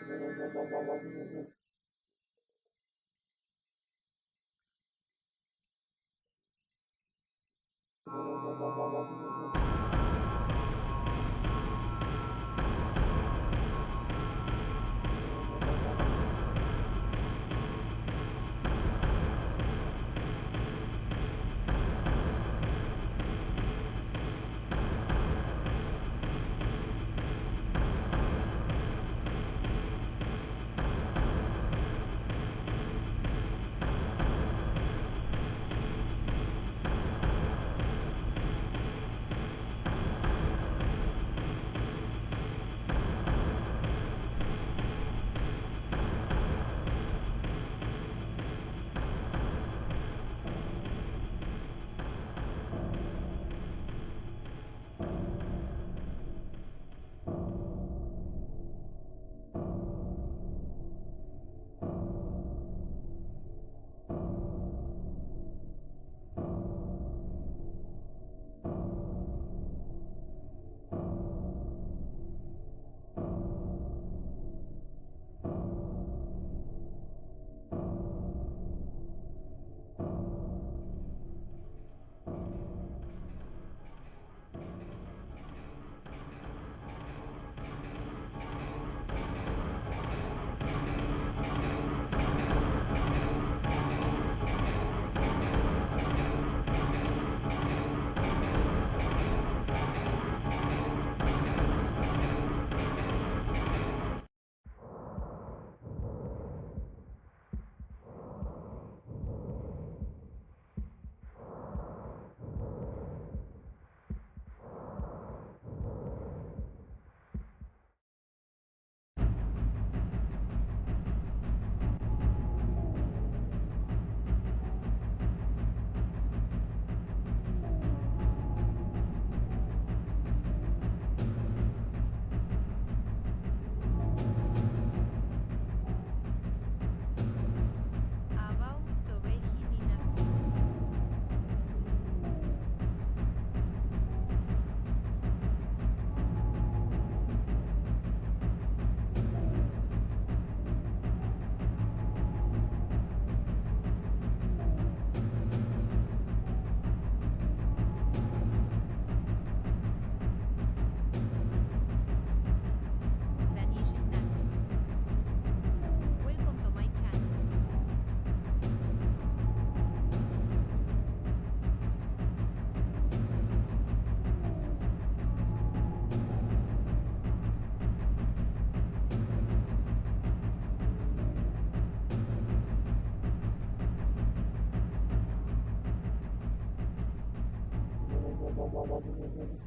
About the waking in a Danish Naki. Welcome to my channel. About the waking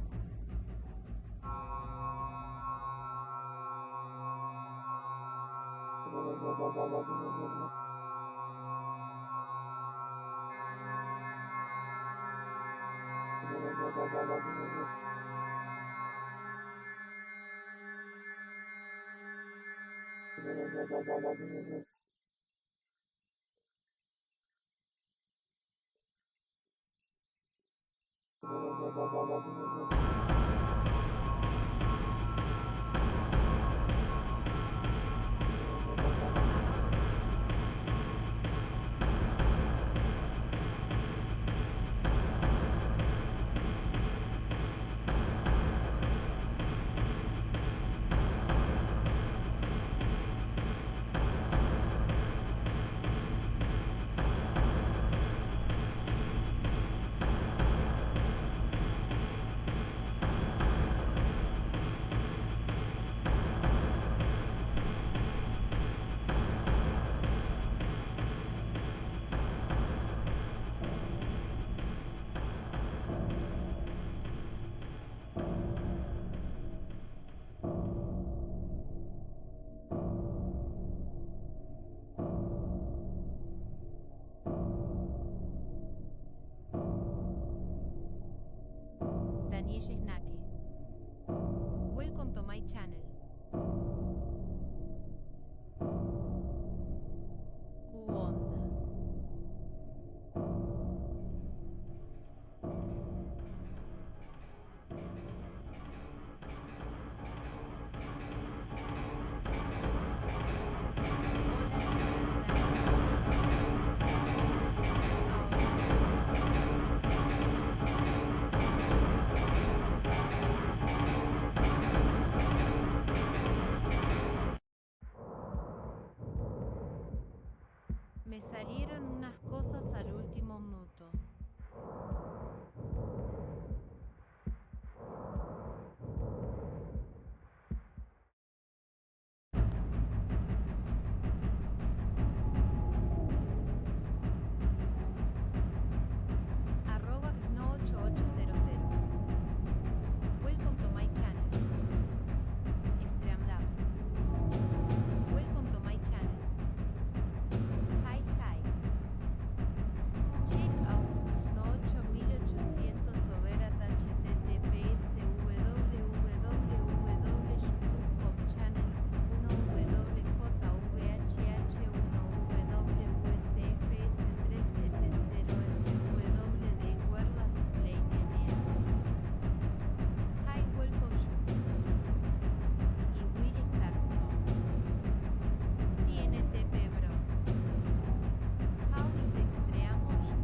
salieron unas cosas al último minuto. @no8800. Welcome to my channel. Streamlabs. Welcome to my channel. Hi hi. Check out no8800 over at https www.youtube.com channel 1wjhh1wsfs370sw de Warlas Play NNA. Hi welcome you. Y Will Startson. CNTP bro. How is the extreme motion?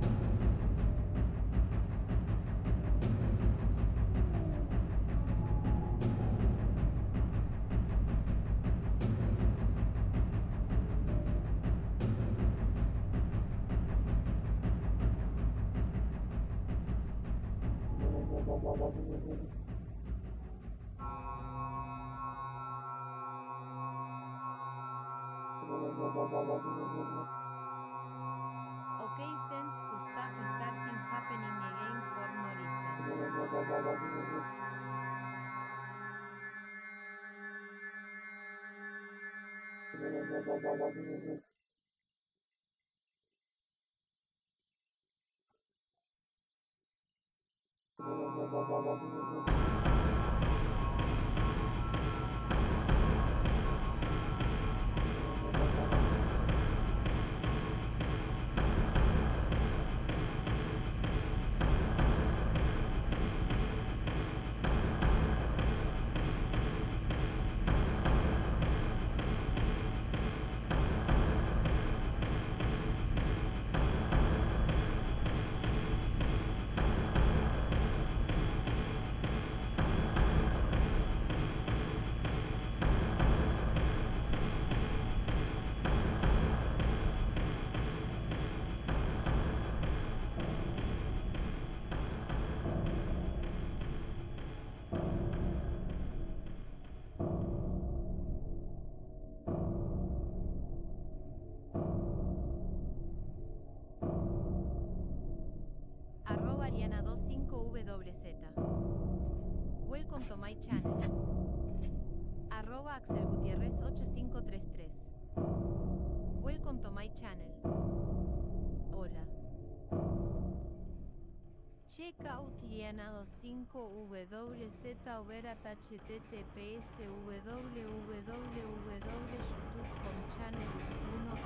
Okay, since stuff starting happening again for no reason. @Ariana25WZ. Welcome to my channel. @AxelGutierrez8533. Welcome to my channel. Hola. Check out Ariana25WZ over at https www.youtube.com channel 1.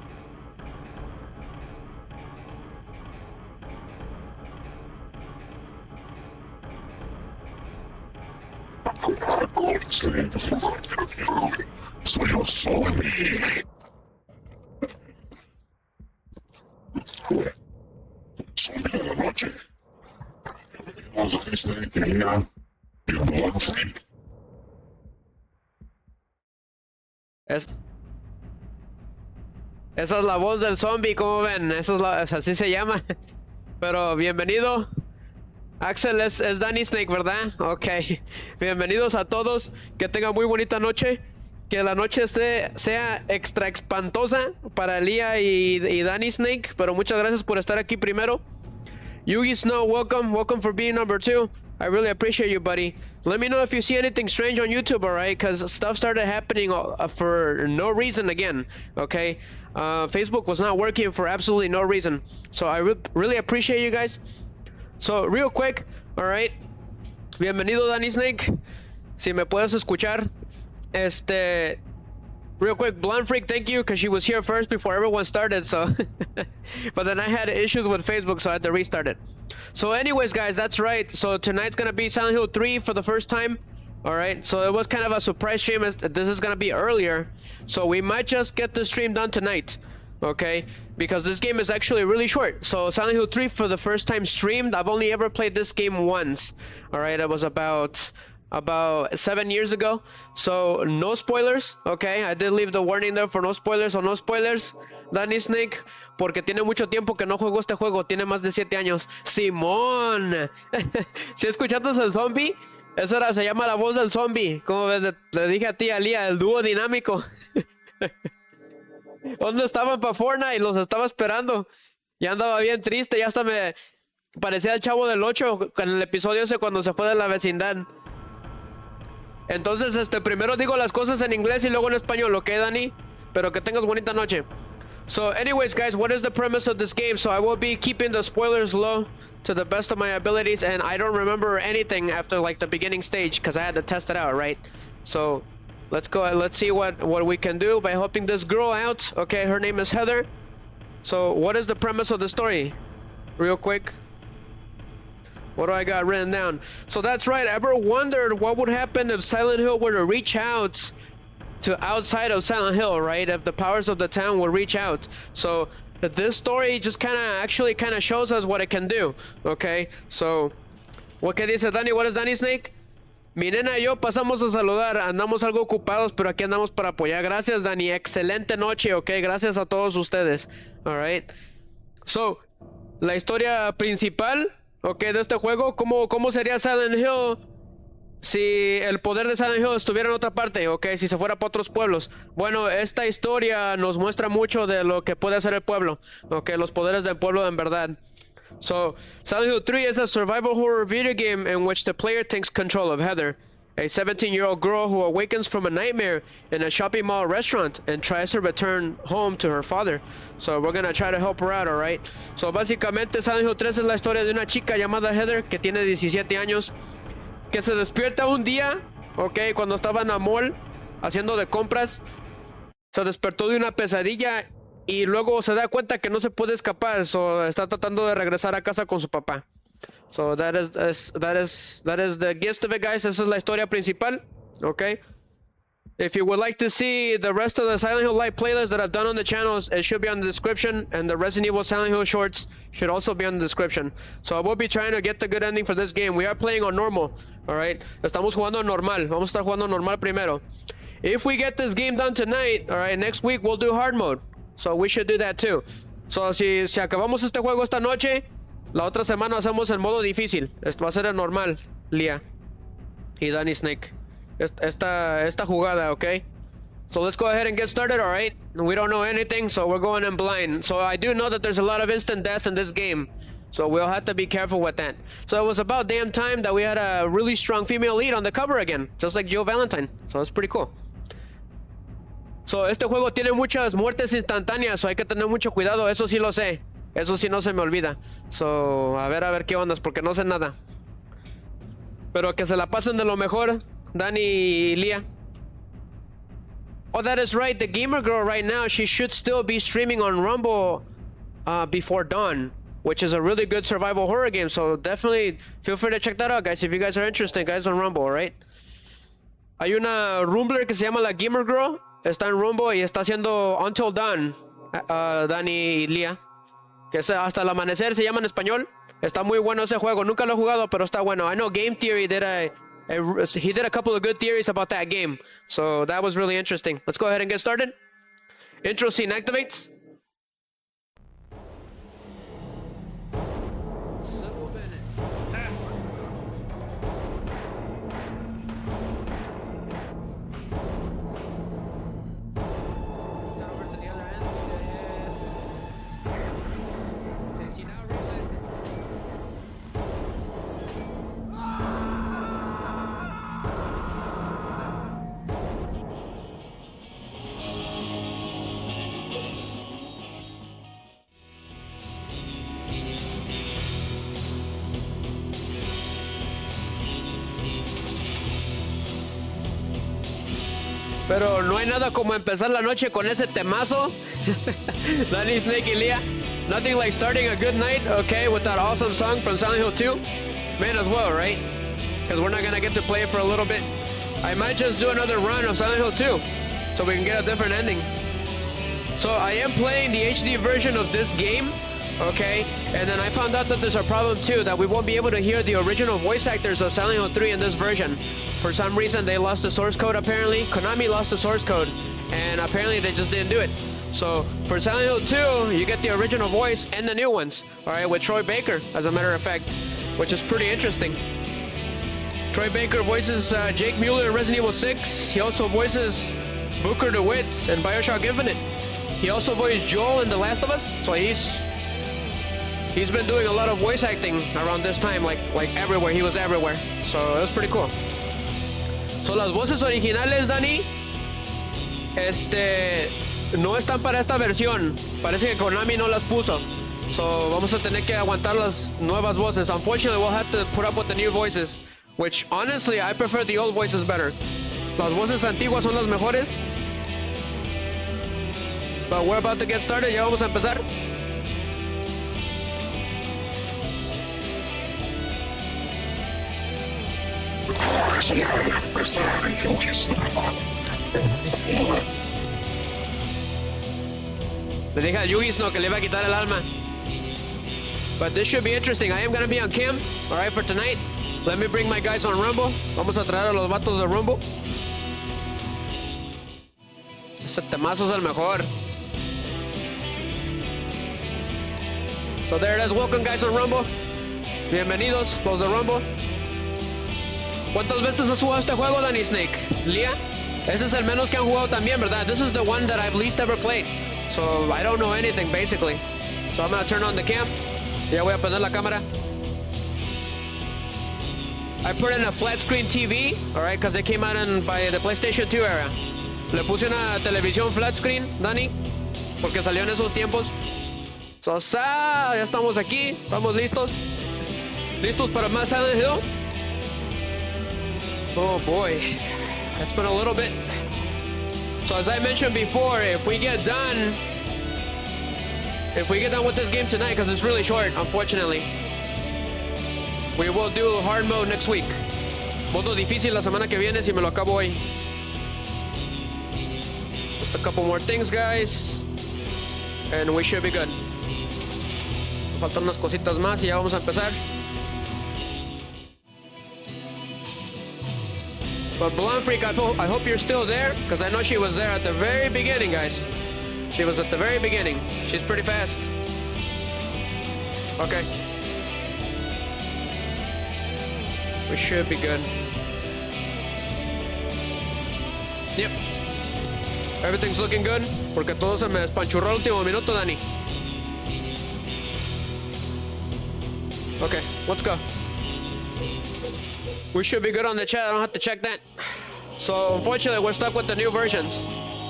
Soy yo zombie. Zombie de la noche. Bienvenidos a este día. Bienvenidos a Esa es la voz del zombie, como ven, así se llama. Pero bienvenido. Axel es Danny Snake, ¿verdad? Ok. Bienvenidos a todos. Que tengan muy bonita noche. Que la noche sea extra espantosa para Lía y Danny Snake. Pero muchas gracias por estar aquí primero. Yugi Snow, welcome. Welcome for being number 2. I really appreciate you, buddy. Let me know if you see anything strange on YouTube, alright? Because stuff started happening for no reason again, okay? Facebook was not working for absolutely no reason. So I really appreciate you guys. So, real quick, alright. Bienvenido, Danny Snake. Si me puedes escuchar. Real quick, Blonde Freak, thank you, because she was here first before everyone started, so... But then I had issues with Facebook, so I had to restart it. So anyways, guys, that's right. So tonight's gonna be Silent Hill 3 for the first time. Alright, so it was kind of a surprise stream. This is gonna be earlier. So we might just get the stream done tonight. Okay? Because this game is actually really short. So Silent Hill 3 for the first time streamed. I've only ever played this game once. Alright, it was about about 7 years ago. So no spoilers, okay? I did leave the warning there for no spoilers o no spoilers. Danny Snake, porque tiene mucho tiempo que no juego este juego, tiene más de 7 años. Simón. Si escuchaste el zombie, eso era, se llama la voz del zombie. Como ves, le dije a ti, Alía, el dúo dinámico. ¿Dónde estaban para Fortnite? Los estaba esperando. Ya andaba bien triste, ya hasta me parecía el Chavo del 8 en el episodio ese cuando se fue de la vecindad. Entonces, primero digo las cosas en inglés y luego en español, ¿ok, Dani? Pero que tengas bonita noche. So, anyways, guys, what is the premise of this game? So, I will be keeping the spoilers low to the best of my abilities, and I don't remember anything after, like, the beginning stage, because I had to test it out, right? So, let's go, let's see what we can do by helping this girl out. Okay, her name is Heather. So, what is the premise of the story? Real quick. What do I got written down? So that's right, ever wondered what would happen if Silent Hill were to reach out to outside of Silent Hill, right? If the powers of the town would reach out. So this story just actually shows us what it can do, okay? So, what que dice Dani? What is Danny Snake? Mi nena y yo pasamos a saludar, andamos algo ocupados, pero aquí andamos para apoyar. Gracias, Dani, excelente noche, ok, gracias a todos ustedes, alright. So, la historia principal, ok, de este juego, ¿cómo sería Silent Hill si el poder de Silent Hill estuviera en otra parte, ok, si se fuera para otros pueblos? Bueno, esta historia nos muestra mucho de lo que puede hacer el pueblo, ok, los poderes del pueblo en verdad. So, Silent Hill 3 is a survival horror video game in which the player takes control of Heather, a 17-year-old girl who awakens from a nightmare in a shopping mall restaurant and tries to return home to her father. So, we're gonna try to help her out, alright? So, básicamente, Silent Hill 3 es la historia de una chica llamada Heather que tiene 17 años, que se despierta un día, ok, cuando estaba en la mall haciendo de compras, se despertó de una pesadilla y luego se da cuenta que no se puede escapar, so está tratando de regresar a casa con su papá. So that is the gist of it, guys. Esa es la historia principal, okay? If you would like to see the rest of the Silent Hill Light playlist that I've done on the channels, it should be on the description, and the Resident Evil Silent Hill shorts should also be on the description. So I will be trying to get the good ending for this game. We are playing on normal, alright? Estamos jugando normal. Vamos a estar jugando normal primero. If we get this game done tonight, alright, next week we'll do hard mode. So we should do that too. So si acabamos este juego esta noche, la otra semana hacemos el modo difícil. Esto va a ser el normal, Lia y Danny Snake. Esta jugada, okay? So let's go ahead and get started, alright? We don't know anything, so we're going in blind. So I do know that there's a lot of instant death in this game, so we'll have to be careful with that. So it was about damn time that we had a really strong female lead on the cover again, just like Jill Valentine. So that's pretty cool. So, este juego tiene muchas muertes instantáneas, so hay que tener mucho cuidado, eso sí lo sé. Eso sí no se me olvida. So, a ver qué ondas, porque no sé nada. Pero que se la pasen de lo mejor, Dani y Lia. Oh, that is right, the gamer girl right now, she should still be streaming on Rumble before dawn, which is a really good survival horror game, so definitely feel free to check that out, guys, if you guys are interested, guys, on Rumble, alright? Hay una Rumbler que se llama la Gamer Girl. Está en Rumbo y está haciendo Until Dawn, Dani y Lia, que es hasta el amanecer, se llama en español. Está muy bueno ese juego, nunca lo he jugado, pero está bueno. I know Game Theory did he did a couple of good theories about that game, so that was really interesting. Let's go ahead and get started. Intro scene activates. Pero no hay nada como empezar la noche con ese temazo. Danny, Snake y Lia. Nothing like starting a good night, okay, with that awesome song from Silent Hill 2. Man as well, right? Because we're not going to get to play it for a little bit. I might just do another run of Silent Hill 2, so we can get a different ending. So I am playing the HD version of this game, Okay, and then I found out that there's a problem too, that we won't be able to hear the original voice actors of Silent Hill 3 in this version. For some reason, they lost the source code apparently. Konami lost the source code, and apparently they just didn't do it. So for Silent Hill 2, you get the original voice and the new ones, alright, with Troy Baker, as a matter of fact, which is pretty interesting. Troy Baker voices Jake Mueller in Resident Evil 6. He also voices Booker DeWitt in Bioshock Infinite. He also voiced Joel in The Last of Us, so he's been doing a lot of voice acting around this time, like everywhere. He was everywhere, so it was pretty cool. So las voces originales, Dani, no están para esta versión. Parece que Konami no las puso. So vamos a tener que aguantar las nuevas voces. Unfortunately, we'll have to put up with the new voices, which honestly, I prefer the old voices better. Las voces antiguas son las mejores. But we're about to get started. Ya vamos a empezar. Le dije al Yugis no que le iba a quitar el alma. But this should be interesting. I am gonna be on cam, alright, for tonight. Let me bring my guys on Rumble. Vamos a traer a los vatos de Rumble. Ese temazo es el mejor. So there it is. Welcome, guys, on Rumble. Bienvenidos, los de Rumble. ¿Cuántas veces has jugado este juego, Danny Snake? Lia? Ese es el menos que han jugado también, ¿verdad? This is the one that I've least ever played. So I don't know anything, basically. So I'm gonna turn on the cam. Ya voy a poner la cámara. I put in a flat screen TV, alright, because it came out by the PlayStation 2 era. Le puse una televisión flat screen, Dani, porque salió en esos tiempos. So, ya estamos aquí, estamos listos. ¿Listos para más Silent Hill? Oh boy, it's been a little bit. So as I mentioned before, if we get done with this game tonight, because it's really short, unfortunately, we will do hard mode next week. Modo difícil la semana que viene si me lo acabo hoy. Just a couple more things, guys, and we should be good. Faltan unas cositas más y ya vamos a empezar. But Blonde Freak, I hope you're still there, because I know she was there at the very beginning, guys. She was at the very beginning. She's pretty fast. Okay. We should be good. Yep. Everything's looking good, porque todo se me despanchurró al último minuto, Dani. Okay, let's go. We should be good on the chat. I don't have to check that. So unfortunately, we're stuck with the new versions.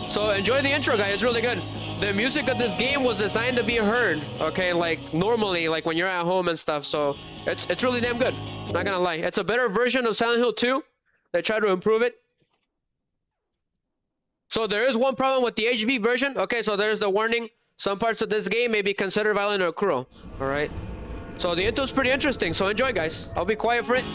So enjoy the intro, guys. It's really good. The music of this game was designed to be heard, okay, like normally, like when you're at home and stuff. So it's really damn good. Not gonna lie. It's a better version of Silent Hill 2. They try to improve it. So there is one problem with the HB version. Okay, so there's the warning. Some parts of this game may be considered violent or cruel. All right. So the intro's pretty interesting. So enjoy, guys. I'll be quiet for it.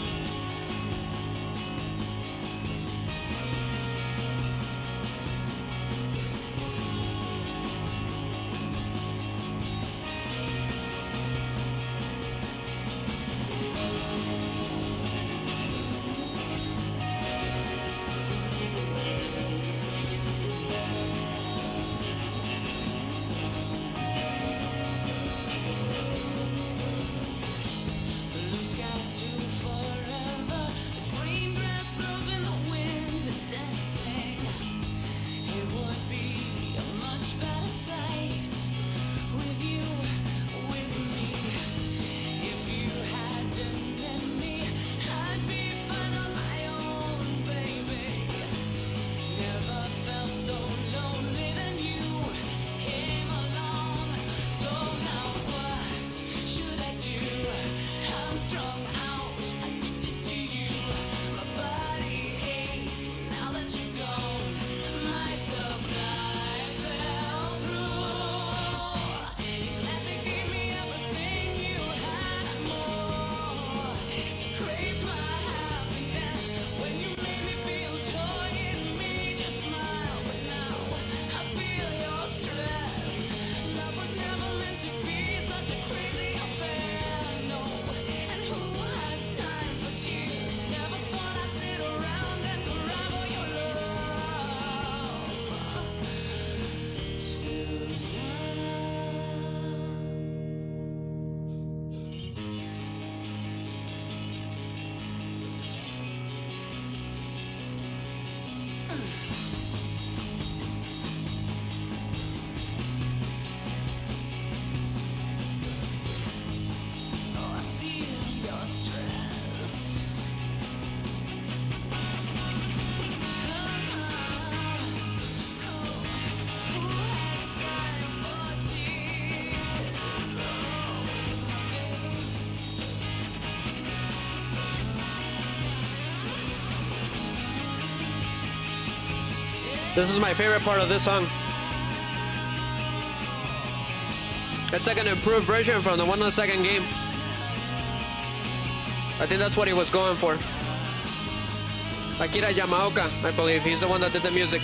Blue sky too forever. This is my favorite part of this song. It's like an improved version from the one in the second game. I think that's what he was going for. Akira Yamaoka, I believe. He's the one that did the music.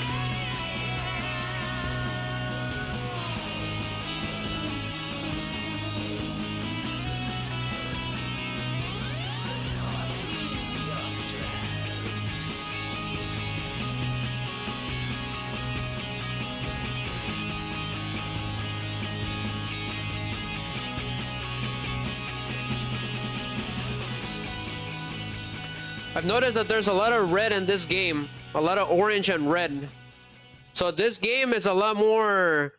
I've noticed that there's a lot of red in this game, a lot of orange and red. So this game is a lot more,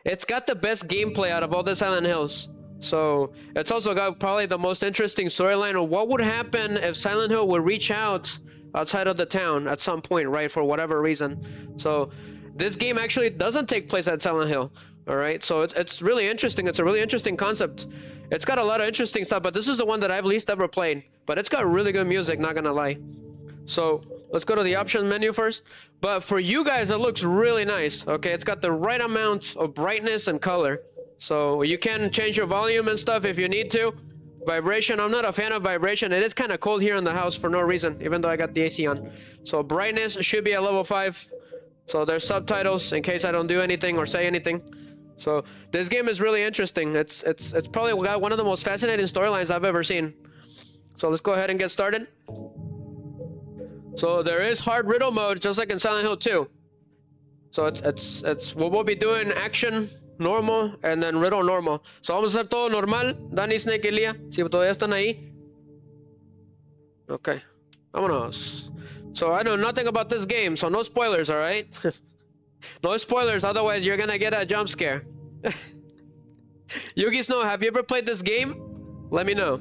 it's got the best gameplay out of all the Silent Hills. So it's also got probably the most interesting storyline of what would happen if Silent Hill would reach out outside of the town at some point, right, for whatever reason. So this game actually doesn't take place at Silent Hill. All right, so it's really interesting. It's a really interesting concept. It's got a lot of interesting stuff, but this is the one that I've least ever played. But it's got really good music, not gonna lie. So let's go to the option menu first. But for you guys, it looks really nice. Okay, it's got the right amount of brightness and color. So you can change your volume and stuff if you need to. Vibration, I'm not a fan of vibration. It is kind of cold here in the house for no reason, even though I got the AC on. So brightness should be at level 5. So there's subtitles in case I don't do anything or say anything. So this game is really interesting. It's probably got one of the most fascinating storylines I've ever seen. So let's go ahead and get started. So there is hard riddle mode, just like in Silent Hill 2. So it's we'll be doing action normal and then riddle normal. So vamos a hacer todo normal. Danny, Snake y Lía, si todavía están ahí. Okay, vámonos. So I know nothing about this game, so no spoilers, all right? No spoilers, otherwise you're gonna get a jump scare. Yugi Snow, have you ever played this game? Let me know.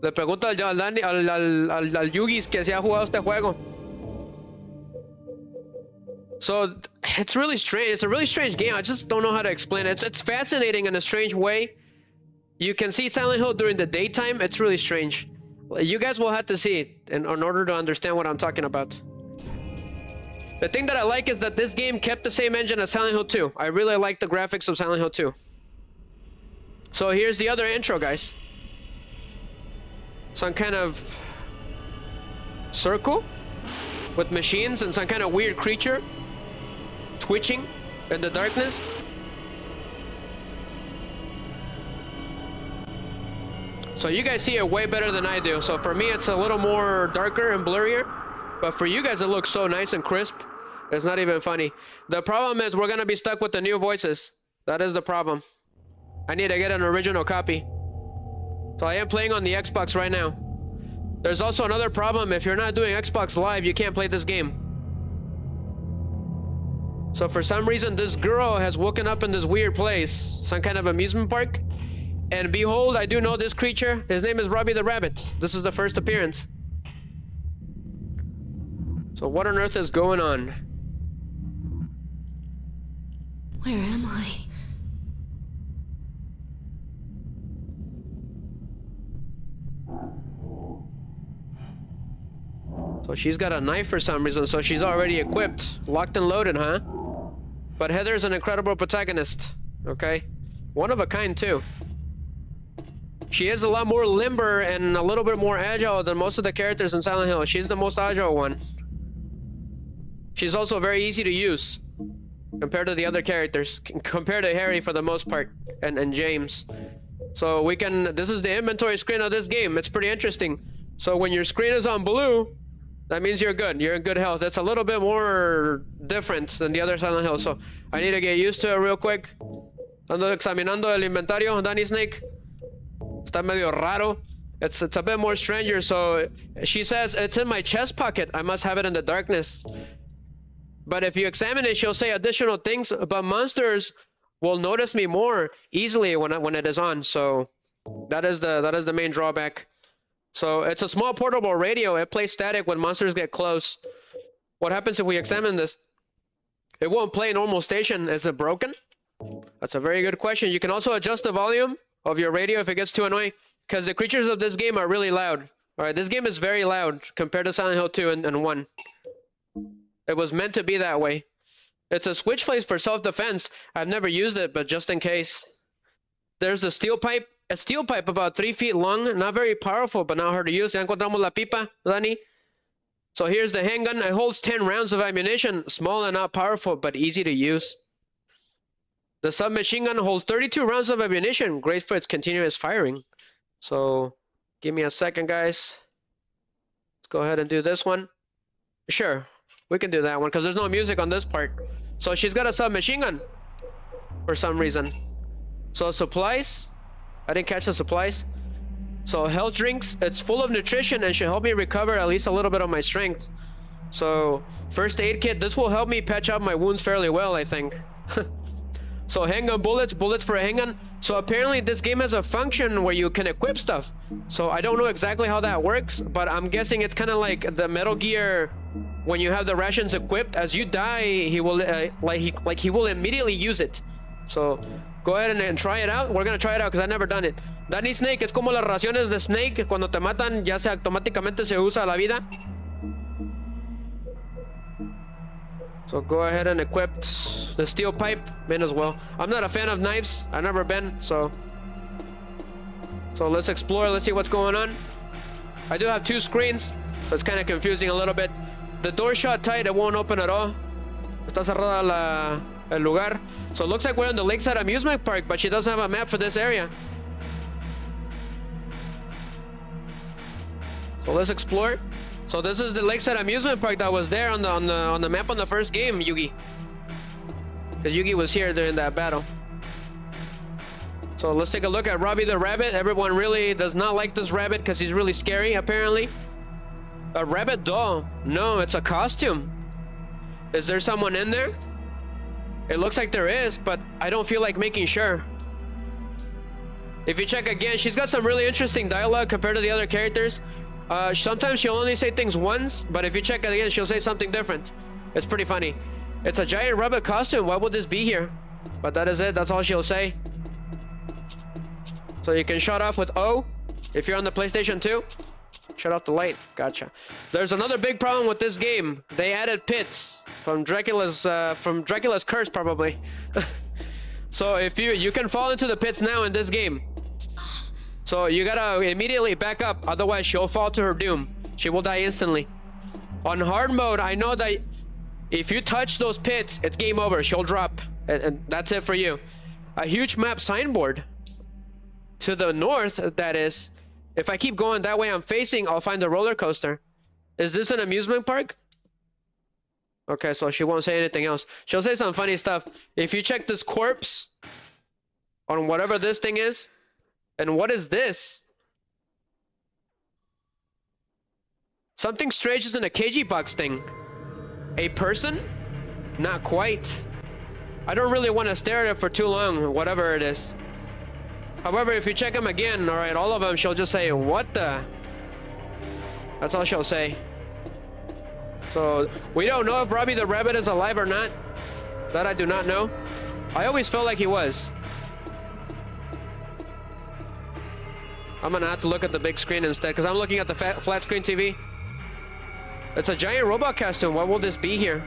Le pregunto al Yugi que si ha jugado este juego. So it's really strange. It's a really strange game. I just don't know how to explain it. It's fascinating in a strange way. You can see Silent Hill during the daytime. It's really strange. You guys will have to see it in order to understand what I'm talking about. The thing that I like is that this game kept the same engine as Silent Hill 2. I really like the graphics of Silent Hill 2. So here's the other intro, guys. Some kind of circle with machines and some kind of weird creature twitching in the darkness. So you guys see it way better than I do. So for me, it's a little more darker and blurrier. But for you guys, it looks so nice and crisp. It's not even funny. The problem is we're going to be stuck with the new voices. That is the problem. I need to get an original copy. So I am playing on the Xbox right now. There's also another problem. If you're not doing Xbox Live, you can't play this game. So for some reason, this girl has woken up in this weird place. Some kind of amusement park. And behold, I do know this creature. His name is Robbie the Rabbit. This is the first appearance. So what on earth is going on? Where am I? So she's got a knife for some reason, so she's already equipped. Locked and loaded, huh? But Heather's an incredible protagonist, okay? One of a kind, too. She is a lot more limber and a little bit more agile than most of the characters in Silent Hill. She's the most agile one. She's also very easy to use compared to the other characters, compared to Harry for the most part, and James. So we can, this is the inventory screen of this game. It's pretty interesting. So when your screen is on blue, that means you're good. You're in good health. It's a little bit more different than the other Silent Hill. So I need to get used to it real quick. Ando examinando el inventario, Danny Snake. Está medio raro. It's a bit more stranger. So she says, it's in my chest pocket. I must have it in the darkness. But if you examine it, she'll say additional things, but monsters will notice me more easily when it is on. So that is the main drawback. So it's a small portable radio. It plays static when monsters get close. What happens if we examine this? It won't play normal station. Is it broken? That's a very good question. You can also adjust the volume of your radio if it gets too annoying, because the creatures of this game are really loud. All right, this game is very loud compared to Silent Hill 2 and 1. It was meant to be that way. It's a switch place for self-defense. I've never used it, but just in case. There's a steel pipe about 3 feet long, not very powerful, but not hard to use. Ya encontramos la pipa, Dani. So here's the handgun. It holds 10 rounds of ammunition, small and not powerful, but easy to use. The submachine gun holds 32 rounds of ammunition, great for its continuous firing. So give me a second, guys. Let's go ahead and do this one. Sure, we can do that one because there's no music on this part. So she's got a submachine gun for some reason. So supplies, I didn't catch the supplies. So health drinks, it's full of nutrition and should help me recover at least a little bit of my strength. So first aid kit, this will help me patch up my wounds fairly well, I think. So handgun bullets for a handgun. So apparently this game has a function where you can equip stuff. So I don't know exactly how that works, but I'm guessing it's kind of like the Metal Gear. When you have the rations equipped, as you die, he will he will immediately use it. So go ahead and try it out. We're gonna try it out because I've never done it. Danny Snake, es como las raciones de Snake. Cuando te matan, ya se automáticamente se usa la vida. So go ahead and equip the steel pipe. May as well. I'm not a fan of knives. I've never been, so let's explore. Let's see what's going on. I do have 2 screens, so it's kind of confusing a little bit. The door shut tight. It won't open at all. Está cerrada el lugar. So it looks like we're in the Lakeside Amusement Park, but she doesn't have a map for this area. So let's explore. So this is the Lakeside Amusement Park that was there on the map on the first game, Yugi. Because Yugi was here during that battle. So let's take a look at Robbie the Rabbit. Everyone really does not like this rabbit because he's really scary, apparently. A rabbit doll. No, it's a costume. Is there someone in there? It looks like there is, but I don't feel like making sure. If you check again, she's got some really interesting dialogue compared to the other characters. Sometimes she'll only say things once, but if you check it again, she'll say something different. It's pretty funny. It's a giant rabbit costume. Why would this be here? But that is it. That's all she'll say. So you can shut off with O if you're on the PlayStation 2. Shut off the light. Gotcha. There's another big problem with this game. They added pits from Dracula's curse, probably. So if you can fall into the pits now in this game. So you gotta immediately back up, otherwise she'll fall to her doom. She will die instantly. On hard mode, I know that if you touch those pits, it's game over. She'll drop, and that's it for you. A huge map signboard. To the north, that is. If I keep going that way I'm facing, I'll find the roller coaster. Is this an amusement park? Okay, so she won't say anything else. She'll say some funny stuff. If you check this corpse on whatever this thing is, and what is this? Something strange is in a KG box thing. A person? Not quite. I don't really want to stare at it for too long, whatever it is. However, if you check them again, alright, all of them, she'll just say, what the? That's all she'll say. So, we don't know if Robbie the Rabbit is alive or not. That I do not know. I always felt like he was. I'm gonna have to look at the big screen instead, because I'm looking at the flat screen TV. It's a giant robot costume. What will this be here?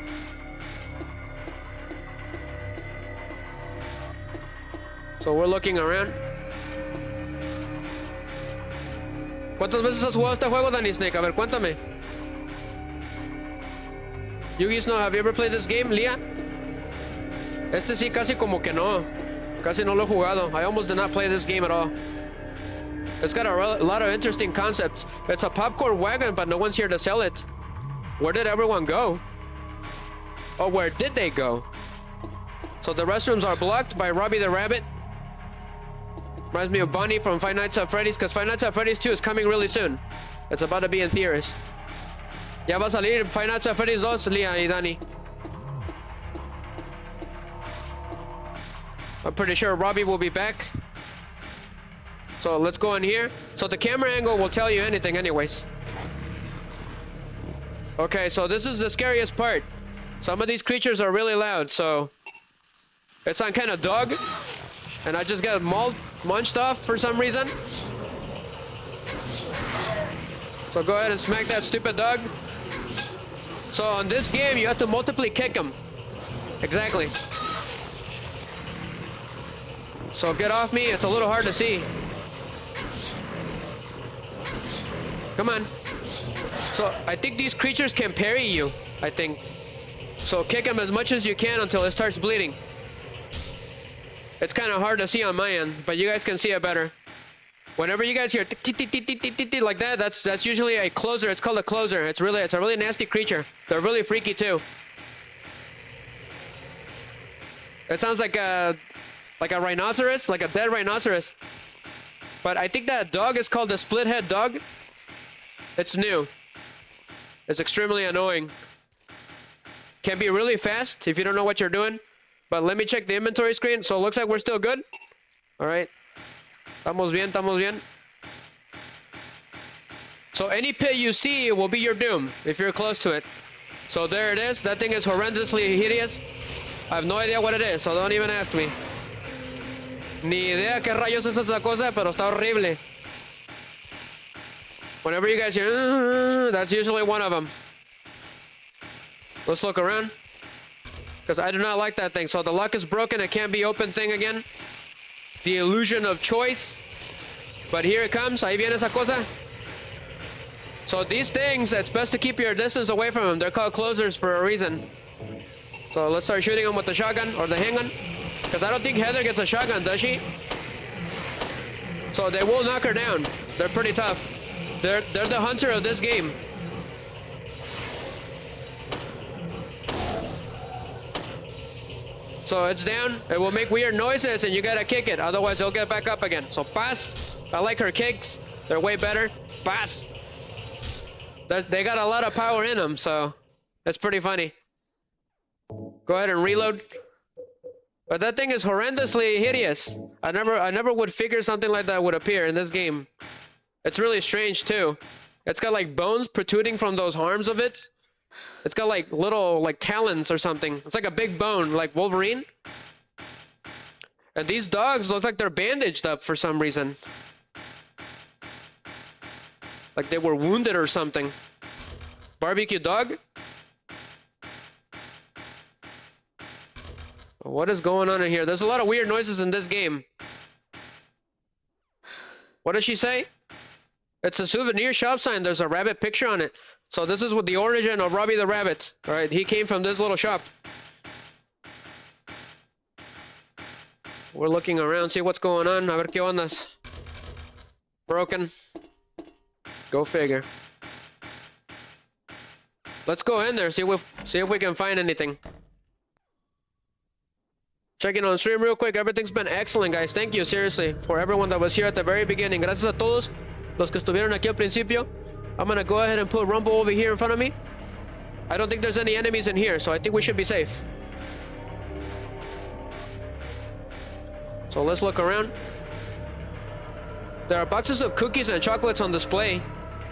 So we're looking around. ¿Cuántas veces has jugado este juego, Danny Snake? A ver, cuéntame. Yugi Snow, have you ever played this game, Leah? Este sí, casi como que no. Casi no lo he jugado. I almost did not play this game at all. It's got a lot of interesting concepts. It's a popcorn wagon, but no one's here to sell it. Where did everyone go? Oh, where did they go? So the restrooms are blocked by Robbie the Rabbit. Reminds me of Bonnie from Five Nights at Freddy's, because Five Nights at Freddy's 2 is coming really soon. It's about to be in theaters. Ya va a salir Five Nights at Freddy's 2, Leah y Danny. I'm pretty sure Robbie will be back. So let's go in here. So the camera angle will tell you anything anyways. Okay, so this is the scariest part. Some of these creatures are really loud, so it's some kind of dog. And I just got munched off for some reason. So go ahead and smack that stupid dog. So on this game, you have to multiply kick him. Exactly. So get off me. It's a little hard to see. Come on. So I think these creatures can parry you, I think. So kick him as much as you can until it starts bleeding. It's kind of hard to see on my end, but you guys can see it better. Whenever you guys hear like that, that's usually a closer. It's called a closer. It's a really nasty creature. They're really freaky too. It sounds like a rhinoceros, like a dead rhinoceros. But I think that dog is called the split head dog. It's new. It's extremely annoying. Can be really fast if you don't know what you're doing. But let me check the inventory screen. So it looks like we're still good. All right. Estamos bien, estamos bien. So any pit you see will be your doom if you're close to it. So there it is. That thing is horrendously hideous. I have no idea what it is, so don't even ask me. Ni idea qué rayos es esa cosa, pero está horrible. Whenever you guys hear, that's usually one of them. Let's look around. Because I do not like that thing. So the lock is broken. It can't be open thing again. The illusion of choice. But here it comes. Ahí viene esa cosa. So these things, it's best to keep your distance away from them. They're called closers for a reason. So let's start shooting them with the shotgun or the handgun. Because I don't think Heather gets a shotgun, does she? So they will knock her down. They're pretty tough. They're the hunter of this game. So it's down. It will make weird noises and you gotta kick it. Otherwise it'll get back up again. So pass. I like her kicks. They're way better. Pass. They got a lot of power in them, so that's pretty funny. Go ahead and reload. But that thing is horrendously hideous. I never would figure something like that would appear in this game. It's really strange too. It's got like bones protruding from those arms of it. It's got like little like talons or something. It's like a big bone, like Wolverine. And these dogs look like they're bandaged up for some reason. Like they were wounded or something. Barbecue dog? What is going on in here? There's a lot of weird noises in this game. What does she say? It's a souvenir shop sign. There's a rabbit picture on it. So this is what the origin of Robbie the Rabbit. All right, he came from this little shop. We're looking around, see what's going on. A ver qué ondas. Broken. Go figure. Let's go in there, see if we can find anything. Checking on stream real quick. Everything's been excellent, guys. Thank you, seriously, for everyone that was here at the very beginning. Gracias a todos los que estuvieron aquí al principio. I'm gonna go ahead and put Rumble over here in front of me. I don't think there's any enemies in here, so I think we should be safe. So let's look around. There are boxes of cookies and chocolates on display.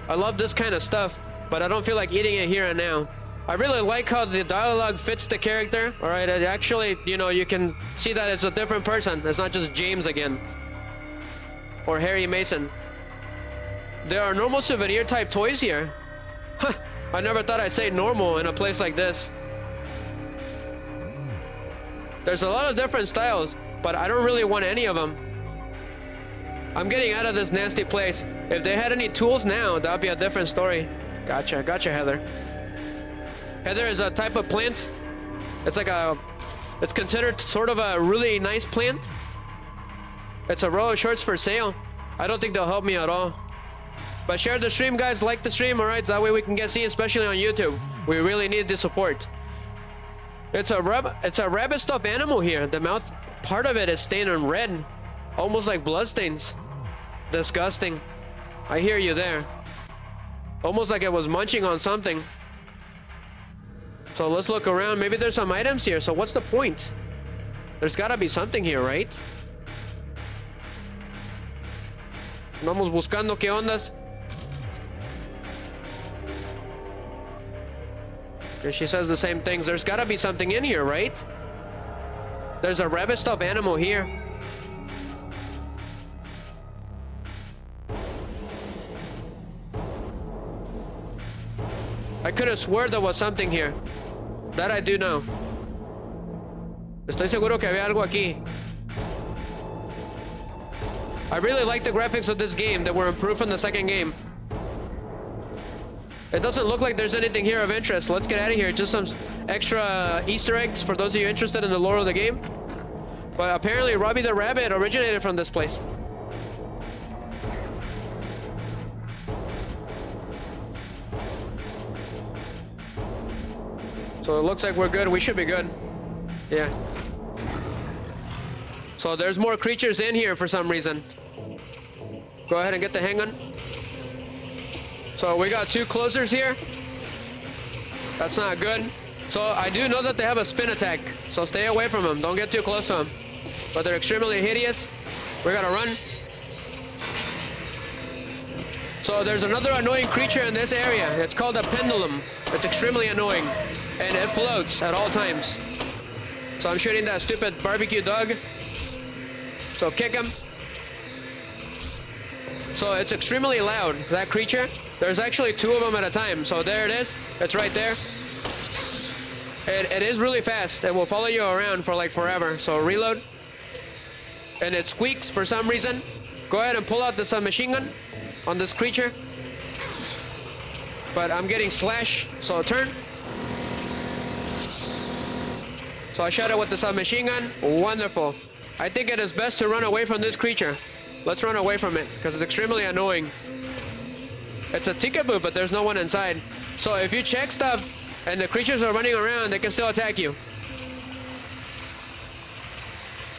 I love this kind of stuff, but I don't feel like eating it here and now. I really like how the dialogue fits the character. All right, it actually, you know, you can see that it's a different person. It's not just James again. Or Harry Mason. There are normal souvenir type toys here. Huh, I never thought I'd say normal in a place like this. There's a lot of different styles, but I don't really want any of them. I'm getting out of this nasty place. If they had any tools now, that would be a different story. Gotcha, Heather. Heather is a type of plant. It's like it's considered sort of a really nice plant. It's a row of shorts for sale. I don't think they'll help me at all. But share the stream, guys. Like the stream, all right? That way we can get seen, especially on YouTube. We really need the support. It's a rabbit stuffed animal here. The mouth part of it is stained in red, almost like bloodstains. Disgusting. I hear you there. Almost like it was munching on something. So let's look around. Maybe there's some items here. So what's the point? There's gotta be something here, right? Vamos buscando qué ondas. Okay, she says the same things. There's gotta be something in here, right? There's a rabbit stuffed animal here. I could have swore there was something here. That I do know. Estoy seguro que había algo aquí. I really like the graphics of this game that were improved from the second game. It doesn't look like there's anything here of interest. Let's get out of here. Just some extra Easter eggs for those of you interested in the lore of the game. But apparently Robbie the Rabbit originated from this place. So it looks like we're good. We should be good. Yeah. So there's more creatures in here for some reason. Go ahead and get the hang on. So we got 2 closers here. That's not good. So I do know that they have a spin attack. So stay away from them. Don't get too close to them. But they're extremely hideous. We gotta run. So there's another annoying creature in this area. It's called a pendulum. It's extremely annoying. And it floats at all times. So I'm shooting that stupid barbecue dog. So kick him. So it's extremely loud, that creature. There's actually 2 of them at a time. So there it is. It's right there. It is really fast. It will follow you around for like forever. So reload. And it squeaks for some reason. Go ahead and pull out the submachine gun on this creature. But I'm getting slash. So turn. So I shot it with the submachine gun. Wonderful. I think it is best to run away from this creature. Let's run away from it, because it's extremely annoying. It's a Tikaboo, but there's no one inside. So if you check stuff, and the creatures are running around, they can still attack you.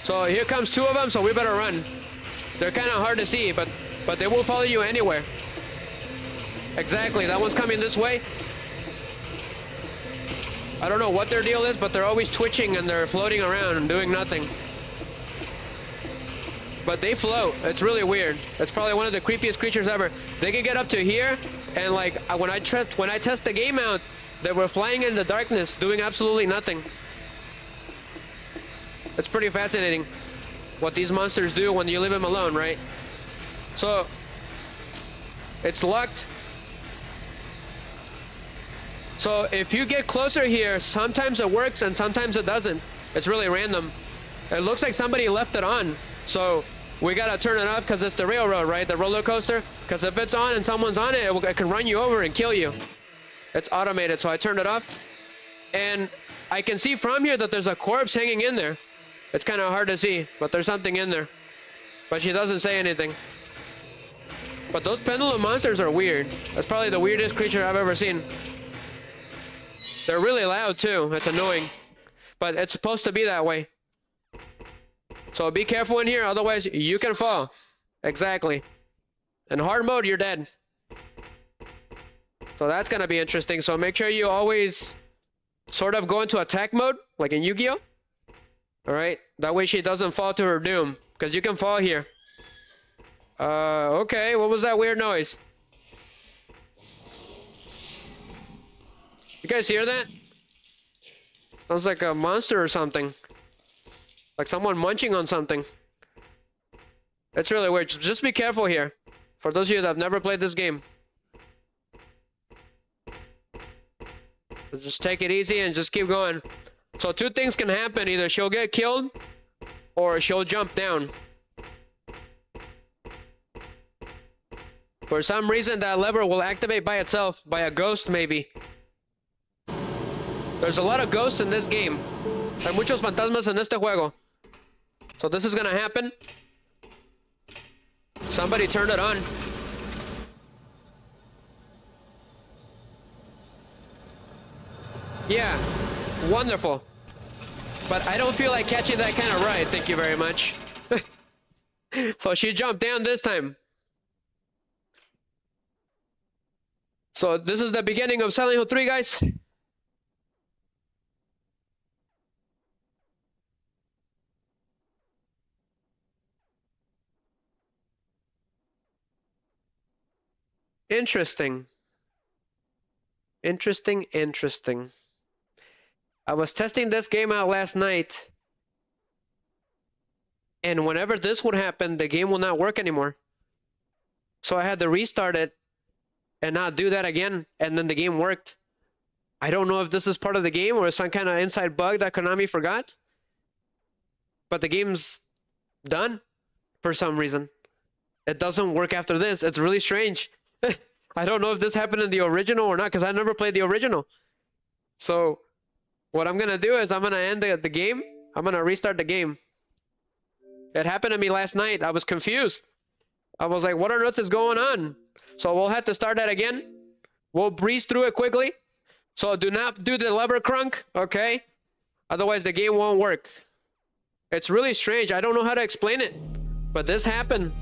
So here comes 2 of them, so we better run. They're kind of hard to see, but they will follow you anywhere. Exactly, that one's coming this way. I don't know what their deal is, but they're always twitching and they're floating around and doing nothing. But they float. It's really weird. It's probably one of the creepiest creatures ever. They can get up to here, and like when I test the game out, they were flying in the darkness, doing absolutely nothing. It's pretty fascinating what these monsters do when you leave them alone, right? So it's locked. So if you get closer here, sometimes it works and sometimes it doesn't. It's really random. It looks like somebody left it on. So we gotta turn it off because it's the railroad, right? The roller coaster. Because if it's on and someone's on it, it can run you over and kill you. It's automated, so I turned it off. And I can see from here that there's a corpse hanging in there. It's kind of hard to see, but there's something in there. But she doesn't say anything. But those pendulum monsters are weird. That's probably the weirdest creature I've ever seen. They're really loud too. It's annoying. But it's supposed to be that way. So be careful in here, otherwise you can fall. Exactly. In hard mode, you're dead. So that's gonna be interesting. So make sure you always sort of go into attack mode, like in Yu-Gi-Oh! Alright? That way she doesn't fall to her doom. Because you can fall here. Okay, what was that weird noise? You guys hear that? Sounds like a monster or something. Like someone munching on something. It's really weird. Just be careful here. For those of you that have never played this game. Just take it easy and just keep going. So 2 things can happen. Either she'll get killed or she'll jump down. For some reason that lever will activate by itself. By a ghost maybe. There's a lot of ghosts in this game. Hay muchos fantasmas en este juego. So this is gonna happen. Somebody turned it on. Yeah, wonderful. But I don't feel like catching that kind of ride, thank you very much. So she jumped down this time. So this is the beginning of Silent Hill 3, guys. Interesting. Interesting. I was testing this game out last night, and whenever this would happen, the game will not work anymore. So I had to restart it and not do that again, and then the game worked. I don't know if this is part of the game or some kind of inside bug that Konami forgot. But the game's done for some reason. It doesn't work after this. It's really strange. I don't know if this happened in the original or not, because I never played the original. So what I'm going to do is I'm going to end the game. I'm going to restart the game. It happened to me last night. I was confused. I was like, what on earth is going on? So we'll have to start that again. We'll breeze through it quickly. So do not do the lever crunk, okay? Otherwise the game won't work. It's really strange. I don't know how to explain it. But this happened.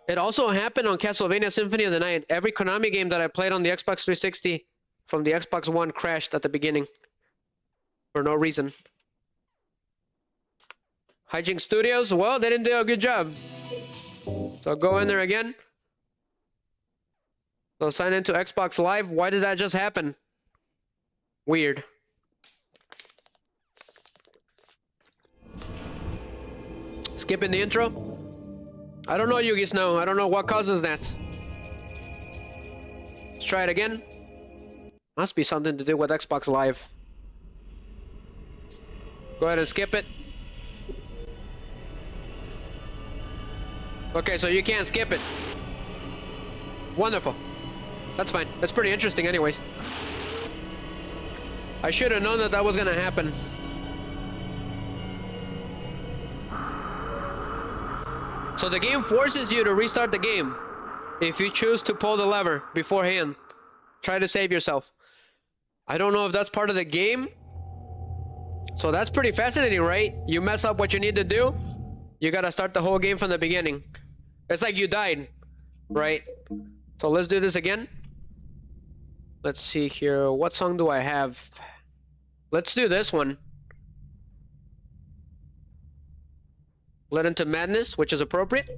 It also happened on Castlevania Symphony of the Night. Every Konami game that I played on the Xbox 360 from the Xbox One crashed at the beginning. For no reason. Hijinks Studios, well, they didn't do a good job. So go in there again. So sign into Xbox Live. Why did that just happen? Weird. Skipping the intro. I don't know, Yugi Snow. I don't know what causes that. Let's try it again. Must be something to do with Xbox Live. Go ahead and skip it. Okay, so you can't skip it. Wonderful. That's fine. That's pretty interesting anyways. I should have known that that was gonna happen. So the game forces you to restart the game if you choose to pull the lever beforehand. Try to save yourself. I don't know if that's part of the game. So that's pretty fascinating, right? You mess up what you need to do, you gotta start the whole game from the beginning. It's like you died, right? So let's do this again. Let's see here. What song do I have? Let's do this one. Led into Madness, which is appropriate.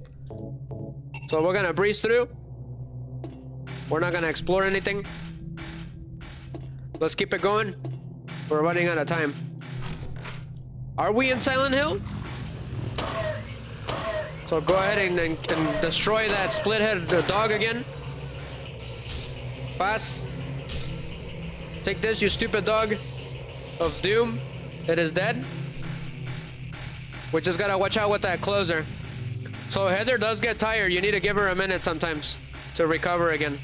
So we're gonna breeze through. We're not gonna explore anything. Let's keep it going. We're running out of time. Are we in Silent Hill? So go ahead and destroy that split-headed dog again. Pass. Take this, you stupid dog of doom. It is dead. We just gotta watch out with that closer. So Heather does get tired. You need to give her a minute sometimes to recover again.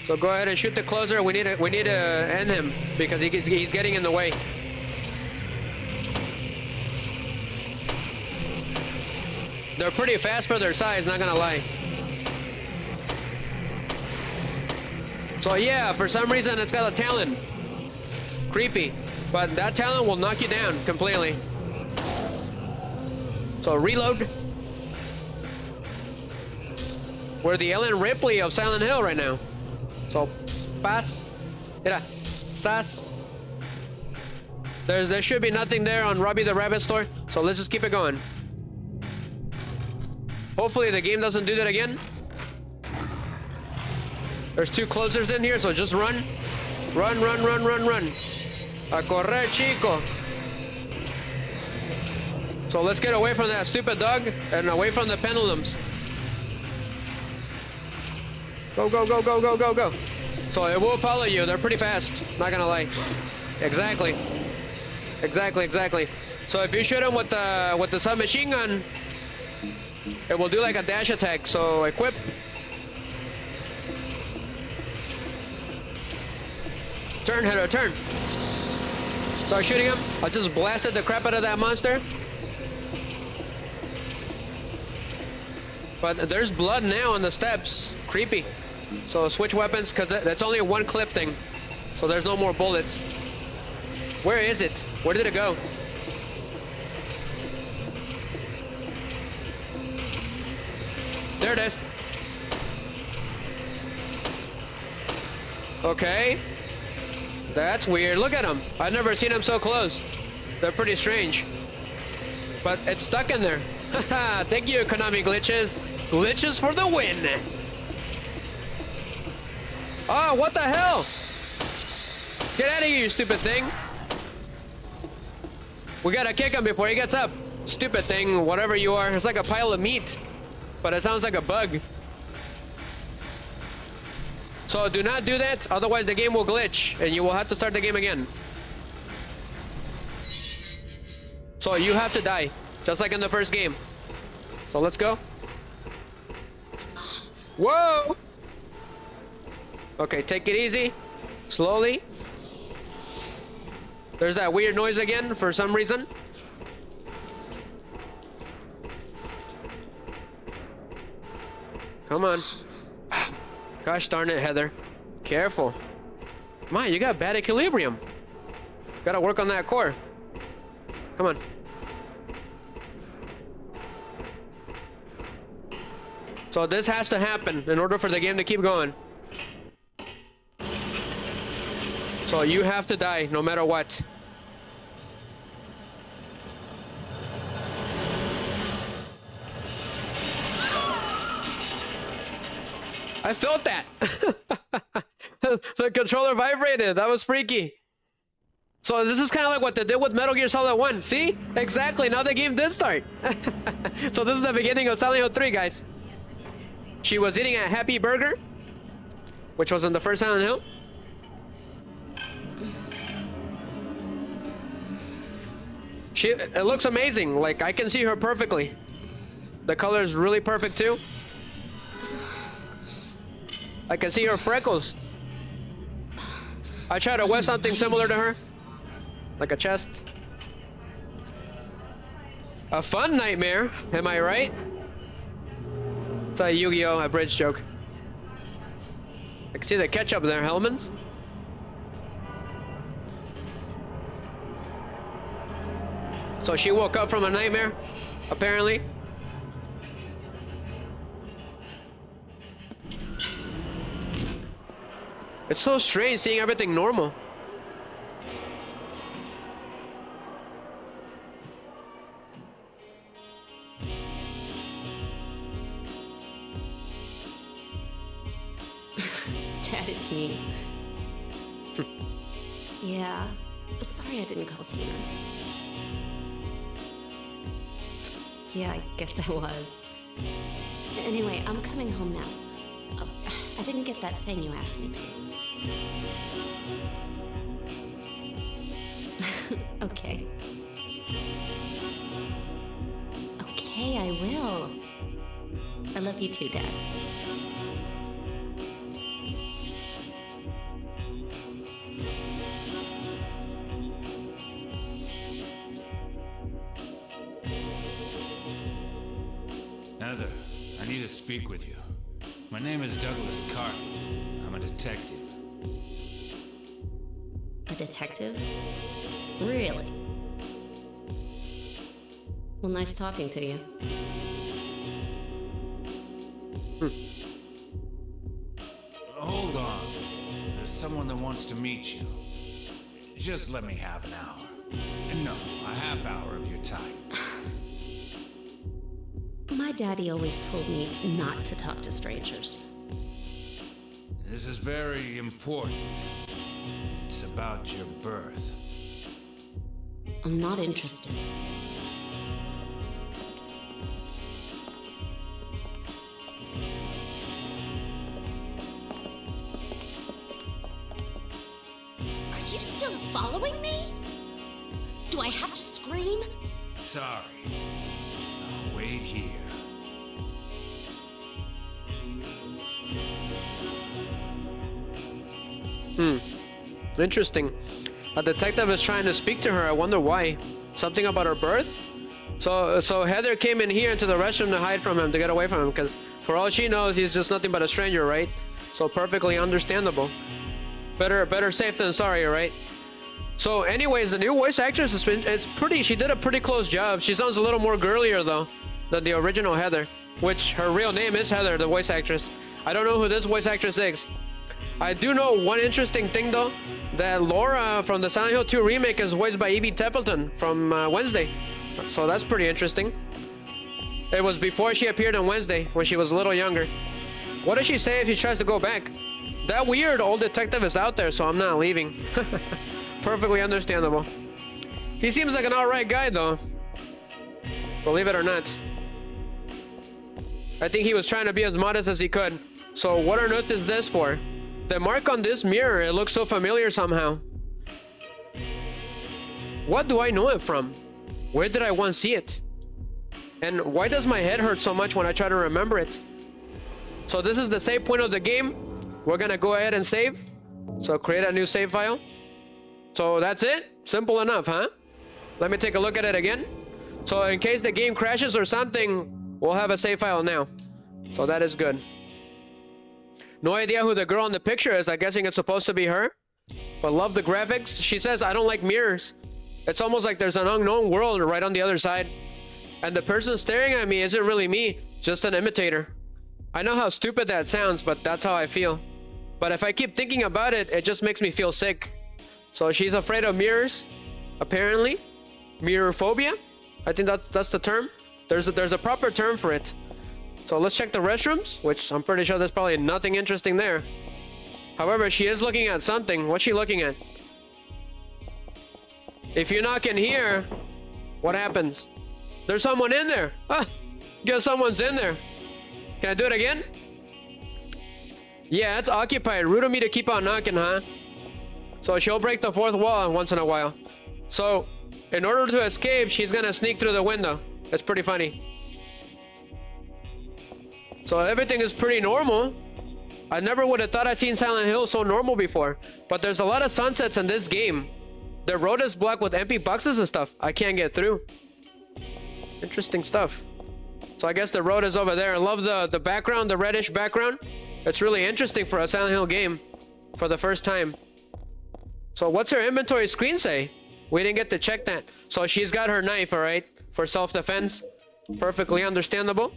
So go ahead and shoot the closer. We need to end him because he's getting in the way. They're pretty fast for their size, not gonna lie. So yeah, for some reason it's got a talon. Creepy, but that talent will knock you down completely. So reload. We're the Ellen Ripley of Silent Hill right now. So pass. Mira, sas. There should be nothing there on Robbie the Rabbit store. So let's just keep it going. Hopefully the game doesn't do that again. There's two closers in here, so just run. Run, run, run, run, run. A correr, chico. So let's get away from that stupid dog and away from the pendulums. Go, go, go, go, go, go, go. So it will follow you. They're pretty fast. Not gonna lie. Exactly. Exactly, exactly. So if you shoot him with the submachine gun, it will do like a dash attack. So equip. Turn, Header, turn. Start shooting him. I just blasted the crap out of that monster. But there's blood now on the steps. Creepy. So switch weapons, because that's only a one clip thing. So there's no more bullets. Where is it? Where did it go? There it is. Okay. That's weird. Look at them. I've never seen them so close. They're pretty strange. But it's stuck in there. Haha, thank you, Konami Glitches. Glitches for the win. Oh, what the hell? Get out of here, you stupid thing. We gotta kick him before he gets up. stupid thing, whatever you are. It's like a pile of meat, but it sounds like a bug. So do not do that, otherwise the game will glitch and you will have to start the game again. So you have to die, just like in the first game. So let's go. Whoa! Okay, take it easy. Slowly. There's that weird noise again for some reason. Come on. Gosh darn it, Heather. Careful. My, you got bad equilibrium. Gotta work on that core. Come on. So this has to happen in order for the game to keep going. So you have to die no matter what. I felt that. The controller vibrated. That was freaky. So this is kind of like what they did with Metal Gear Solid 1. See? Exactly. Now the game did start. So this is the beginning of Silent Hill 3, guys. She was eating a Happy Burger, which was in the first Silent Hill. It looks amazing. Like, I can see her perfectly. The color is really perfect too. I can see her freckles. I try to wear something similar to her, like a chest. A fun nightmare, am I right? It's a Yu-Gi-Oh! Abridged joke. I can see the ketchup there, Hellman's. So she woke up from a nightmare, apparently. It's so strange seeing everything normal. Dad, it's me. Yeah. Sorry I didn't call sooner. Yeah, I guess I was. Anyway, I'm coming home now. Oh, I didn't get that thing you asked me to. Okay. Okay, I will. I love you too, Dad. Heather, I need to speak with you. My name is Douglas Carton. I'm a detective. A detective? Really? Well, nice talking to you. Hold on. There's someone that wants to meet you. Just let me have an hour. No, a half hour of your time. My daddy always told me not to talk to strangers. This is very important. It's about your birth. I'm not interested. Are you still following me? Do I have to scream? Sorry. I'll wait here. Interesting. A detective is trying to speak to her. I wonder why. Something about her birth? So Heather came in here into the restroom to hide from him, to get away from him, because for all she knows, he's just nothing but a stranger, right? So perfectly understandable. Better safe than sorry, right? So anyways, the new voice actress has been, she did a pretty close job. She sounds a little more girlier though than the original Heather, which her real name is Heather, the voice actress. I don't know who this voice actress is. I do know one interesting thing though, that Laura from the Silent Hill 2 remake is voiced by Evie Templeton from Wednesday. So that's pretty interesting. It was before she appeared on Wednesday, when she was a little younger. What does she say if she tries to go back? That weird old detective is out there, so I'm not leaving. Perfectly understandable. He seems like an alright guy though. Believe it or not. I think he was trying to be as modest as he could. So what on earth is this for? The mark on this mirror, it looks so familiar somehow. What do I know it from? Where did I once see it? And why does my head hurt so much when I try to remember it? So this is the save point of the game. We're gonna go ahead and save. So create a new save file. So that's it. Simple enough, huh? Let me take a look at it again. So in case the game crashes or something, we'll have a save file now. So that is good. No idea who the girl in the picture is. I'm guessing it's supposed to be her. But love the graphics. She says, I don't like mirrors. It's almost like there's an unknown world right on the other side. And the person staring at me isn't really me, just an imitator. I know how stupid that sounds, but that's how I feel. But if I keep thinking about it, it just makes me feel sick. So she's afraid of mirrors, apparently. Mirror phobia? I think that's the term. There's a proper term for it. So let's check the restrooms, which I'm pretty sure there's probably nothing interesting there. However, she is looking at something. What's she looking at? If you knock in here, what happens? There's someone in there. Ah, guess someone's in there. Can I do it again? Yeah, it's occupied. Rude of me to keep on knocking, huh? So she'll break the fourth wall once in a while. So, in order to escape, she's gonna sneak through the window. It's pretty funny. So everything is pretty normal. I never would have thought I'd seen Silent Hill so normal before. But there's a lot of sunsets in this game. The road is blocked with empty boxes and stuff. I can't get through. Interesting stuff. So I guess the road is over there. I love the background, the reddish background. It's really interesting for a Silent Hill game for the first time. So what's her inventory screen say? We didn't get to check that. So she's got her knife, all right, for self-defense. Perfectly understandable.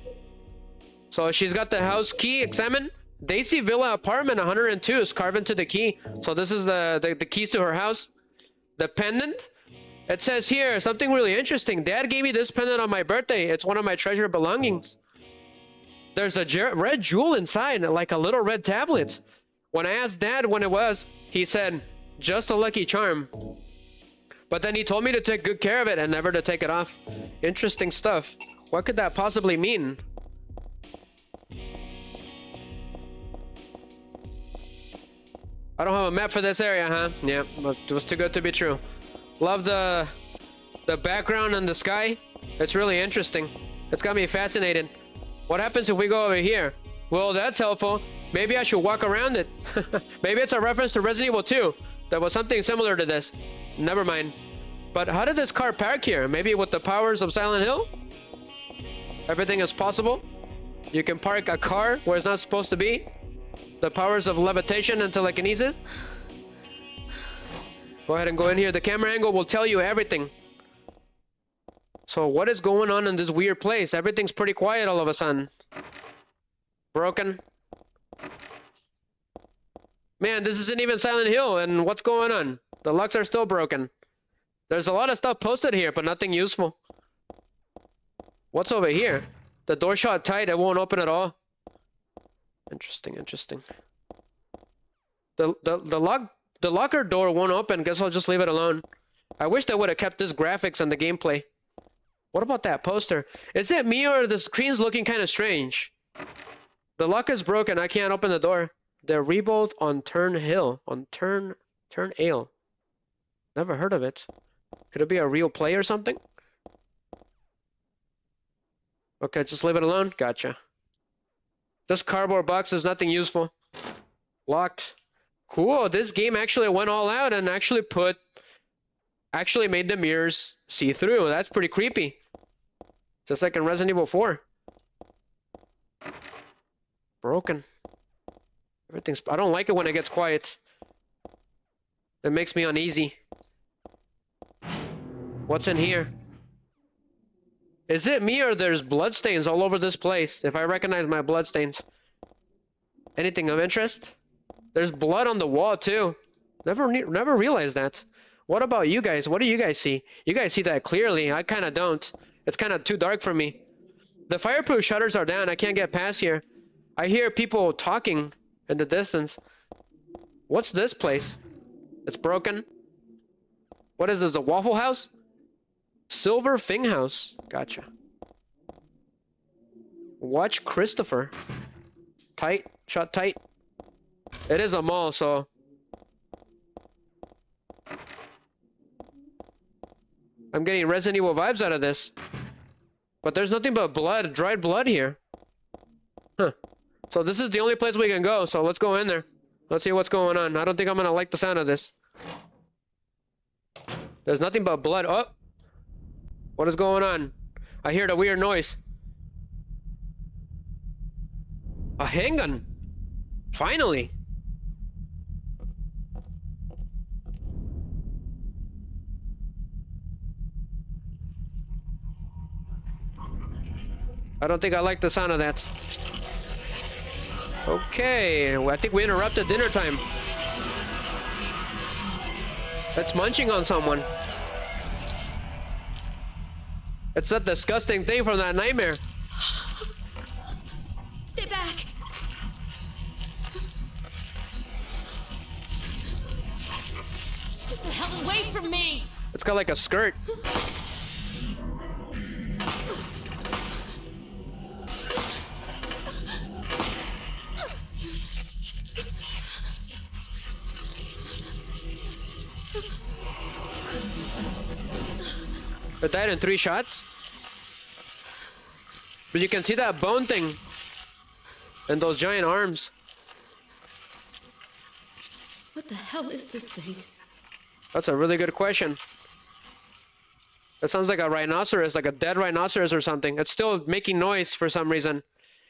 So she's got the house key. Examine. Daisy Villa apartment 102 is carved into the key. So this is the keys to her house. The pendant. It says here something really interesting. Dad gave me this pendant on my birthday. It's one of my treasured belongings. There's a red jewel inside, like a little red tablet. When I asked Dad when it was, he said, just a lucky charm. But then he told me to take good care of it and never to take it off. Interesting stuff. What could that possibly mean? I don't have a map for this area, huh? Yeah, but it was too good to be true. Love the background and the sky. It's really interesting. It's got me fascinated. What happens if we go over here? Well, that's helpful. Maybe I should walk around it. Maybe it's a reference to Resident Evil 2. There was something similar to this. Never mind. But how did this car park here? Maybe with the powers of Silent Hill? Everything is possible. You can park a car where it's not supposed to be. The powers of levitation and telekinesis. Go ahead and go in here. The camera angle will tell you everything. So what is going on in this weird place? Everything's pretty quiet all of a sudden. Broken. Man, this isn't even Silent Hill, and what's going on? The locks are still broken. There's a lot of stuff posted here, but nothing useful. What's over here? The door shut tight, it won't open at all. Interesting, interesting. The locker door won't open. Guess I'll just leave it alone. I wish they would have kept this graphics and the gameplay. What about that poster? Is it me or the screen's looking kind of strange? The lock is broken. I can't open the door. The Revolt on Turn Hill. On Turn Ale. Never heard of it. Could it be a real play or something? Okay, just leave it alone. Gotcha. This cardboard box is nothing useful. Locked. Cool. This game actually went all out and actually made the mirrors see through. That's pretty creepy. Just like in Resident Evil 4. Broken. Everything's... I don't like it when it gets quiet. It makes me uneasy. What's in here? Is it me or there's bloodstains all over this place? If I recognize my bloodstains. Anything of interest? There's blood on the wall too. Never realized that. What about you guys? What do you guys see? You guys see that clearly. I kind of don't. It's kind of too dark for me. The fireproof shutters are down. I can't get past here. I hear people talking in the distance. What's this place? It's broken. What is this? The Waffle House? Silver Fing House. Gotcha. Watch Christopher. Tight. Shot tight. It is a mall, so... I'm getting Resident Evil vibes out of this. But there's nothing but blood, dried blood here. Huh. So this is the only place we can go, so let's go in there. Let's see what's going on. I don't think I'm gonna like the sound of this. There's nothing but blood. Oh! What is going on? I hear the weird noise. A handgun! Finally! I don't think I like the sound of that. Okay, well, I think we interrupted dinner time. It's munching on someone. It's that disgusting thing from that nightmare. Stay back! Get the hell away from me! It's got like a skirt. It died in 3 shots. But you can see that bone thing. And those giant arms. What the hell is this thing? That's a really good question. It sounds like a rhinoceros, like a dead rhinoceros or something. It's still making noise for some reason.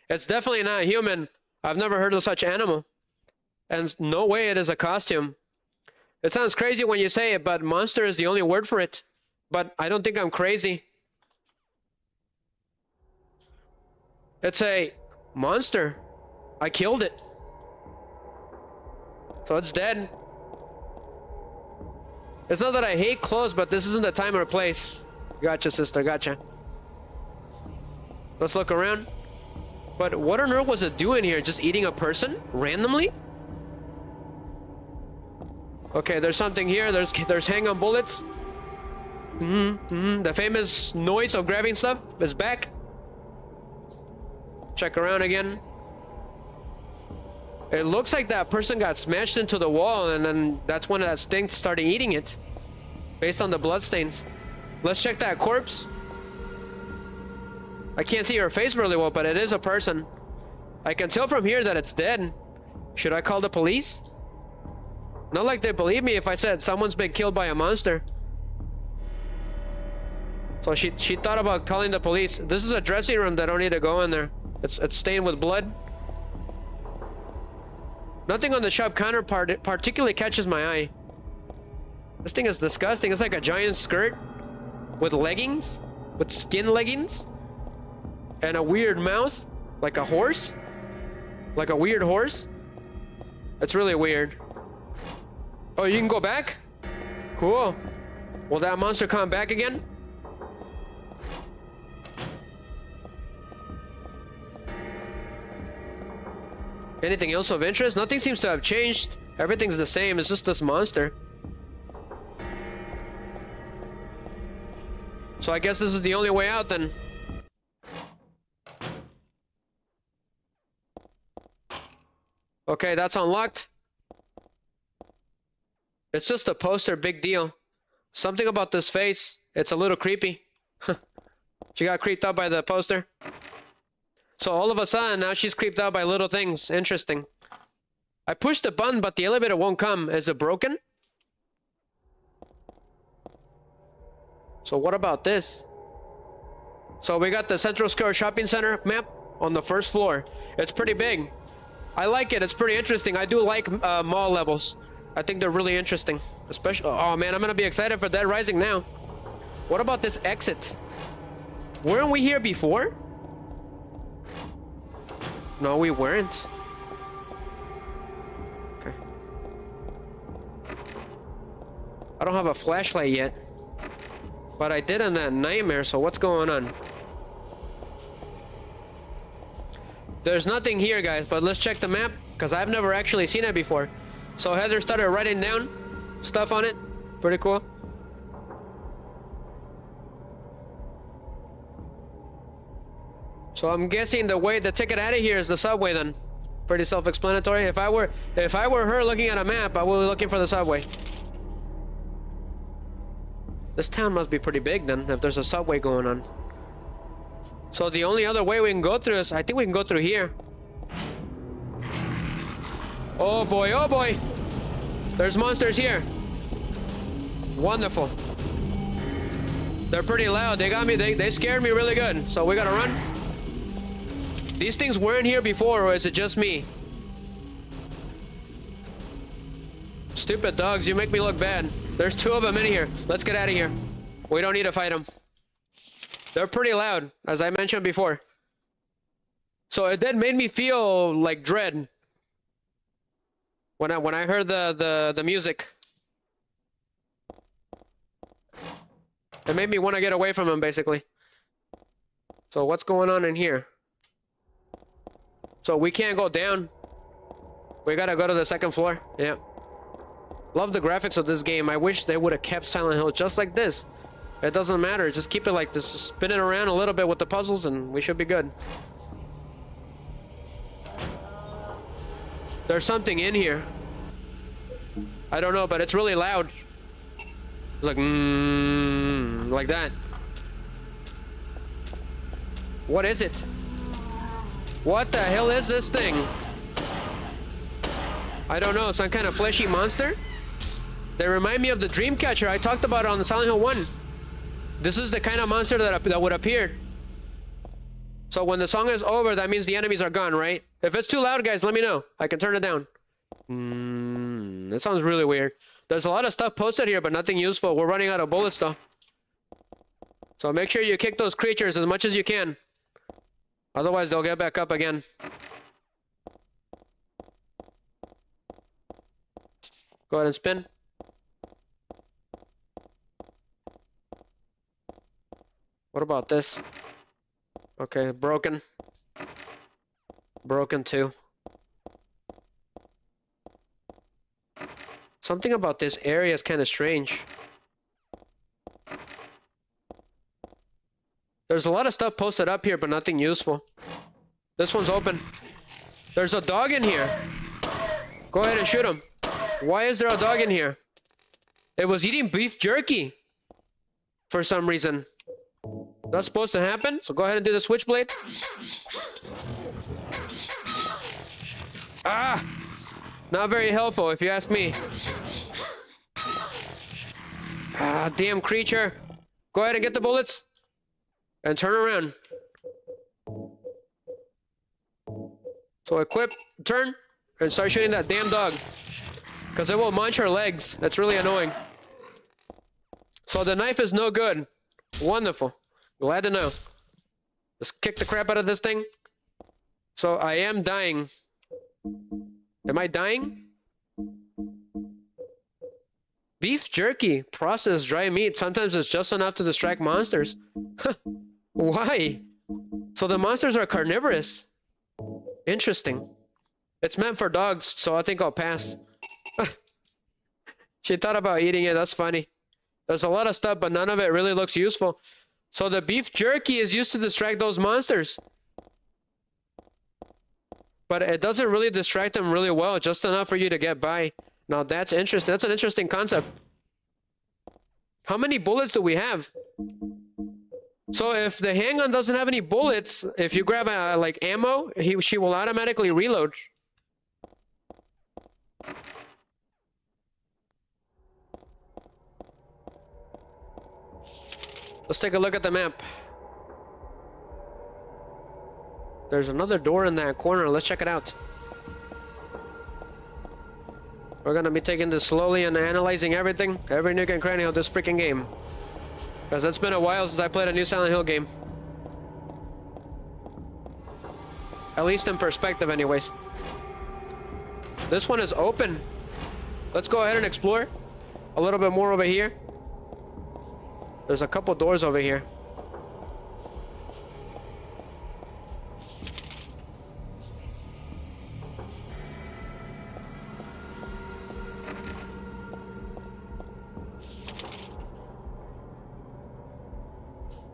It's definitely not human. I've never heard of such animal. And no way it is a costume. It sounds crazy when you say it, but monster is the only word for it. But I don't think I'm crazy. It's a monster. I killed it. So it's dead. It's not that I hate clothes, but this isn't the time or place. Gotcha, sister, gotcha. Let's look around. But what on earth was it doing here? Just eating a person? Randomly? Okay, there's something here. There's hang-on bullets. The famous noise of grabbing stuff is back. Check around again. It looks like that person got smashed into the wall, and then that's when that thing started eating it. Based on the bloodstains. Let's check that corpse. I can't see her face really well, but it is a person. I can tell from here that it's dead. Should I call the police? Not like they believe me if I said someone's been killed by a monster. So she thought about calling the police. This is a dressing room that I don't need to go in there. It's stained with blood. Nothing on the shop counter particularly catches my eye. This thing is disgusting. It's like a giant skirt with leggings, with skin leggings, and a weird mouth, like a horse, like a weird horse. It's really weird. Oh, you can go back? Cool. Will that monster come back again? Anything else of interest? Nothing seems to have changed. Everything's the same. It's just this monster. So I guess this is the only way out then. Okay, that's unlocked. It's just a poster, big deal. Something about this face. It's a little creepy. She got creeped out by the poster. So all of a sudden, now she's creeped out by little things. Interesting. I pushed the button, but the elevator won't come. Is it broken? So what about this? So we got the Central Square Shopping Center map on the first floor. It's pretty big. I like it. It's pretty interesting. I do like mall levels. I think they're really interesting. Especially... Oh man, I'm gonna be excited for Dead Rising now. What about this exit? Weren't we here before? No, we weren't. Okay. I don't have a flashlight yet. But I did in that nightmare, so what's going on? There's nothing here, guys, but let's check the map, because I've never actually seen it before. So Heather started writing down stuff on it. Pretty cool. So I'm guessing the way the ticket out of here is the subway then. Pretty self-explanatory. If I were her looking at a map, I would be looking for the subway. This town must be pretty big then, if there's a subway going on. So the only other way we can go through is, I think we can go through here. Oh boy, oh boy! There's monsters here. Wonderful. They're pretty loud. They got me, they scared me really good. So we gotta run. These things weren't here before, or is it just me? Stupid dogs, you make me look bad. There's 2 of them in here. Let's get out of here. We don't need to fight them. They're pretty loud, as I mentioned before. So it did made me feel like dread when I heard the music. It made me want to get away from them, basically. So what's going on in here? So we can't go down. We gotta go to the 2nd floor. Yeah. Love the graphics of this game. I wish they would have kept Silent Hill just like this. It doesn't matter. Just keep it like this. Just spin it around a little bit with the puzzles and we should be good. There's something in here. I don't know, but it's really loud. It's like, like that. What is it? What the hell is this thing? I don't know. Some kind of fleshy monster? They remind me of the Dreamcatcher I talked about on Silent Hill 1. This is the kind of monster that would appear. So when the song is over, that means the enemies are gone, right? If it's too loud, guys, let me know. I can turn it down. That sounds really weird. There's a lot of stuff posted here, but nothing useful. We're running out of bullets, though. So make sure you kick those creatures as much as you can. Otherwise, they'll get back up again. Go ahead and spin. What about this? Okay, broken. Broken too. Something about this area is kind of strange. There's a lot of stuff posted up here, but nothing useful. This one's open. There's a dog in here. Go ahead and shoot him. Why is there a dog in here? It was eating beef jerky. For some reason. That's supposed to happen, so go ahead and do the switchblade. Ah! Not very helpful, if you ask me. Ah, damn creature. Go ahead and get the bullets. And turn around. So equip, turn, and start shooting that damn dog. Because it will munch her legs. That's really annoying. So the knife is no good. Wonderful. Glad to know. Just kick the crap out of this thing. So I am dying. Am I dying? Beef jerky, processed dry meat. Sometimes it's just enough to distract monsters. Why? So the monsters are carnivorous. Interesting. It's meant for dogs, so I think I'll pass. She thought about eating it. That's funny. There's a lot of stuff, but none of it really looks useful. So the beef jerky is used to distract those monsters. But it doesn't really distract them really well, just enough for you to get by. Now that's interesting. That's an interesting concept. How many bullets do we have? So if the handgun doesn't have any bullets, if you grab like ammo, she will automatically reload. Let's take a look at the map. There's another door in that corner. Let's check it out. We're gonna be taking this slowly and analyzing everything, every nook and cranny of this freaking game. Because it's been a while since I played a new Silent Hill game. At least in perspective anyways. This one is open. Let's go ahead and explore a little bit more over here. There's a couple doors over here.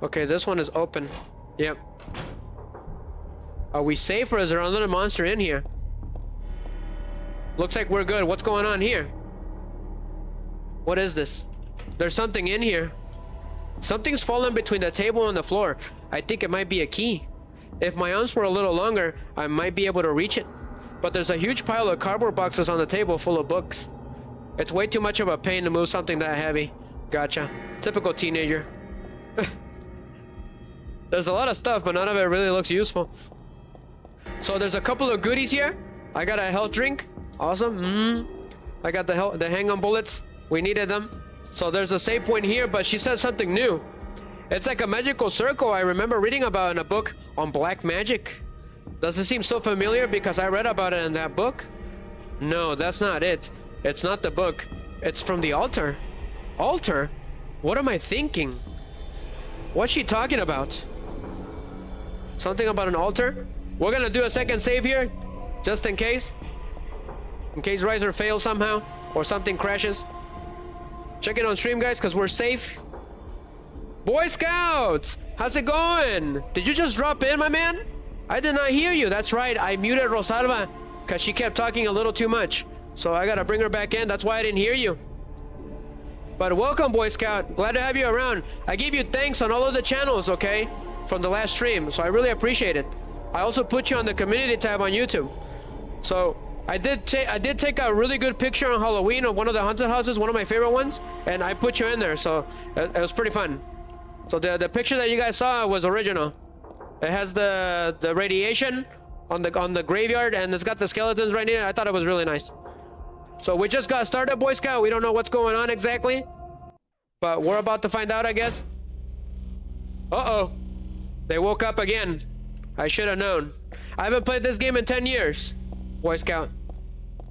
Okay, this one is open. Yep. Are we safe or is there another monster in here? Looks like we're good. What's going on here? What is this? There's something in here. Something's fallen between the table and the floor. I think it might be a key. If my arms were a little longer, I might be able to reach it. But there's a huge pile of cardboard boxes on the table full of books. It's way too much of a pain to move something that heavy. Gotcha. Typical teenager. There's a lot of stuff, but none of it really looks useful. So there's a couple of goodies here. I got a health drink. Awesome. I got the hang-on bullets. We needed them. So there's a save point here, but she said something new. It's like a magical circle I remember reading about in a book on black magic. Does it seem so familiar because I read about it in that book? No, that's not it. It's not the book. It's from the altar. Altar? What am I thinking? What's she talking about? Something about an altar? We're gonna do a second save here, just in case. In case Riser fails somehow, or something crashes. Check it on stream, guys, because we're safe. Boy Scouts! How's it going? Did you just drop in, my man? I did not hear you. That's right, I muted Rosalba, because she kept talking a little too much. So I gotta bring her back in, that's why I didn't hear you. But welcome, Boy Scout. Glad to have you around. I gave you thanks on all of the channels, okay? From the last stream, so I really appreciate it. I also put you on the community tab on YouTube. So I did take a really good picture on Halloween of one of the haunted houses, one of my favorite ones, and I put you in there, so it was pretty fun. So the picture that you guys saw was original. It has the radiation on the graveyard, and it's got the skeletons right here. I thought it was really nice. So we just got started, Boy Scout. We don't know what's going on exactly, but we're about to find out, I guess. Uh-oh. They woke up again. I should have known. I haven't played this game in 10 years, Boy Scout.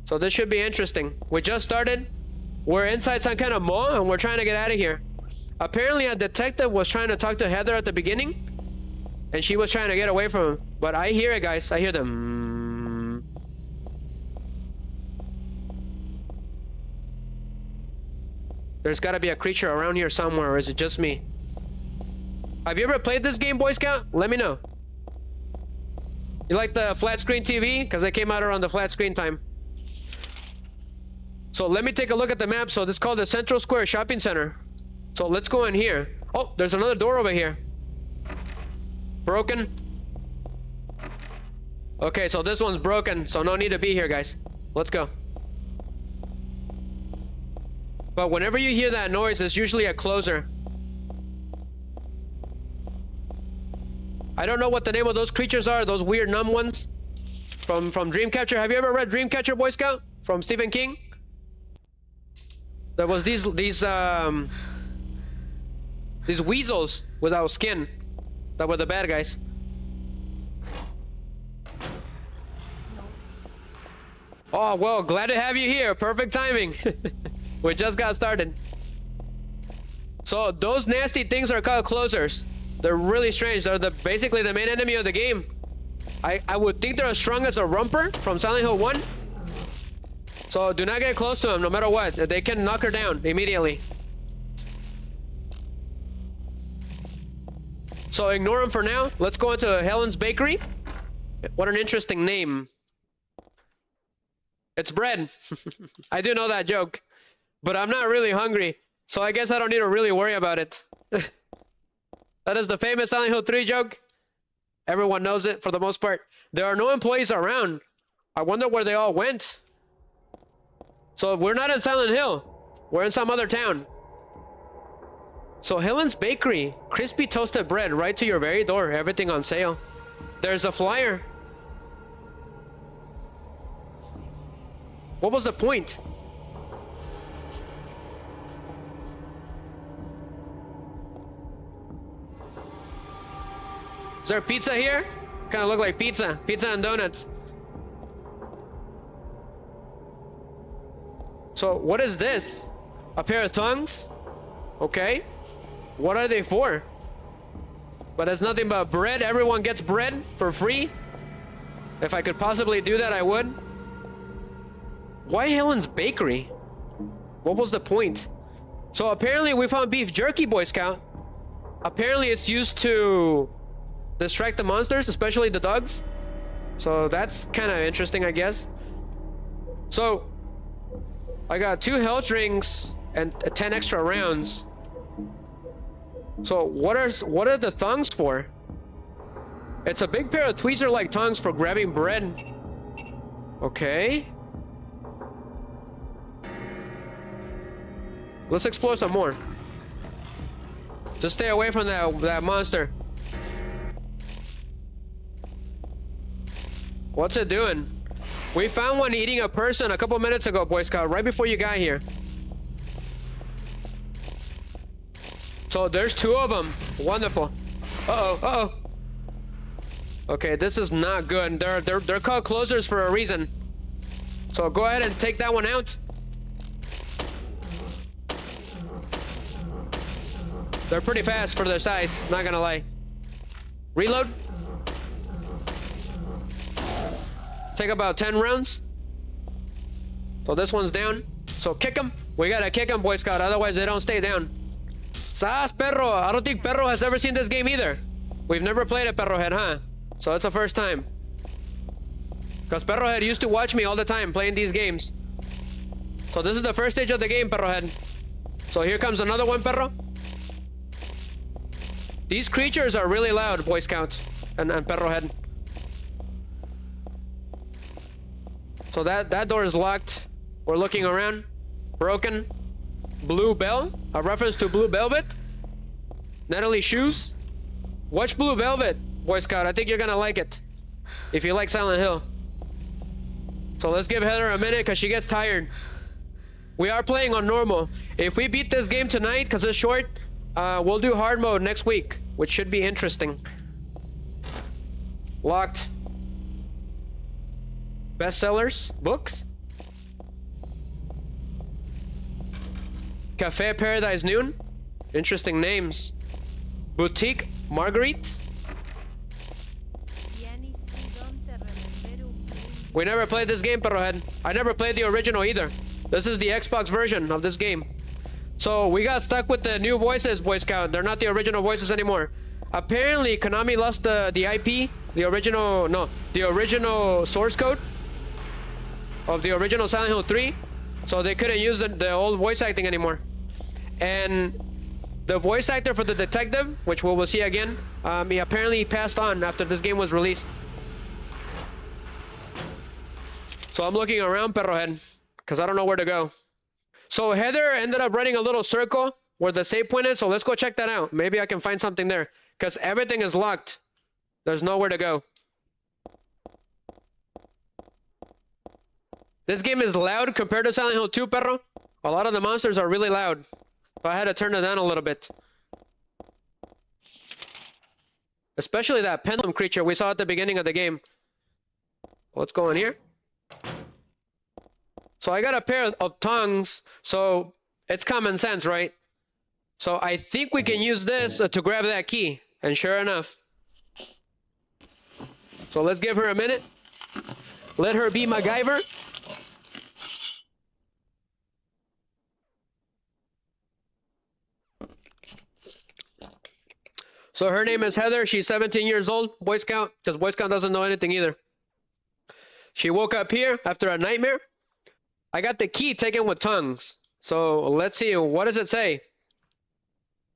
So this should be interesting. We just started. We're inside some kind of mall, and we're trying to get out of here. Apparently, a detective was trying to talk to Heather at the beginning, and she was trying to get away from him. But I hear it, guys. I hear them. There's got to be a creature around here somewhere, or is it just me? Have you ever played this game, Boy Scout? Let me know. You like the flat screen TV? Because they came out around the flat screen time. So let me take a look at the map. So this is called the Central Square Shopping Center. So let's go in here. Oh, there's another door over here. Broken. Okay, so this one's broken, so no need to be here, guys. Let's go. But whenever you hear that noise, it's usually a closer. I don't know what the name of those creatures are, those weird numb ones from Dreamcatcher. Have you ever read Dreamcatcher, Boy Scout? From Stephen King? There was these weasels without skin that were the bad guys. Oh, well, glad to have you here. Perfect timing. We just got started. So those nasty things are called closers. They're really strange. They're basically the main enemy of the game. I would think they're as strong as a Rumper from Silent Hill 1. So do not get close to them no matter what. They can knock her down immediately. So ignore them for now. Let's go into Helen's Bakery. What an interesting name. It's bread. I do know that joke. But I'm not really hungry. So I guess I don't need to really worry about it. That is the famous Silent Hill 3 joke. Everyone knows it for the most part. There are no employees around. I wonder where they all went. So we're not in Silent Hill. We're in some other town. So Helen's Bakery. Crispy toasted bread right to your very door. Everything on sale. There's a flyer. What was the point? Is there pizza here? Kind of look like pizza. Pizza and donuts. So what is this? A pair of tongs? Okay. What are they for? But it's nothing but bread. Everyone gets bread for free. If I could possibly do that, I would. Why Helen's Bakery? What was the point? So apparently we found beef jerky, Boy Scout. Apparently it's used to distract the monsters, especially the dogs. So that's kind of interesting, I guess. So I got 2 health rings and 10 extra rounds. So what are the tongs for? It's a big pair of tweezer-like tongs for grabbing bread. Okay. Let's explore some more. Just stay away from that monster. What's it doing? We found one eating a person a couple minutes ago, Boy Scout, right before you got here. So there's 2 of them. Wonderful. Uh-oh, uh-oh. Okay, this is not good. They're called closers for a reason. So go ahead and take that one out. They're pretty fast for their size, not gonna lie. Reload. Take about 10 rounds. So this one's down. So kick them. We gotta kick them, Boy Scout, otherwise they don't stay down. Sas, perro. I don't think Perro has ever seen this game either. We've never played it, Perro Head, huh? So it's the first time. Because Perro Head used to watch me all the time playing these games. So this is the first stage of the game, Perro Head. So here comes another one, Perro. These creatures are really loud, Boy Scout and Perro Head. So that door is locked. We're looking around. Broken. Blue Bell, a reference to Blue Velvet. Natalie Shoes. Watch Blue Velvet, Boy Scout. I think you're gonna like it if you like Silent Hill. So let's give Heather a minute because she gets tired. We are playing on normal. If we beat this game tonight because it's short, we'll do hard mode next week, which should be interesting. Locked. Bestsellers, books. Cafe Paradise Noon. Interesting names. Boutique Marguerite. We never played this game, Perro Head. I never played the original either. This is the Xbox version of this game. So we got stuck with the new voices, Boy Scout. They're not the original voices anymore. Apparently, Konami lost the IP, the original source code of the original Silent Hill 3. So they couldn't use the old voice acting anymore. And the voice actor for the detective, which we will see again, he apparently passed on after this game was released. So I'm looking around, Perro Head, because I don't know where to go. So Heather ended up running a little circle where the save point is, so let's go check that out. Maybe I can find something there, because everything is locked. There's nowhere to go. This game is loud compared to Silent Hill 2, Perro. A lot of the monsters are really loud. So I had to turn it down a little bit. Especially that pendulum creature we saw at the beginning of the game. What's going here? So I got a pair of tongs, so it's common sense, right? So I think we can use this to grab that key. And sure enough. So let's give her a minute. Let her be MacGyver. So her name is Heather. She's 17 years old, Boy Scout, because Boy Scout doesn't know anything either. She woke up here after a nightmare. I got the key taken with tongues. So let's see, what does it say?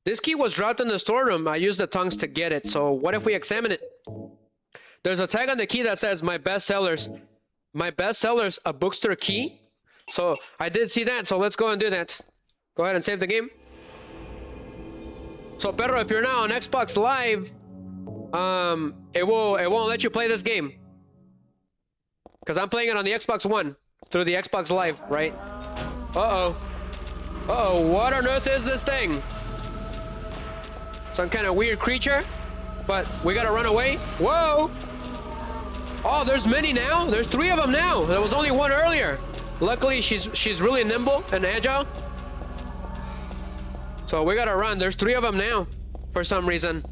This key was dropped in the storeroom. I used the tongues to get it. So what if we examine it? There's a tag on the key that says my bestsellers. My bestsellers, a bookstore key. So I did see that. So let's go and do that. Go ahead and save the game. So Perro, if you're now on Xbox Live, it won't let you play this game. Because I'm playing it on the Xbox One through the Xbox Live, right? Uh-oh. Uh-oh, what on earth is this thing? Some kind of weird creature, but we gotta run away. Whoa! Oh, there's many now. There's 3 of them now. There was only 1 earlier. Luckily, she's really nimble and agile. So we gotta run. There's 3 of them now, for some reason.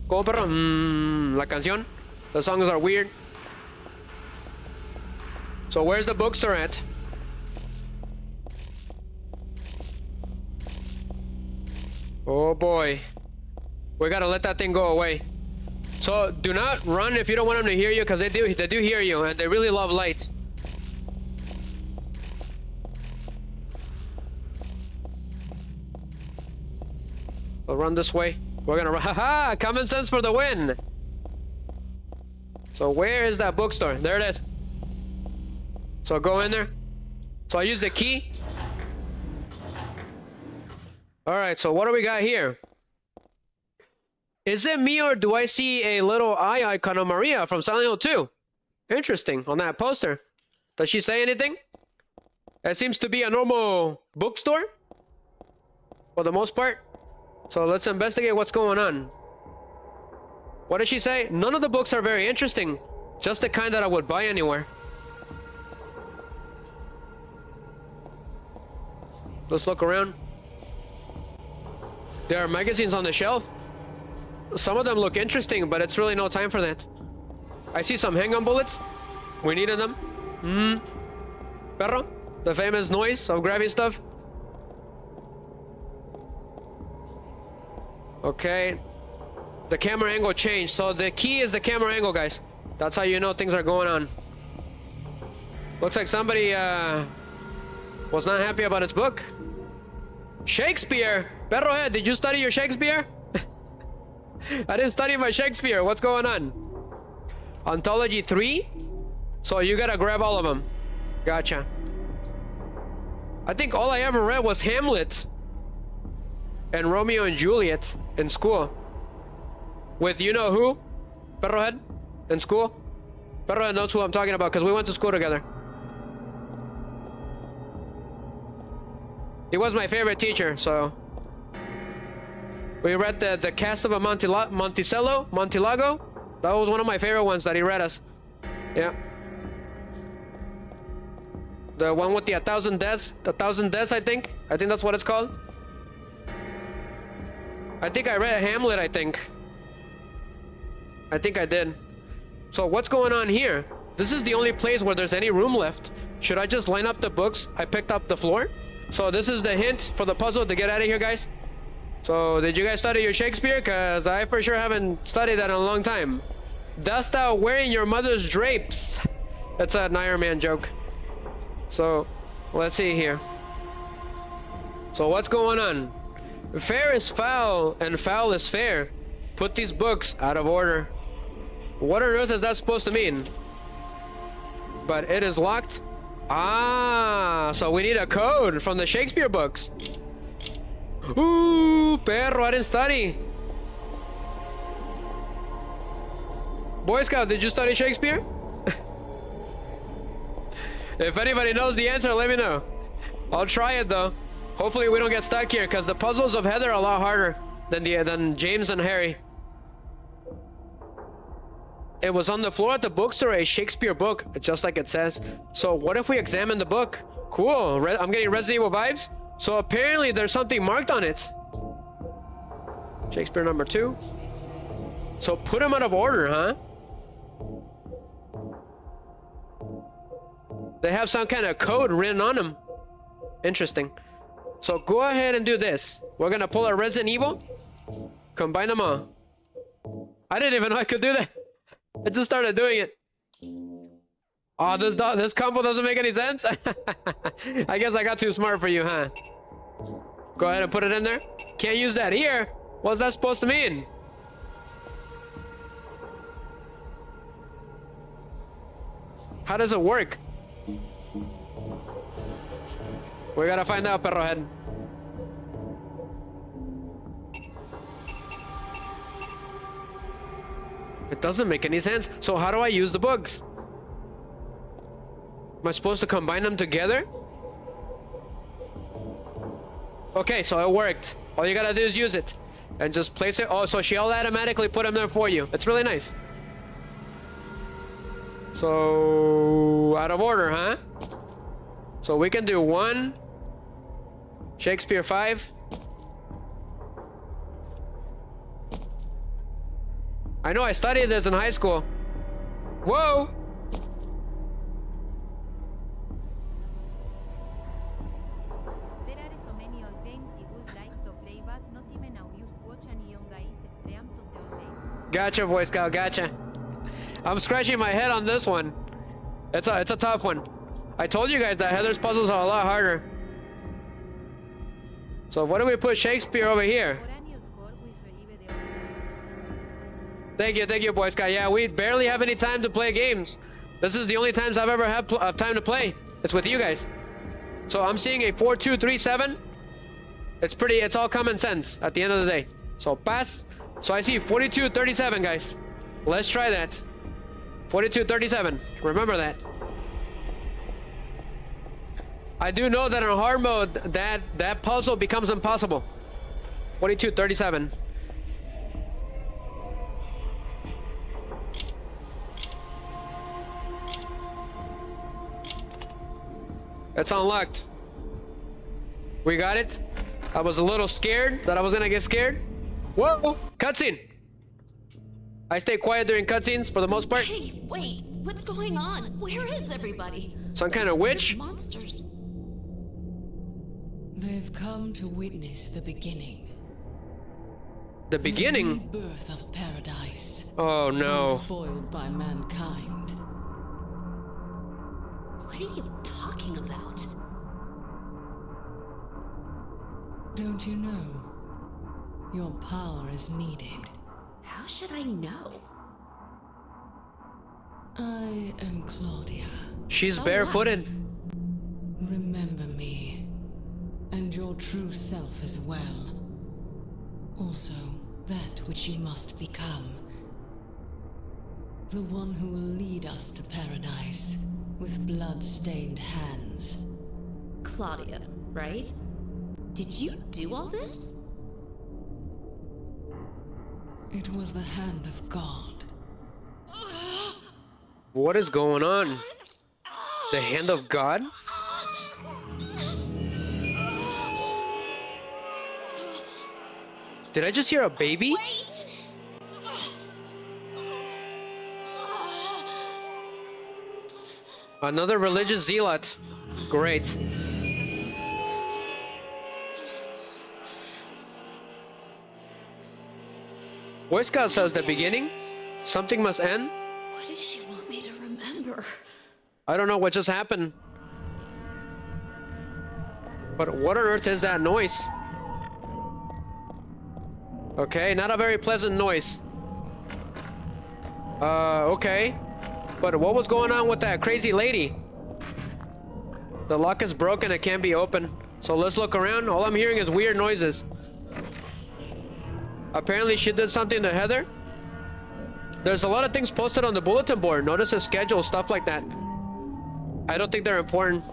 Go, perro. La canción. The songs are weird. So where's the bookstore at? Oh boy. We gotta let that thing go away. So do not run if you don't want them to hear you, because they do hear you, and they really love light. We'll run this way. We're gonna run. Haha! Common sense for the win! So where is that bookstore? There it is. So go in there. So I use the key. Alright, so what do we got here? Is it me, or do I see a little eye icon of Maria from Silent Hill 2? Interesting, on that poster. Does she say anything? It seems to be a normal bookstore, for the most part. So let's investigate what's going on. What did she say? None of the books are very interesting. Just the kind that I would buy anywhere. Let's look around. There are magazines on the shelf. Some of them look interesting, but it's really no time for that. I see some handgun bullets. We needed them. Perro, the famous noise of grabbing stuff. Okay. The camera angle changed. So the key is the camera angle, guys. That's how you know things are going on. Looks like somebody was not happy about his book. Shakespeare! Perrohead, did you study your Shakespeare? I didn't study my Shakespeare. What's going on? Anthology 3? So you gotta grab all of them. Gotcha. I think all I ever read was Hamlet and Romeo and Juliet in school. With you know who? Perrohead? In school? Perrohead knows who I'm talking about because we went to school together. He was my favorite teacher, so... We read the cast of a Monticello? That was one of my favorite ones that he read us. Yeah. The one with the 1,000 deaths, I think. I think that's what it's called. I think I read Hamlet, I think I did. So what's going on here? This is the only place where there's any room left. Should I just line up the books I picked up the floor? So this is the hint for the puzzle to get out of here, guys. So did you guys study your Shakespeare? Cause I for sure haven't studied that in a long time. Dost thou wearing your mother's drapes? That's an Iron Man joke. So let's see here. So what's going on? Fair is foul and foul is fair. Put these books out of order. What on earth is that supposed to mean? But it is locked. Ah, so we need a code from the Shakespeare books. Ooh, perro, I didn't study. Boy Scout, did you study Shakespeare? If anybody knows the answer, let me know. I'll try it though. Hopefully we don't get stuck here, because the puzzles of Heather are a lot harder than James and Harry. It was on the floor at the bookstore, a Shakespeare book, just like it says. So what if we examine the book? Cool, I'm getting Resident Evil vibes. So apparently there's something marked on it. Shakespeare number 2. So put them out of order, huh? They have some kind of code written on them. Interesting. So go ahead and do this. We're gonna pull our Resident Evil. Combine them all. I didn't even know I could do that. I just started doing it. Oh, this combo doesn't make any sense? I guess I got too smart for you, huh? Go ahead and put it in there. Can't use that here. What's that supposed to mean? How does it work? We gotta find out, Perrohead. It doesn't make any sense. So how do I use the books? Am I supposed to combine them together? Okay, so it worked. All you gotta do is use it. And just place it. Oh, so she'll automatically put them there for you. It's really nice. So, out of order, huh? So we can do 1. Shakespeare 5. I know I studied this in high school. Whoa! There are so many old games I would like to play, but not even now you watch any young guys extreme to the old games. Gotcha, Boy Scout, gotcha. I'm scratching my head on this one. It's a tough one. I told you guys that Heather's puzzles are a lot harder. So what do we put Shakespeare over here? Thank you, Boy Scout. Yeah, we barely have any time to play games. This is the only times I've ever had time to play. It's with you guys. So I'm seeing a 4237. It's all common sense at the end of the day. So pass. So I see 4237, guys. Let's try that. 4237. Remember that. I do know that in hard mode, that puzzle becomes impossible. 4237. It's unlocked. We got it. I was a little scared that I was gonna get scared. Whoa! Cutscene! I stay quiet during cutscenes for the most part. Hey, wait, what's going on? Where is everybody? Some kind of witch? Monsters. They've come to witness the beginning. The beginning? The rebirth of paradise. Oh no. Spoiled by mankind. What are you talking about? Don't you know? Your power is needed. How should I know? I am Claudia. She's So barefooted. what? Remember me. And your true self as well. Also, that which you must become. The one who will lead us to paradise with blood-stained hands. Claudia, right? Did you do all this? It was the hand of God. What is going on? The hand of God? Did I just hear a baby? Wait! Another religious zealot. Great. Boy Scout says the beginning. Something must end. What does she want me to remember? I don't know what just happened. But what on earth is that noise? Okay, not a very pleasant noise. Okay. But what was going on with that crazy lady? The lock is broken, it can't be opened. So let's look around. All I'm hearing is weird noises. Apparently she did something to Heather. There's a lot of things posted on the bulletin board. Notice the schedule, stuff like that. I don't think they're important.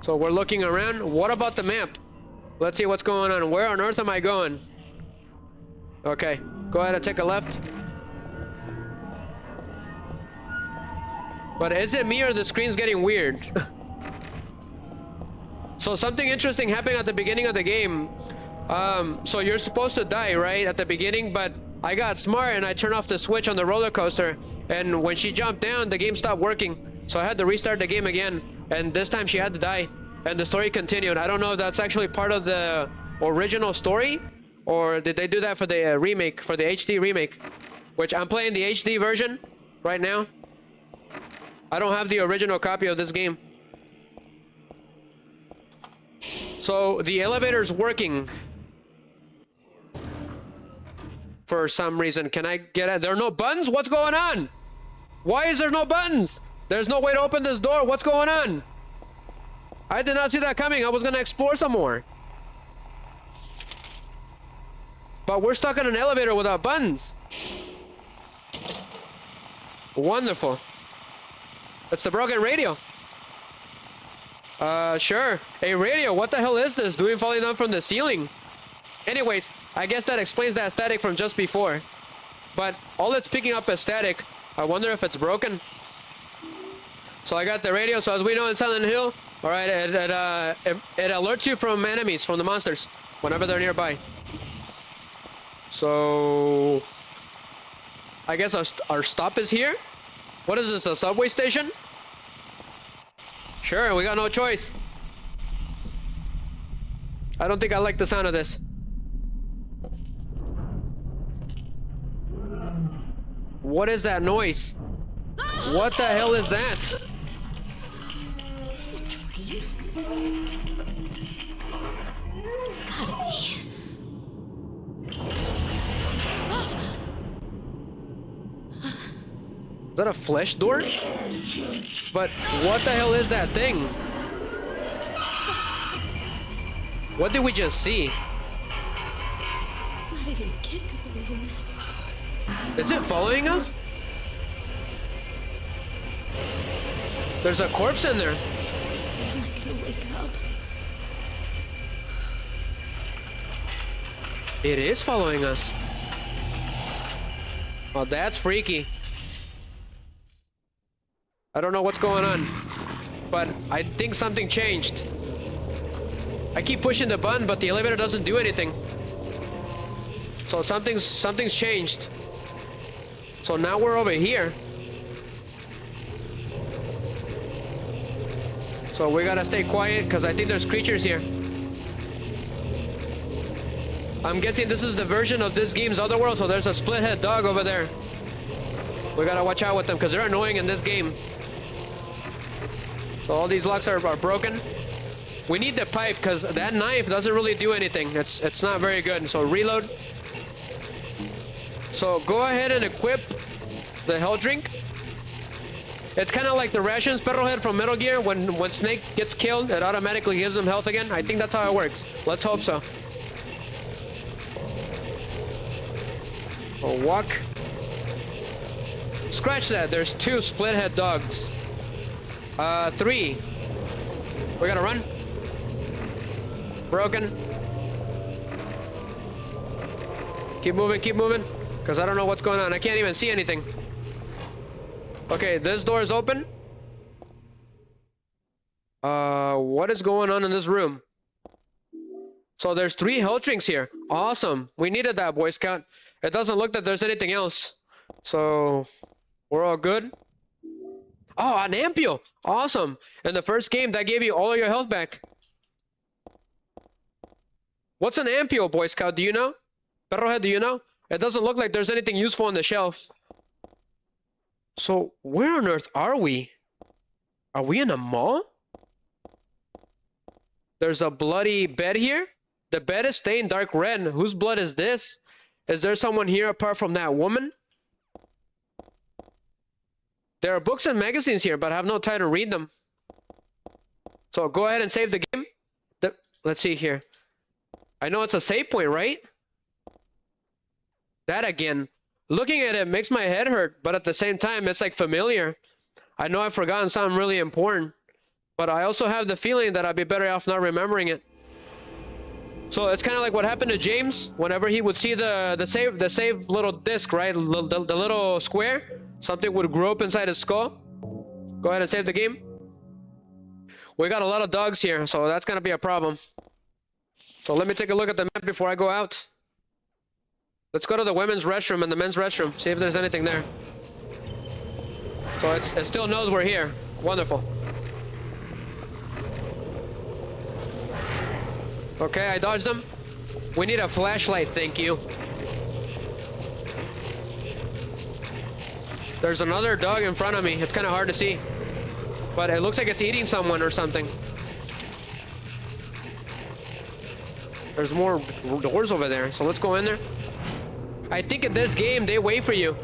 So we're looking around. What about the map? Let's see what's going on. Where on earth am I going? Okay, go ahead and take a left. But is it me or the screen's getting weird? So something interesting happened at the beginning of the game. So you're supposed to die, right, at the beginning, but I got smart and I turned off the switch on the roller coaster, and when she jumped down, the game stopped working. So I had to restart the game again, and this time she had to die, and the story continued. I don't know if that's actually part of the original story, or did they do that for the remake, for the HD remake, which I'm playing the HD version right now. I don't have the original copy of this game. So the elevator's working for some reason. Can I get it? There are no buttons? What's going on? Why is there no buttons? There's no way to open this door. What's going on? I did not see that coming. I was gonna explore some more. But we're stuck in an elevator without buttons. Wonderful. It's the broken radio. Sure. A radio. What the hell is this? Doing falling down from the ceiling. Anyways, I guess that explains that static from just before. But all it's picking up is static. I wonder if it's broken. So I got the radio. So as we know in Silent Hill, all right, it alerts you from enemies, from the monsters, whenever they're nearby. So I guess our stop is here. What is this, a subway station? Sure, we got no choice. I don't think I like the sound of this. What is that noise? What the hell is that? Is this a dream? It's gotta be. Is that a flesh door? But what the hell is that thing? What did we just see? Not even a kid could believe in this. Is it following us? There's a corpse in there. I'm not gonna wake up. It is following us. Oh, that's freaky. I don't know what's going on, but I think something changed. I keep pushing the button, but the elevator doesn't do anything. So something's changed. So now we're over here. So we gotta stay quiet because I think there's creatures here. I'm guessing this is the version of this game's Otherworld, so there's a split-head dog over there. We gotta watch out with them because they're annoying in this game. So all these locks are broken. We need the pipe because that knife doesn't really do anything. It's not very good. So reload. So go ahead and equip the health drink. It's kind of like the rations Perro Head from Metal Gear. When Snake gets killed, it automatically gives him health again. I think that's how it works. Let's hope so. A walk. Scratch that. There's 2 split-head dogs. 3. We gotta run. Broken. Keep moving, because I don't know what's going on. I can't even see anything. Okay, this door is open. What is going on in this room? So there's 3 health drinks here. Awesome. We needed that, Boy Scout. It doesn't look that there's anything else. So we're all good. Oh, an ampule. Awesome. In the first game, that gave you all of your health back. What's an ampule, Boy Scout? Do you know? Perrohead, do you know? It doesn't look like there's anything useful on the shelf. So where on earth are we? Are we in a mall? There's a bloody bed here. The bed is stained dark red. Whose blood is this? Is there someone here apart from that woman? There are books and magazines here, but I have no time to read them. So go ahead and save the game. Let's see here. I know it's a save point, right? That again. Looking at it makes my head hurt, but at the same time, it's like familiar. I know I've forgotten something really important, but I also have the feeling that I'd be better off not remembering it. So it's kind of like what happened to James whenever he would see the save little disc, right? The little square. Something would grow up inside his skull. Go ahead and save the game. We got a lot of dogs here, so that's gonna be a problem. So let me take a look at the map before I go out. Let's go to the women's restroom and the men's restroom. See if there's anything there. So it still knows we're here. Wonderful. Okay, I dodged them. We need a flashlight, thank you. There's another dog in front of me. It's kind of hard to see. But it looks like it's eating someone or something. There's more doors over there, so let's go in there. I think in this game, they wait for you.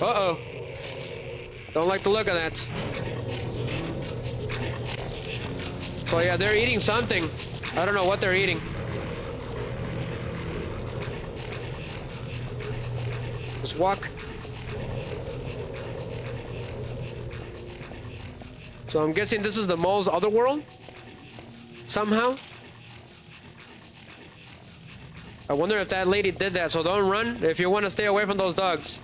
Uh-oh. Don't like the look of that. So yeah, they're eating something. I don't know what they're eating. Just walk. So I'm guessing this is the mall's other world? Somehow? I wonder if that lady did that, so don't run if you want to stay away from those dogs.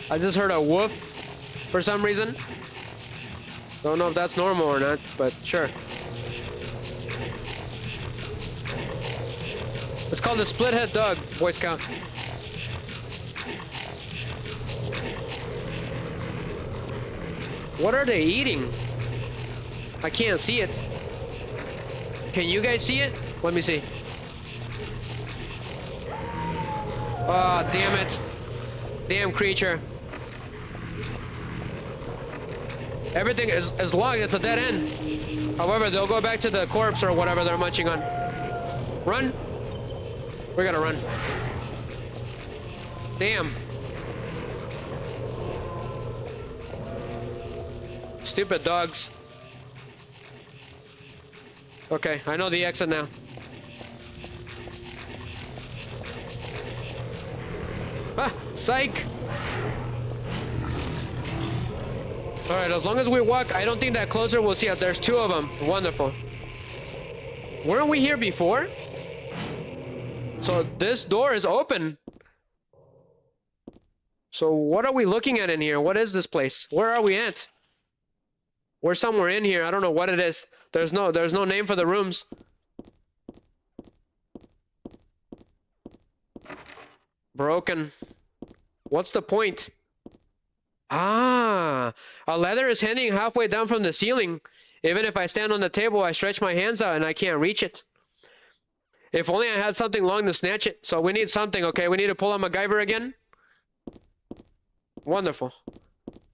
I just heard a woof for some reason. Don't know if that's normal or not, but sure. It's called the split-head dog, Boy Scout. What are they eating? I can't see it. Can you guys see it? Let me see. Oh, damn it. Damn creature. Everything is as long as it's a dead end. However, they'll go back to the corpse or whatever they're munching on. Run. We gotta run. Damn. Stupid dogs. Okay, I know the exit now. Ah, psych! Alright, as long as we walk, I don't think that closer we'll see it. There's two of them. Wonderful. Weren't we here before? So this door is open. So what are we looking at in here? What is this place? Where are we at? We're somewhere in here. I don't know what it is. There's no name for the rooms. Broken. What's the point? Ah, a ladder is hanging halfway down from the ceiling. Even if I stand on the table, I stretch my hands out and I can't reach it. If only I had something long to snatch it. So we need something, okay? We need to pull on MacGyver again. Wonderful.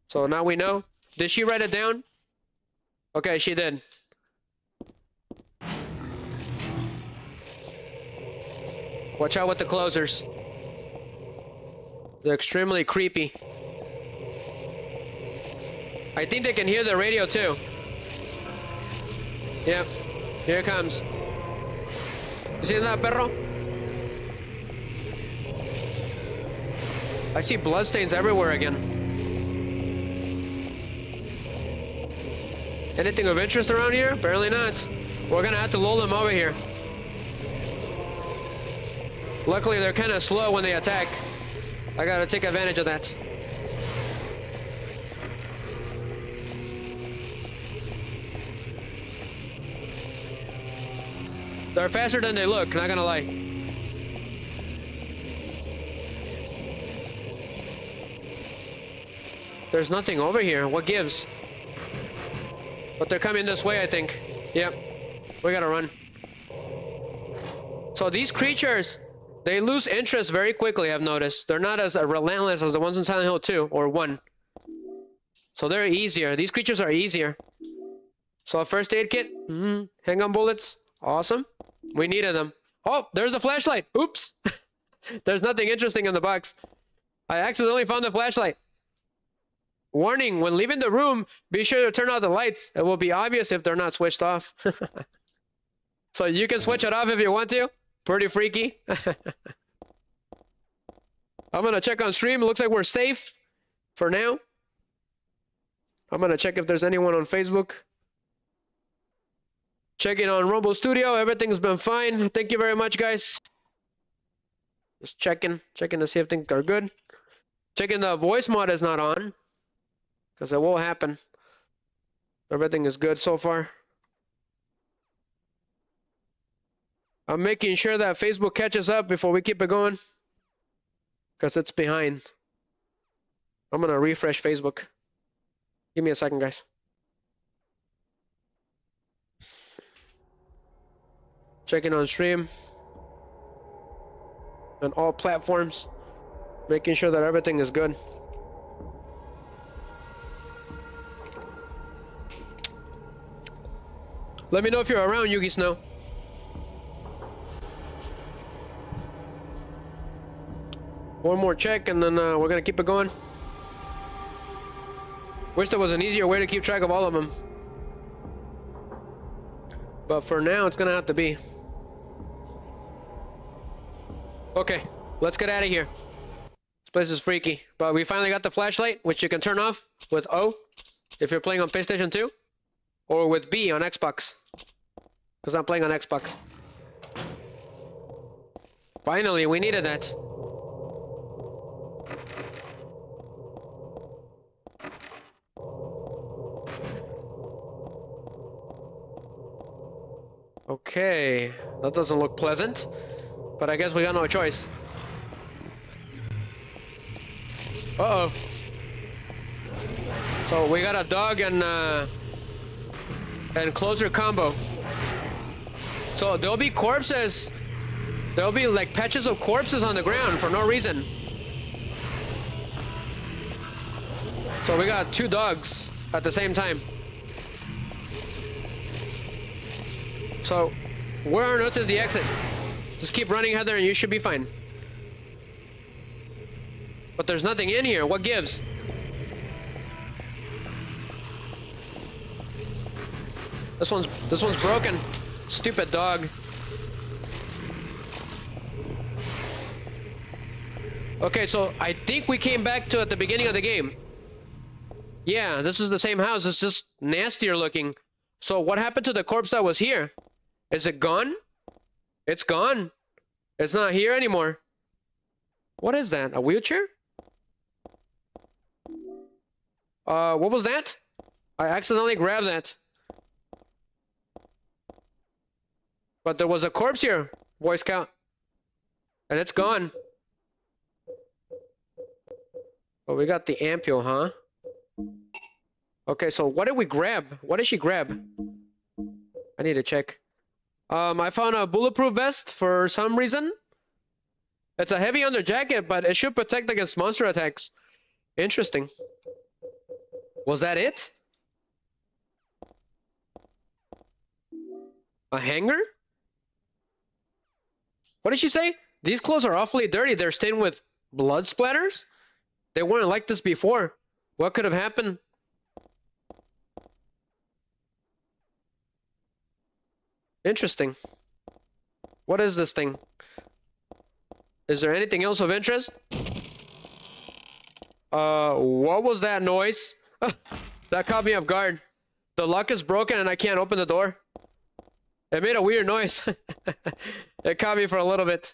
So now we know. Did she write it down? Okay, she did. Watch out with the closers. They're extremely creepy. I think they can hear the radio too. Yep, here it comes. You see that, perro? I see bloodstains everywhere again. Anything of interest around here? Apparently not. We're gonna have to lull them over here. Luckily, they're kind of slow when they attack. I gotta take advantage of that. They're faster than they look, not gonna lie. There's nothing over here. What gives? But they're coming this way, I think. Yep. We gotta run. So these creatures, they lose interest very quickly, I've noticed. They're not as relentless as the ones in Silent Hill 2 or 1. So they're easier. These creatures are easier. So a first aid kit. Handgun bullets. Awesome. We needed them. Oh, there's a flashlight. Oops. There's nothing interesting in the box. I accidentally found the flashlight. Warning, when leaving the room, be sure to turn out the lights. It will be obvious if they're not switched off. So you can switch it off if you want to. Pretty freaky. I'm gonna check on stream. It looks like we're safe for now. I'm gonna check if there's anyone on Facebook. Checking on Rumble Studio. Everything's been fine. Thank you very much, guys. Just checking to see if things are good. Checking the voice mod is not on, because it will happen. Everything is good so far. I'm making sure that Facebook catches up before we keep it going, because it's behind. I'm gonna refresh Facebook. Give me a second, guys. Checking on stream on all platforms, making sure that everything is good. Let me know if you're around, Yugi Snow. One more check and then we're gonna keep it going. Wish there was an easier way to keep track of all of them, but for now it's gonna have to be. Okay, let's get out of here. This place is freaky, but we finally got the flashlight, which you can turn off with O if you're playing on PlayStation 2, or with B on Xbox, because I'm playing on Xbox. Finally, we needed that. Okay, that doesn't look pleasant, but I guess we got no choice. Uh-oh. So we got a dog and closer combo. So there'll be corpses. There'll be like patches of corpses on the ground for no reason. So we got 2 dogs at the same time. So where on earth is the exit? Just keep running, Heather, and you should be fine. But there's nothing in here. What gives? This one's broken. Stupid dog. Okay, so I think we came back to at the beginning of the game. Yeah, this is the same house. It's just nastier looking. So what happened to the corpse that was here? Is it gone? It's gone. It's not here anymore. What is that? A wheelchair? What was that? I accidentally grabbed that. But there was a corpse here, Boy Scout. And it's gone. Oh, we got the ampule, huh? Okay, so what did we grab? What did she grab? I need to check. I found a bulletproof vest for some reason. It's a heavy under jacket, but it should protect against monster attacks. Interesting. Was that it? A hanger? What did she say? These clothes are awfully dirty. They're stained with blood splatters? They weren't like this before. What could have happened? Interesting. What is this thing? Is there anything else of interest? What was that noise? That caught me off guard. The lock is broken and I can't open the door. It made a weird noise. It caught me for a little bit.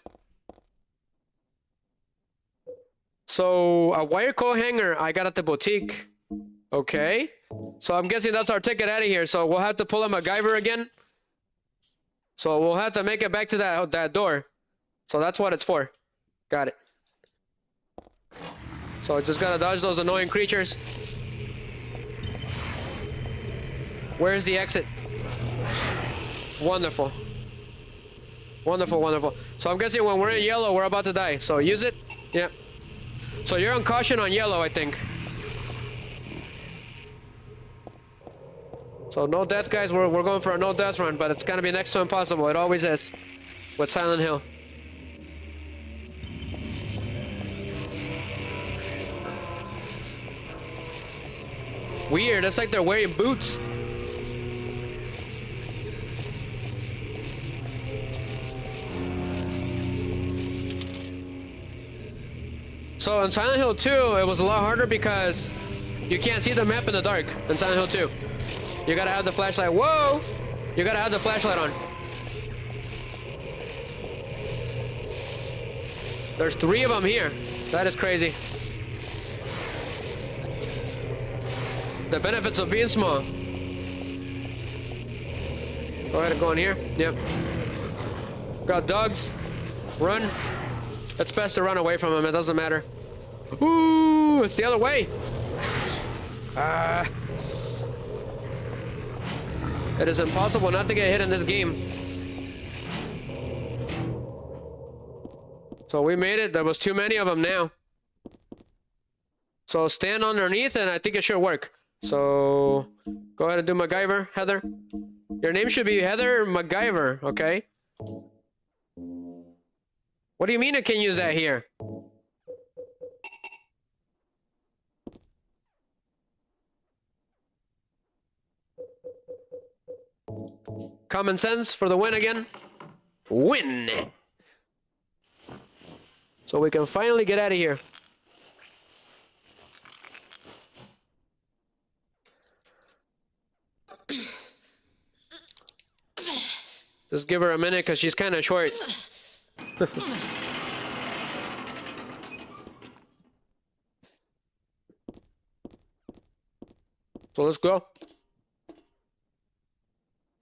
So, a wire coat hanger I got at the boutique. Okay. So I'm guessing that's our ticket out of here. So we'll have to pull a MacGyver again. So we'll have to make it back to that door. So that's what it's for. Got it. So I just gotta dodge those annoying creatures. Where's the exit? Wonderful. Wonderful, wonderful. So I'm guessing when we're in yellow, we're about to die. So use it. Yeah. So you're on caution on yellow, I think. So no death, guys. We're going for a no death run, but it's gonna be next to impossible. It always is with Silent Hill. Weird. It's like they're wearing boots. So in Silent Hill 2, it was a lot harder because you can't see the map in the dark in Silent Hill 2. You gotta have the flashlight. Whoa! You gotta have the flashlight on. There's 3 of them here. That is crazy. The benefits of being small. Go ahead and go in here. Yep. Got dogs. Run. It's best to run away from them. It doesn't matter. Ooh, it's the other way. It is impossible not to get hit in this game. So we made it. There was too many of them now. So stand underneath and I think it should work. So go ahead and do MacGyver, Heather. Your name should be Heather MacGyver, okay? What do you mean I can use that here? Common sense for the win again. Win! So we can finally get out of here. Just give her a minute because she's kind of short. So let's go.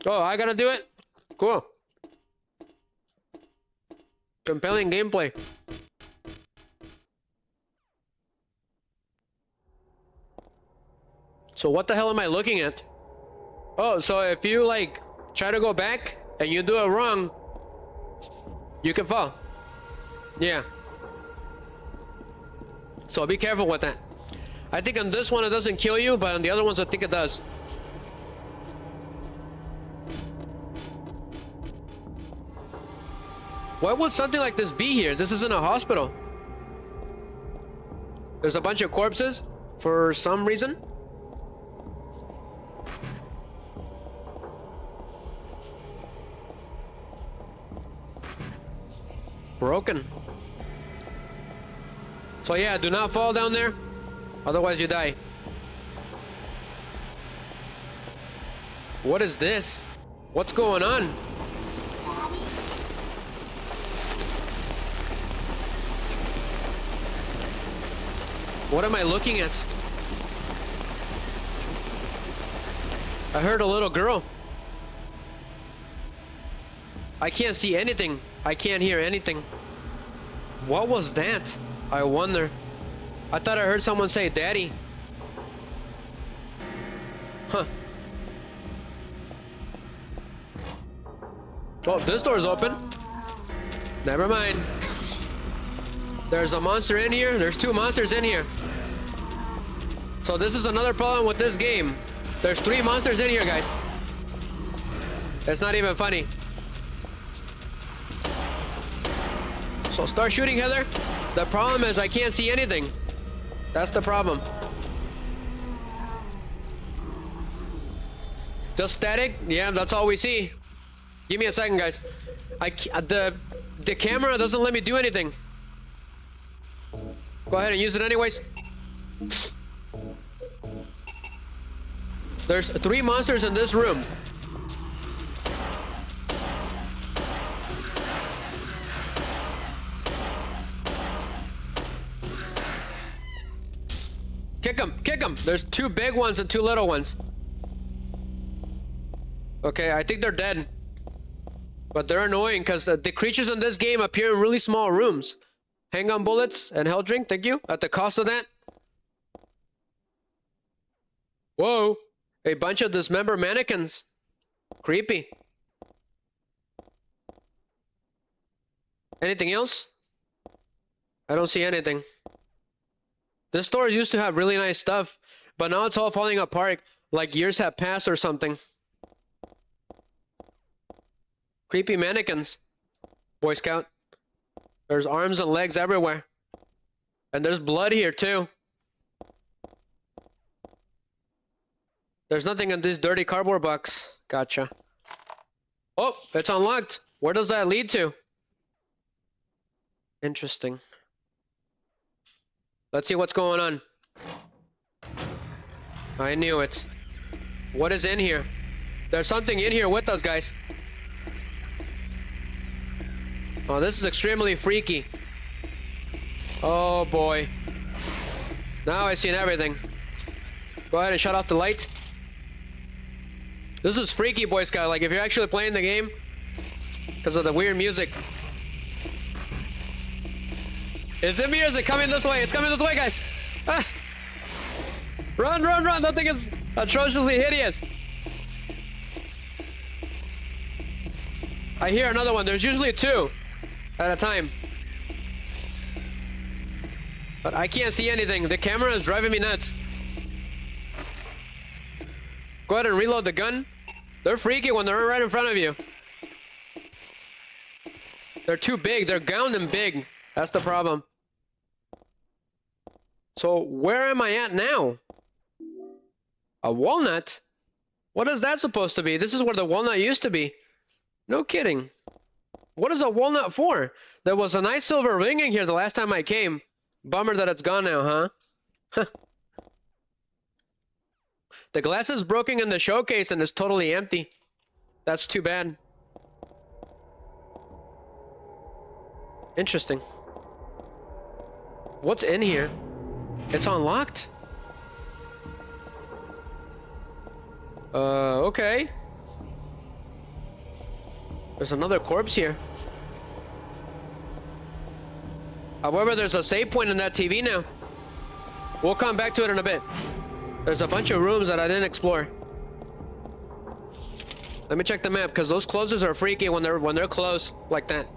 Oh, I gotta do it? Cool. Compelling gameplay. So what the hell am I looking at? Oh, so if you like try to go back and you do it wrong, you can fall. Yeah. So be careful with that. I think on this one it doesn't kill you, but on the other ones I think it does. Why would something like this be here? This isn't a hospital. There's a bunch of corpses for some reason. Broken. So yeah, do not fall down there, otherwise you die. What is this? What's going on? What am I looking at? I heard a little girl. I can't see anything. I can't hear anything. What was that? I wonder. I thought I heard someone say daddy. Huh. Oh, this door's open. Never mind. There's a monster in here. There's two monsters in here. So this is another problem with this game. There's 3 monsters in here, guys. It's not even funny. So start shooting, Heather. The problem is I can't see anything. That's the problem. Just static? Yeah, that's all we see. Give me a second, guys. The camera doesn't let me do anything. Go ahead and use it anyways. There's 3 monsters in this room. Kick them, kick them. There's 2 big ones and 2 little ones. Okay, I think they're dead. But they're annoying because the creatures in this game appear in really small rooms. Hang on bullets and health drink, thank you. At the cost of that. Whoa, a bunch of dismembered mannequins. Creepy. Anything else? I don't see anything. This store used to have really nice stuff, but now it's all falling apart, like years have passed or something. Creepy mannequins. Boy Scout. There's arms and legs everywhere. And there's blood here too. There's nothing in this dirty cardboard box. Gotcha. Oh, it's unlocked. Where does that lead to? Interesting. Let's see what's going on. I knew it. What is in here? There's something in here with us, guys. Oh, this is extremely freaky. Oh boy. Now I seen everything. Go ahead and shut off the light. This is freaky, Boy Scout. Like if you're actually playing the game, because of the weird music. Is it me or is it coming this way? It's coming this way, guys. Ah. Run, run, run. That thing is atrociously hideous. I hear another one. There's usually 2 at a time. But I can't see anything. The camera is driving me nuts. Go ahead and reload the gun. They're freaky when they're right in front of you. They're too big. They're gowned and big. That's the problem. So where am I at now? A walnut? What is that supposed to be? This is where the walnut used to be. No kidding. What is a walnut for? There was a nice silver ring in here the last time I came. Bummer that it's gone now, huh? The glass is broken in the showcase and it's totally empty. That's too bad. Interesting. What's in here? It's unlocked? Okay. There's another corpse here. However, there's a save point in that TV now. We'll come back to it in a bit. There's a bunch of rooms that I didn't explore. Let me check the map, because those closers are freaky when they're close like that.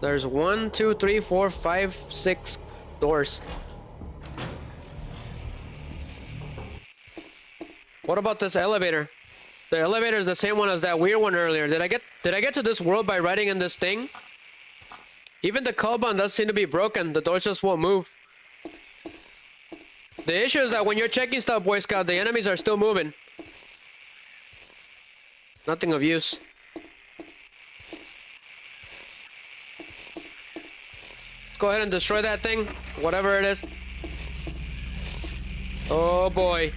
There's 1, 2, 3, 4, 5, 6 doors. What about this elevator? The elevator is the same one as that weird one earlier. Did I get to this world by riding in this thing? Even the cobalt does seem to be broken. The doors just won't move. The issue is that when you're checking stuff, Boy Scout, the enemies are still moving. Nothing of use. Let's go ahead and destroy that thing, whatever it is. Oh boy.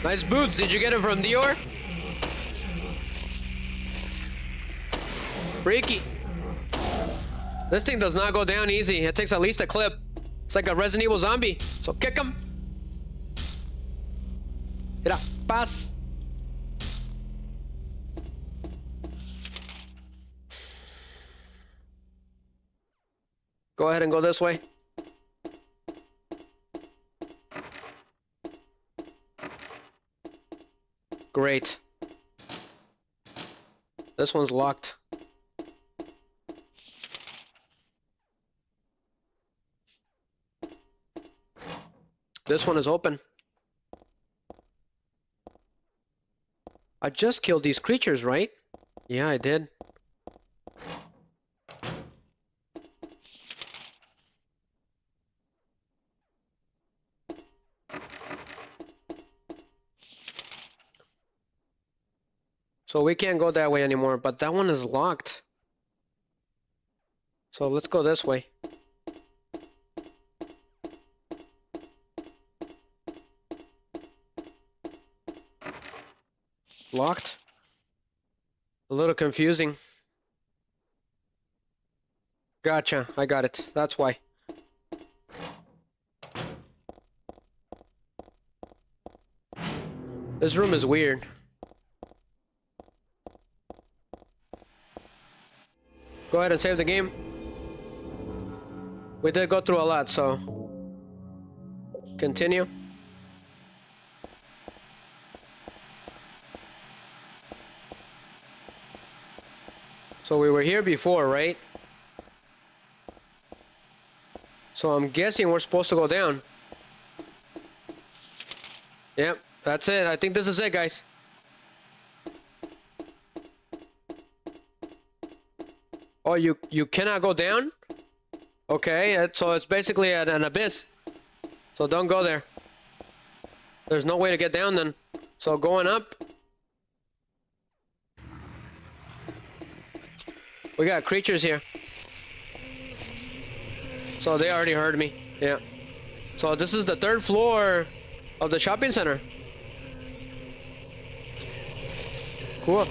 Nice boots. Did you get it from Dior? Freaky. This thing does not go down easy. It takes at least a clip. It's like a Resident Evil zombie. So kick him. Mira, paz. Go ahead and go this way. Great. This one's locked. This one is open. I just killed these creatures, right? Yeah, I did. So we can't go that way anymore, but that one is locked. So let's go this way. Locked. A little confusing. Gotcha, I got it. That's why. This room is weird. Go ahead and save the game. We did go through a lot, so continue. So we were here before, right? So I'm guessing we're supposed to go down. Yep, that's it. I think this is it, guys. Oh, you cannot go down? Okay, so it's basically an abyss. So don't go there. There's no way to get down then. So going up. We got creatures here. So they already heard me. Yeah. So this is the 3rd floor of the shopping center. Cool.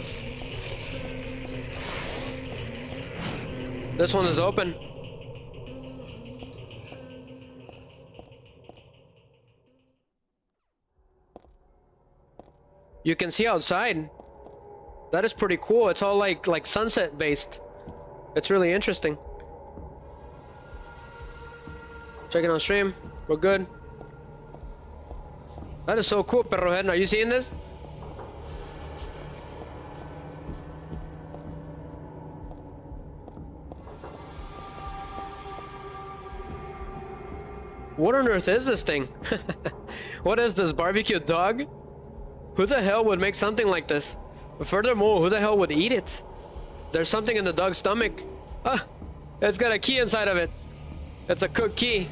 This one is open. You can see outside. That is pretty cool. It's all like sunset based. It's really interesting. Checking on stream. We're good. That is so cool, Perrohead. Are you seeing this? What on earth is this thing? What is this, barbecue dog? Who the hell would make something like this? But furthermore, who the hell would eat it? There's something in the dog's stomach. Ah, it's got a key inside of it. It's a cooked key.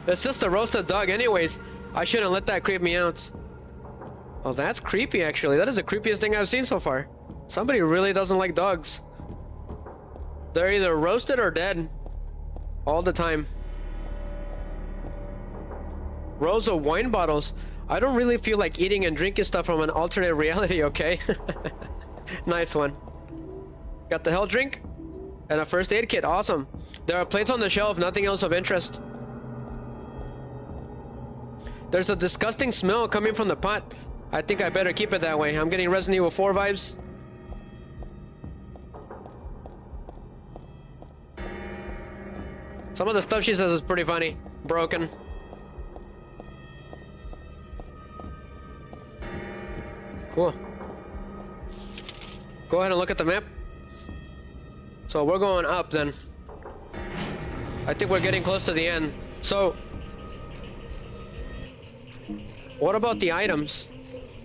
It's just a roasted dog anyways. I shouldn't let that creep me out. Oh, that's creepy actually. That is the creepiest thing I've seen so far. Somebody really doesn't like dogs. They're either roasted or dead. All the time. Rows of wine bottles. I don't really feel like eating and drinking stuff from an alternate reality, okay? Nice one. Got the health drink and a first aid kit. Awesome. There are plates on the shelf, nothing else of interest. There's a disgusting smell coming from the pot. I think I better keep it that way. I'm getting Resident Evil 4 vibes. Some of the stuff she says is pretty funny. Broken. Cool. Go ahead and look at the map. So we're going up then. I think we're getting close to the end. So, what about the items?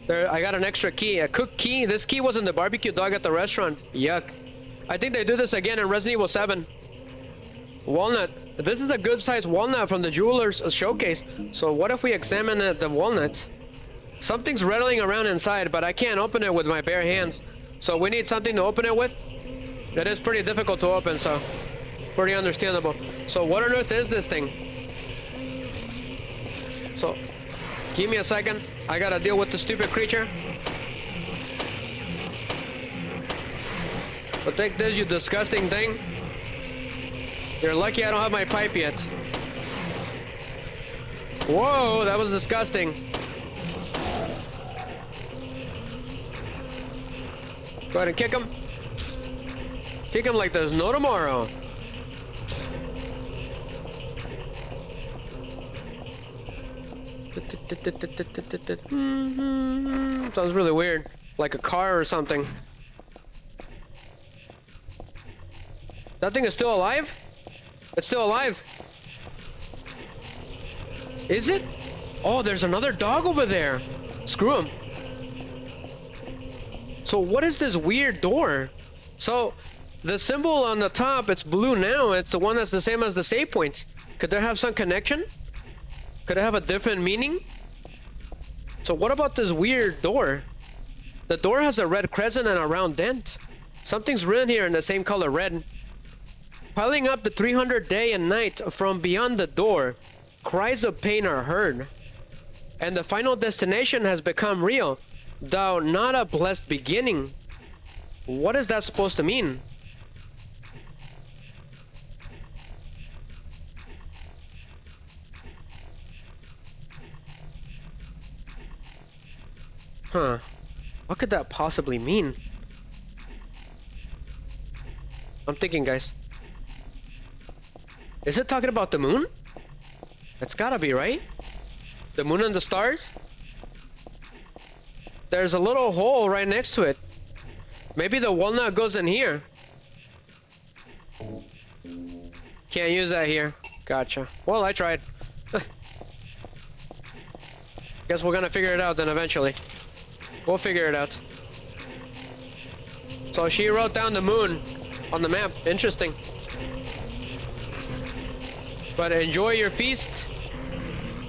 There, I got an extra key, a cook key. This key was in the barbecue dog at the restaurant. Yuck. I think they do this again in Resident Evil 7. Walnut. This is a good sized walnut from the jeweler's showcase. So what if we examine the walnut? Something's rattling around inside, but I can't open it with my bare hands. So we need something to open it with. It is pretty difficult to open, so pretty understandable. So what on earth is this thing? So give me a second. I gotta deal with the stupid creature. But take this, you disgusting thing. You're lucky I don't have my pipe yet. Whoa, that was disgusting. Go ahead and kick him. Kick him like there's no tomorrow. Sounds really weird. Like a car or something. That thing is still alive? It's still alive. Is it? Oh, there's another dog over there. Screw him. So what is this weird door? So the symbol on the top, it's blue now. It's the one that's the same as the save point. Could there have some connection? Could it have a different meaning? So what about this weird door? The door has a red crescent and a round dent. Something's written here in the same color red. Piling up the 300 day and night from beyond the door, cries of pain are heard. And the final destination has become real, though not a blessed beginning. What is that supposed to mean? Huh. What could that possibly mean? I'm thinking, guys. Is it talking about the moon? It's gotta be, right? The moon and the stars? There's a little hole right next to it. Maybe the walnut goes in here. Can't use that here. Gotcha. Well, I tried. Guess we're gonna figure it out then eventually. We'll figure it out. So she wrote down the moon on the map. Interesting. But enjoy your feast,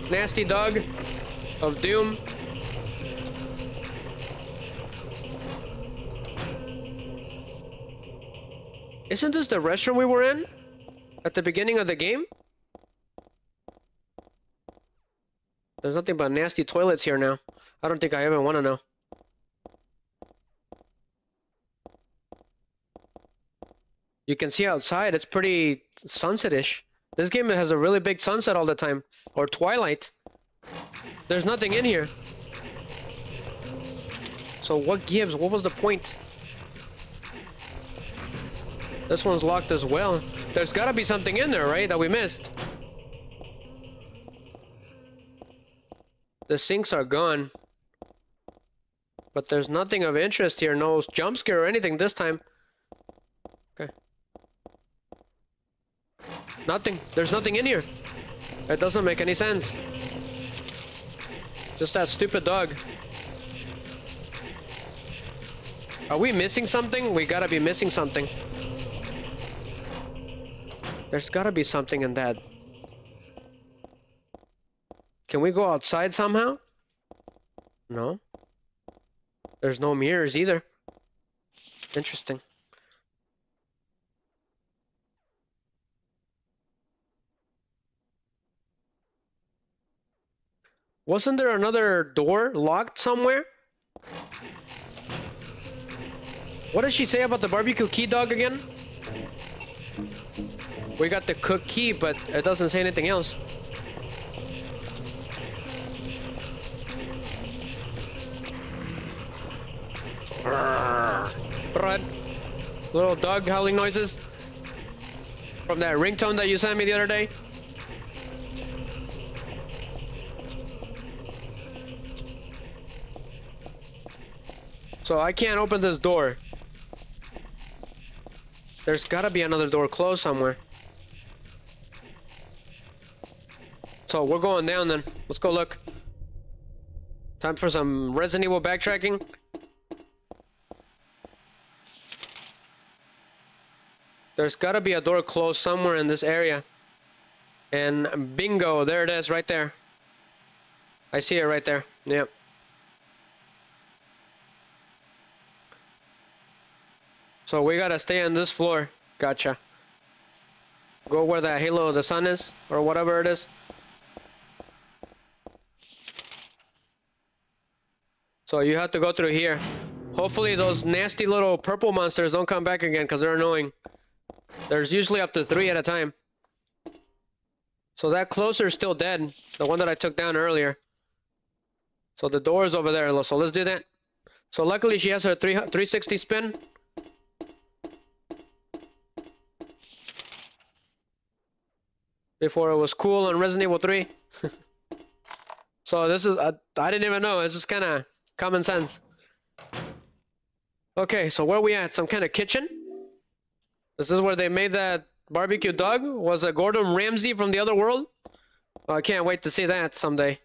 nasty dog of doom. Isn't this the restroom we were in at the beginning of the game? There's nothing but nasty toilets here now. I don't think I even want to know. You can see outside, it's pretty sunset-ish. This game has a really big sunset all the time. Or twilight. There's nothing in here. So what gives? What was the point? This one's locked as well. There's gotta be something in there, right? That we missed. The sinks are gone. But there's nothing of interest here. No jump scare or anything this time. Okay. Nothing. There's nothing in here. It doesn't make any sense. Just that stupid dog. Are we missing something? We gotta be missing something. There's gotta be something in that. Can we go outside somehow? No. There's no mirrors either. Interesting. Wasn't there another door locked somewhere? What does she say about the barbecue key dog again? We got the cook key, but it doesn't say anything else. Run. Little dog howling noises. From that ringtone that you sent me the other day. So I can't open this door. There's gotta be another door closed somewhere. So we're going down then. Let's go look. Time for some Resident Evil backtracking. There's gotta be a door closed somewhere in this area. And bingo, there it is, right there. I see it right there. Yep. So we gotta stay on this floor. Gotcha. Go where that halo of the sun is, or whatever it is. So you have to go through here. Hopefully those nasty little purple monsters don't come back again, because they're annoying. There's usually up to 3 at a time. So that closer is still dead. The one that I took down earlier. So the door is over there. So let's do that. So luckily she has her 360 spin. Before it was cool on Resident Evil 3. So this is, I didn't even know. It's just kind of common sense. Okay, so where are we at? Some kind of kitchen? This is where they made that barbecue dog? Was it Gordon Ramsay from the other world? Oh, I can't wait to see that someday.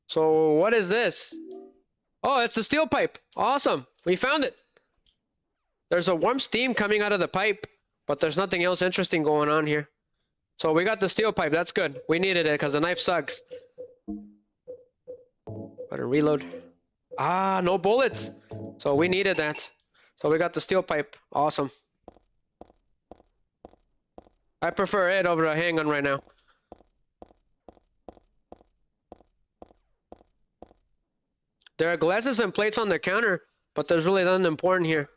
So what is this? Oh, it's the steel pipe. Awesome. We found it. There's a warm steam coming out of the pipe, but there's nothing else interesting going on here. So we got the steel pipe. That's good. We needed it because the knife sucks. Better reload. Ah, no bullets. So we needed that. So we got the steel pipe. Awesome. I prefer it over a handgun right now. There are glasses and plates on the counter, but there's really nothing important here.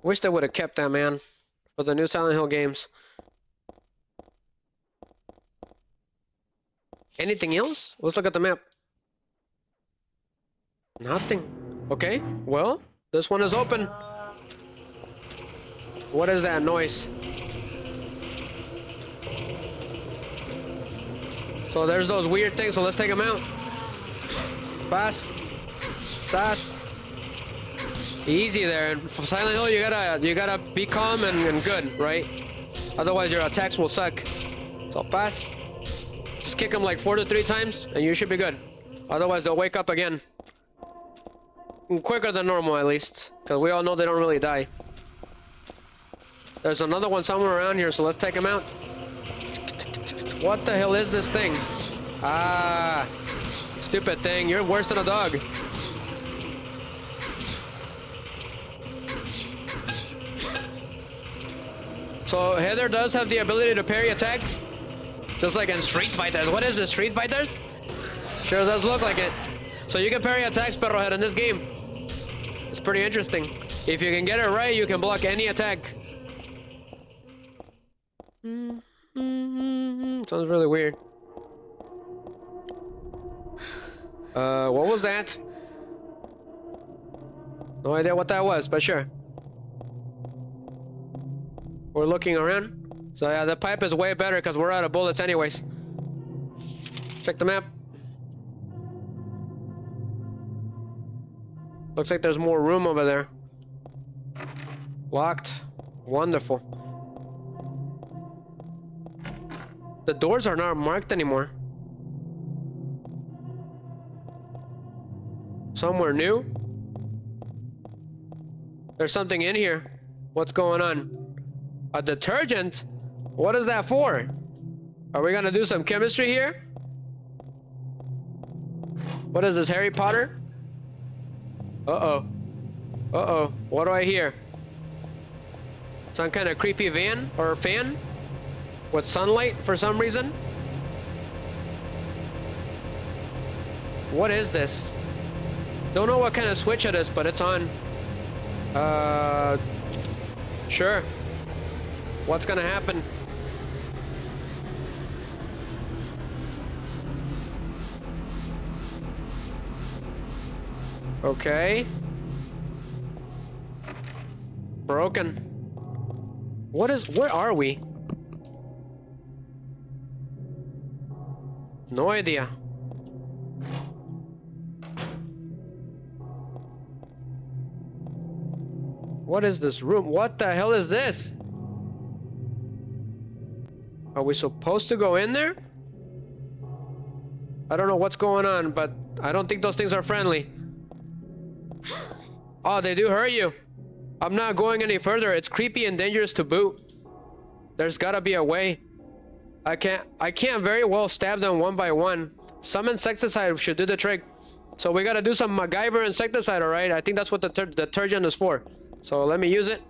Wish they would have kept that, man, for the new Silent Hill games. Anything else? Let's look at the map. Nothing. Okay, well, this one is open. What is that noise? So there's those weird things, so let's take them out. Pass. Sass. Easy there. And for Silent Hill, you gotta be calm and good, right? Otherwise your attacks will suck. So pass. Just kick them like 4 to 3 times, and you should be good. Otherwise, they'll wake up again. Quicker than normal, at least. Because we all know they don't really die. There's another one somewhere around here, so let's take him out. What the hell is this thing? Ah, stupid thing. You're worse than a dog. So Heather does have the ability to parry attacks. Just like in Street Fighters. What is this, Street Fighters? Sure does look like it. So you can parry attacks, Perrohead, in this game. It's pretty interesting. If you can get it right, you can block any attack. Sounds really weird. What was that? No idea what that was, but sure. We're looking around. So yeah, the pipe is way better because we're out of bullets anyways. Check the map. Looks like there's more room over there. Locked. Wonderful. The doors are not marked anymore. Somewhere new? There's something in here. What's going on? A detergent? What is that for? Are we gonna do some chemistry here? What is this, Harry Potter? Uh-oh. Uh-oh. What do I hear? Some kind of creepy van or fan? With sunlight for some reason? What is this? Don't know what kind of switch it is, but it's on. Sure. What's gonna happen? Okay. Broken. Where are we? No idea. What is this room? What the hell is this? Are we supposed to go in there? I don't know what's going on, but I don't think those things are friendly. Oh, they do hurt you. I'm not going any further. It's creepy and dangerous to boot. There's gotta be a way. I can't very well stab them one by one. Some insecticide should do the trick. So we gotta do some MacGyver insecticide, alright? I think that's what the detergent is for. So let me use it.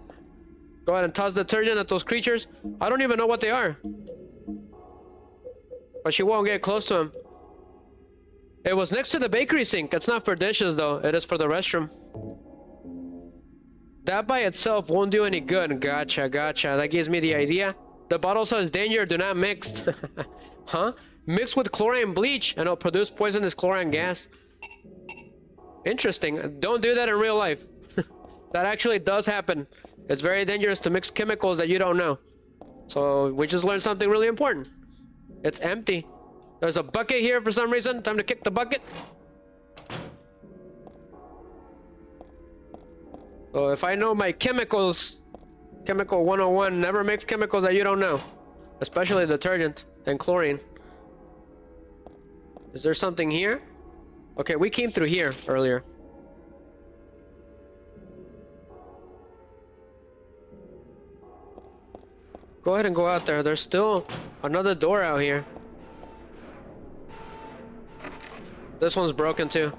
Go ahead and toss detergent at those creatures. I don't even know what they are. But she won't get close to them. It was next to the bakery sink. It's not for dishes though. It is for the restroom. That by itself won't do any good. Gotcha, gotcha. That gives me the idea. The bottle says danger, do not mix. Huh? Mix with chlorine bleach and it'll produce poisonous chlorine gas. Interesting. Don't do that in real life. That actually does happen. It's very dangerous to mix chemicals that you don't know. So we just learned something really important. It's empty. There's a bucket here for some reason. Time to kick the bucket. So if I know my chemicals, chemical 101, never mix chemicals that you don't know. Especially detergent and chlorine. Is there something here? Okay, we came through here earlier. Go ahead and go out there. There's still another door out here. This one's broken too.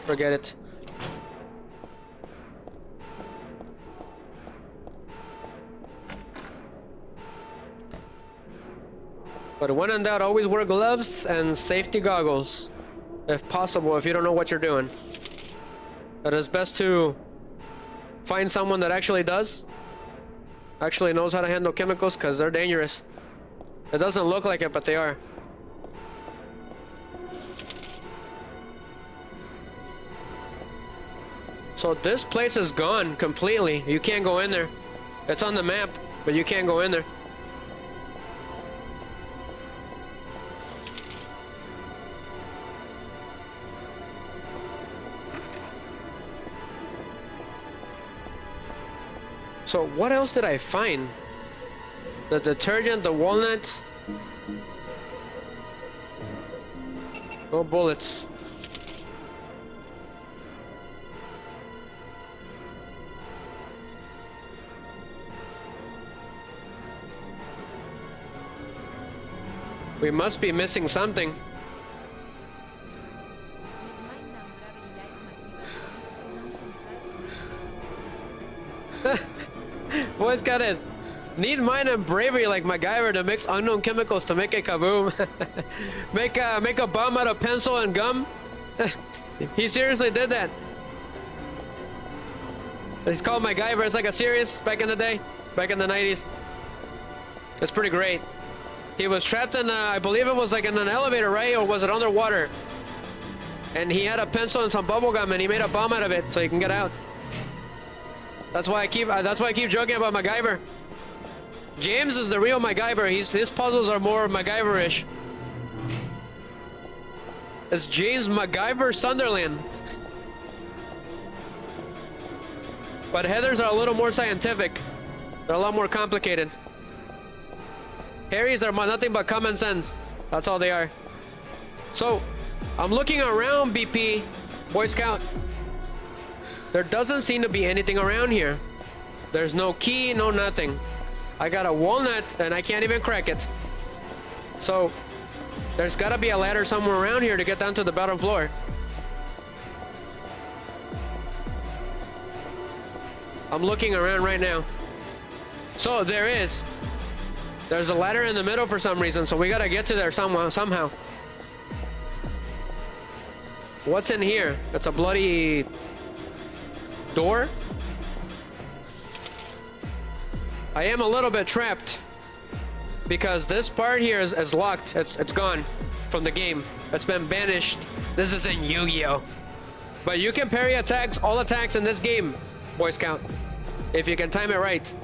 Forget it. But when in doubt, always wear gloves and safety goggles. If possible, if you don't know what you're doing. It is best to find someone that actually knows how to handle chemicals, because they're dangerous. It doesn't look like it, but they are. So this place is gone completely. You can't go in there. It's on the map, but you can't go in there. So what else did I find? The detergent, the walnut. No bullets. We must be missing something. Boys got it. Need mind and bravery like MacGyver to mix unknown chemicals to make a kaboom. make a bomb out of pencil and gum. He seriously did that. He's called MacGyver. It's like a series back in the day, back in the 90s. It's pretty great. He was trapped in, I believe it was like in an elevator, right? Or was it underwater? And he had a pencil and some bubble gum, and he made a bomb out of it so he can get out. That's why I keep joking about MacGyver. James is the real MacGyver. His puzzles are more MacGyver-ish. It's James MacGyver Sunderland. But Heathers are a little more scientific. They're a lot more complicated. Harry's are nothing but common sense. That's all they are. So, I'm looking around, BP, Boy Scout. There doesn't seem to be anything around here. There's no key, no nothing. I got a walnut and I can't even crack it. So, there's gotta be a ladder somewhere around here to get down to the bottom floor. I'm looking around right now. So, there is. There's a ladder in the middle for some reason, so we gotta get to there somehow. What's in here? It's a bloody door. I am a little bit trapped because this part here is locked. It's gone from the game. It's been banished. This is in Yu-Gi-Oh! But you can parry attacks, all attacks in this game, Boy Scout, if you can time it right.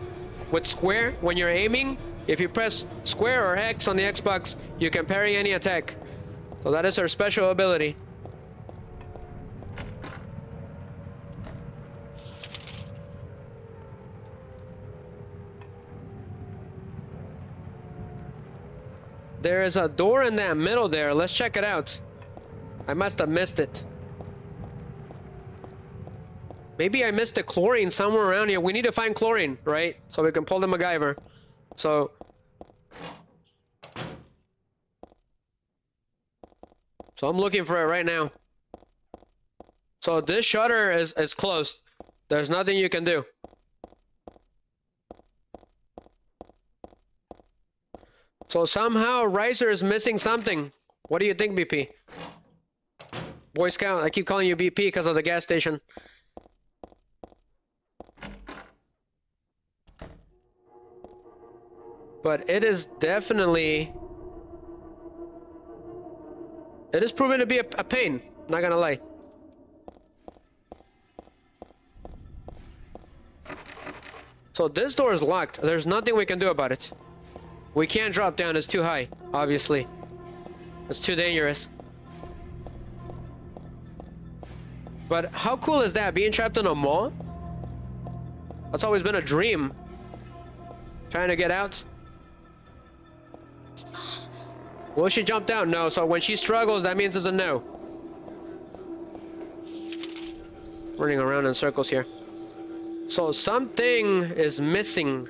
With square, when you're aiming, if you press square or X on the Xbox, you can parry any attack. So that is her special ability. There is a door in that middle there. Let's check it out. I must have missed it. Maybe I missed the chlorine somewhere around here. We need to find chlorine, right? So we can pull the MacGyver. So I'm looking for it right now. So this shutter is closed. There's nothing you can do. So somehow Riser is missing something. What do you think, BP? Boy Scout, I keep calling you BP because of the gas station. But it is definitely... It is proven to be a pain, not gonna lie. So this door is locked. There's nothing we can do about it. We can't drop down, it's too high, obviously. It's too dangerous. But how cool is that, being trapped in a mall? That's always been a dream. Trying to get out. Will she jump down? No, so when she struggles, that means it's a no. Running around in circles here. So something is missing.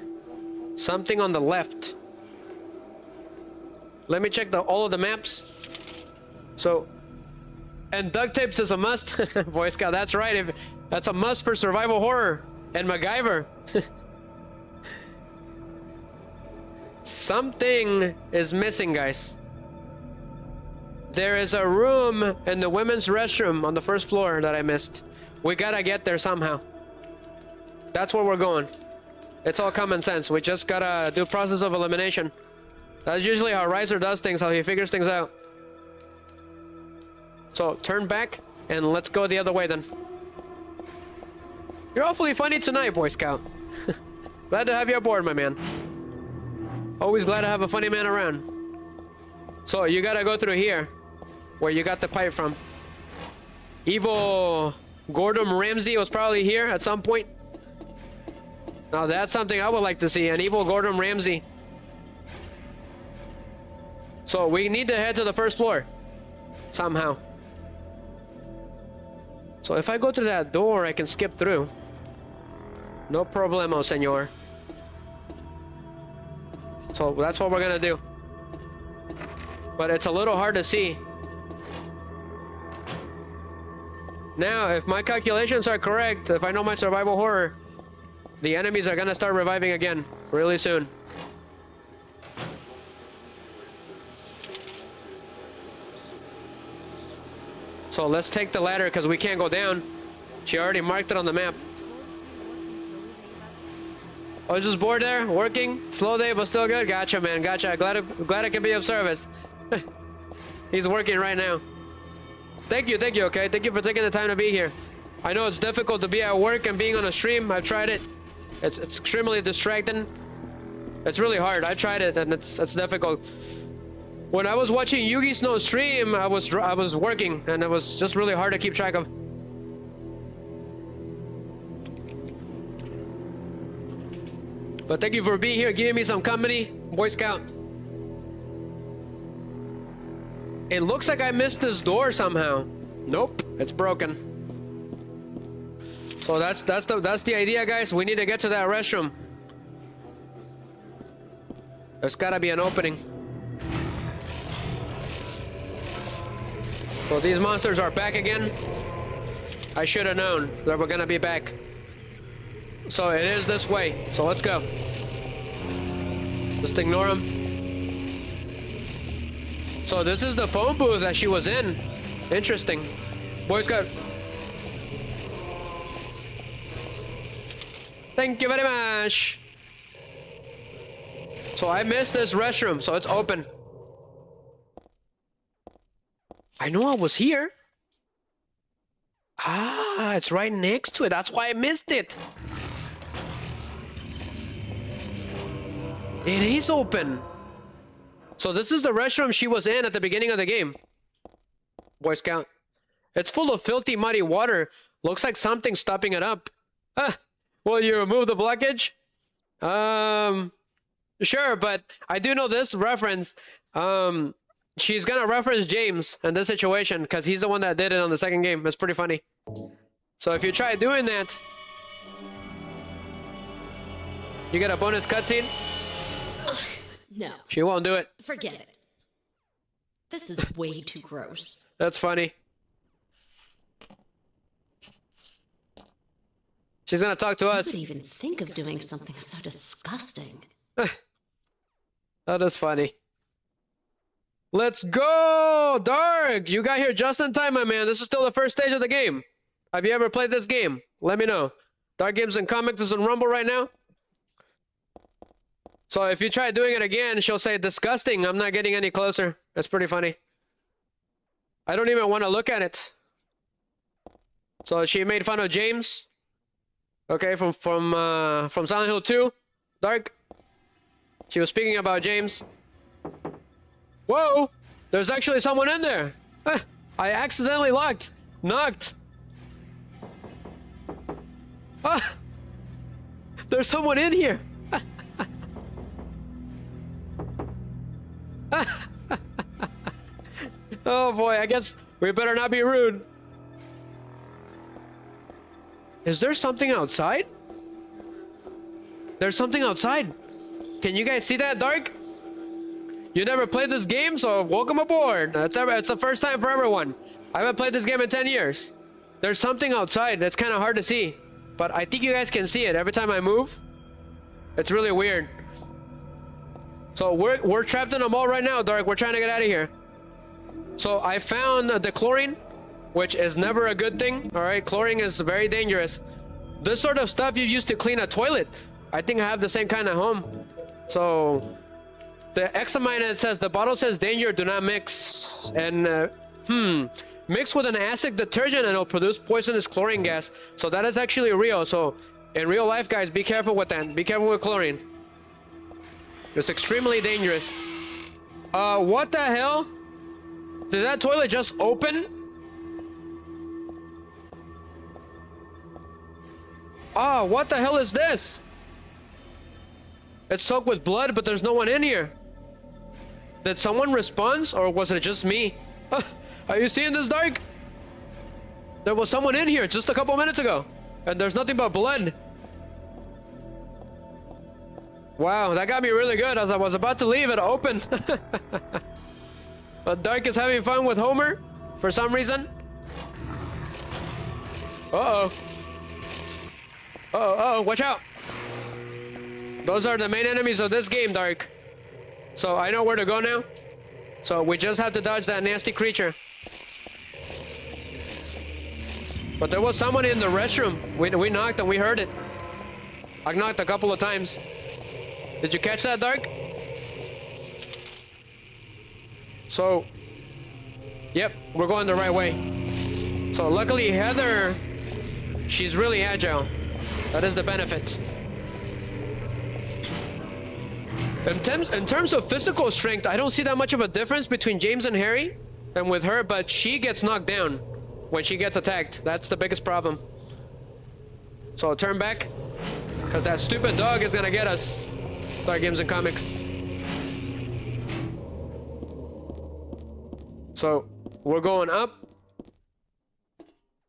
Something on the left. Let me check all of the maps. So, and duct tapes is a must. Boy Scout, that's right. That's a must for survival horror and MacGyver. Something is missing, guys. There is a room in the women's restroom on the first floor that I missed. We gotta get there somehow. That's where we're going. It's all common sense. We just gotta do process of elimination. That's usually how Riser does things, how he figures things out. So turn back and let's go the other way then. You're awfully funny tonight, Boy Scout. Glad to have you aboard, my man. Always glad to have a funny man around. So you gotta go through here, where you got the pipe from. Evil Gordon Ramsay was probably here at some point. Now that's something I would like to see, an evil Gordon Ramsay. So we need to head to the first floor, somehow. So if I go to that door, I can skip through. No problemo, senor. So that's what we're gonna do. But it's a little hard to see. Now, if my calculations are correct, if I know my survival horror, the enemies are gonna start reviving again really soon. So let's take the ladder because we can't go down. She already marked it on the map. Oh, is this board there? Working? Slow day, but still good? Gotcha, man. Gotcha. Glad I can be of service. He's working right now. Thank you, okay? Thank you for taking the time to be here. I know it's difficult to be at work and being on a stream. I've tried it. It's extremely distracting. It's really hard. I tried it and it's difficult. When I was watching Yugi Snow stream, I was working and it was just really hard to keep track of. But thank you for being here, giving me some company, Boy Scout. It looks like I missed this door somehow. Nope, it's broken. So that's the idea, guys. We need to get to that restroom. There's gotta be an opening. So these monsters are back again. I should have known that we're gonna be back. So it is this way. So let's go. Just ignore them. So this is the phone booth that she was in. Interesting. Boy Scout. Thank you very much. So I missed this restroom, so it's open. I know I was here. Ah, it's right next to it. That's why I missed it. It is open. So this is the restroom she was in at the beginning of the game. Boy Scout. It's full of filthy, muddy water. Looks like something's stopping it up. Will you remove the blockage? Sure, but I do know this reference. She's gonna reference James in this situation because he's the one that did it on the second game. It's pretty funny. So if you try doing that, you get a bonus cutscene. No, She won't do it. forget it. This is way too gross. That's funny. She's gonna talk to Who us. would even think of doing something so disgusting? That is funny. Let's go, Dark! You got here just in time, my man. This is still the first stage of the game. Have you ever played this game? Let me know. Dark Games and Comics is on Rumble right now. So if you try doing it again, she'll say, disgusting, I'm not getting any closer. That's pretty funny. I don't even want to look at it. So she made fun of James. Okay, from Silent Hill 2. Dark. She was speaking about James. Whoa! There's actually someone in there! I accidentally knocked. There's someone in here! Oh boy, I guess we better not be rude. Is there something outside? There's something outside. Can you guys see that, Dark? You never played this game, so welcome aboard. It's the first time for everyone. I haven't played this game in 10 years. There's something outside that's kind of hard to see, but I think you guys can see it every time I move. It's really weird. So we're trapped in a mall right now, Dark. We're trying to get out of here. So I found the chlorine, which is never a good thing. All right, chlorine is very dangerous. This sort of stuff you use to clean a toilet. I think I have the same kind at home. So the examine, it says, the bottle says danger, do not mix. And mix with an acid detergent and it'll produce poisonous chlorine gas. So that is actually real. So in real life, guys, be careful with that. Be careful with chlorine. It's extremely dangerous. What the hell? Did that toilet just open? Oh, what the hell is this? It's soaked with blood, but there's no one in here. Did someone respond, or was it just me? Are you seeing this, Dark? There was someone in here just a couple minutes ago, and there's nothing but blood. Wow, that got me really good. As I was about to leave, it opened. But Dark is having fun with Homer for some reason. Uh-oh. Uh-oh, watch out. Those are the main enemies of this game, Dark. So I know where to go now. So we just have to dodge that nasty creature. But there was someone in the restroom. We knocked and we heard it. I knocked a couple of times. Did you catch that, Dark? So, yep, we're going the right way. So luckily Heather, she's really agile. That is the benefit. In terms of physical strength, I don't see that much of a difference between James and Harry and with her, but she gets knocked down when she gets attacked. That's the biggest problem. So I'll turn back, because that stupid dog is gonna get us. Dark Games and Comics. So we're going up.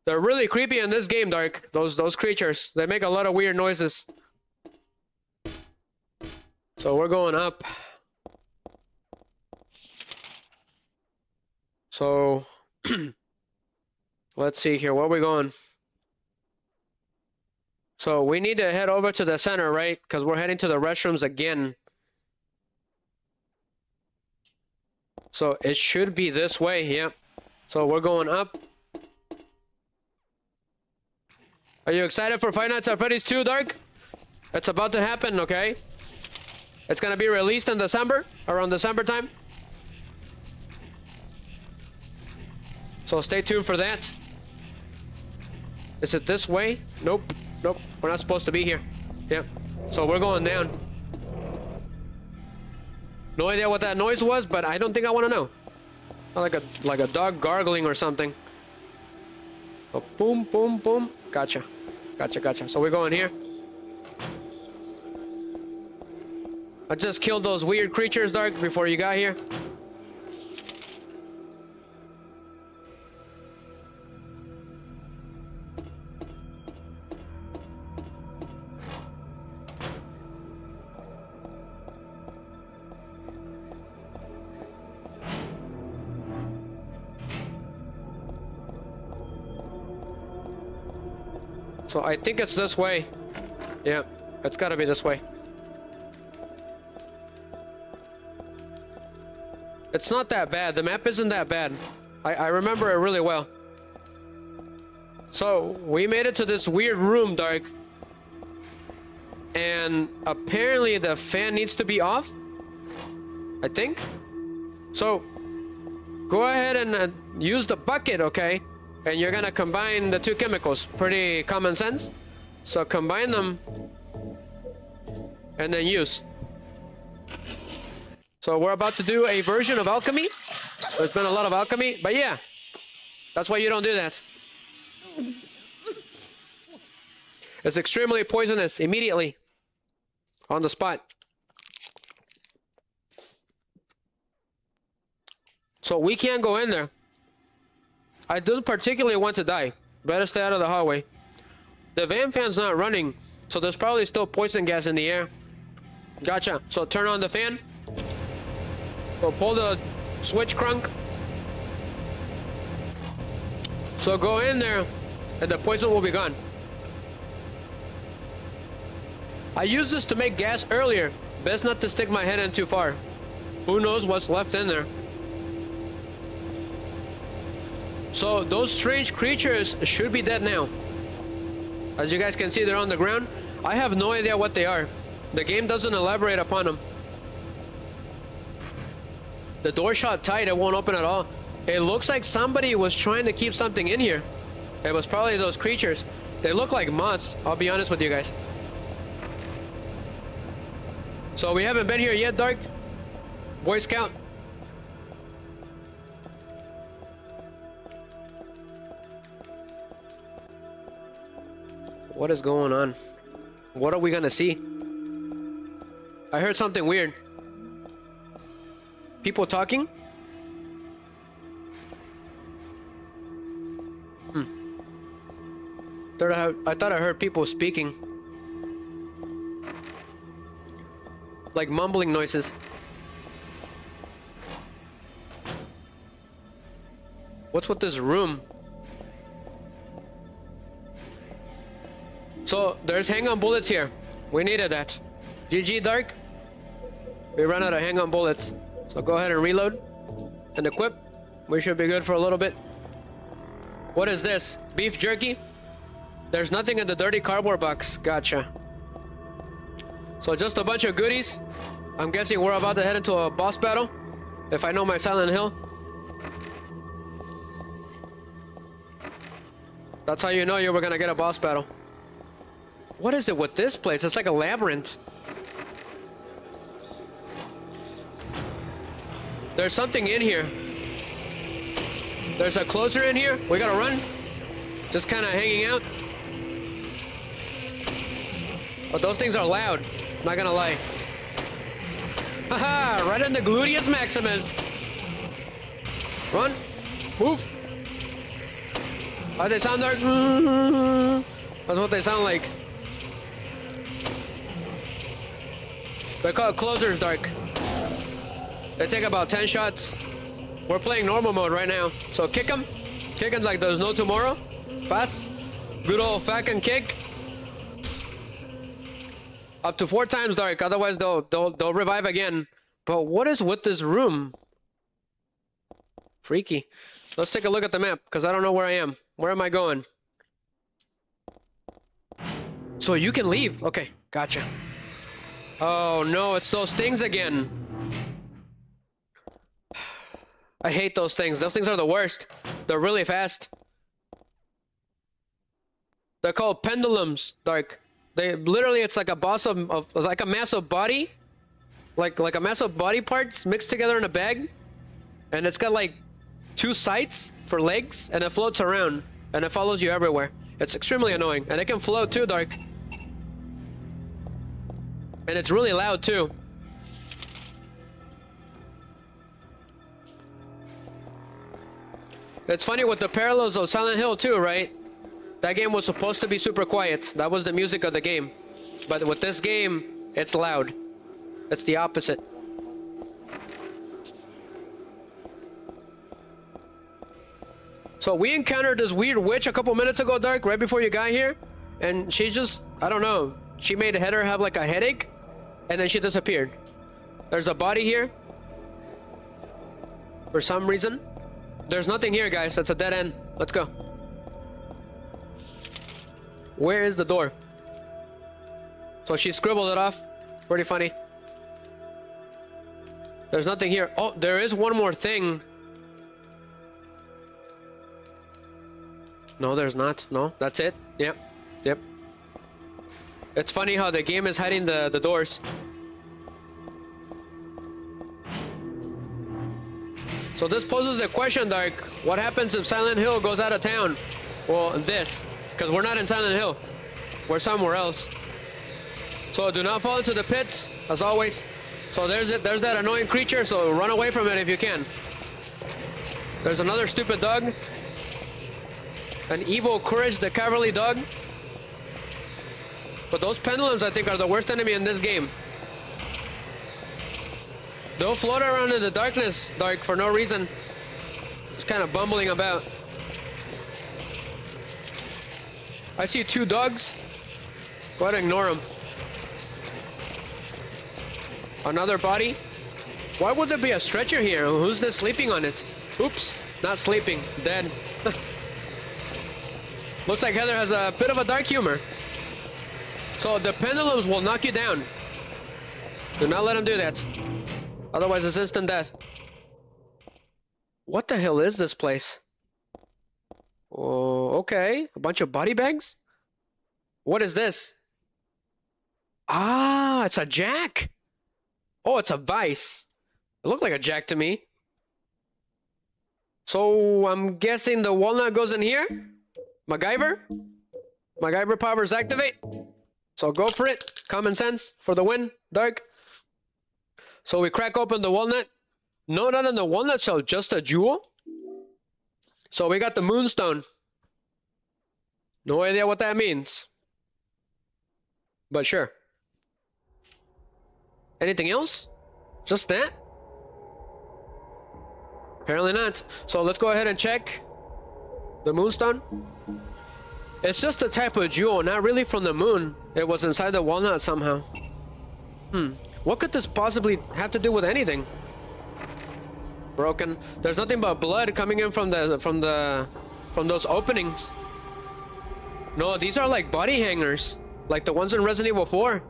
They're really creepy in this game, Dark. Those creatures, they make a lot of weird noises. So we're going up. So let's see here, where are we going? So we need to head over to the center, right? Because we're heading to the restrooms again. So it should be this way, yeah. So we're going up. Are you excited for Five Nights at Freddy's 2, Dark? It's about to happen, okay? It's gonna be released in December, around December time. So stay tuned for that. Is it this way? Nope. Nope. We're not supposed to be here. Yep. So we're going down. No idea what that noise was, but I don't think I want to know. Like a dog gargling or something. Oh, boom, boom, boom. Gotcha. Gotcha. So we're going here. I just killed those weird creatures, Dark, before you got here. So I think it's this way. Yeah, it's gotta be this way. It's not that bad. The map isn't that bad. I remember it really well. So we made it to this weird room, Dark. And apparently the fan needs to be off, I think. So go ahead and use the bucket, okay? And you're gonna combine the two chemicals. Pretty common sense. So combine them and then use. So we're about to do a version of alchemy. There's been a lot of alchemy, but yeah, that's why you don't do that. It's extremely poisonous immediately on the spot. So we can't go in there. I don't particularly want to die. Better stay out of the hallway. The van fan's not running, so there's probably still poison gas in the air. Gotcha. So turn on the fan. So pull the switch, Crunk. So go in there, and the poison will be gone. I used this to make gas earlier. Best not to stick my head in too far. Who knows what's left in there. So those strange creatures should be dead now. As you guys can see, they're on the ground. I have no idea what they are. The game doesn't elaborate upon them. The door shot tight, it won't open at all. It looks like somebody was trying to keep something in here. It was probably those creatures. They look like moths, I'll be honest with you guys. So we haven't been here yet, Dark? Boy Scout? What is going on? What are we gonna see? I heard something weird. People talking? I thought I heard people speaking. Like mumbling noises. What's with this room? So there's hang-on bullets here. We needed that. GG, Dark. We ran out of hang-on bullets. So go ahead and reload and equip. We should be good for a little bit. What is this? Beef jerky? There's nothing in the dirty cardboard box. Gotcha. So just a bunch of goodies. I'm guessing we're about to head into a boss battle. If I know my Silent Hill. That's how you know you were gonna get a boss battle. What is it with this place? It's like a labyrinth. There's something in here. There's a closer in here. We gotta run. Just kind of hanging out. Oh, those things are loud. Not gonna lie. Haha! Right in the gluteus maximus. Run. Move. How they sound, Dark? That's what they sound like. They're called closers, Dark. They take about 10 shots. We're playing normal mode right now. So kick them. Kick them like there's no tomorrow. Pass. Good old fucking kick. Up to 4 times, Dark. Otherwise, they'll revive again. But what is with this room? Freaky. Let's take a look at the map, because I don't know where I am. Where am I going? So you can leave. Okay, gotcha. Oh no, it's those things again. I hate those things. Those things are the worst. They're really fast. They're called pendulums, Dark. They literally, it's like a boss of like a massive body, like a massive body parts mixed together in a bag, and it's got like 2 sides for legs, and it floats around, and it follows you everywhere. It's extremely annoying, and it can float too, Dark. And it's really loud too. It's funny with the parallels of Silent Hill 2, right? That game was supposed to be super quiet. That was the music of the game. But with this game, it's loud. It's the opposite. So we encountered this weird witch a couple minutes ago, Dark, right before you got here. And she just, I don't know. She made Heather have like a headache. And then she disappeared. There's a body here. For some reason. There's nothing here, guys. That's a dead end. Let's go. Where is the door? So she scribbled it off. Pretty funny. There's nothing here. Oh, there is one more thing. No, there's not. No, that's it. Yep. Yep. It's funny how the game is hiding the doors. So this poses a question, Dark. What happens if Silent Hill goes out of town? Well, this. Because we're not in Silent Hill. We're somewhere else. So do not fall into the pits, as always. So there's it. There's that annoying creature, so run away from it if you can. There's another stupid dog. An evil Courage the Cavalry dog. But those pendulums, I think, are the worst enemy in this game. They'll float around in the darkness, Dark, for no reason. Just kind of bumbling about. I see 2 dogs. Go ahead and ignore them. Another body. Why would there be a stretcher here? Who's this sleeping on it? Oops, not sleeping, dead. Looks like Heather has a bit of a dark humor. So the pendulums will knock you down. Do not let them do that. Otherwise it's instant death. What the hell is this place? Oh, okay. A bunch of body bags? What is this? Ah, it's a jack. Oh, it's a vice. It looked like a jack to me. So I'm guessing the walnut goes in here? MacGyver? MacGyver powers activate. So go for it. Common sense for the win, Dark. So we crack open the walnut. No, not in the walnut shell, just a jewel. So we got the moonstone. No idea what that means. But sure. Anything else? Just that? Apparently not. So let's go ahead and check the moonstone. It's just a type of jewel, not really from the moon. It was inside the walnut somehow. What could this possibly have to do with anything? Broken. There's nothing but blood coming in from those openings. No, these are like body hangers, like the ones in Resident Evil 4.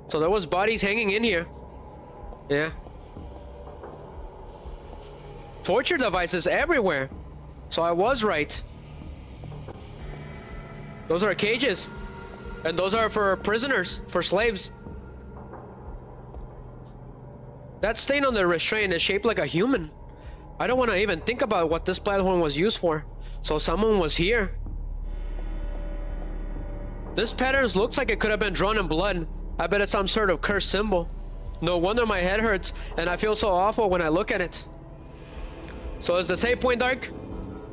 So there was bodies hanging in here. Yeah. Torture devices everywhere. So I was right. Those are cages. And those are for prisoners, for slaves. That stain on the restraint is shaped like a human. I don't want to even think about what this platform was used for. So someone was here. This pattern looks like it could have been drawn in blood. I bet it's some sort of cursed symbol. No wonder my head hurts, and I feel so awful when I look at it. So is the save point Dark?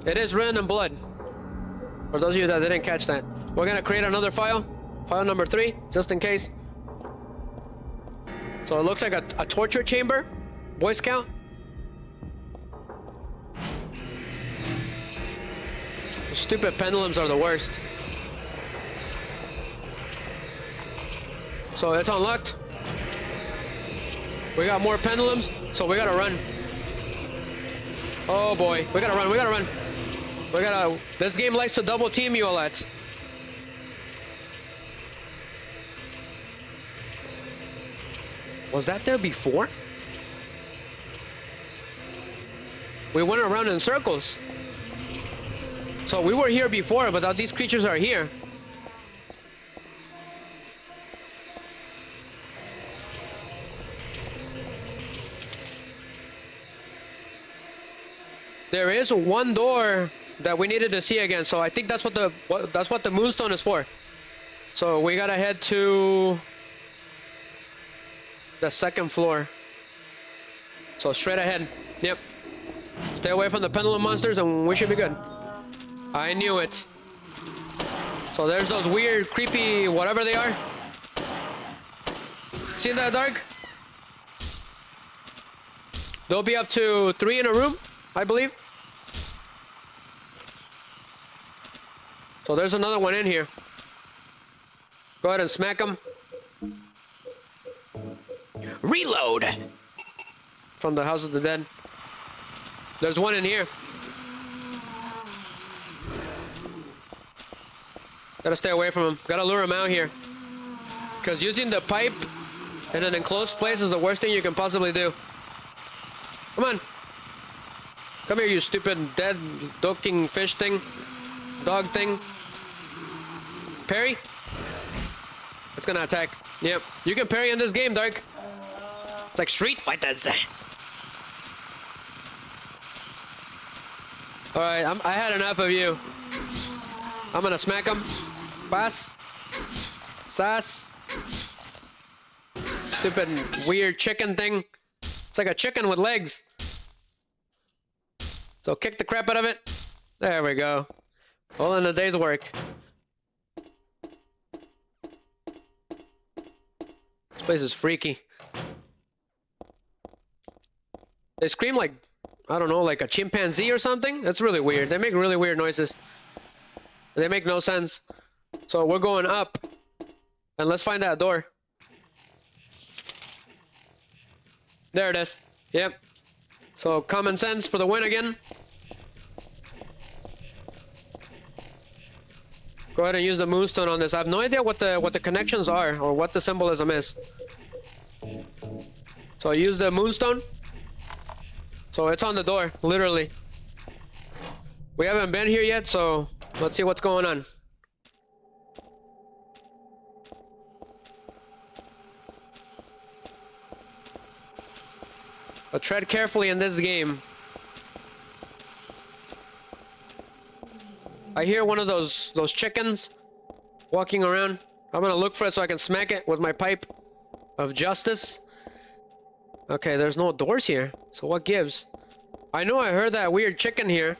It is written in blood. For those of you that didn't catch that. We're gonna create another file. File number 3, just in case. So it looks like a torture chamber. Boy Scout. The stupid pendulums are the worst. So it's unlocked. We got more pendulums, so we gotta run. Oh boy, we gotta run, we gotta run. This game likes to double team you a lot. Was that there before? We went around in circles. So we were here before, but now these creatures are here. There is one door that we needed to see again, so I think that's what the moonstone is for. So we gotta head to the second floor. So straight ahead. Yep. Stay away from the pendulum monsters and we should be good. I knew it. So there's those weird, creepy, whatever they are. See that, Dark? There'll be up to 3 in a room, I believe. So there's another one in here. Go ahead and smack him. Reload! From the House of the Dead. There's one in here. Gotta stay away from him. Gotta lure him out here. Because using the pipe in an enclosed place is the worst thing you can possibly do. Come on. Come here, you stupid dead ducking fish thing. Dog thing. Parry? It's gonna attack. Yep. You can parry in this game, Dark. It's like Street Fighters. Alright, I had enough of you. I'm gonna smack him. Pass. Sass. Stupid weird chicken thing. It's like a chicken with legs. So kick the crap out of it. There we go. All in a day's work. This place is freaky. They scream like, I don't know, like a chimpanzee or something. That's really weird. They make really weird noises. They make no sense. So we're going up. And let's find that door. There it is. Yep. So common sense for the win again. Go ahead and use the moonstone on this. I have no idea what the connections are or what the symbolism is. So I use the moonstone. So it's on the door, literally. We haven't been here yet, so let's see what's going on. But tread carefully in this game. I hear one of those chickens walking around. I'm gonna look for it so I can smack it with my pipe of justice. Okay, there's no doors here. So what gives? I know I heard that weird chicken here.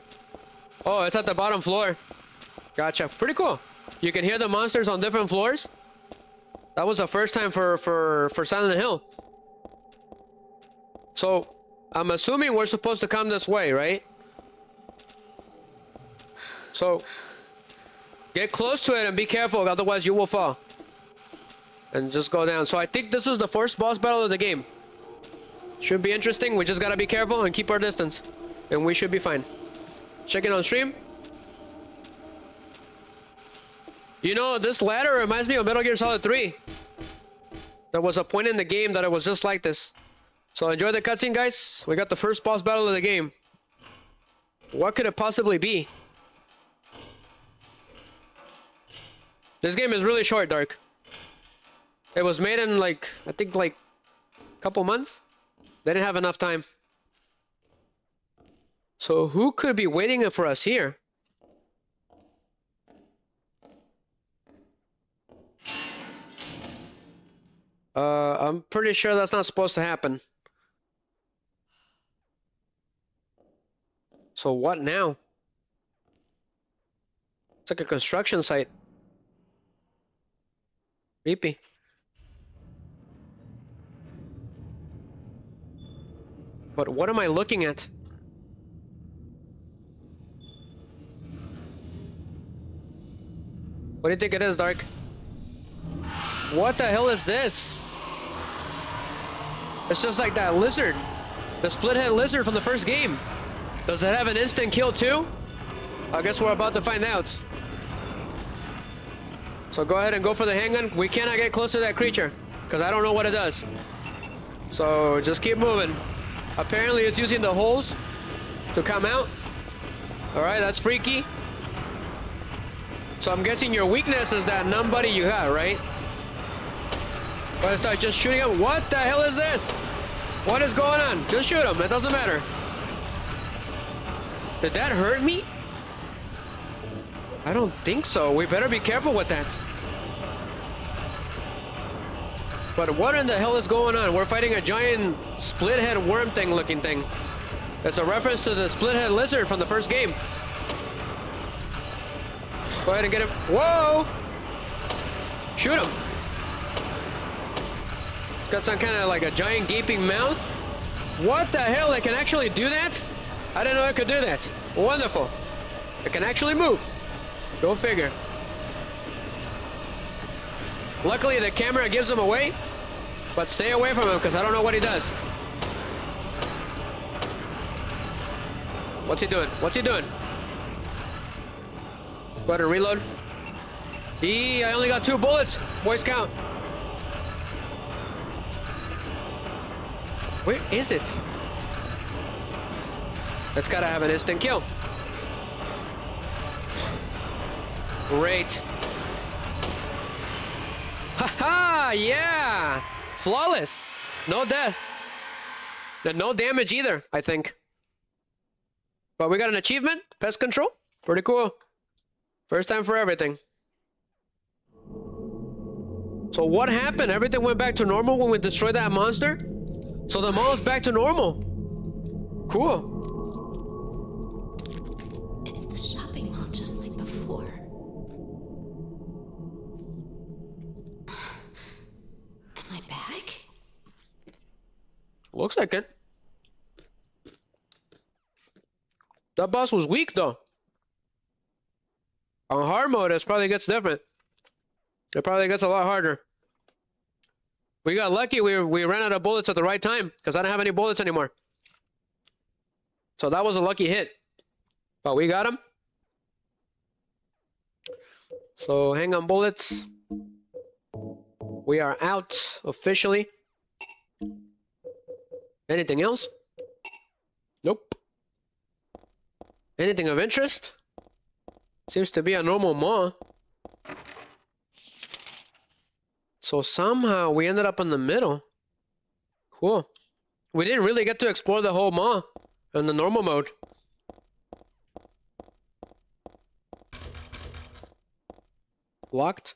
Oh, it's at the bottom floor. Gotcha. Pretty cool. You can hear the monsters on different floors. That was the first time for Silent Hill. So, I'm assuming we're supposed to come this way, right? So, get close to it and be careful, otherwise you will fall. And just go down. So I think this is the first boss battle of the game. Should be interesting. We just gotta be careful and keep our distance. And we should be fine. Check it on stream. You know, this ladder reminds me of Metal Gear Solid 3. There was a point in the game that it was just like this. So enjoy the cutscene, guys. We got the first boss battle of the game. What could it possibly be? This game is really short, Dark. It was made in like, I think like a couple months. They didn't have enough time. So who could be waiting for us here? I'm pretty sure that's not supposed to happen. So what now? It's like a construction site. Creepy. But what am I looking at? What do you think it is, Dark? What the hell is this? It's just like that lizard. The split-head lizard from the first game. Does it have an instant kill too? I guess we're about to find out. So go ahead and go for the handgun. We cannot get close to that creature because I don't know what it does. So just keep moving. Apparently it's using the holes to come out. Alright, that's freaky. So I'm guessing your weakness is that nobody you got, right? Let's start just shooting him. What the hell is this? What is going on? Just shoot him. It doesn't matter. Did that hurt me? I don't think so. We better be careful with that. But what in the hell is going on? We're fighting a giant split head worm thing looking thing. It's a reference to the split head lizard from the first game. Go ahead and get him. Whoa! Shoot him. It's got some kind of like a giant gaping mouth. What the hell? It can actually do that? I didn't know it could do that. Wonderful. It can actually move. Go figure. Luckily, the camera gives him away, but stay away from him because I don't know what he does. What's he doing? What's he doing? Go ahead and reload. I only got 2 bullets. Boy Scout. Where is it? It's gotta have an instant kill. Great. Haha, yeah! Flawless. No death. And no damage either, I think. But we got an achievement. Pest control. Pretty cool. First time for everything. So what happened? Everything went back to normal when we destroyed that monster? So the mall's back to normal. Cool. It's the shopping mall just like before. Am I back? Looks like it. That boss was weak though. On hard mode, it probably gets different. It probably gets a lot harder. We got lucky. We ran out of bullets at the right time because I don't have any bullets anymore. So that was a lucky hit. But we got him. So hang on bullets. We are out officially. Anything else? Nope. Anything of interest? Seems to be a normal mall. So somehow we ended up in the middle. Cool. We didn't really get to explore the whole mall in the normal mode. Locked.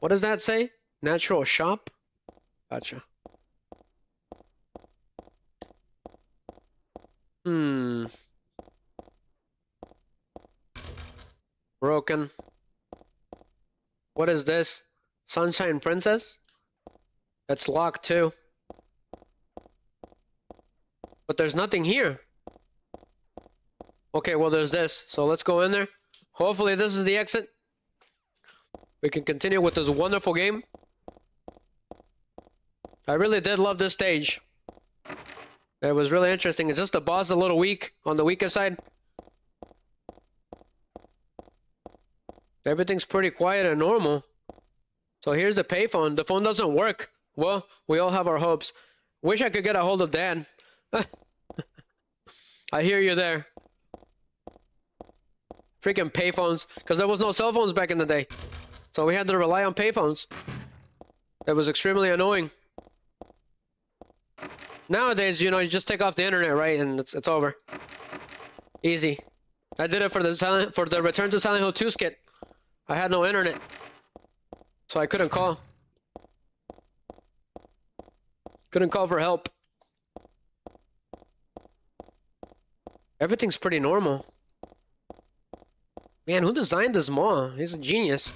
What does that say? Natural shop? Gotcha. Broken. What is this? Sunshine Princess? That's locked too. But there's nothing here. Okay, well there's this. So let's go in there. Hopefully this is the exit. We can continue with this wonderful game. I really did love this stage. It was really interesting. It's just the boss a little weak, on the weaker side. Everything's pretty quiet and normal. So here's the payphone. The phone doesn't work. Well, we all have our hopes. Wish I could get a hold of Dad. I hear you there. Freaking payphones. Because there was no cell phones back in the day. So we had to rely on payphones. It was extremely annoying. Nowadays, you know, you just take off the internet, right? And it's over. Easy. I did it for the Return to Silent Hill 2 skit. I had no internet. So I couldn't call. Couldn't call for help. Everything's pretty normal. Man, who designed this mall? He's a genius.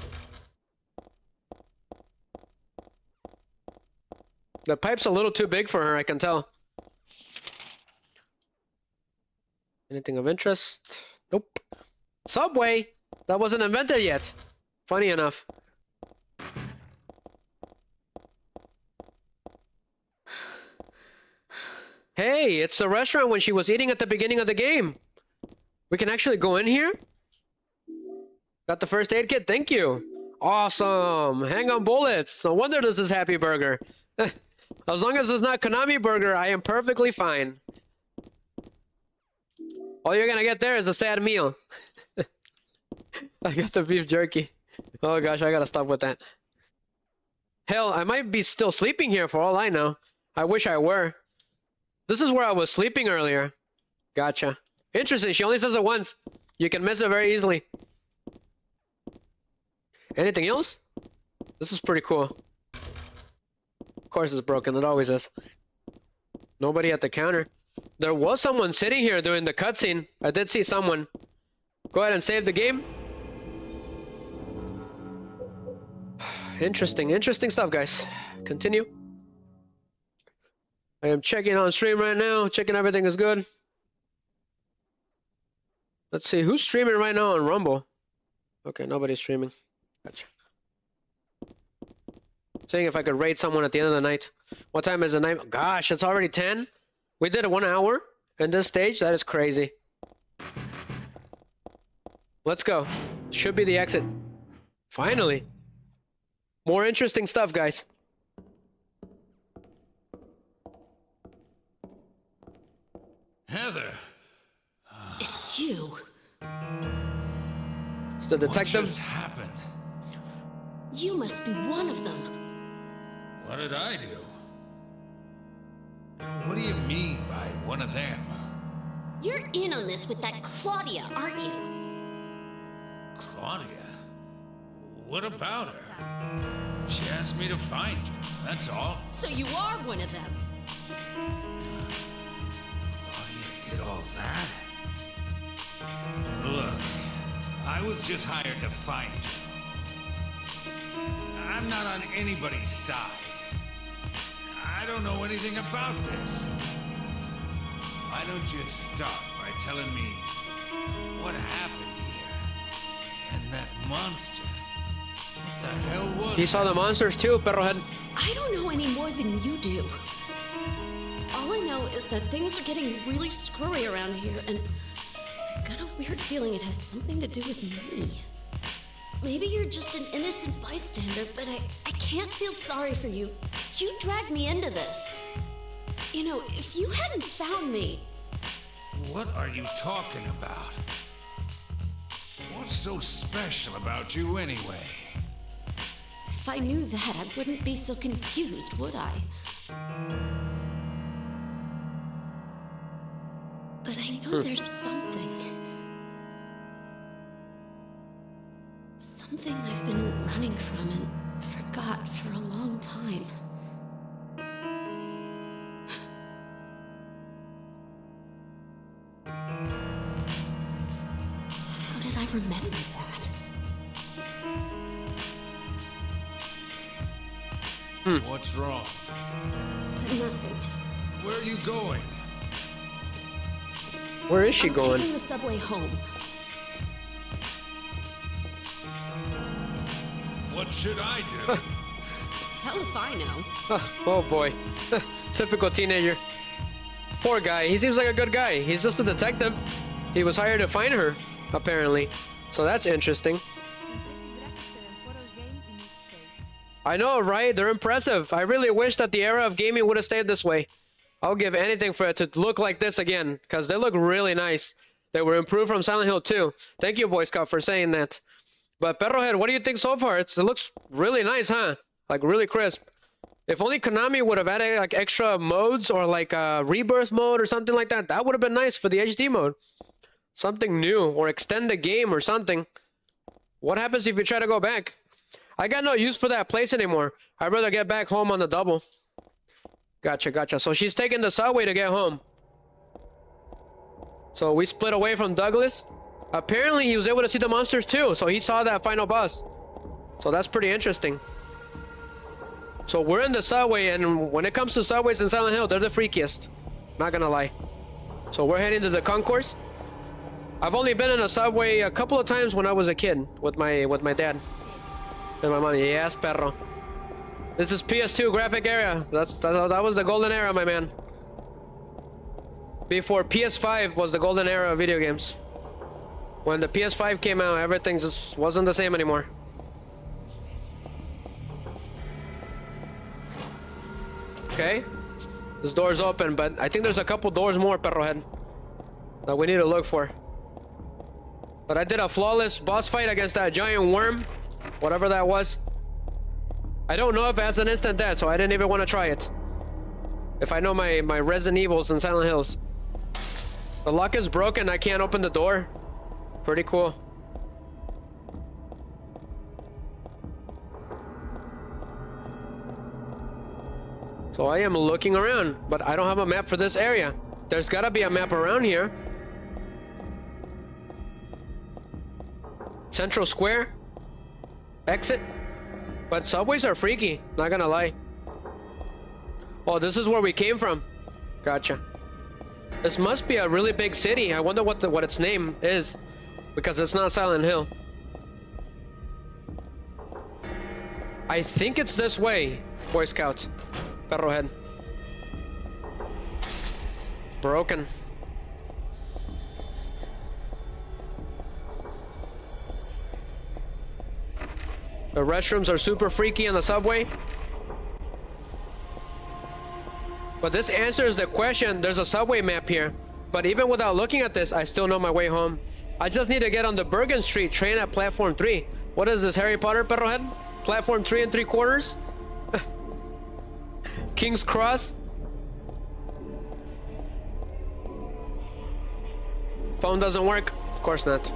The pipe's a little too big for her, I can tell. Anything of interest? Nope. Subway! That wasn't invented yet. Funny enough. Hey, it's the restaurant when she was eating at the beginning of the game. We can actually go in here? Got the first aid kit, thank you. Awesome, hang on bullets. No wonder this is Happy Burger. As long as it's not Konami Burger, I am perfectly fine. All you're gonna get there is a sad meal. I got the beef jerky. Oh gosh, I gotta stop with that. Hell, I might be still sleeping here for all I know. I wish I were. This is where I was sleeping earlier. Gotcha. Interesting, she only says it once. You can miss it very easily. Anything else? This is pretty cool. Of course it's broken, it always is. Nobody at the counter. There was someone sitting here during the cutscene. I did see someone. Go ahead and save the game. Interesting stuff, guys. Continue. I am checking on stream right now, checking everything is good. Let's see, who's streaming right now on Rumble? Okay, nobody's streaming. Gotcha. Seeing if I could raid someone at the end of the night. What time is the night? Gosh, it's already 10. We did 1 hour in this stage. That is crazy. Let's go. Should be the exit. Finally. More interesting stuff, guys. Heather. It's you. It's the detective. What just happened? You must be one of them. What did I do? What do you mean by one of them? You're in on this with that Claudia, aren't you? Claudia? What about her? She asked me to find you, that's all. So you are one of them. Claudia did all that? Look, I was just hired to find you. I'm not on anybody's side. I don't know anything about this. Why don't you start by telling me what happened here? And that monster. What the hell was He saw the monsters too, Perrohead. I don't know any more than you do. All I know is that things are getting really screwy around here, and I've got a weird feeling it has something to do with me. Maybe you're just an innocent bystander, but I can't feel sorry for you, because you dragged me into this. You know, if you hadn't found me... What are you talking about? What's so special about you anyway? If I knew that, I wouldn't be so confused, would I? But I know there's something. Something I've been running from and forgot for a long time. How did I remember that? What's wrong? Nothing. Where are you going? Where is she I'm going? taking the subway home. What should I do? Hell if I know. Oh boy. Typical teenager. Poor guy. He seems like a good guy. He's just a detective. He was hired to find her, apparently. So that's interesting. I know, right? They're impressive. I really wish that the era of gaming would have stayed this way. I'll give anything for it to look like this again, because they look really nice. They were improved from Silent Hill 2. Thank you, Boy Scout, for saying that. But Perrohead, what do you think so far? It looks really nice, huh? Like really crisp. If only Konami would have added like extra modes or like a rebirth mode or something like that, that would have been nice for the HD mode. Something new, or extend the game or something. What happens if you try to go back? I got no use for that place anymore. I'd rather get back home on the double. Gotcha. So she's taking the subway to get home. So we split away from Douglas. Apparently he was able to see the monsters too, so he saw that final boss. So that's pretty interesting. So we're in the subway, and when it comes to subways in Silent Hill, they're the freakiest. Not gonna lie. So we're heading to the concourse. I've only been in a subway a couple of times when I was a kid with my dad and my mom. Yes, perro. This is PS2 graphic era. That was the golden era, my man. Before PS5 was the golden era of video games. When the PS5 came out, everything just wasn't the same anymore. Okay, this door's open, but I think there's a couple doors more, Perrohead, that we need to look for. But I did a flawless boss fight against that giant worm, whatever that was. I don't know if it has an instant death, so I didn't even want to try it. If I know my Resident Evils and Silent Hills. The lock is broken. I can't open the door. Pretty cool. So I am looking around, but I don't have a map for this area. There's gotta be a map around here. Central Square. Exit. But subways are freaky, not gonna lie. Oh, this is where we came from. Gotcha. This must be a really big city. I wonder what its name is, because it's not Silent Hill. I think it's this way, Boy Scouts. Perro head. Broken. The restrooms are super freaky on the subway. But this answers the question. There's a subway map here. But even without looking at this, I still know my way home. I just need to get on the Bergen Street train at platform 3. What is this, Harry Potter, perro head? Platform 3 3/4? King's Cross? Phone doesn't work? Of course not.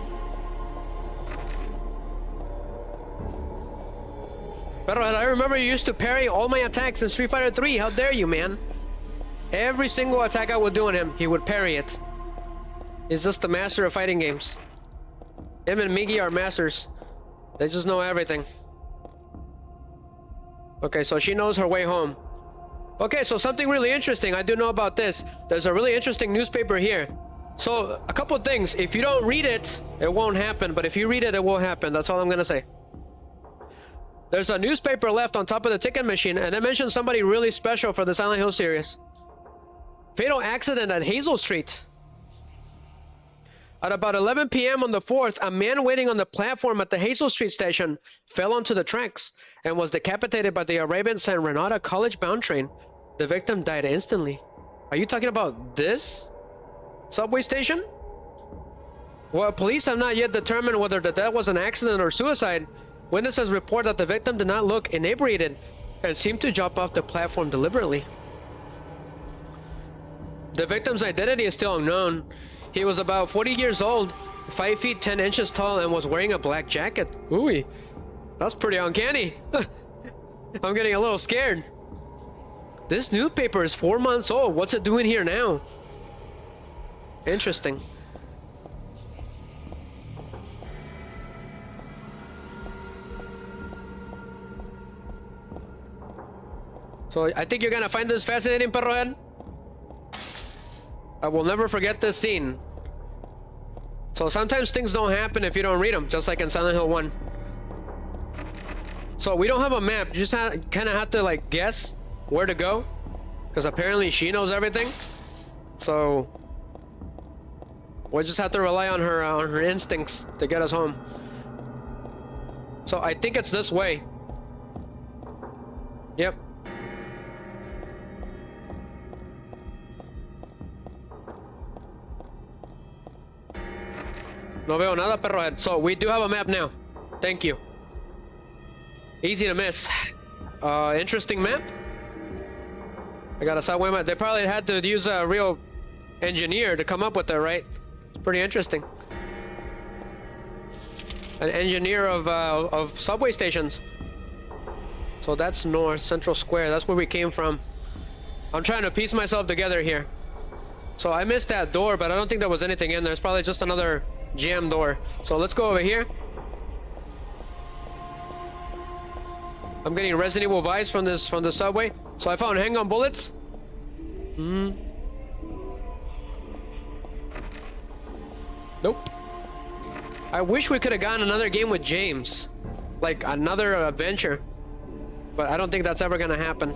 Perrohead, I remember you used to parry all my attacks in Street Fighter 3. How dare you, man? Every single attack I would do on him, he would parry it. He's just the master of fighting games. Him and Miggy are masters. They just know everything. Okay, so she knows her way home. Okay, so something really interesting. I do know about this. There's a really interesting newspaper here. So, a couple things. If you don't read it, it won't happen. But if you read it, it will happen. That's all I'm gonna say. There's a newspaper left on top of the ticket machine, and it mentions somebody really special for the Silent Hill series. Fatal accident at Hazel Street. At about 11 p.m. on the 4th, a man waiting on the platform at the Hazel Street station fell onto the tracks and was decapitated by the Arabian San Renata college-bound train. The victim died instantly. Are you talking about this subway station? Well, police have not yet determined whether the death was an accident or suicide. Witnesses report that the victim did not look inebriated and seemed to jump off the platform deliberately. The victim's identity is still unknown. He was about 40 years old, 5 feet 10 inches tall, and was wearing a black jacket. Ooh, that's pretty uncanny. I'm getting a little scared. This newspaper is 4 months old. What's it doing here now? Interesting. So I think you're gonna find this fascinating, Perrohead. I will never forget this scene. So sometimes things don't happen if you don't read them, just like in Silent Hill 1. So we don't have a map. You just kind of have to like guess where to go, because apparently she knows everything. So we just have to rely on her instincts to get us home. So I think it's this way. Yep. No veo nada, Perrohead. So we do have a map now. Thank you. Easy to miss. Interesting map. I got a subway map. They probably had to use a real engineer to come up with it, right? It's pretty interesting. An engineer of subway stations. So that's North Central Square. That's where we came from. I'm trying to piece myself together here. So I missed that door, but I don't think there was anything in there. It's probably just another jam door. So let's go over here. I'm getting Resident Evil vibes from the subway. So I found hang-on bullets. Nope. I wish we could have gotten another game with James, like another adventure, but I don't think that's ever gonna happen.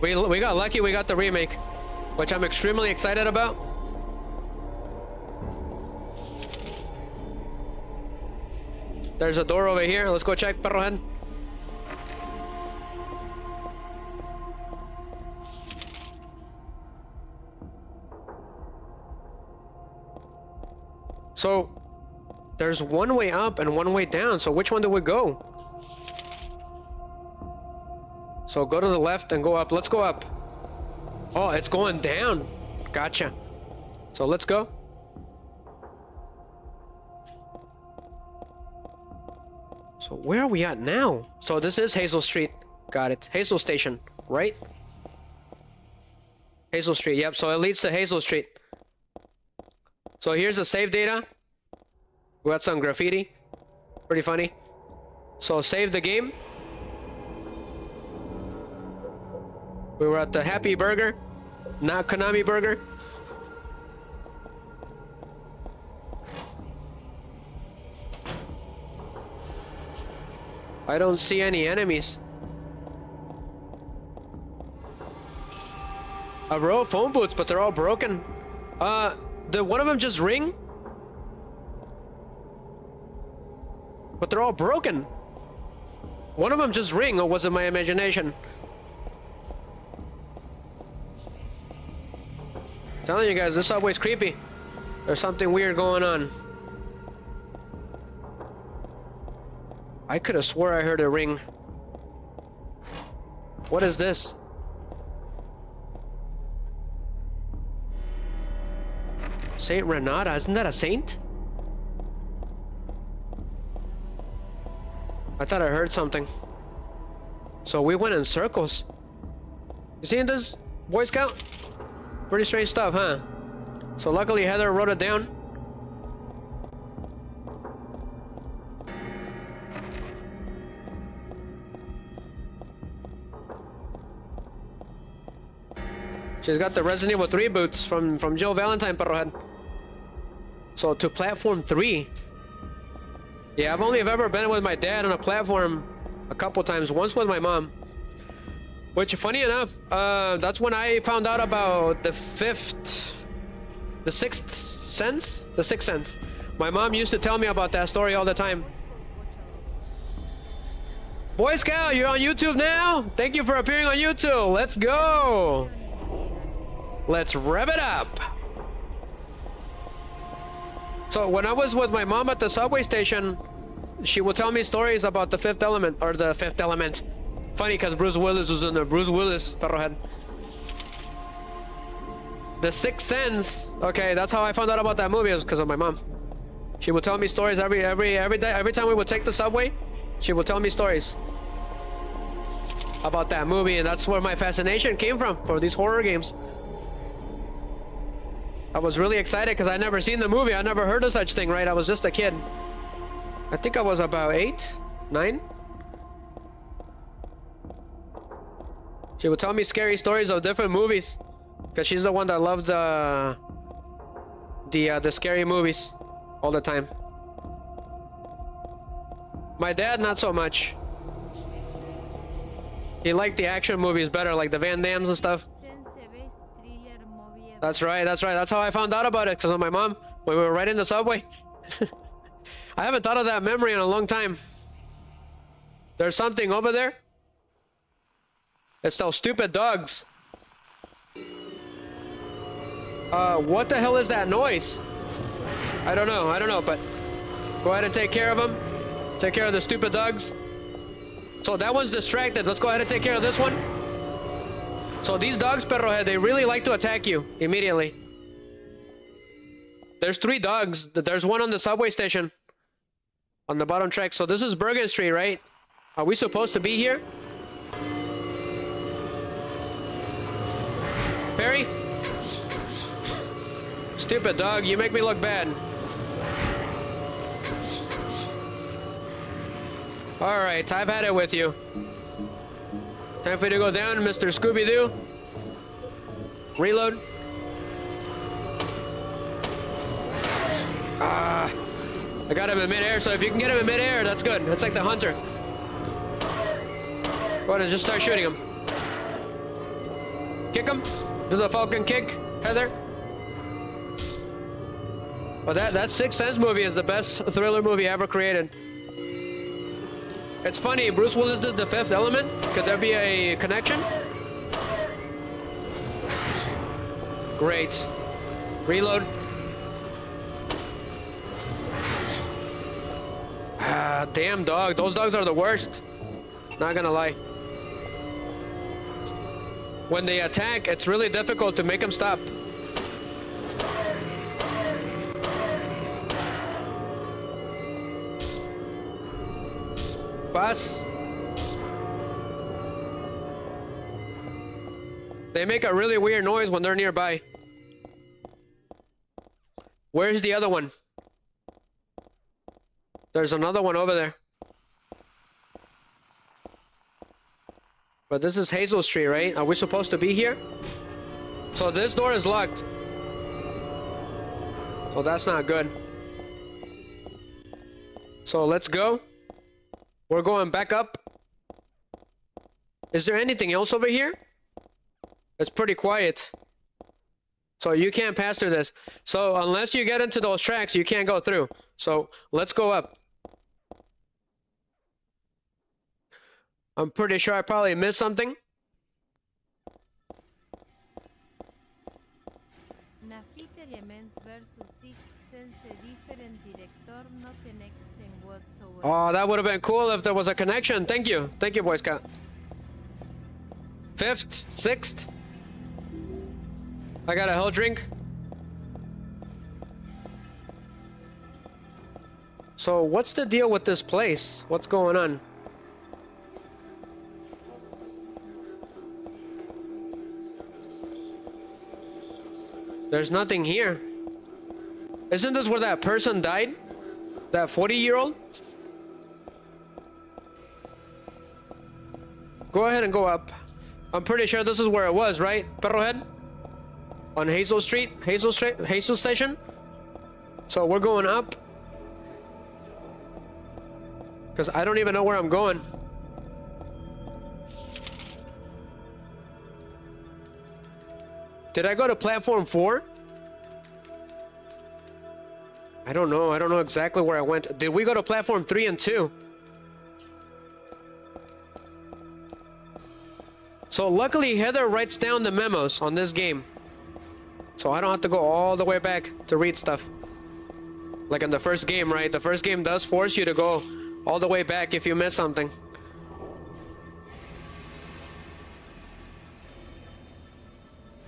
We got lucky. We got the remake, which I'm extremely excited about. There's a door over here. Let's go check, Perrohead. So there's one way up and one way down. So which one do we go? So go to the left and go up. Let's go up. Oh, it's going down. Gotcha. So let's go. So where are we at now? So this is Hazel Street. Got it. Hazel Station, right? Hazel Street, yep. So it leads to Hazel Street. So here's the save data. We got some graffiti. Pretty funny. So save the game. We were at the Happy Burger, not Konami Burger. I don't see any enemies. A row of phone booths, but they're all broken. Did one of them just ring? But they're all broken. One of them just ring, or was it my imagination? Telling you guys, this subway's creepy. There's something weird going on. I could have swore I heard a ring. What is this? Saint Renata, isn't that a saint? I thought I heard something. So we went in circles. You seeing this, Boy Scout? Pretty strange stuff, huh? So luckily Heather wrote it down. She's got the Resident Evil 3 boots from Jill Valentine, Perrohead. So to platform 3. Yeah, I've only ever been with my dad on a platform a couple times. Once with my mom. Which, funny enough, that's when I found out about the sixth sense? The sixth sense. My mom used to tell me about that story all the time. Boy Scout, you're on YouTube now? Thank you for appearing on YouTube. Let's go. Let's rev it up. So when I was with my mom at the subway station, she would tell me stories about the fifth element, or the fifth element. Funny because Bruce Willis was in there. Bruce Willis, Perrohead. The Sixth Sense. Okay, that's how I found out about that movie. It was because of my mom. She would tell me stories every day. Every time we would take the subway, she would tell me stories about that movie, and that's where my fascination came from for these horror games. I was really excited because I never seen the movie. I never heard of such thing, right? I was just a kid. I think I was about 8, 9. She would tell me scary stories of different movies because she's the one that loved the scary movies all the time. My dad, not so much. He liked the action movies better, like the Van Dammes and stuff. That's right, that's right. That's how I found out about it, because of my mom, when we were riding the subway. I haven't thought of that memory in a long time. There's something over there. It's those stupid dogs. What the hell is that noise? I don't know, but go ahead and take care of them. Take care of the stupid dogs. So that one's distracted. Let's go ahead and take care of this one. So these dogs, Perrohead, they really like to attack you immediately. There's 3 dogs. There's one on the subway station. On the bottom track. So this is Bergen Street, right? Are we supposed to be here? Perry? Stupid dog, you make me look bad. Alright, I've had it with you. Time for you to go down, Mr. Scooby-Doo. Reload. I got him in midair, so if you can get him in midair, that's good. That's like the hunter. Go ahead and just start shooting him. Kick him. Do the Falcon kick, Heather. But that Sixth Sense movie is the best thriller movie ever created. It's funny, Bruce Willis did The Fifth Element. Could there be a connection? Great. Reload. Ah, damn dog. Those dogs are the worst. Not gonna lie. When they attack, it's really difficult to make them stop. Pass. They make a really weird noise when they're nearby. Where's the other one? There's another one over there. But this is Hazel Street, right? Are we supposed to be here? So this door is locked. So that's not good. So let's go. We're going back up. Is there anything else over here? It's pretty quiet. So you can't pass through this. So unless you get into those tracks, you can't go through. So let's go up. I'm pretty sure I probably missed something. Nafiter Elements versus Six Sense different director no connection whatsoever. Oh, that would have been cool if there was a connection. Thank you. Thank you, Boy Scout. 5th, 6th. I got a health drink. So what's the deal with this place? What's going on? There's nothing here. Isn't this where that person died? That 40-year-old? Go ahead and go up. I'm pretty sure this is where it was, right? Perrohead? On Hazel Street? Hazel Station? So we're going up. Because I don't even know where I'm going. Did I go to platform 4? I don't know. I don't know exactly where I went. Did we go to platform 3 and 2? So luckily Heather writes down the memos on this game. So I don't have to go all the way back to read stuff. Like in the first game, right? The first game does force you to go all the way back if you miss something.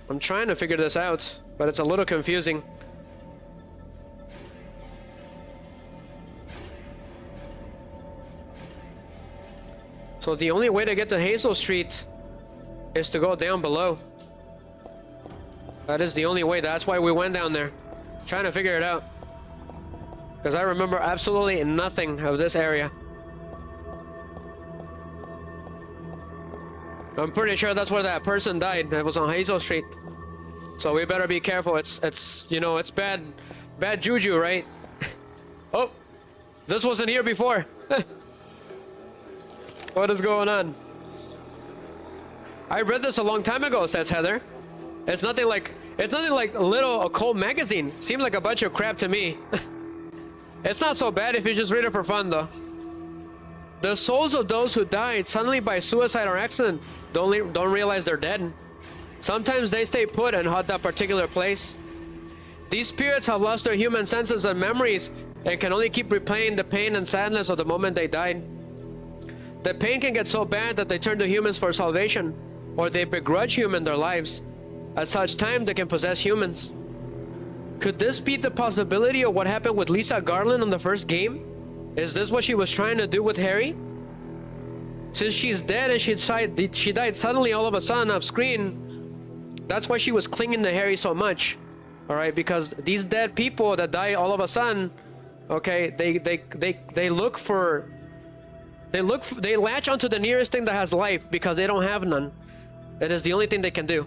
I'm trying to figure this out, but it's a little confusing. So the only way to get to Hazel Street is to go down below. That is the only way. That's why we went down there. Trying to figure it out. Because I remember absolutely nothing of this area. I'm pretty sure that's where that person died. It was on Hazel Street. So we better be careful. It's you know, it's bad juju, right? Oh, this wasn't here before. What is going on? I read this a long time ago, says Heather. It's nothing like a little occult magazine. Seemed like a bunch of crap to me. It's not so bad if you just read it for fun, though. The souls of those who died suddenly by suicide or accident don't realize they're dead. Sometimes they stay put and haunt that particular place. These spirits have lost their human senses and memories and can only keep replaying the pain and sadness of the moment they died. The pain can get so bad that they turn to humans for salvation, or they begrudge humans their lives. At such time, they can possess humans. Could this be the possibility of what happened with Lisa Garland in the first game? Is this what she was trying to do with Harry? Since she's dead and she died suddenly all of a sudden off screen, that's why she was clinging to Harry so much. Alright, because these dead people that die all of a sudden, okay, they latch onto the nearest thing that has life because they don't have none. It is the only thing they can do.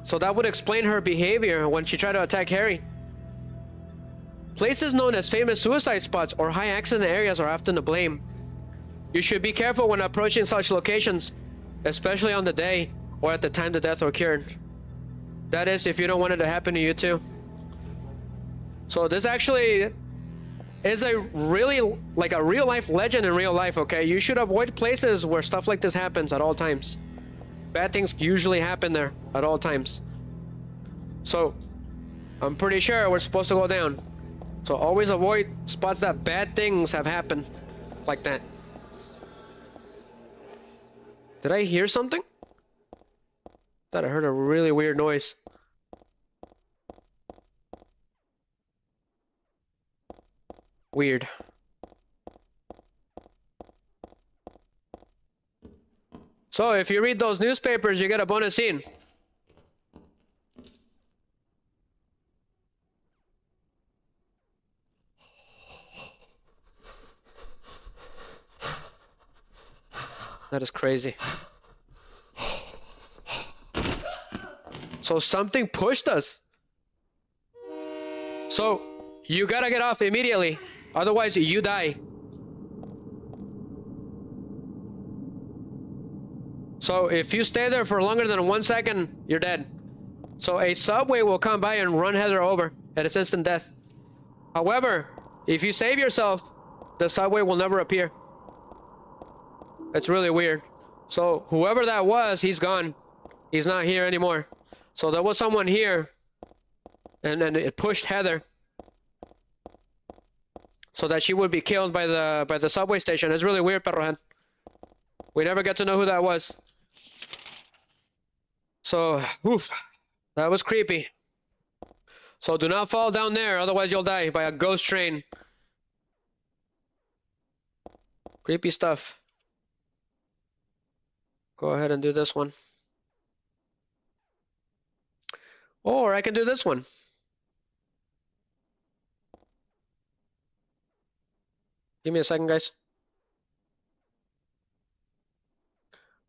So that would explain her behavior when she tried to attack Harry. Places known as famous suicide spots or high accident areas are often to blame. You should be careful when approaching such locations, especially on the day or at the time the death occurred. That is, if you don't want it to happen to you too. So this actually is a really, like a real life legend in real life, okay? You should avoid places where stuff like this happens at all times. Bad things usually happen there at all times. So, I'm pretty sure we're supposed to go down. So always avoid spots that bad things have happened. Like that. Did I hear something? Thought I heard a really weird noise. Weird. So if you read those newspapers, you get a bonus scene. That is crazy. So something pushed us. So you gotta get off immediately. Otherwise you die. So if you stay there for longer than 1 second, you're dead. So a subway will come by and run Heather over, and it's instant death. However, if you save yourself, the subway will never appear. It's really weird. So whoever that was, he's gone. He's not here anymore. So there was someone here, and then it pushed Heather so that she would be killed by the subway station. It's really weird, Perrohead. We never get to know who that was. So, oof, that was creepy. So do not fall down there, otherwise you'll die by a ghost train. Creepy stuff. Go ahead and do this one. Or I can do this one. Give me a second, guys.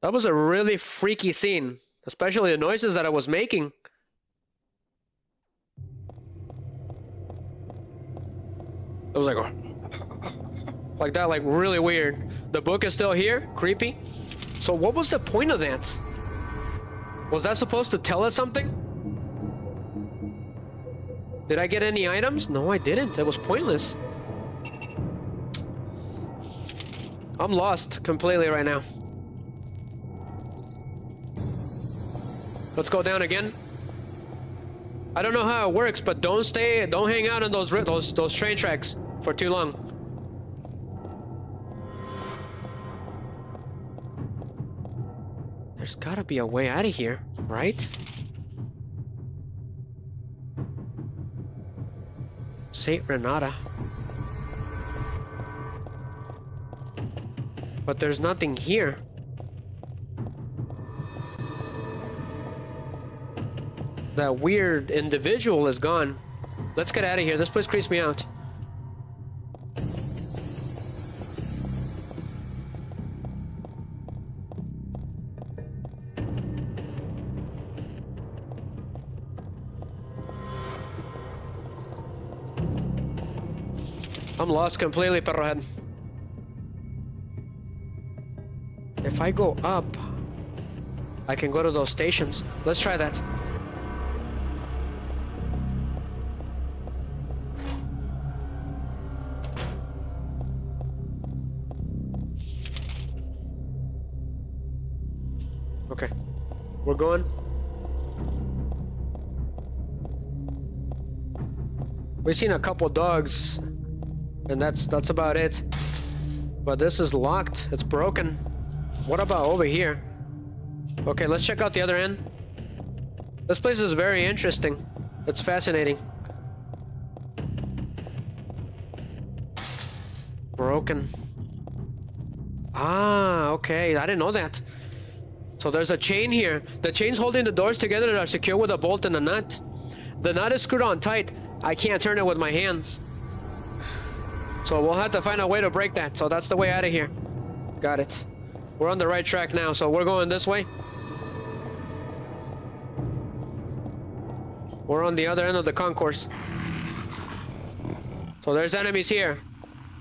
That was a really freaky scene, especially the noises that I was making. It was like that, like really weird. The book is still here, creepy. So what was the point of that? Was that supposed to tell us something? Did I get any items? No, I didn't. It was pointless. I'm lost completely right now. Let's go down again. I don't know how it works, but don't hang out on those train tracks for too long. There's gotta be a way out of here, right? Saint Renata. But there's nothing here. That weird individual is gone. Let's get out of here. This place creeps me out. I'm lost completely, Perrohead. If I go up, I can go to those stations. Let's try that. Okay, we're going. We've seen a couple dogs, and that's about it. But this is locked. It's broken. What about over here? Okay, let's check out the other end. This place is very interesting. It's fascinating. Broken. Ah, okay. I didn't know that. So there's a chain here. The chains holding the doors together are secure with a bolt and a nut. The nut is screwed on tight. I can't turn it with my hands. So we'll have to find a way to break that. So that's the way out of here. Got it. We're on the right track now, so we're going this way. We're on the other end of the concourse. So there's enemies here.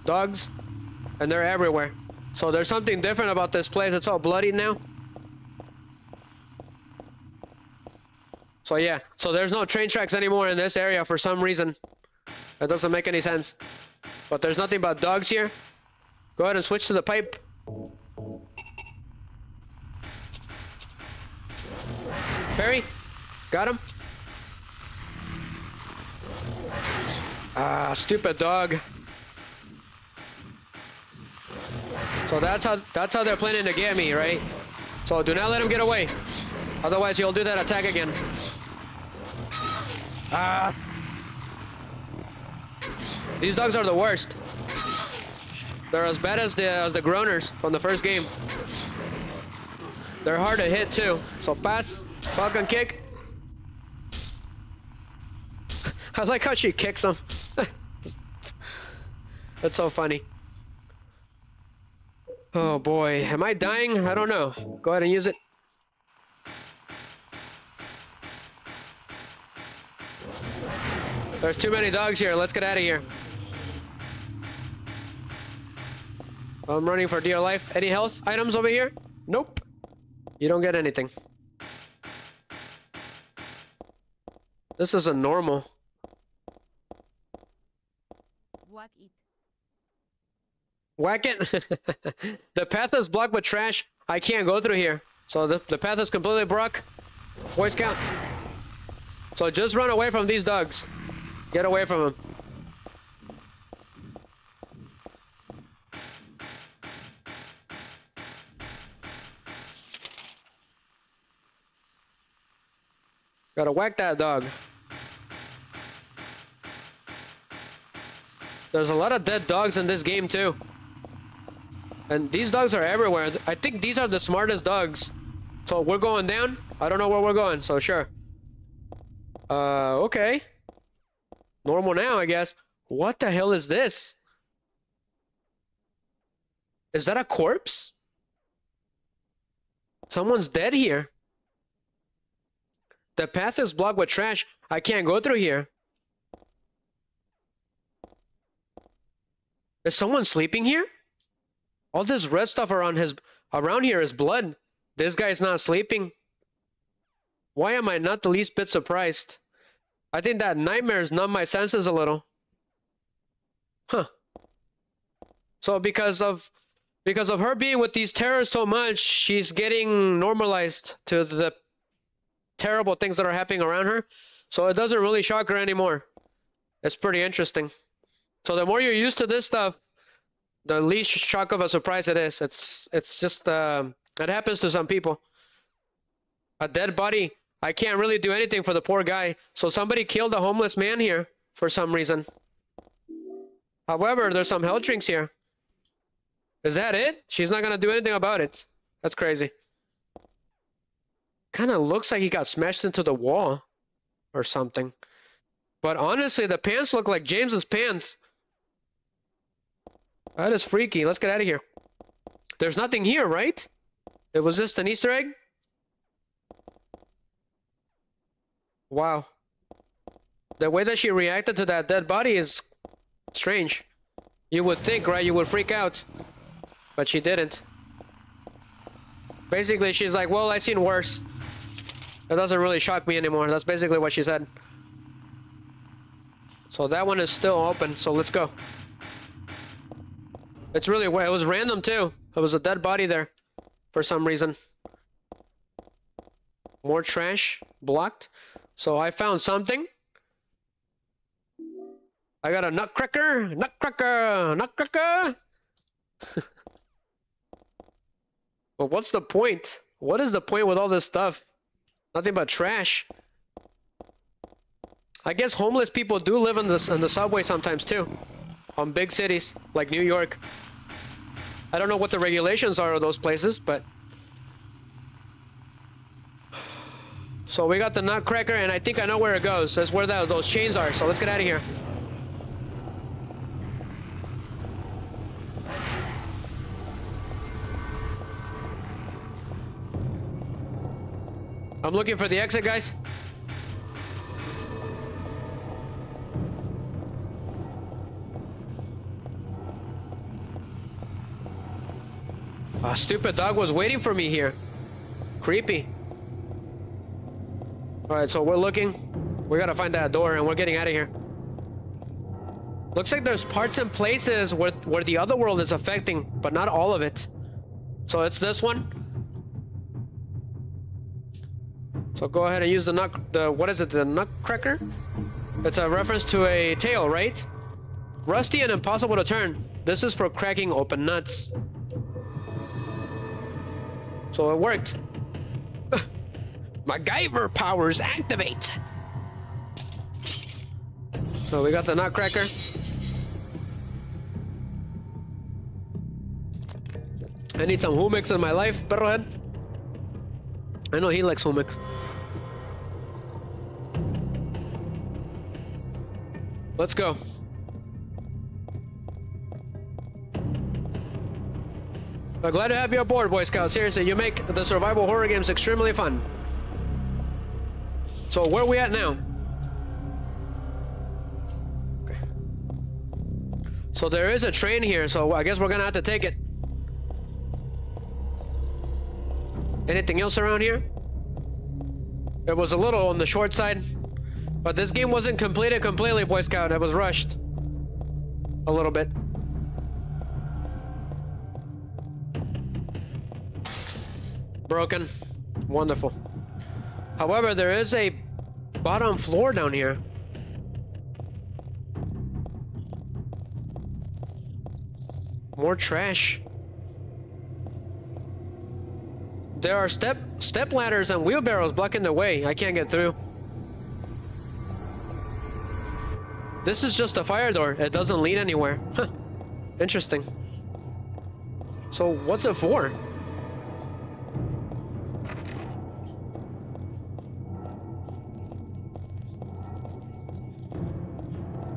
Dogs. And they're everywhere. So there's something different about this place. It's all bloody now. So yeah, so there's no train tracks anymore in this area for some reason. That doesn't make any sense. But there's nothing but dogs here. Go ahead and switch to the pipe. Perry, got him. Ah, stupid dog. So that's how they're planning to get me, right? So do not let him get away. Otherwise he'll do that attack again. Ah. These dogs are the worst. They're as bad as the groaners from the first game. They're hard to hit too. So pass, falcon kick. I like how she kicks him. That's so funny. Oh boy, am I dying? I don't know. Go ahead and use it. There's too many dogs here. Let's get out of here. I'm running for dear life. Any health items over here? Nope. You don't get anything. This isn't normal. Whack it. Whack it. The path is blocked with trash. I can't go through here. So the path is completely blocked. Boy Scout. So just run away from these dogs. Get away from them. Gotta whack that dog. There's a lot of dead dogs in this game too. And these dogs are everywhere. I think these are the smartest dogs. So we're going down. I don't know where we're going, so sure. Okay. Normal now, I guess. What the hell is this? Is that a corpse? Someone's dead here. The path is blocked with trash. I can't go through here. Is someone sleeping here? All this red stuff around here is blood. This guy's not sleeping. Why am I not the least bit surprised? I think that nightmares numb my senses a little. Huh. So because of her being with these terrors so much, she's getting normalized to the terrible things that are happening around her. So it doesn't really shock her anymore. It's pretty interesting. So the more you're used to this stuff, the least shock of a surprise it is. It's just it happens to some people. A dead body. I can't really do anything for the poor guy. So somebody killed a homeless man here for some reason. However, there's some health drinks here. Is that it? She's not gonna do anything about it. That's crazy. Kind of looks like he got smashed into the wall or something. But honestly, the pants look like James's pants. That is freaky. Let's get out of here. There's nothing here, right? It was just an Easter egg? Wow. The way that she reacted to that dead body is strange. You would think, right? You would freak out. But she didn't. Basically, she's like, well, I've seen worse. It doesn't really shock me anymore. That's basically what she said. So that one is still open, so let's go. It's really weird. It was random too. There was a dead body there for some reason. More trash. Blocked. So I found something. I got a nutcracker. Nutcracker. Nutcracker. But what's the point? What is the point with all this stuff? Nothing but trash. I guess homeless people do live in the subway sometimes too. On big cities like New York. I don't know what the regulations are of those places, but... So we got the nutcracker, and I think I know where it goes. That's where those chains are, so let's get out of here. I'm looking for the exit, guys. A stupid dog was waiting for me here. Creepy. Alright, so we're looking. We gotta find that door and we're getting out of here. Looks like there's parts and places where the other world is affecting, but not all of it. So it's this one. So go ahead and use what is it, the nutcracker? It's a reference to a tail, right? Rusty and impossible to turn. This is for cracking open nuts. So it worked. MacGyver powers activate. So we got the nutcracker. I need some hummus in my life, perrohead. I know he likes humics. Let's go. I'm glad to have you aboard, Boy Scout. Seriously, you make the survival horror games extremely fun. So where are we at now? Okay. So there is a train here, so I guess we're gonna have to take it. Anything else around here? It was a little on the short side, but this game wasn't completed completely, Boy Scout. It was rushed a little bit. Broken. Wonderful. However, there is a bottom floor down here. More trash. There are step ladders and wheelbarrows blocking the way. I can't get through. This is just a fire door. It doesn't lead anywhere. Huh. Interesting. So what's it for?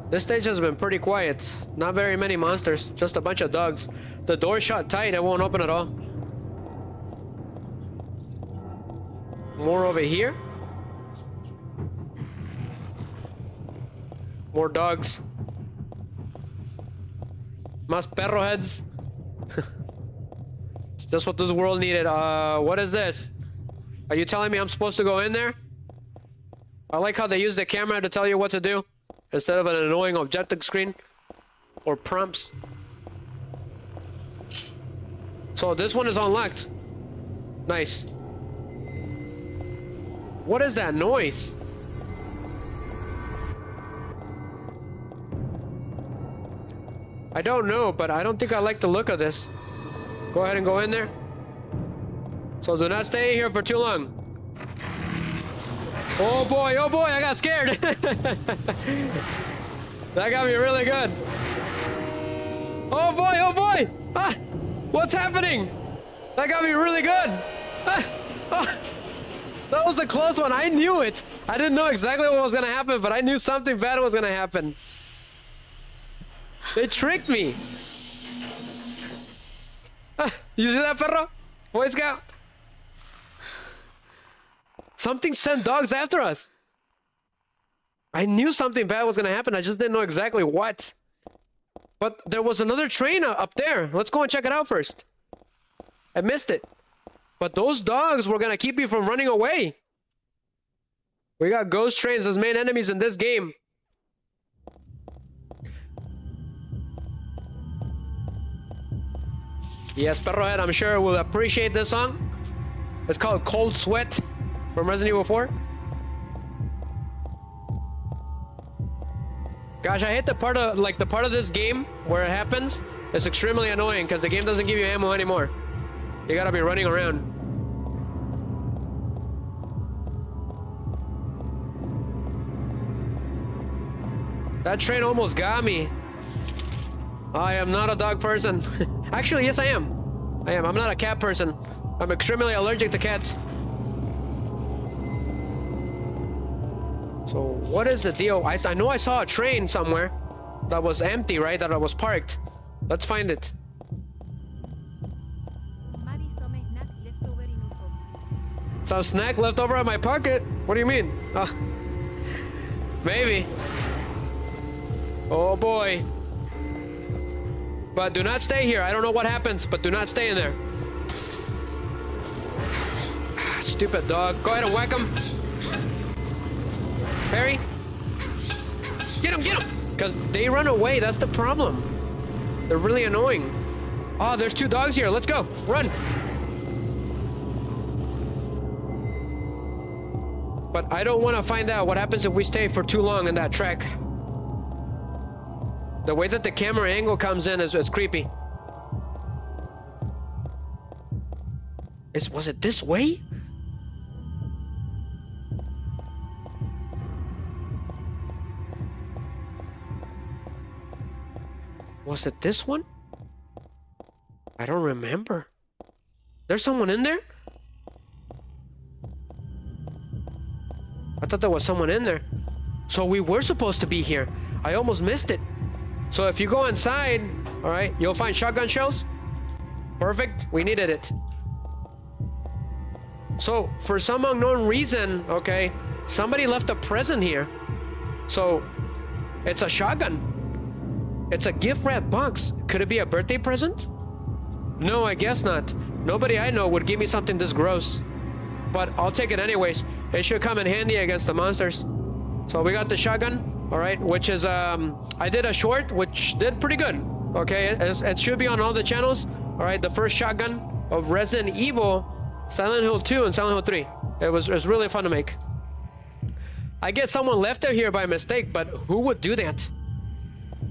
This stage has been pretty quiet. Not very many monsters, just a bunch of dogs. The door's shut tight, it won't open at all. More over here. More dogs. Más perro heads. Just what this world needed. What is this? Are you telling me I'm supposed to go in there? I like how they use the camera to tell you what to do, instead of an annoying objective screen or prompts. So this one is unlocked. Nice. What is that noise? I don't know, but I don't think I like the look of this. Go ahead and go in there. So do not stay here for too long. Oh boy, I got scared. That got me really good. Oh boy. Ah, what's happening? That got me really good. That was a close one. I knew it. I didn't know exactly what was gonna happen, but I knew something bad was gonna happen. They tricked me. You see that, perro? Boy Scout? Something sent dogs after us. I knew something bad was gonna happen. I just didn't know exactly what. But there was another train up there. Let's go and check it out first. I missed it. But those dogs were gonna keep you from running away. We got ghost trains as main enemies in this game. Yes, Perrohead, I'm sure will appreciate this song. It's called Cold Sweat from Resident Evil 4. Gosh, I hate the part of this game where it happens. It's extremely annoying because the game doesn't give you ammo anymore. You gotta be running around. That train almost got me. I am not a dog person. Actually, yes, I am. I'm not a cat person. I'm extremely allergic to cats. So what is the deal? I know I saw a train somewhere that was empty, right? That was parked. Let's find it. Some snack left over in my pocket? What do you mean? Maybe. Oh boy. But do not stay here. I don't know what happens, but do not stay in there. Stupid dog. Go ahead and whack him. Harry. Get him. Because they run away. That's the problem. They're really annoying. Oh, there's two dogs here. Let's go. Run. But I don't want to find out what happens if we stay for too long in that track. The way that the camera angle comes in is creepy. Was it this way? Was it this one? I don't remember. There's someone in there? I thought there was someone in there. So we were supposed to be here. I almost missed it. So if you go inside, all right, you'll find shotgun shells. Perfect. We needed it. So for some unknown reason, okay, somebody left a present here. So it's a shotgun. It's a gift wrap box. Could it be a birthday present? No, I guess not. Nobody I know would give me something this gross. But I'll take it anyways. It should come in handy against the monsters. So we got the shotgun, all right, which is, I did a short, which did pretty good. Okay, it should be on all the channels. All right, the first shotgun of Resident Evil, Silent Hill 2 and Silent Hill 3. It was really fun to make. I guess someone left it here by mistake, but who would do that?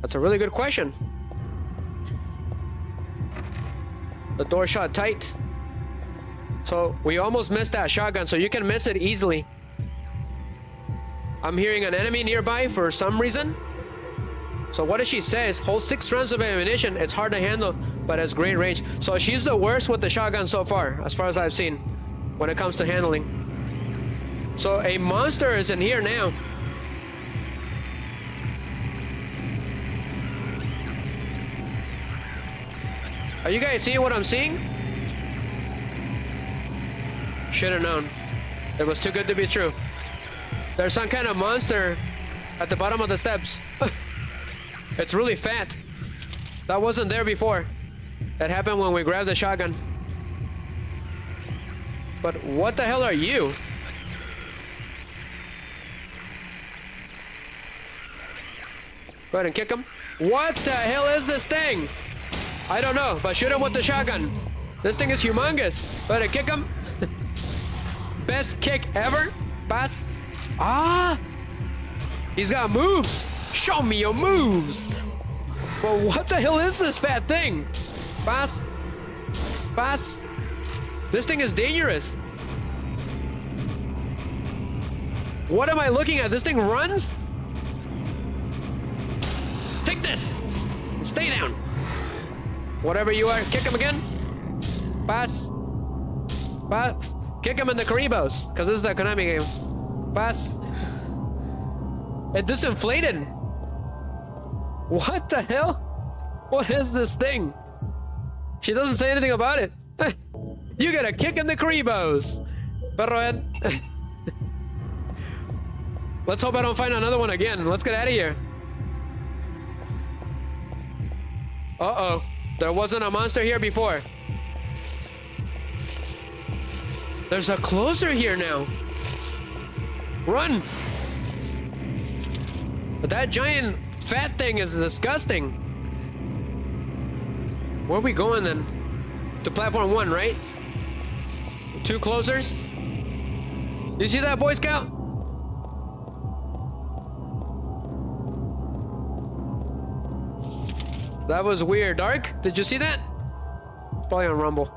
That's a really good question. The door shut tight. So we almost missed that shotgun, so you can miss it easily. I'm hearing an enemy nearby for some reason. So what does she say? Holds 6 rounds of ammunition. It's hard to handle, but has great range. So she's the worst with the shotgun so far as I've seen, when it comes to handling. So a monster is in here now. Are you guys seeing what I'm seeing? Should have known. It was too good to be true. There's some kind of monster at the bottom of the steps. It's really fat. That wasn't there before. That happened when we grabbed the shotgun. But what the hell are you? Go ahead and kick him. What the hell is this thing? I don't know, but shoot him with the shotgun. This thing is humongous. Go ahead and kick him. Best kick ever. Pass. Ah! He's got moves. Show me your moves. Well, what the hell is this fat thing? Pass. Pass. This thing is dangerous. What am I looking at? This thing runs? Take this. Stay down. Whatever you are, kick him again. Pass. Pass. Kick him in the Karibos, because this is the Konami game. Pass. It disinflated. What the hell? What is this thing? She doesn't say anything about it. You get a kick in the Karibos. Perrohead. Let's hope I don't find another one again. Let's get out of here. Uh-oh. There wasn't a monster here before. There's a closer here now. Run! But that giant fat thing is disgusting. Where are we going then? To platform 1, right? 2 closers? You see that, Boy Scout? That was weird. Dark, did you see that? It's probably on Rumble.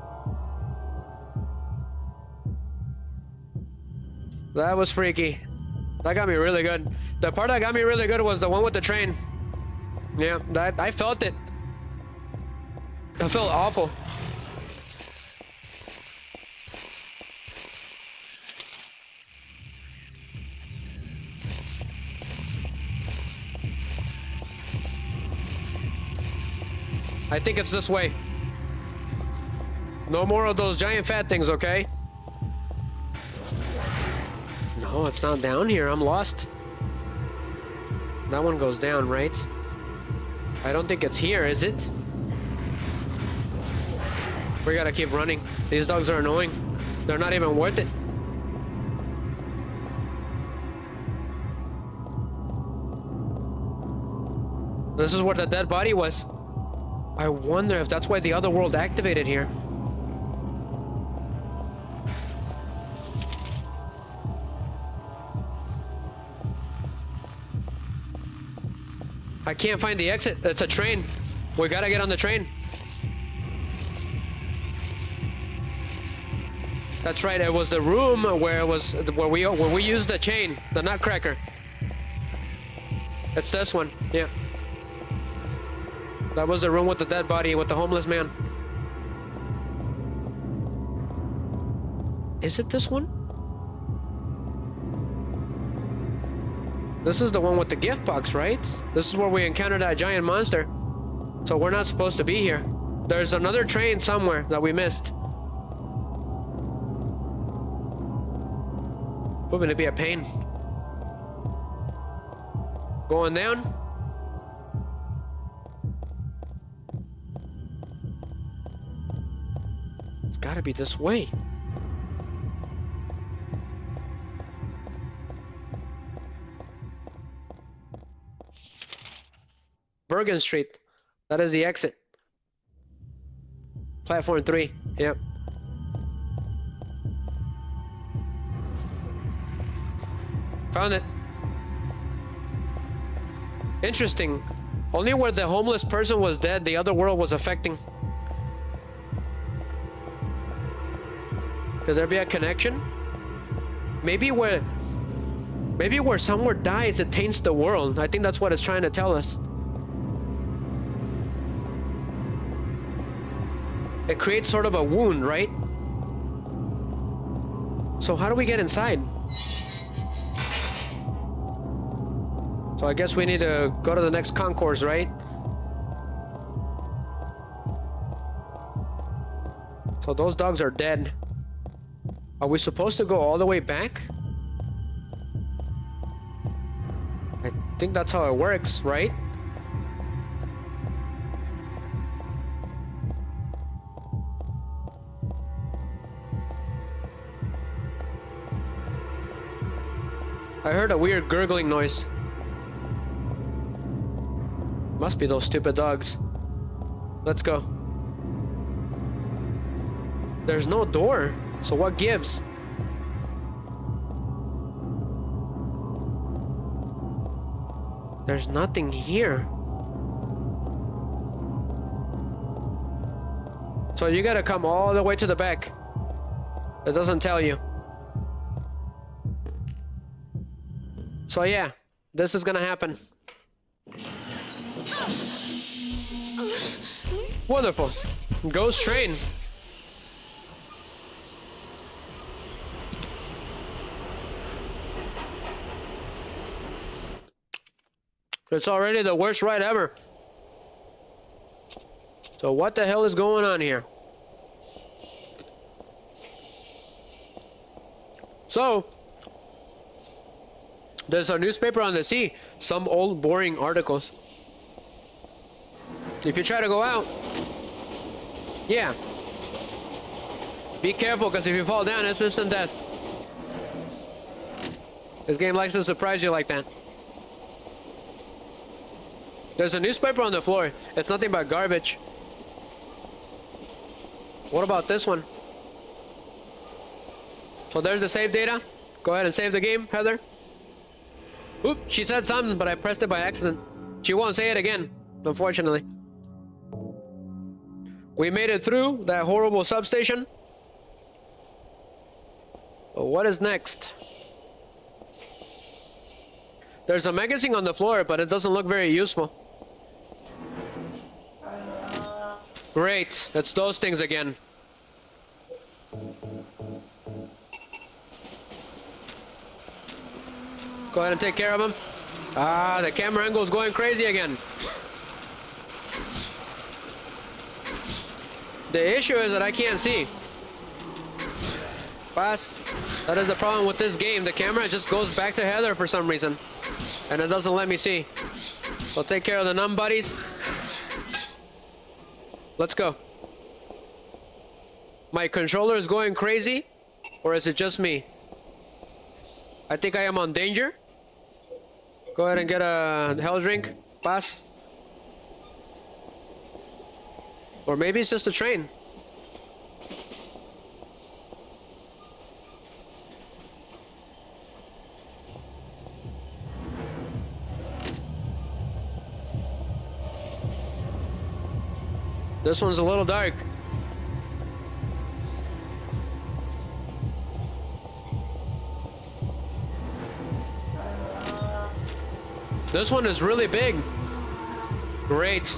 That was freaky. That got me really good. The part that got me really good was the one with the train. Yeah, that I felt it. I felt awful. I think it's this way. No more of those giant fat things, okay? No, it's not down here. I'm lost. That one goes down, right? I don't think it's here, is it? We gotta keep running. These dogs are annoying. They're not even worth it. This is where the dead body was. I wonder if that's why the other world activated here. I can't find the exit. It's a train. We gotta get on the train. That's right. It was the room where we used the chain, the nutcracker. It's this one. Yeah. That was the room with the dead body with the homeless man. Is it this one? This is the one with the gift box, right? This is where we encountered that giant monster. So we're not supposed to be here. There's another train somewhere that we missed. Proving to be a pain. Going down. It's gotta be this way. Bergen Street. That is the exit. Platform 3. Yep. Found it. Interesting. Only where the homeless person was dead, the other world was affecting. Could there be a connection? Maybe where somewhere dies, it taints the world. I think that's what it's trying to tell us. It creates sort of a wound, right? So how do we get inside? So I guess we need to go to the next concourse, right? So those dogs are dead. Are we supposed to go all the way back? I think that's how it works, right? I heard a weird gurgling noise. Must be those stupid dogs. Let's go. There's no door, so what gives? There's nothing here. So you gotta come all the way to the back. It doesn't tell you. So yeah, this is gonna happen. Wonderful. Ghost train. It's already the worst ride ever. So what the hell is going on here? So, there's a newspaper on the sea. Some old boring articles. If you try to go out, yeah. Be careful, because if you fall down, it's instant death. This game likes to surprise you like that. There's a newspaper on the floor. It's nothing but garbage. What about this one? So there's the save data. Go ahead and save the game, Heather. Oop, she said something, but I pressed it by accident. She won't say it again, unfortunately. We made it through that horrible substation. But what is next? There's a magazine on the floor, but it doesn't look very useful. Great, it's those things again. Go ahead and take care of him. Ah, the camera angle is going crazy again. The issue is that I can't see. Pass. That is the problem with this game. The camera just goes back to Heather for some reason. And it doesn't let me see. So take care of the numb buddies. Let's go. My controller is going crazy? Or is it just me? I think I am on danger. Go ahead and get a health drink. Pass. Or maybe it's just a train. This one's a little dark. This one is really big. Great.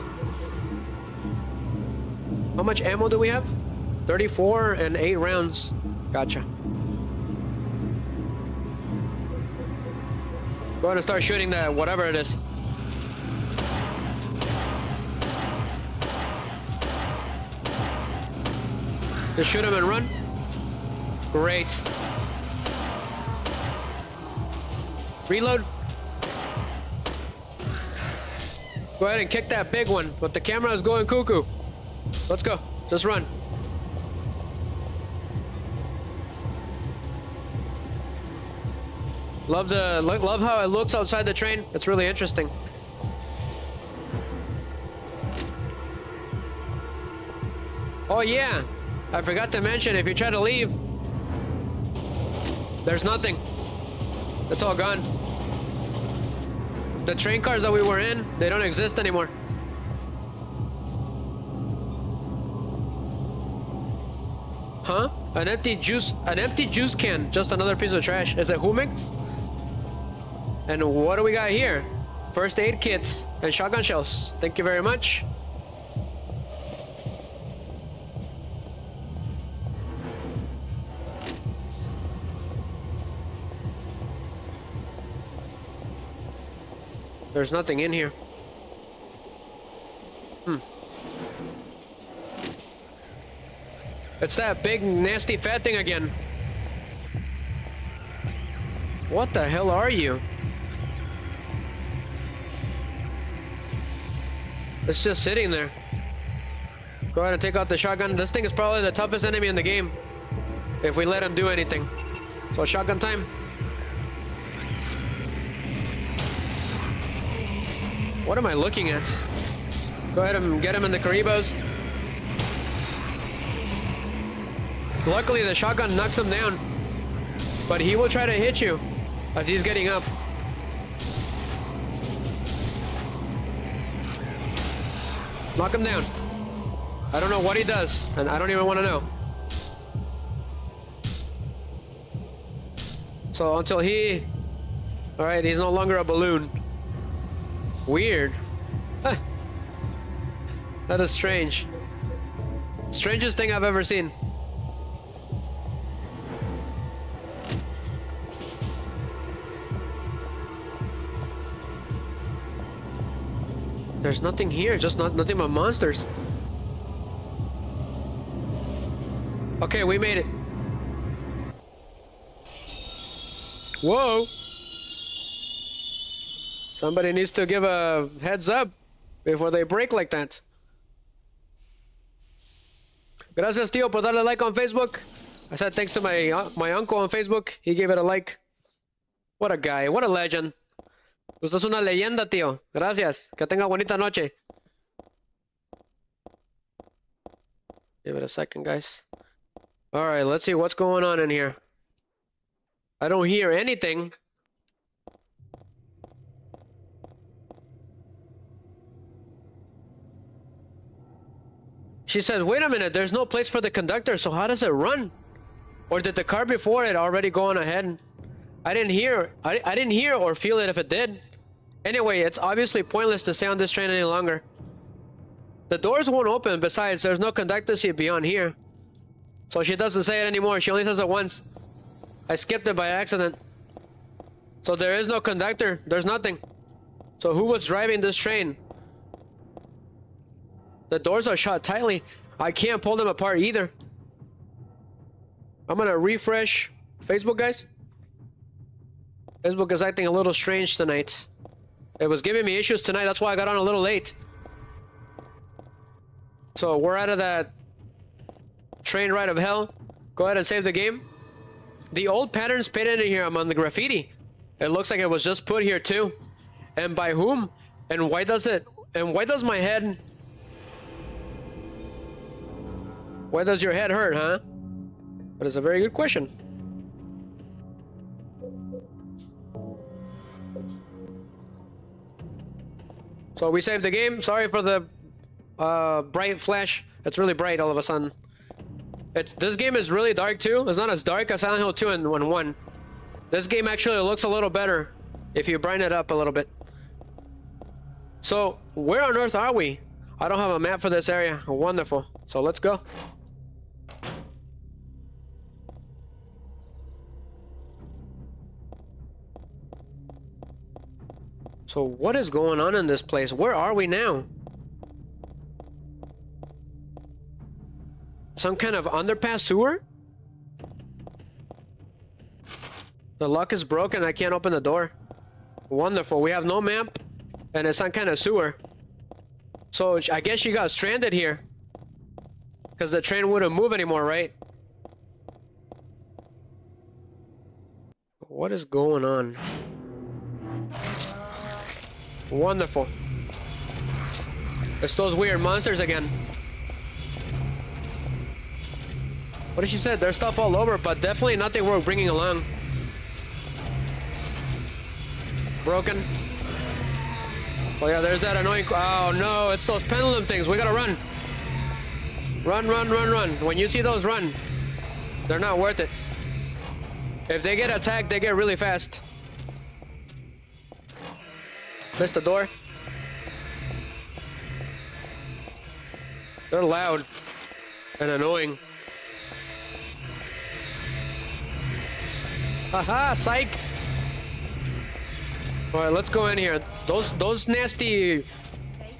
How much ammo do we have? 34 and 8 rounds. Gotcha. Go ahead and start shooting that, whatever it is. Just shoot him and run. Great. Reload. Go ahead and kick that big one, but the camera is going cuckoo. Let's go. Just run. Love how it looks outside the train. It's really interesting. Oh yeah, I forgot to mention, if you try to leave, there's nothing. It's all gone. The train cars that we were in, they don't exist anymore. Huh? An empty juice can. Just another piece of trash. Is it Humix? And what do we got here? First aid kits and shotgun shells. Thank you very much. There's nothing in here. It's that big, nasty, fat thing again. What the hell are you? It's just sitting there. Go ahead and take out the shotgun. This thing is probably the toughest enemy in the game, if we let him do anything. So shotgun time. What am I looking at? Go ahead and get him in the Karibos. Luckily, the shotgun knocks him down, but he will try to hit you as he's getting up. Knock him down. I don't know what he does, and I don't even want to know. So until he... Alright, he's no longer a balloon. Weird. Huh. That is strange. Strangest thing I've ever seen. There's nothing here, just nothing but monsters. Okay, we made it. Whoa! Somebody needs to give a heads up before they break like that. Gracias, tío, por darle like on Facebook. I said thanks to my uncle on Facebook. He gave it a like. What a guy, what a legend. Usted es una leyenda, tío. Gracias. Que tenga bonita noche. Give it a second, guys. Alright, let's see what's going on in here. I don't hear anything. She says, wait a minute, there's no place for the conductor, so how does it run? Or did the car before it already go on ahead? I didn't hear or feel it if it did. Anyway, it's obviously pointless to stay on this train any longer. The doors won't open, besides, there's no conductor seat beyond here. So she doesn't say it anymore, she only says it once. I skipped it by accident. So there is no conductor, there's nothing. So who was driving this train? The doors are shut tightly. I can't pull them apart either. I'm gonna refresh Facebook, guys. Facebook is acting a little strange tonight. It was giving me issues tonight, that's why I got on a little late. So we're out of that train ride of hell. Go ahead and save the game. The old pattern's painted in here on the graffiti. It looks like it was just put here too. And by whom? And why does my head... Why does your head hurt, huh? That is a very good question. So we saved the game. Sorry for the bright flash. It's really bright all of a sudden. This game is really dark too. It's not as dark as Silent Hill 2 and 1. This game actually looks a little better if you brighten it up a little bit. So where on earth are we? I don't have a map for this area. Wonderful. So let's go. So what is going on in this place? Where are we now? Some kind of underpass sewer? The lock is broken. I can't open the door. Wonderful. We have no map. And it's some kind of sewer. So I guess she got stranded here. Because the train wouldn't move anymore, right? What is going on? Wonderful. It's those weird monsters again. What did she say? There's stuff all over, but definitely nothing worth bringing along. Broken. Oh yeah, there's that annoying... Oh no, it's those pendulum things. We gotta run. Run, run, run, run. When you see those, run. They're not worth it. If they get attacked, they get really fast. Missed the door. They're loud and annoying. Haha, psych! Alright, let's go in here. Those nasty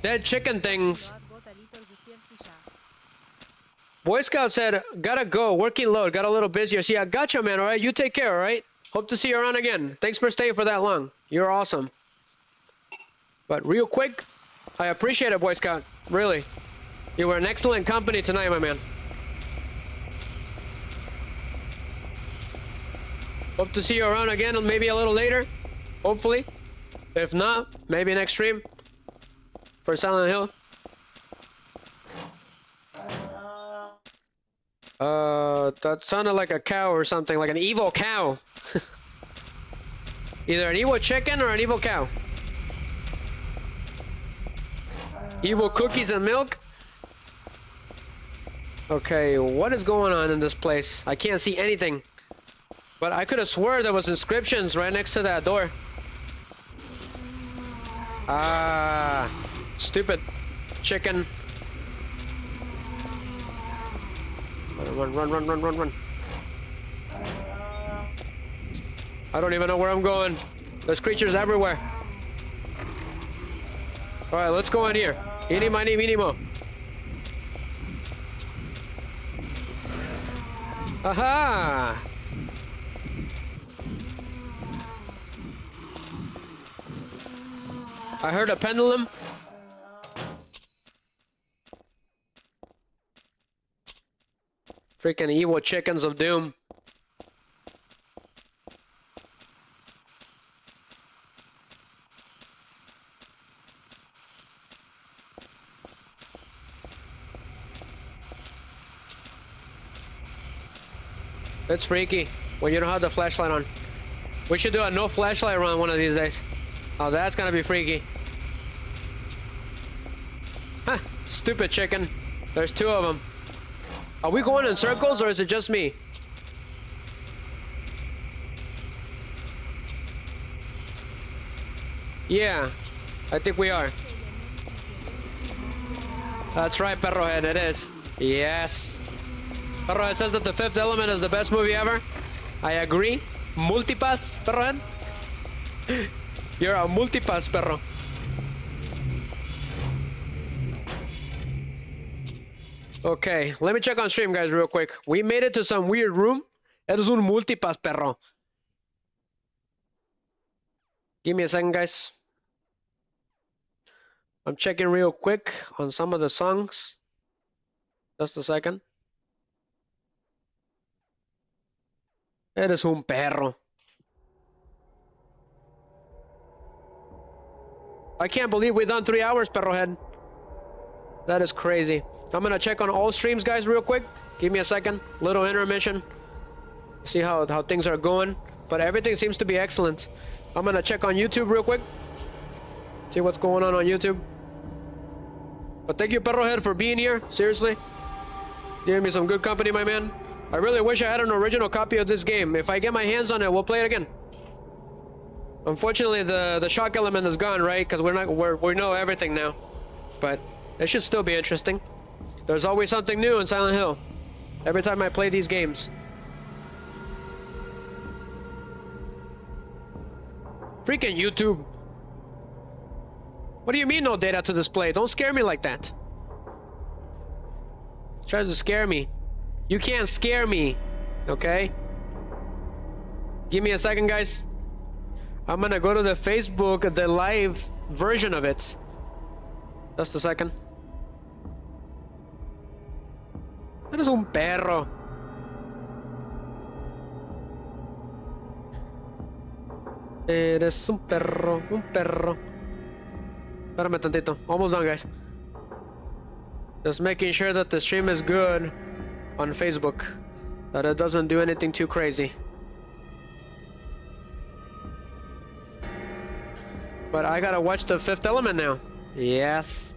dead chicken things. Boy Scout said, gotta go, working load, got a little busier. See, I gotcha, man, alright? You take care, alright? Hope to see you around again. Thanks for staying for that long. You're awesome. But real quick, I appreciate it, Boy Scout. Really. You were an excellent company tonight, my man. Hope to see you around again, maybe a little later. Hopefully. If not, maybe next stream. For Silent Hill. That sounded like a cow or something, like an evil cow. Either an evil chicken or an evil cow. Evil cookies and milk? Okay, what is going on in this place? I can't see anything. But I could have swore there was inscriptions right next to that door. Ah, stupid chicken. Run, run, run, run, run, run. I don't even know where I'm going. There's creatures everywhere. Alright, let's go in here. Eeny, miny, meeny, mo. Aha! I heard a pendulum. Freaking evil chickens of doom. It's freaky when you don't have the flashlight on. We should do a no flashlight run one of these days. Oh, that's gonna be freaky. Huh, stupid chicken. There's two of them. Are we going in circles or is it just me? Yeah, I think we are. That's right, Perrohead, it is. Yes. Perrohead says that The Fifth Element is the best movie ever. I agree. Multipass, Perrohead. You're a multipass, perro. Okay, let me check on stream, guys, real quick. We made it to some weird room. Eres un multipass, perro. Give me a second, guys. I'm checking real quick on some of the songs. Just a second. Eres un perro. I can't believe we've done 3 hours, Perrohead. That is crazy. I'm gonna check on all streams, guys, real quick. Give me a second. Little intermission. See how things are going. But everything seems to be excellent. I'm gonna check on YouTube real quick. See what's going on YouTube. But thank you, Perrohead, for being here. Seriously. Giving me some good company, my man. I really wish I had an original copy of this game. If I get my hands on it, we'll play it again. Unfortunately, the shock element is gone, right? Because we know everything now. But it should still be interesting. There's always something new in Silent Hill. Every time I play these games. Freaking YouTube. What do you mean no data to display? Don't scare me like that. Tries to scare me. You can't scare me, okay? Give me a second, guys. I'm gonna go to the Facebook, the live version of it. Just a second. Eres un perro. Eres un perro, un perro. Espérame tantito. Almost done, guys. Just making sure that the stream is good on Facebook. That it doesn't do anything too crazy. But I gotta watch The Fifth Element now. Yes.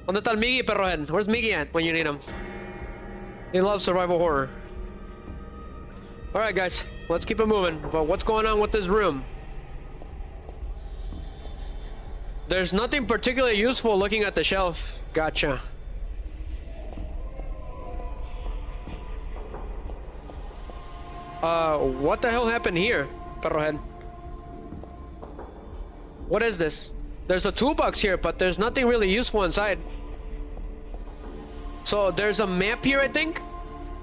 ¿Dónde está el Miggy, perrohead? Where's Miggy at when you need him? He loves survival horror. Alright, guys. Let's keep it moving. But what's going on with this room? There's nothing particularly useful looking at the shelf. Gotcha. What the hell happened here, perrohead? What is this? There's a toolbox here, but there's nothing really useful inside. So there's a map here, I think.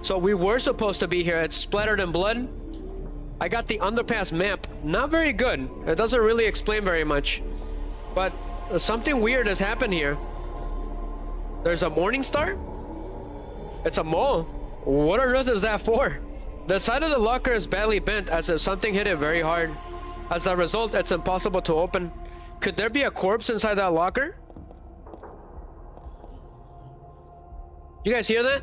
So we were supposed to be here. It's splattered in blood. I got the underpass map. Not very good. It doesn't really explain very much. But something weird has happened here. There's a morning star? It's a mole. What on earth is that for? The side of the locker is badly bent, as if something hit it very hard. As a result, it's impossible to open. Could there be a corpse inside that locker? You guys hear that?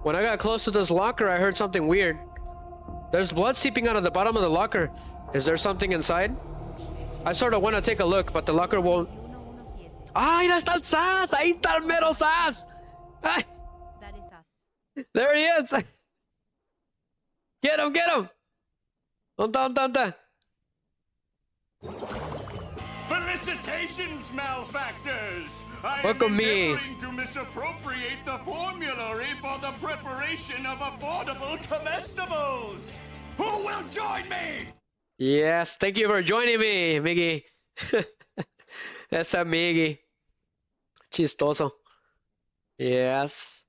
When I got close to this locker, I heard something weird. There's blood seeping out of the bottom of the locker. Is there something inside? I sort of want to take a look, but the locker won't... Ah, ahí está el Sass! Ahí está el mero Sass! Ah. That is us. There he is! Get him, get him! ¿Dónde? Felicitations, malefactors! Welcome me. endeavoring to misappropriate the formulary for the preparation of affordable comestibles! Who will join me? Yes, thank you for joining me, Miggy. Esa Miggy. Chistoso. Yes.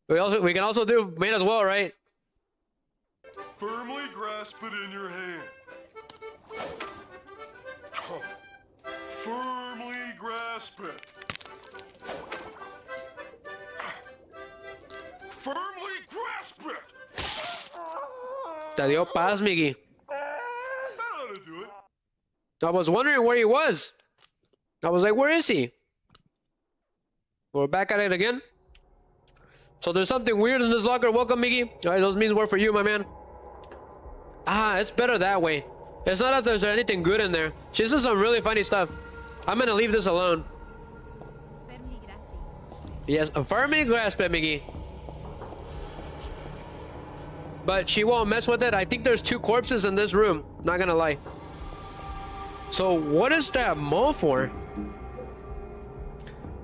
We can also do main as well, right? Firmly grasp it in your hand. Firmly grasp it. Firmly grasp it. Te dio paz, Miggy. That ought to do it. I was wondering where he was. I was like, where is he? We're back at it again. So there's something weird in this locker. Welcome, Miggy. Alright, those means work for you, my man. Ah, it's better that way. It's not that there's anything good in there. She says some really funny stuff. I'm gonna leave this alone. Firmly grasp. Yes, firmly grasp it, Miggy. But she won't mess with it. I think there's 2 corpses in this room. Not gonna lie. So what is that maul for?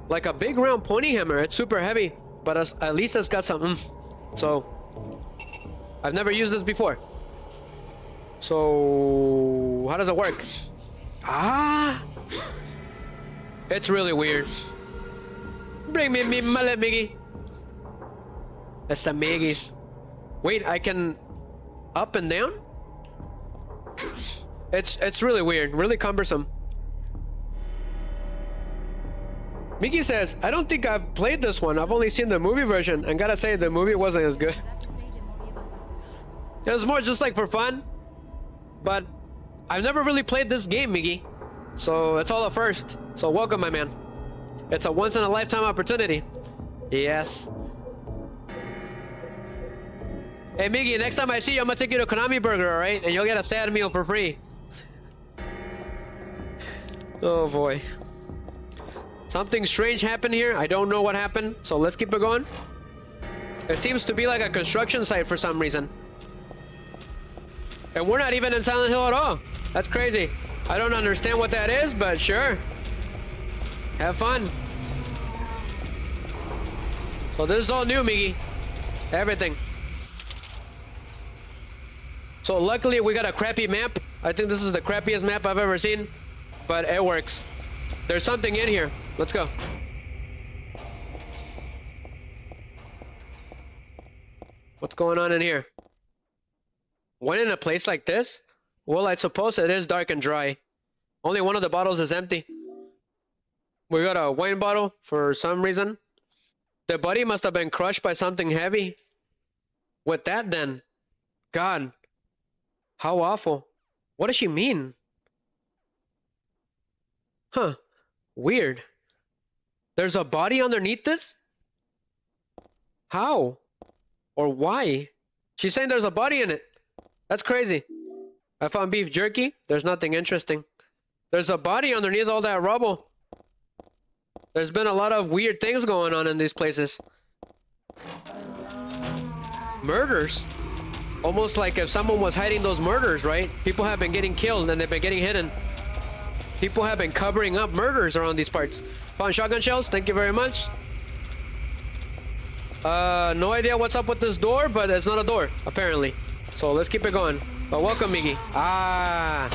Like a big round pointy hammer. It's super heavy, but at least it's got some oomph. So I've never used this before. So how does it work? Ah, it's really weird. Bring me me mallet, Miggy. That's some Miggies. Wait, I can up and down? It's really weird, really cumbersome. Miggy says, I don't think I've played this one. I've only seen the movie version, and gotta say the movie wasn't as good. It was more just like for fun. But I've never really played this game, Miggy. So it's all a first. So welcome, my man. It's a once in a lifetime opportunity. Yes. Hey, Miggy, next time I see you, I'm gonna take you to Konami Burger, alright? And you'll get a sad meal for free. Oh boy. Something strange happened here. I don't know what happened. So let's keep it going. It seems to be like a construction site for some reason. And we're not even in Silent Hill at all. That's crazy. I don't understand what that is, but sure. Have fun. So this is all new, Miggy. Everything. So luckily we got a crappy map. I think this is the crappiest map I've ever seen, but it works. There's something in here. Let's go. What's going on in here? When in a place like this? Well, I suppose it is dark and dry. Only one of the bottles is empty. We got a wine bottle for some reason. The body must have been crushed by something heavy. With that then? God. How awful. What does she mean? Huh. Weird. There's a body underneath this? How? Or why? She's saying there's a body in it. That's crazy. I found beef jerky. There's nothing interesting. There's a body underneath all that rubble. There's been a lot of weird things going on in these places. Murders. Almost like if someone was hiding those murders, right? People have been getting killed and they've been getting hidden. People have been covering up murders around these parts. Found shotgun shells. Thank you very much. No idea what's up with this door, but it's not a door, apparently. So let's keep it going. But welcome, Miggy. Ah.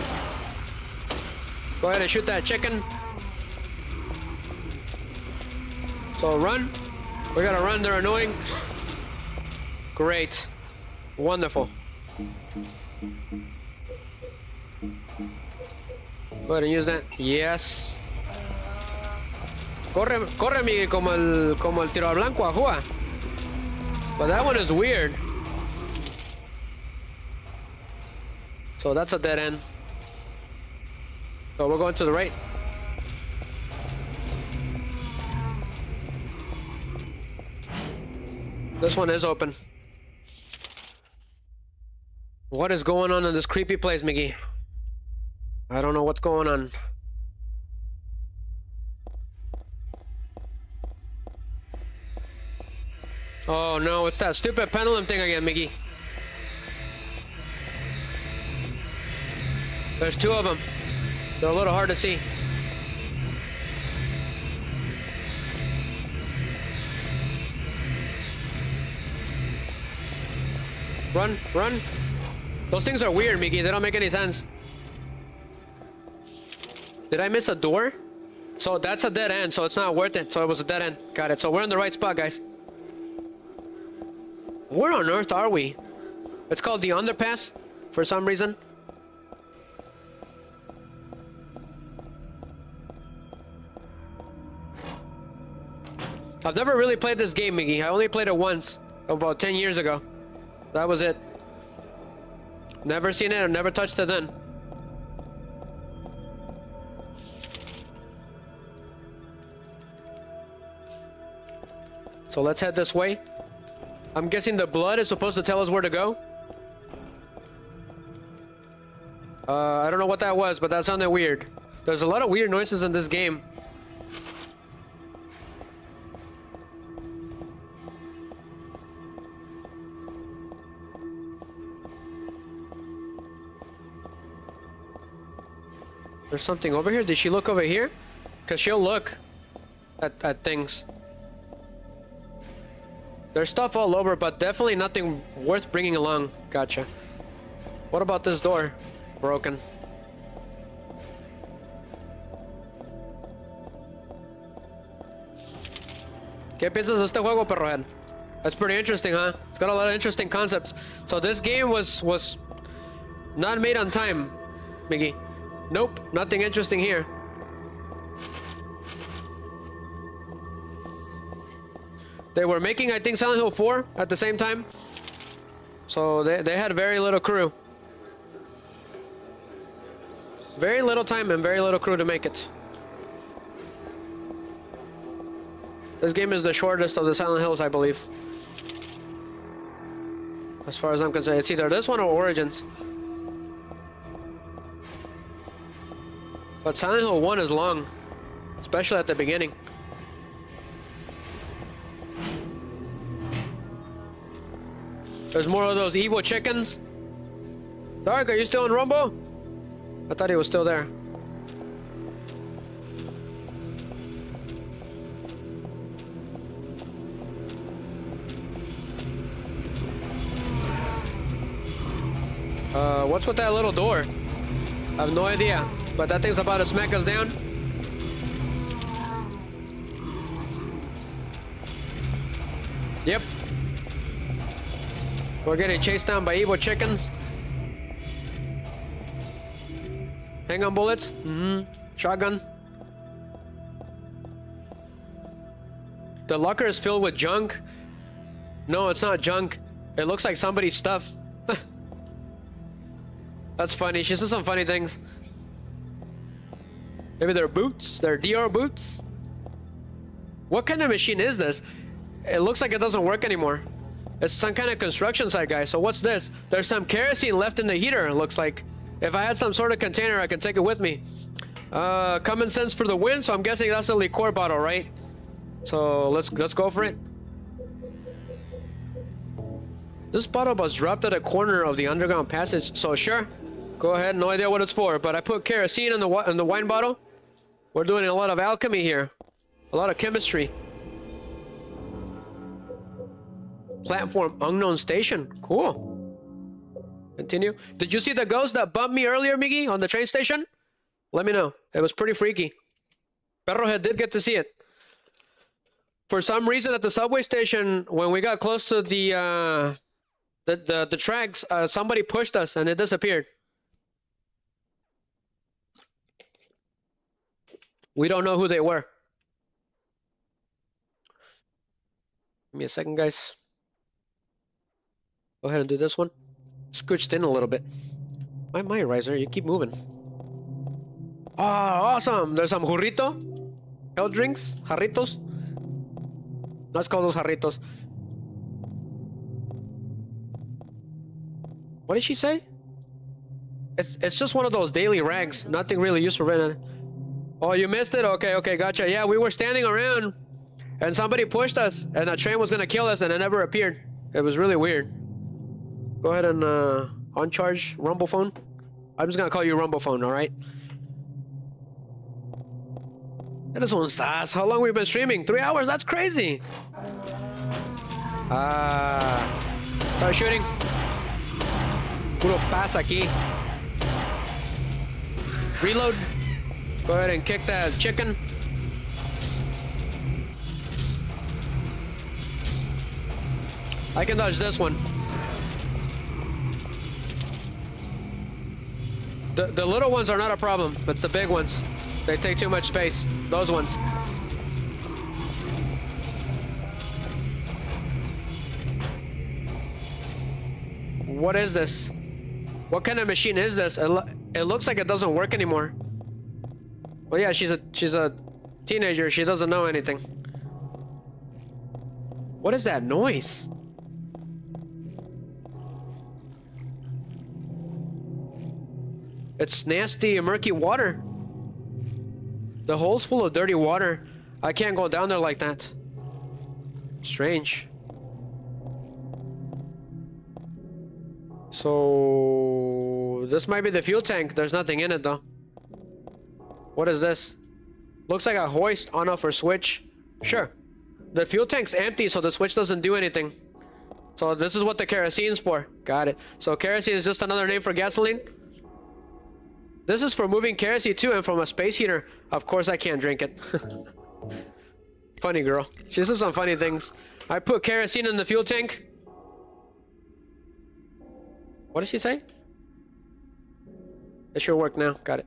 Go ahead and shoot that chicken. So run. We gotta run. They're annoying. Great. Wonderful. Go ahead and use that. Yes. Corre, corre, Miggy, como el tiro al blanco, ajua. But that one is weird. So that's a dead end. So we're going to the right. This one is open. What is going on in this creepy place, Miggy? I don't know what's going on. Oh no, it's that stupid pendulum thing again, Miggy. There's two of them. They're a little hard to see. Run, run. Those things are weird, Miggy. They don't make any sense. Did I miss a door? So that's a dead end, so it's not worth it. So it was a dead end. Got it. So we're in the right spot, guys. Where on earth are we? It's called the underpass for some reason. I've never really played this game, Miggy. I only played it once, about 10 years ago. That was it. Never seen it or never touched it then. So let's head this way. I'm guessing the blood is supposed to tell us where to go. I don't know what that was, but that sounded weird. There's a lot of weird noises in this game. There's something over here. Did she look over here? Because she'll look at things. There's stuff all over, but definitely nothing worth bringing along. Gotcha. What about this door? Broken. ¿Qué piensas de este juego, Perrohead? That's pretty interesting, huh? It's got a lot of interesting concepts. So this game was not made on time, Miggy. Nope, nothing interesting here. They were making, I think, Silent Hill 4 at the same time. So they had very little crew. Very little time and very little crew to make it. This game is the shortest of the Silent Hills, I believe. As far as I'm concerned, it's either this one or Origins. But Silent Hill 1 is long, especially at the beginning. There's more of those evil chickens. Dark, are you still in Rumble? I thought he was still there. What's with that little door? I have no idea, but that thing's about to smack us down. Yep. We're getting chased down by evil chickens. Hang on bullets. Shotgun. The locker is filled with junk. No, it's not junk. It looks like somebody's stuff. That's funny. She said some funny things. Maybe they're boots. They're DR boots. What kind of machine is this? It looks like it doesn't work anymore. It's some kind of construction site, guys. So what's this? There's some kerosene left in the heater, it looks like. If I had some sort of container, I could take it with me. Common sense for the win, so I'm guessing that's a liqueur bottle, right? So let's go for it. This bottle was dropped at a corner of the underground passage, so sure. Go ahead, no idea what it's for, but I put kerosene in the wine bottle. We're doing a lot of alchemy here. A lot of chemistry. Platform unknown station. Cool. Continue. Did you see the ghost that bumped me earlier, Miggy, on the train station? Let me know. It was pretty freaky. Perrohead did get to see it. For some reason at the subway station, when we got close to the tracks, somebody pushed us and it disappeared. We don't know who they were. Give me a second, guys. Go ahead and do this one. Scooched in a little bit. My riser, you keep moving. Oh, awesome! There's some burrito. Hell drinks, jarritos. Let's call those jarritos. What did she say? It's just one of those daily rags. Nothing really useful right now. Oh, you missed it? Okay, gotcha. Yeah, we were standing around and somebody pushed us and a train was gonna kill us and it never appeared. It was really weird. Go ahead and uncharge Rumble phone. I'm just gonna call you Rumble phone, alright? That is un sas. How long we've been streaming? 3 hours? That's crazy. Start shooting. Puro paz aquí. Reload. Go ahead and kick that chicken. I can dodge this one. The little ones are not a problem. It's the big ones. They take too much space. Those ones. What is this? What kind of machine is this? It looks like it doesn't work anymore. Well, yeah, she's a teenager. She doesn't know anything. What is that noise? It's nasty, murky water. The hole's full of dirty water. I can't go down there like that. Strange. So this might be the fuel tank. There's nothing in it though. What is this? Looks like a hoist on off or switch. Sure. The fuel tank's empty, so the switch doesn't do anything. So this is what the kerosene's for. Got it. So kerosene is just another name for gasoline. This is for moving kerosene to and from a space heater. Of course I can't drink it. Funny girl. She says some funny things. I put kerosene in the fuel tank. What did she say? It should work now. Got it.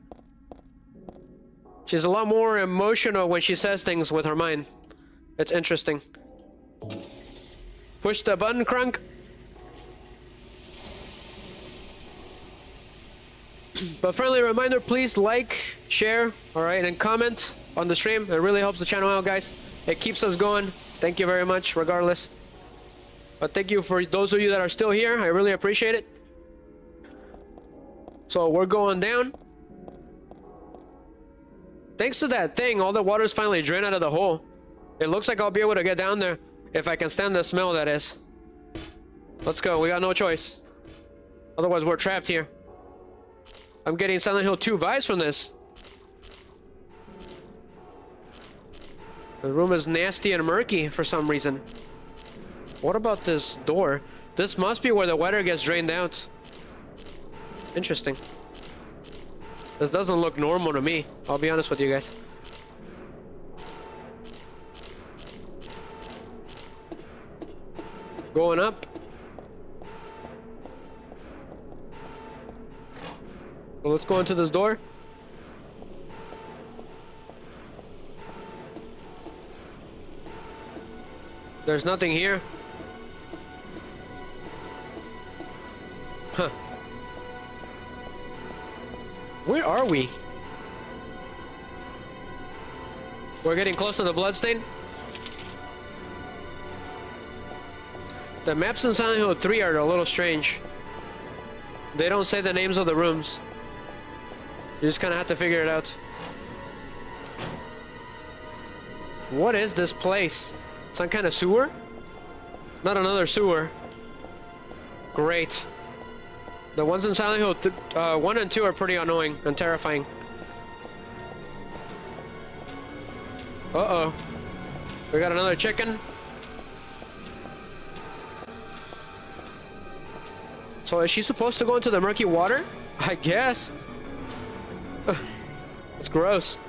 She's a lot more emotional when she says things with her mind. It's interesting. Push the button, Crunk. But friendly reminder, please like, share, alright, and comment on the stream. It really helps the channel out, guys. It keeps us going. Thank you very much, regardless. But thank you for those of you that are still here. I really appreciate it. So we're going down. Thanks to that thing, all the water's finally drained out of the hole. It looks like I'll be able to get down there. If I can stand the smell, that is. Let's go. We got no choice. Otherwise, we're trapped here. I'm getting Silent Hill 2 vibes from this. The room is nasty and murky for some reason. What about this door? This must be where the water gets drained out. Interesting. This doesn't look normal to me. I'll be honest with you guys. Going up. Well, let's go into this door. There's nothing here. Huh. Where are we? We're getting close to the bloodstain. The maps in Silent Hill 3 are a little strange. They don't say the names of the rooms. You just kind of have to figure it out. What is this place? Some kind of sewer? Not another sewer. Great. The ones in Silent Hill 1 and 2 are pretty annoying and terrifying. Uh-oh. We got another chicken. So is she supposed to go into the murky water? I guess. It's gross.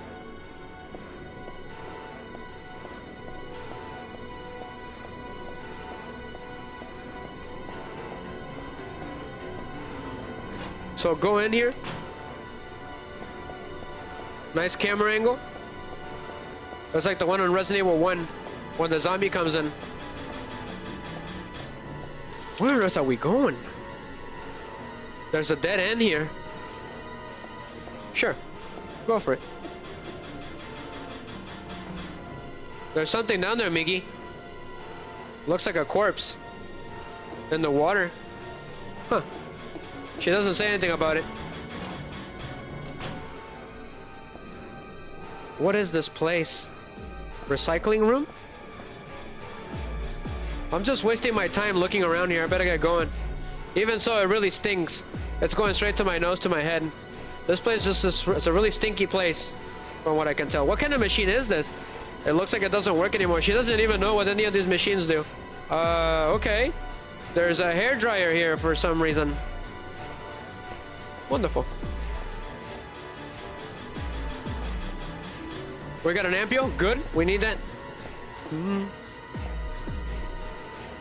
So go in here. Nice camera angle. That's like the one on Resident Evil 1 when the zombie comes in. Where on earth are we going? There's a dead end here. Sure. Go for it. There's something down there, Miggy. Looks like a corpse. In the water. Huh. She doesn't say anything about it. What is this place? Recycling room? I'm just wasting my time looking around here. I better get going. Even so, it really stinks. It's going straight to my nose, to my head. This place is just it's a really stinky place, from what I can tell. What kind of machine is this? It looks like it doesn't work anymore. She doesn't even know what any of these machines do. Okay. There's a hairdryer here for some reason. Wonderful. We got an ampule? Good. We need that.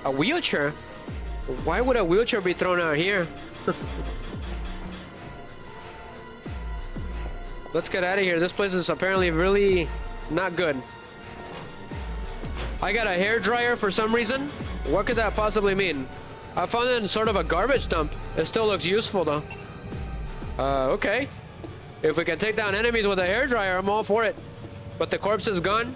A wheelchair? Why would a wheelchair be thrown out here? Let's get out of here. This place is apparently really not good. I got a hairdryer for some reason. What could that possibly mean? I found it in sort of a garbage dump. It still looks useful though. Okay. If we can take down enemies with a hairdryer, I'm all for it. But the corpse is gone.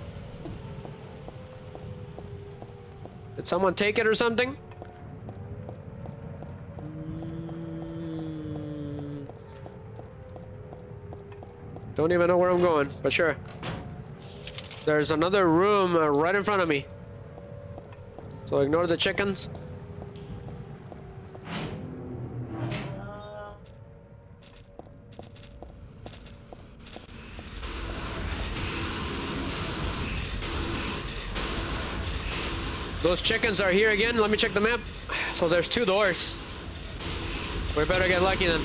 Did someone take it or something? Don't even know where I'm going, but sure. There's another room right in front of me. So ignore the chickens. Those chickens are here again. Let me check the map. So there's 2 doors. We better get lucky then.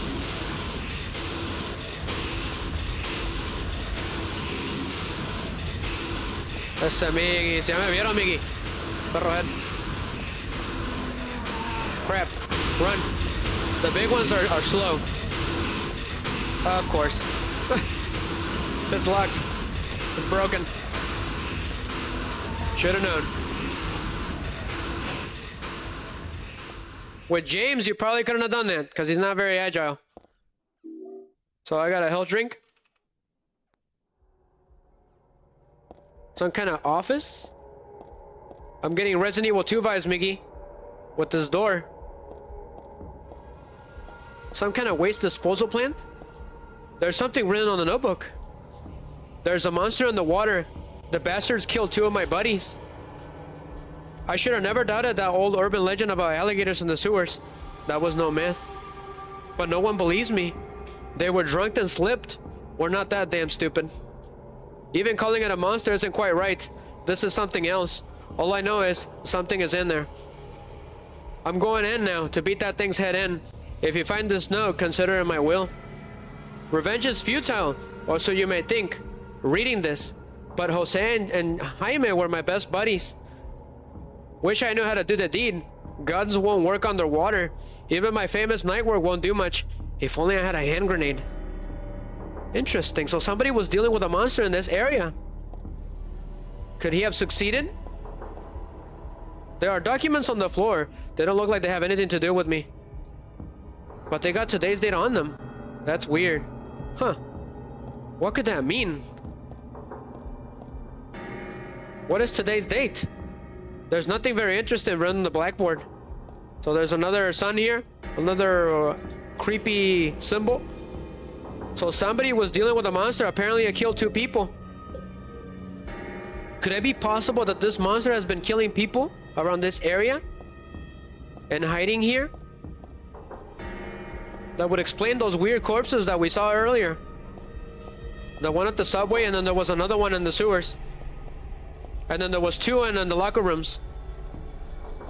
Ese Miggy. Se me vieron, Miggy. Perro head. Crap. Run. The big ones are slow. Of course. It's locked. It's broken. Should have known. With James, you probably couldn't have done that, because he's not very agile. So I got a health drink. Some kind of office? I'm getting Resident Evil 2 vibes, Miggy. With this door. Some kind of waste disposal plant? There's something written on the notebook. There's a monster in the water. The bastards killed 2 of my buddies. I should have never doubted that old urban legend about alligators in the sewers. That was no myth. But no one believes me. They were drunk and slipped. We're not that damn stupid. Even calling it a monster isn't quite right. This is something else. All I know is something is in there. I'm going in now to beat that thing's head in. If you find this note, consider it my will. Revenge is futile, or so you may think, reading this. But Jose and Jaime were my best buddies. Wish I knew how to do the deed. Guns won't work underwater. Even my famous night work won't do much. If only I had a hand grenade. Interesting, so somebody was dealing with a monster in this area. Could he have succeeded? There are documents on the floor. They don't look like they have anything to do with me. But they got today's date on them. That's weird. Huh. What could that mean? What is today's date? There's nothing very interesting written on the blackboard. So there's another sun here. Another creepy symbol. So somebody was dealing with a monster. Apparently it killed 2 people. Could it be possible that this monster has been killing people around this area? And hiding here? That would explain those weird corpses that we saw earlier. The one at the subway, and then there was another one in the sewers. And then there was 2 in the locker rooms.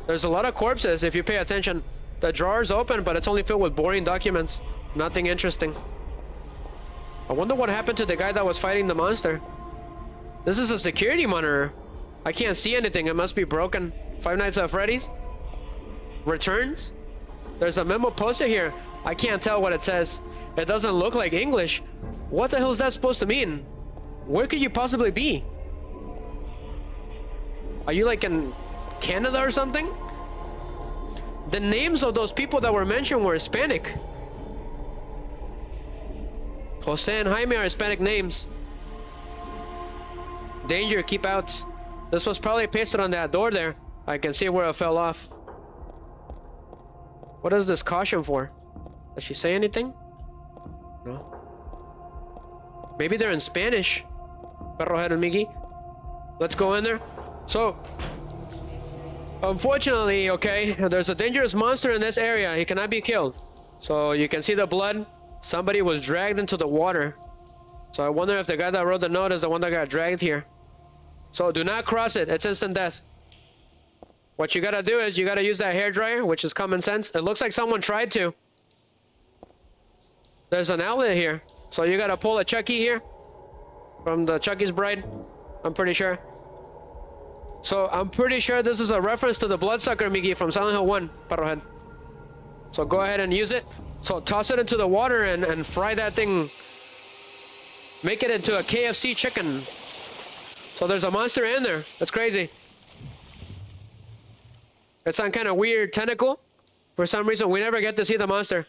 There's a lot of corpses if you pay attention. The drawer's open, but it's only filled with boring documents. Nothing interesting. I wonder what happened to the guy that was fighting the monster. This is a security monitor. I can't see anything. It must be broken. Five Nights at Freddy's? Returns? There's a memo posted here. I can't tell what it says. It doesn't look like English. What the hell is that supposed to mean? Where could you possibly be? Are you like in Canada or something? The names of those people that were mentioned were Hispanic. Jose and Jaime are Hispanic names. Danger, keep out. This was probably pasted on that door there. I can see where it fell off. What is this caution for? Does she say anything? No. Maybe they're in Spanish. Perro head and Miggy. Let's go in there. So, unfortunately, okay, there's a dangerous monster in this area. He cannot be killed. So you can see the blood. Somebody was dragged into the water. So I wonder if the guy that wrote the note is the one that got dragged here. So do not cross it. It's instant death. What you gotta do is you gotta use that hairdryer, which is common sense. It looks like someone tried to. There's an outlet here. So you gotta pull a Chucky here. From the Chucky's Bride. I'm pretty sure. So I'm pretty sure this is a reference to the bloodsucker Miggy from Silent Hill 1, Perrohead. So go ahead and use it. So toss it into the water and fry that thing. Make it into a KFC chicken. So there's a monster in there. That's crazy. It's some kind of weird tentacle. For some reason, we never get to see the monster.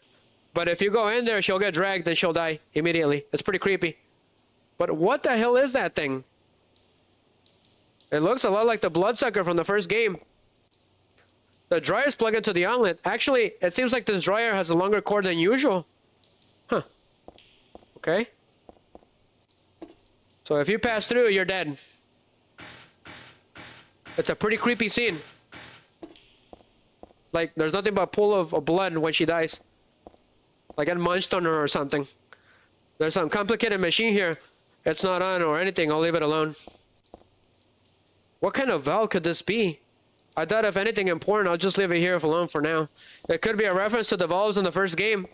But if you go in there, she'll get dragged and she'll die immediately. It's pretty creepy. But what the hell is that thing? It looks a lot like the bloodsucker from the first game. The dryer's plugged into the outlet. Actually, it seems like this dryer has a longer cord than usual. Huh. Okay. So if you pass through, you're dead. It's a pretty creepy scene. Like, there's nothing but a pool of blood when she dies. Like, it munched on her or something. There's some complicated machine here. It's not on or anything. I'll leave it alone. What kind of valve could this be? I thought if anything important, I'll just leave it here alone for now. It could be a reference to the valves in the first game.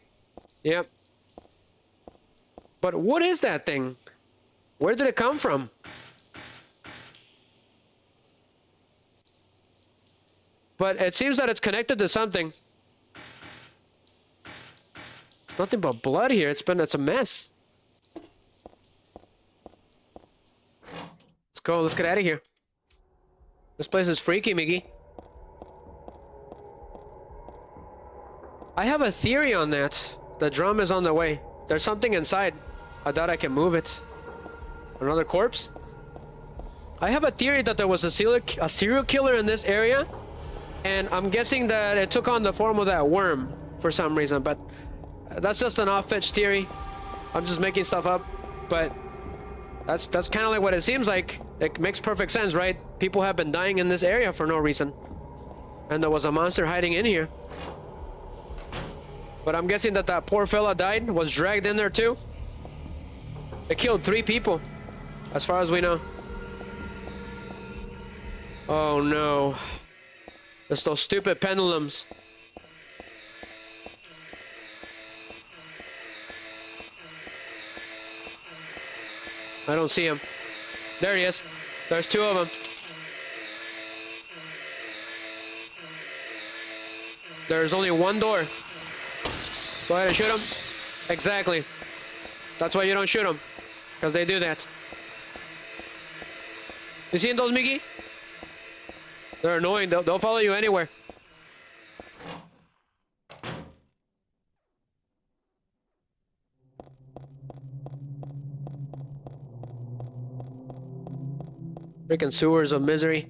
Yep. But what is that thing? Where did it come from? But it seems that it's connected to something. It's nothing but blood here. It's a mess. Let's go. Let's get out of here. This place is freaky, Miggy. I have a theory on that. The drum is on the way. There's something inside. I doubt I can move it. Another corpse? I have a theory that there was a serial killer in this area. And I'm guessing that it took on the form of that worm for some reason. But that's just an off-pitch theory. I'm just making stuff up. But that's kind of like what it seems like. It makes perfect sense, right? People have been dying in this area for no reason. And there was a monster hiding in here. But I'm guessing that that poor fella died, was dragged in there too. It killed 3 people, as far as we know. Oh no. It's those stupid pendulums. I don't see him. There he is. There's two of them. There's only one door. Go ahead and shoot him. Exactly. That's why you don't shoot them. Because they do that. You seen those, Miggy? They're annoying. They'll follow you anywhere. Freaking sewers of misery.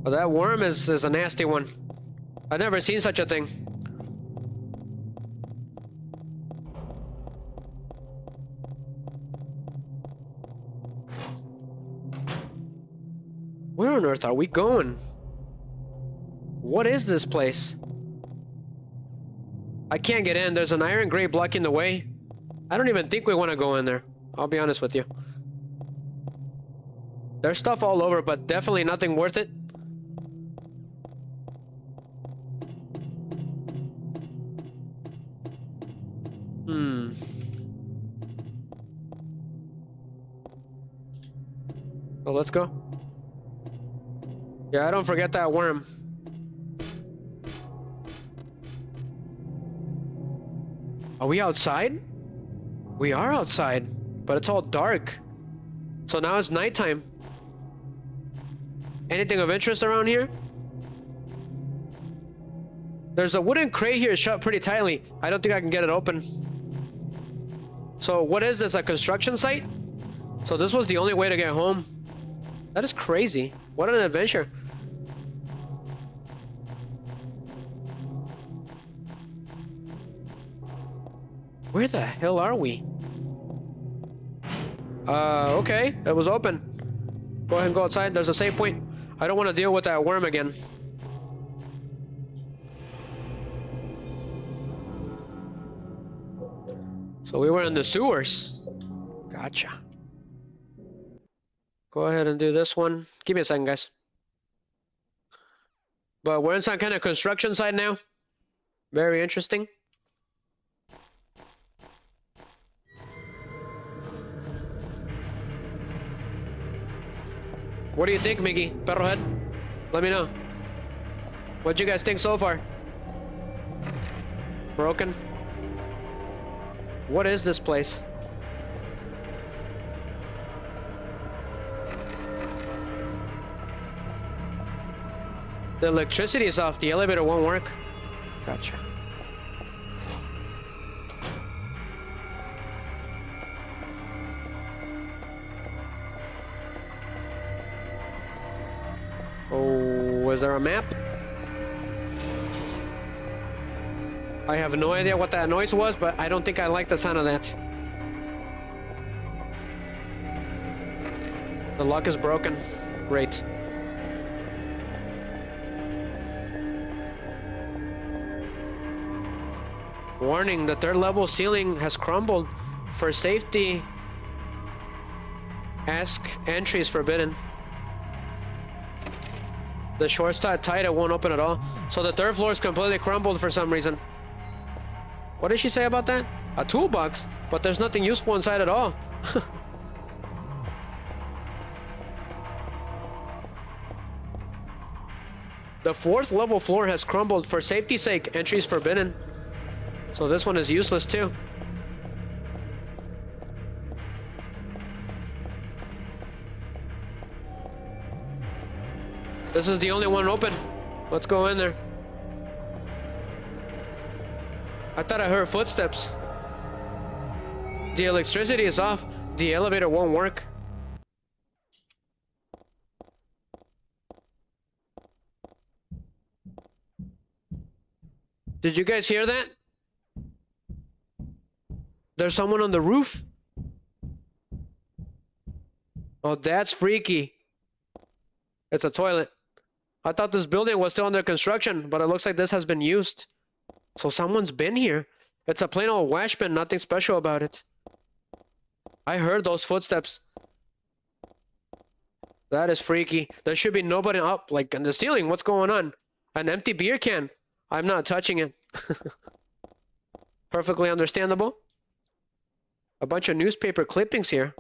Oh, that worm is a nasty one. I've never seen such a thing. Where on earth are we going? What is this place? I can't get in. There's an iron grate blocking the way. I don't even think we want to go in there. I'll be honest with you. There's stuff all over, but definitely nothing worth it. Well, let's go. Yeah, I don't forget that worm. Are we outside? We are outside, but it's all dark. So now it's nighttime. Anything of interest around here? There's a wooden crate here shut pretty tightly. I don't think I can get it open. So what is this, a construction site? So this was the only way to get home. That is crazy. What an adventure. Where the hell are we? Okay. It was open. Go ahead and go outside. There's a save point. I don't want to deal with that worm again. So we were in the sewers. Gotcha. Go ahead and do this one. Give me a second, guys. But we're in some kind of construction site now. Very interesting. What do you think, Miggy? Perrohead? Let me know. What do you guys think so far? Broken? What is this place? The electricity is off. The elevator won't work. Gotcha. Oh, was there a map? I have no idea what that noise was, but I don't think I like the sound of that. The lock is broken. Great. Warning, the third level ceiling has crumbled. For safety, ask entry is forbidden. The short's not tight, it won't open at all. So the third floor is completely crumbled for some reason. What did she say about that? A toolbox? But there's nothing useful inside at all. The fourth level floor has crumbled. For safety's sake, entry is forbidden. So this one is useless too. This is the only one open. Let's go in there. I thought I heard footsteps. The electricity is off. The elevator won't work. Did you guys hear that? There's someone on the roof. Oh, that's freaky. It's a toilet. I thought this building was still under construction, but it looks like this has been used. So someone's been here. It's a plain old wash bin, nothing special about it. I heard those footsteps. That is freaky. There should be nobody up, like in the ceiling. What's going on? An empty beer can. I'm not touching it. Perfectly understandable. A bunch of newspaper clippings here.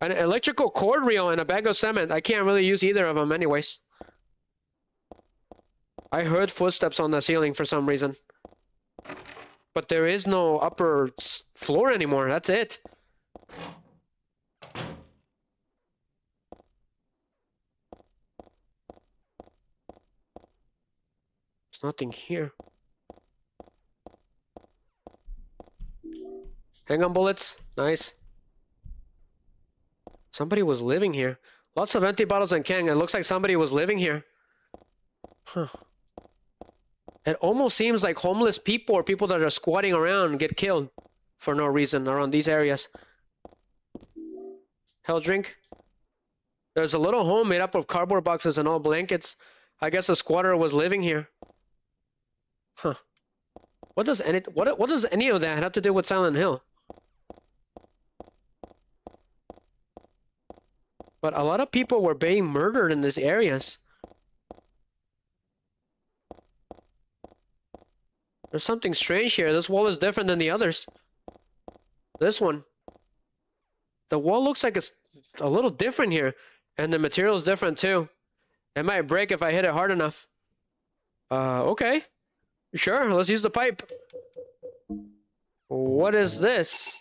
An electrical cord reel and a bag of cement. I can't really use either of them anyways. I heard footsteps on the ceiling for some reason. But there is no upper floor anymore. That's it. There's nothing here. Hang on, bullets. Nice. Somebody was living here. Lots of empty bottles and cans. It looks like somebody was living here. Huh. It almost seems like homeless people or people that are squatting around get killed for no reason around these areas. Hell drink. There's a little home made up of cardboard boxes and old blankets. I guess a squatter was living here. Huh. What does any of that have to do with Silent Hill? But a lot of people were being murdered in these areas. There's something strange here. This wall is different than the others. This one. The wall looks like it's a little different here. And the material is different too. It might break if I hit it hard enough. Okay. Sure, let's use the pipe. What is this?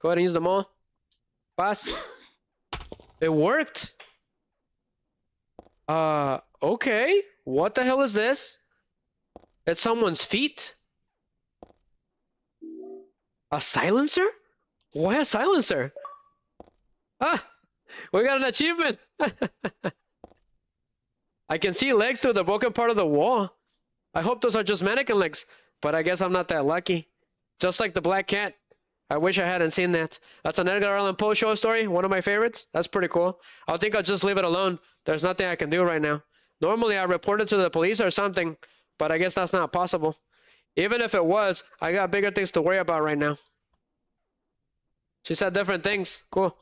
Go ahead and use them all. Pass. It worked. Okay. What the hell is this? It's someone's feet. A silencer? Why a silencer? Ah, we got an achievement. I can see legs through the broken part of the wall. I hope those are just mannequin legs, but I guess I'm not that lucky. Just like the black cat. I wish I hadn't seen that. That's an Edgar Allan Poe short story, one of my favorites. That's pretty cool. I think I'll just leave it alone. There's nothing I can do right now. Normally I report it to the police or something, but I guess that's not possible. Even if it was, I got bigger things to worry about right now. She said different things. Cool.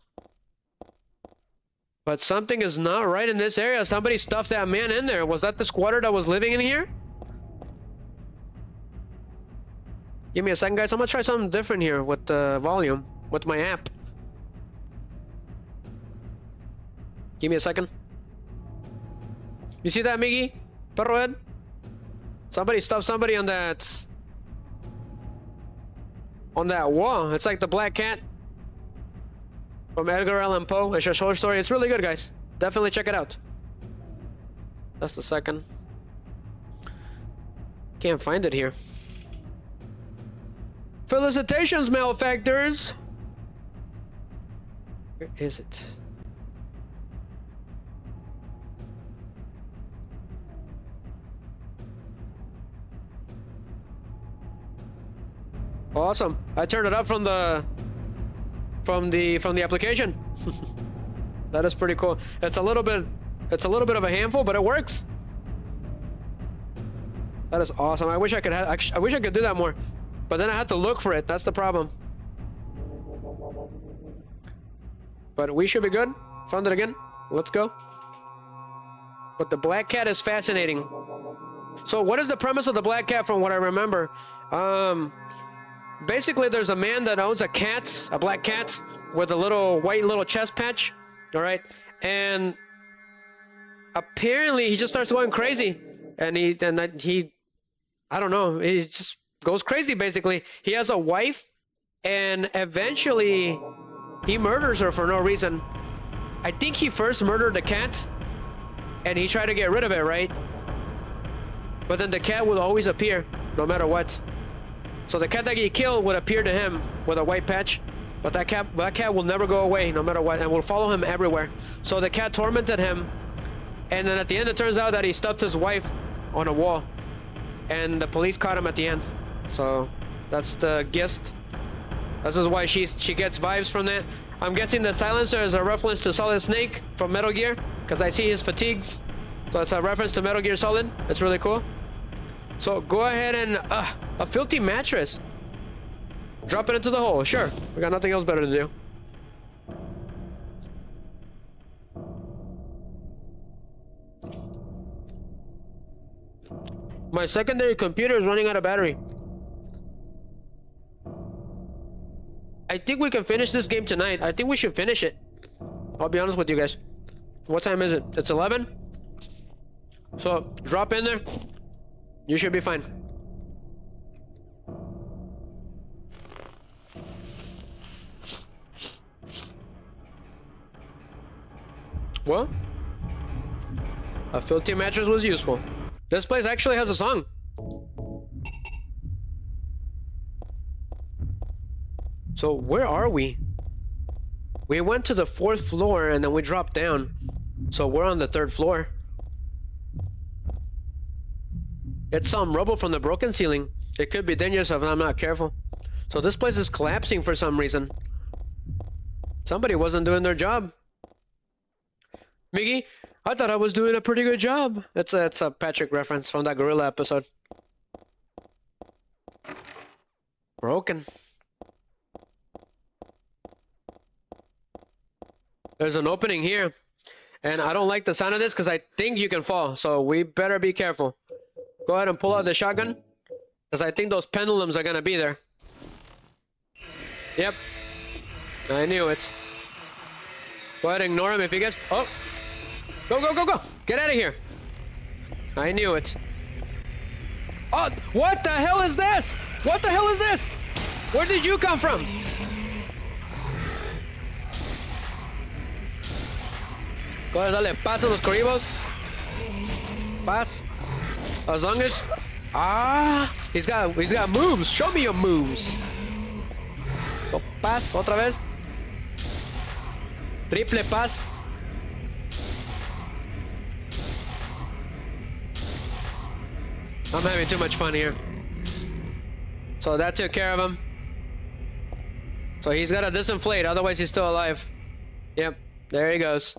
But something is not right in this area. Somebody stuffed that man in there. Was that the squatter that was living in here? Give me a second, guys. I'm gonna try something different here with the volume, with my app. Give me a second. You see that, Miggy? Perro head? Somebody stuffed somebody on that wall. It's like the black cat from Edgar Allan Poe. It's a short story. It's really good, guys. Definitely check it out. That's the second. Can't find it here. Felicitations, malefactors! Where is it? Awesome. I turned it up from the application. That is pretty cool. It's a little bit of a handful, but it works. That is awesome. I wish I could do that more. But then I had to look for it. That's the problem. But we should be good. Found it again. Let's go. But the black cat is fascinating. So what is the premise of the black cat from what I remember? Basically there's a man that owns a cat, a black cat, with a little white little chest patch. Alright? And apparently he just starts going crazy. And he I don't know, he just goes crazy basically. He has a wife and eventually he murders her for no reason. I think he first murdered the cat and he tried to get rid of it, right? But then the cat would always appear no matter what. So the cat that he killed would appear to him with a white patch, but that cat will never go away no matter what and will follow him everywhere. So the cat tormented him, and then at the end it turns out that he stuffed his wife on a wall and the police caught him at the end. So that's the gist. This is why she gets vibes from that. I'm guessing the silencer is a reference to Solid Snake from Metal Gear, because I see his fatigues. So it's a reference to Metal Gear Solid. It's really cool. So go ahead and a filthy mattress. Drop it into the hole. Sure, we got nothing else better to do. My secondary computer is running out of battery. I think we can finish this game tonight. I think we should finish it. I'll be honest with you guys. What time is it? It's 11. So drop in there. You should be fine. Well, a filthy mattress was useful. This place actually has a song. So where are we? We went to the 4th floor and then we dropped down. So we're on the 3rd floor. It's some rubble from the broken ceiling. It could be dangerous if I'm not careful. So this place is collapsing for some reason. Somebody wasn't doing their job. Miggy, I thought I was doing a pretty good job. It's a Patrick reference from that gorilla episode. Broken. There's an opening here. And I don't like the sound of this because I think you can fall. So we better be careful. Go ahead and pull out the shotgun. Because I think those pendulums are going to be there. Yep. I knew it. Go ahead and ignore him if he gets... Oh! Go, go, go, go! Get out of here! I knew it. Oh! What the hell is this? What the hell is this? Where did you come from? Go ahead, dale. Paz a los corribos. Paz. As long as... Ah! He's got moves. Show me your moves. Go, paz. Otra vez. Triple paz. I'm having too much fun here. So that took care of him. So he's got to disinflate, otherwise he's still alive. Yep, there he goes.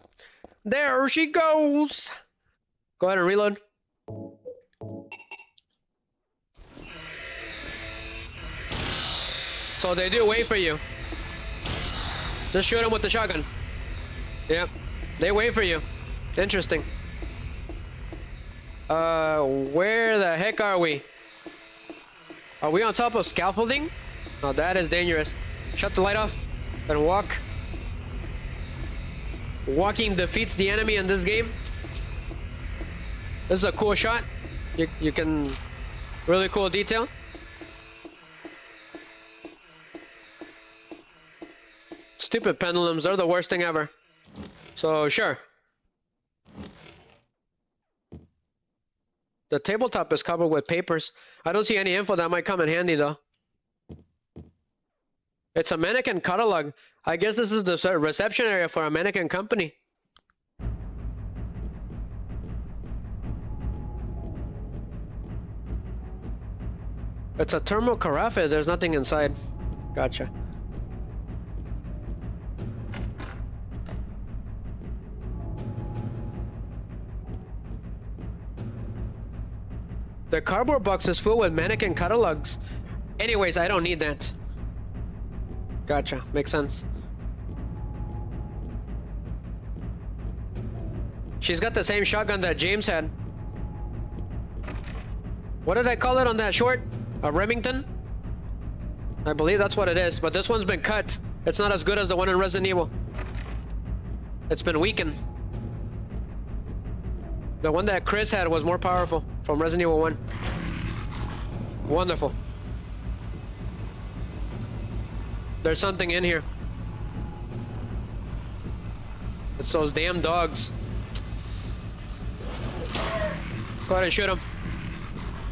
There she goes. Go ahead and reload. So they do wait for you. Just shoot him with the shotgun. Yep, they wait for you. Interesting. Where the heck are we? Are we on top of scaffolding? Oh, that is dangerous. Shut the light off and walk. Walking defeats the enemy in this game. This is a cool shot. You can... Really cool detail. Stupid pendulums, they're the worst thing ever. So, sure. The tabletop is covered with papers. I don't see any info that might come in handy, though. It's a mannequin catalog. I guess this is the reception area for a mannequin company. It's a thermal carafe. There's nothing inside. Gotcha. The cardboard box is full with mannequin catalogs. Anyways, I don't need that. Gotcha. Makes sense. She's got the same shotgun that James had. What did I call it on that short? A Remington? I believe that's what it is, but this one's been cut. It's not as good as the one in Resident Evil. It's been weakened. The one that Chris had was more powerful from Resident Evil 1. Wonderful. There's something in here. It's those damn dogs. Go ahead and shoot him.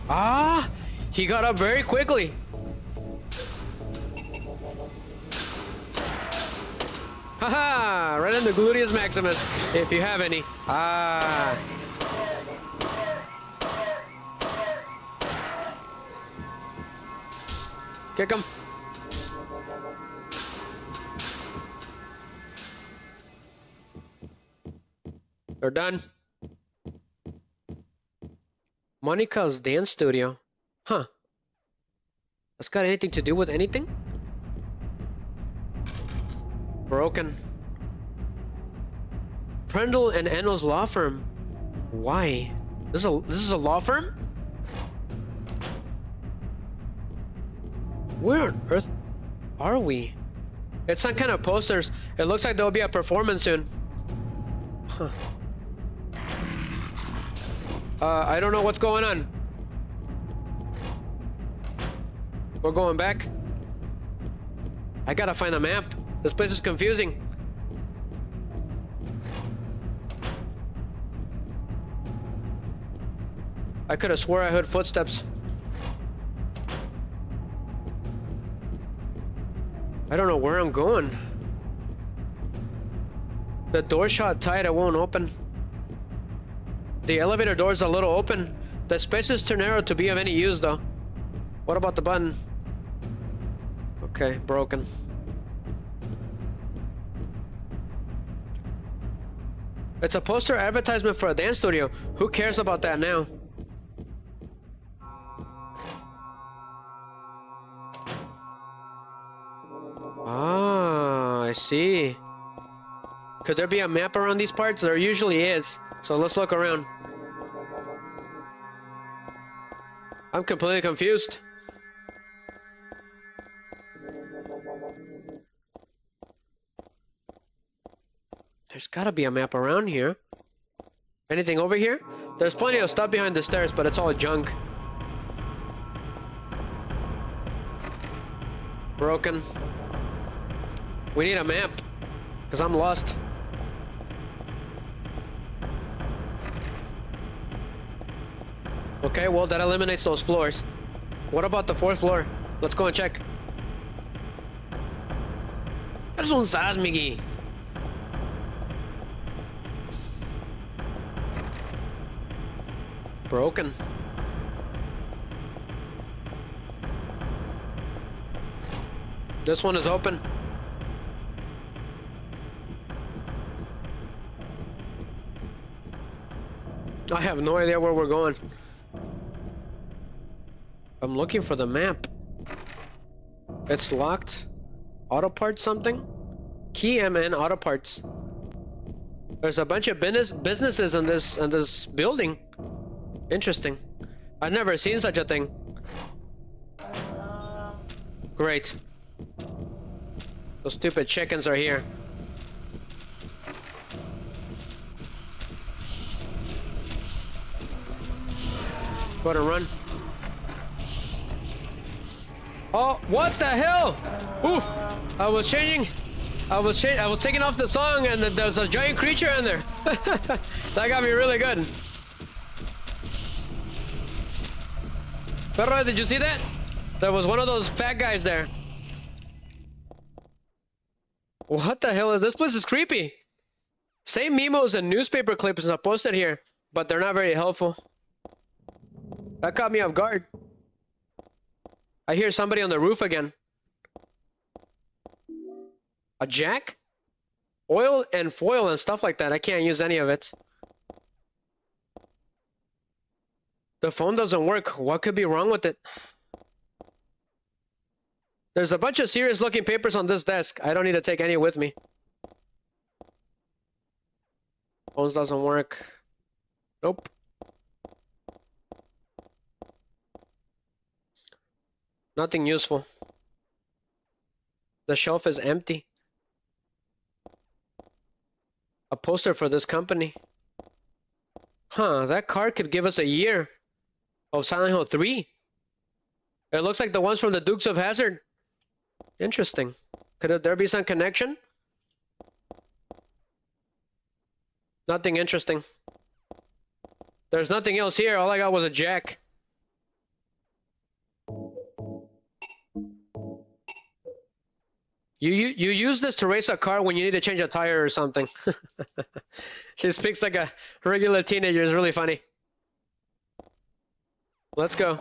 Ah! He got up very quickly. Haha! Right in the gluteus maximus, if you have any. Ah! Kick him. They're done. Monica's dance studio. Huh. That's got anything to do with anything? Broken. Prendel and Enno's law firm. Why? This is a law firm? Where on earth are we? It's some kind of posters. It looks like there'll be a performance soon. Huh. I don't know what's going on. We're going back. I gotta find a map. This place is confusing. I could have swore I heard footsteps. I don't know where I'm going. The door shot tight, it won't open. The elevator door is a little open. The space is too narrow to be of any use though. What about the button? Okay, broken. It's a poster advertisement for a dance studio. Who cares about that now? Ah, I see. Could there be a map around these parts? There usually is. So let's look around. I'm completely confused. There's gotta be a map around here. Anything over here? There's plenty of stuff behind the stairs, but it's all junk. Broken. We need a map, because I'm lost. Okay, well, that eliminates those floors. What about the 4th floor? Let's go and check. Eres un sas, Miggy. Broken. This one is open. I have no idea where we're going. I'm looking for the map. It's locked. Auto parts something? Key MN auto parts. There's a bunch of businesses in this building. Interesting. I've never seen such a thing. Great. Those stupid chickens are here. Go to run. Oh, what the hell? Oof! I was taking off the song, and there's a giant creature in there. That got me really good. Perro, did you see that? There was one of those fat guys there. What the hell is this? Place is creepy. Same memos and newspaper clips are posted here, but they're not very helpful. That caught me off guard. I hear somebody on the roof again. A jack? Oil and foil and stuff like that. I can't use any of it. The phone doesn't work. What could be wrong with it? There's a bunch of serious looking papers on this desk. I don't need to take any with me. Phones doesn't work. Nope. Nothing useful. The shelf is empty. A poster for this company. Huh, that card could give us a year of Silent Hill 3. It looks like the ones from the Dukes of Hazzard. Interesting. Could there be some connection? Nothing interesting. There's nothing else here. All I got was a jack. You use this to race a car when you need to change a tire or something. She speaks like a regular teenager. It's really funny. Let's go.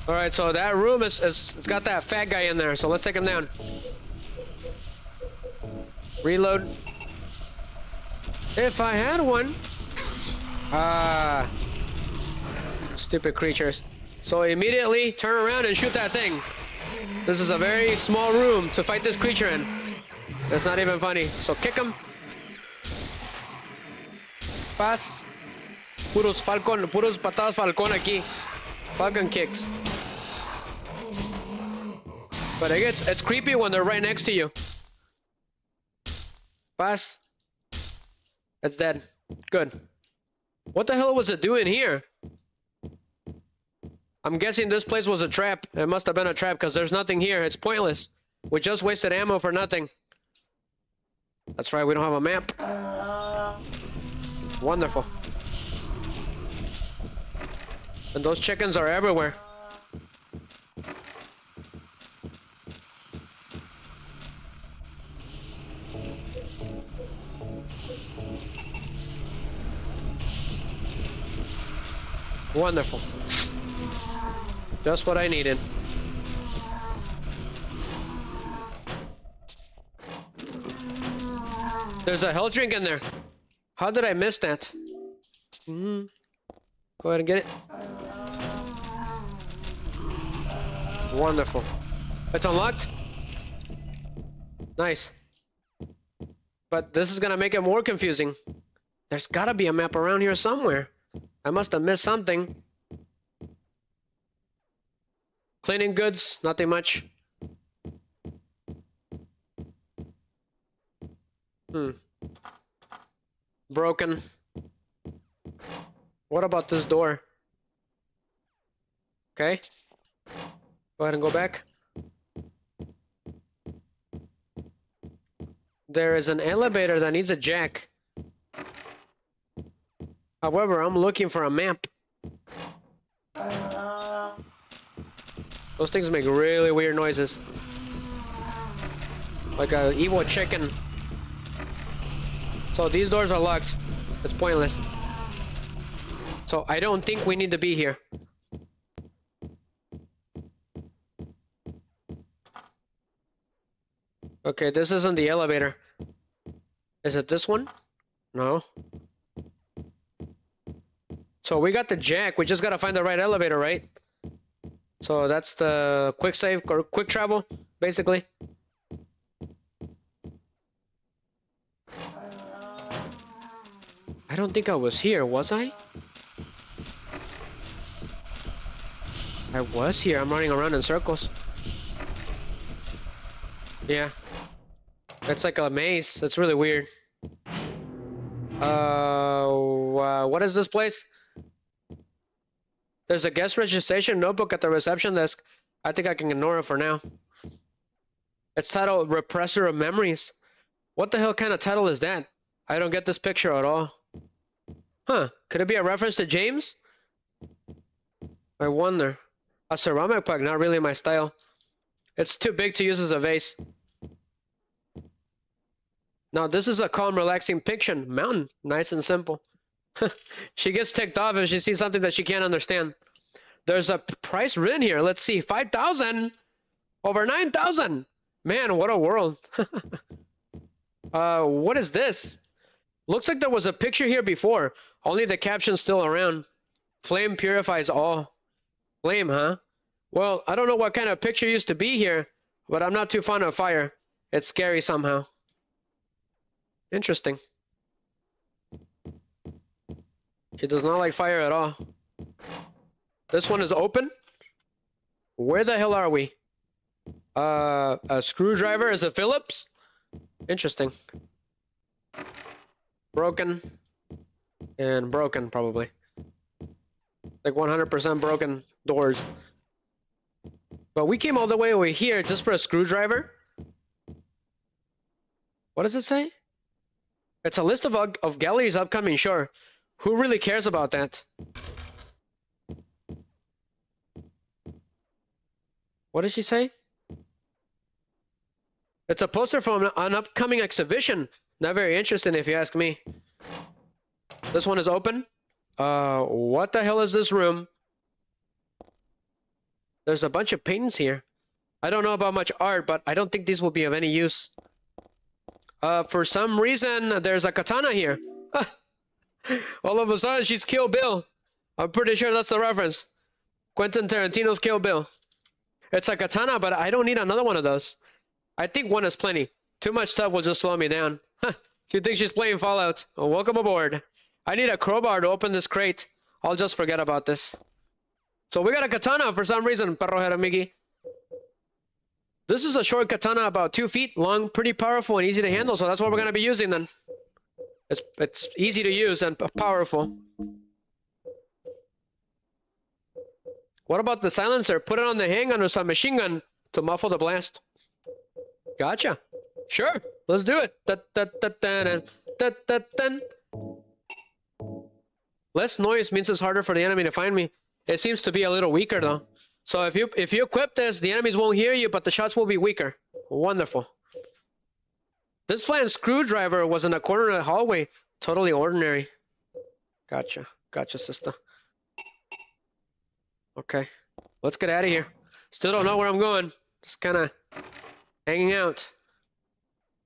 All right, so that room it's got that fat guy in there. So let's take him down. Reload. If I had one. Ah. Stupid creatures. So immediately turn around and shoot that thing. This is a very small room to fight this creature in. That's not even funny. So kick him. Pass. Puros patadas falcón aquí. Falcon kicks. But it's creepy when they're right next to you. Pass. It's dead. Good. What the hell was it doing here? I'm guessing this place was a trap. It must have been a trap because there's nothing here. It's pointless. We just wasted ammo for nothing. That's right, we don't have a map. Wonderful. And those chickens are everywhere. Wonderful. Just what I needed. There's a health drink in there. How did I miss that? Go ahead and get it. Wonderful. It's unlocked? Nice. But this is gonna make it more confusing. There's gotta be a map around here somewhere. I must have missed something. Cleaning goods, nothing much. Broken. What about this door? Okay. Go ahead and go back. There is an elevator that needs a jack. However, I'm looking for a map. Those things make really weird noises. Like a evil chicken. So these doors are locked. It's pointless. So I don't think we need to be here. Okay, this isn't the elevator. Is it this one? No. So we got the jack. We just gotta find the right elevator, right? So that's the quick save or quick travel, basically. I don't think I was here, was I? I was here. I'm running around in circles. Yeah. It's like a maze. That's really weird. What is this place? There's a guest registration notebook at the reception desk. I think I can ignore it for now. It's titled Repressor of Memories. What the hell kind of title is that? I don't get this picture at all. Huh, could it be a reference to James? I wonder. A ceramic plaque, not really my style. It's too big to use as a vase. Now this is a calm, relaxing picture. Mountain, nice and simple. She gets ticked off if she sees something that she can't understand. There's a price written here. Let's see, 5,000 over 9,000. Man, what a world. What is this? Looks like there was a picture here before. Only the caption's still around. Flame purifies all. Flame, huh? Well, I don't know what kind of picture used to be here, but I'm not too fond of fire. It's scary somehow. Interesting. She does not like fire at all. This one is open. Where the hell are we? A screwdriver? Is it Phillips? Interesting. Broken. And broken, probably. Like 100% broken doors. But we came all the way over here just for a screwdriver? What does it say? It's a list of galleries upcoming, sure. Who really cares about that? What does she say? It's a poster from an upcoming exhibition. Not very interesting if you ask me. This one is open. What the hell is this room? There's a bunch of paintings here. I don't know about much art, but I don't think these will be of any use. For some reason, there's a katana here. All of a sudden, she's Kill Bill. I'm pretty sure that's the reference. Quentin Tarantino's Kill Bill. It's a katana, but I don't need another one of those. I think one is plenty. Too much stuff will just slow me down. If you think she's playing Fallout, well, welcome aboard. I need a crowbar to open this crate. I'll just forget about this. So we got a katana for some reason, Perro Jaramigi. This is a short katana about 2 feet long, pretty powerful and easy to handle, so that's what we're gonna be using then. It's easy to use and powerful. What about the silencer? Put it on the handgun or some machine gun to muffle the blast. Gotcha. Sure, let's do it. Less noise means it's harder for the enemy to find me. It seems to be a little weaker though. So if you equip this, the enemies won't hear you, but the shots will be weaker. Wonderful. This flat screwdriver was in a corner of the hallway. Totally ordinary. Gotcha. Gotcha, sister. Okay. Let's get out of here. Still don't know where I'm going. Just kind of hanging out.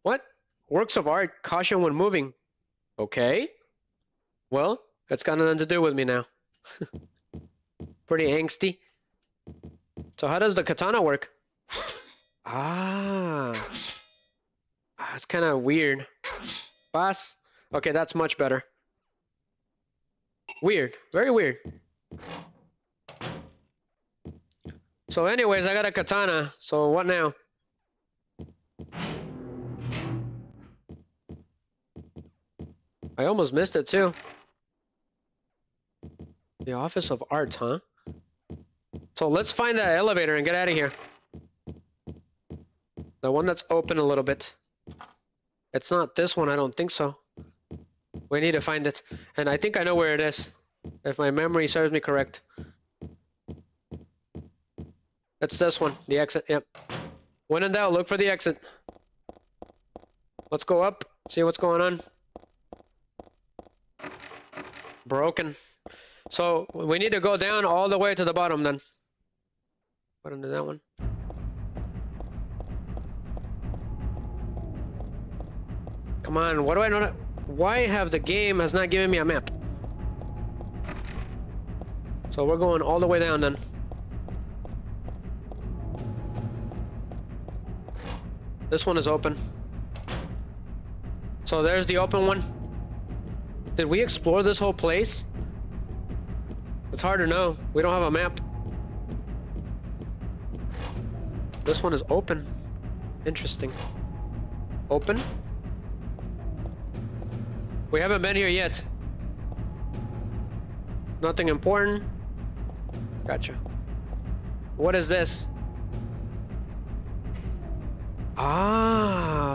What? Works of art. Caution when moving. Okay. Well, it's got nothing to do with me now. Pretty angsty. So how does the katana work? It's kind of weird. Boss. Okay, that's much better. Weird. Very weird. So anyways, I got a katana. So what now? I almost missed it too. The Office of Art, huh? So let's find that elevator and get out of here. The one that's open a little bit. It's not this one, I don't think so. We need to find it. And I think I know where it is. If my memory serves me correct. It's this one, the exit, yep. When in doubt, look for the exit. Let's go up, see what's going on. Broken. So we need to go down all the way to the bottom then. What into that one? Come on, what do I know? Why have the game has not given me a map? So we're going all the way down then. This one is open. So there's the open one. Did we explore this whole place? It's hard to know. We don't have a map. This one is open. Interesting. Open? We haven't been here yet. Nothing important. Gotcha. What is this?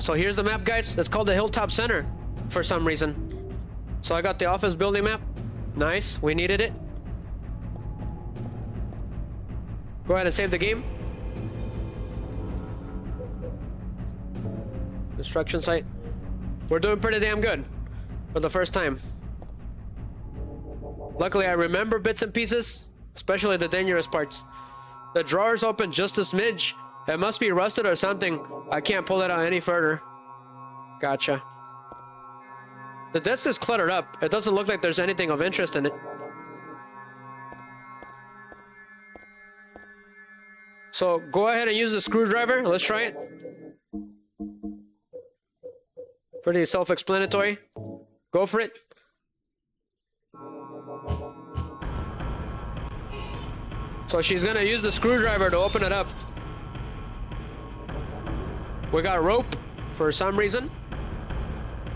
So here's the map, guys. It's called the Hilltop Center for some reason. So I got the office building map. Nice, we needed it. Go ahead and save the game. Construction site. We're doing pretty damn good for the first time. Luckily, I remember bits and pieces, especially the dangerous parts. The drawer's open just a smidge. It must be rusted or something. I can't pull it out any further. Gotcha. The desk is cluttered up. It doesn't look like there's anything of interest in it. So go ahead and use the screwdriver. Let's try it. Pretty self-explanatory. Go for it. So she's gonna use the screwdriver to open it up. We got rope for some reason.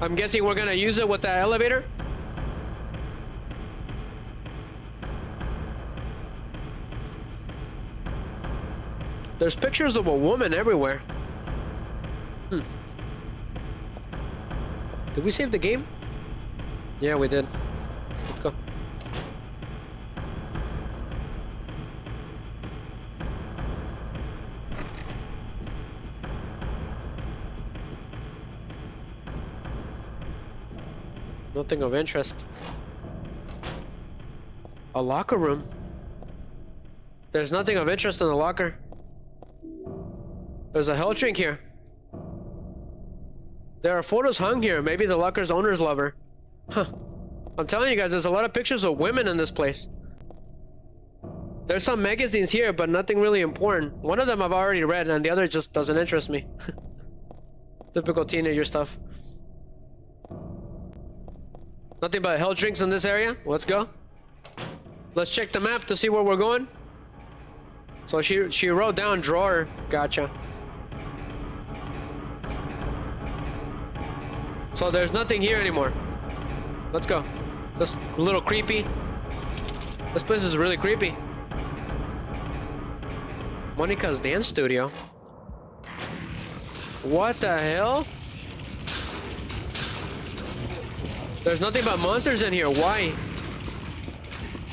I'm guessing we're gonna use it with that elevator. There's pictures of a woman everywhere. Did we save the game? Yeah, we did. Let's go. Nothing of interest. A locker room? There's nothing of interest in the locker. There's a health drink here. There are photos hung here. Maybe the locker's owner's lover. Huh. I'm telling you guys, there's a lot of pictures of women in this place. There's some magazines here, but nothing really important. One of them I've already read, and the other just doesn't interest me. Typical teenager stuff. Nothing but health drinks in this area. Let's go. Let's check the map to see where we're going. So she wrote down drawer. Gotcha. So there's nothing here anymore. Let's go. This a little creepy. This place is really creepy. Monica's dance studio. What the hell? There's nothing but monsters in here. Why?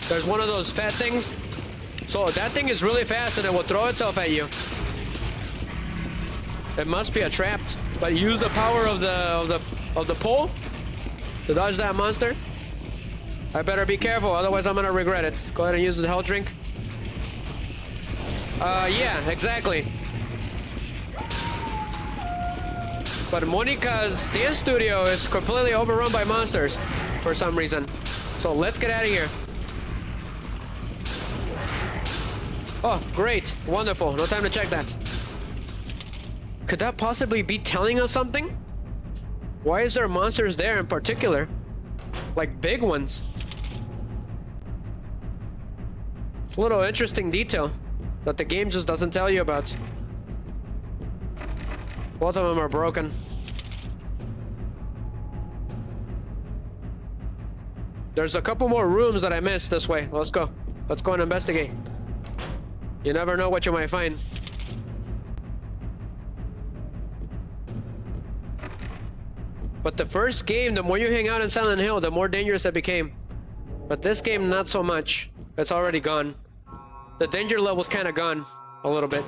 There's one of those fat things. So that thing is really fast and it will throw itself at you. It must be a trap. But use the power of the pole to dodge that monster. I better be careful, otherwise I'm gonna regret it. Go ahead and use the health drink. Yeah, exactly. But Monica's dance studio is completely overrun by monsters for some reason. So let's get out of here. Oh, great. Wonderful. No time to check that. Could that possibly be telling us something? Why is there monsters there in particular? Like big ones. It's a little interesting detail that the game just doesn't tell you about. Both of them are broken. There's a couple more rooms that I missed this way. Let's go. Let's go and investigate. You never know what you might find. But the first game, the more you hang out in Silent Hill, the more dangerous it became. But this game, not so much. It's already gone. The danger level's kind of gone a little bit.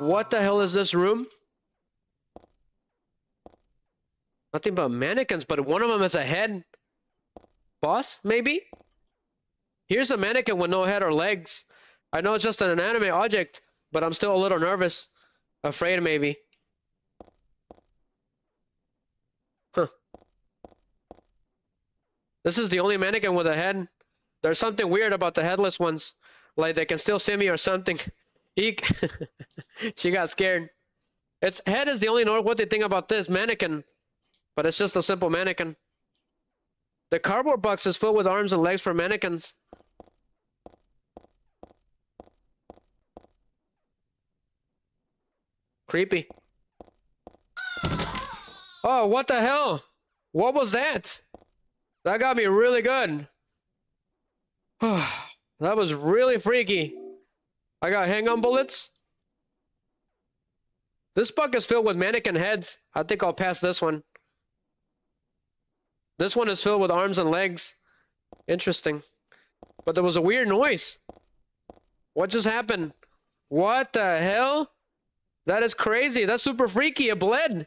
What the hell is this room? Nothing but mannequins, but one of them has a head. Boss, maybe? Here's a mannequin with no head or legs. I know it's just an inanimate object, but I'm still a little nervous. Afraid, maybe. Huh. This is the only mannequin with a head. There's something weird about the headless ones. Like they can still see me or something. Eek. She got scared. Its head is the only noteworthy thing about this mannequin. But it's just a simple mannequin. The cardboard box is filled with arms and legs for mannequins. Creepy. Oh, what the hell? What was that? That got me really good. That was really freaky. I got hang-on bullets. This book is filled with mannequin heads. I think I'll pass this one. This one is filled with arms and legs. Interesting. But there was a weird noise. What just happened? What the hell? That is crazy. That's super freaky. It bled.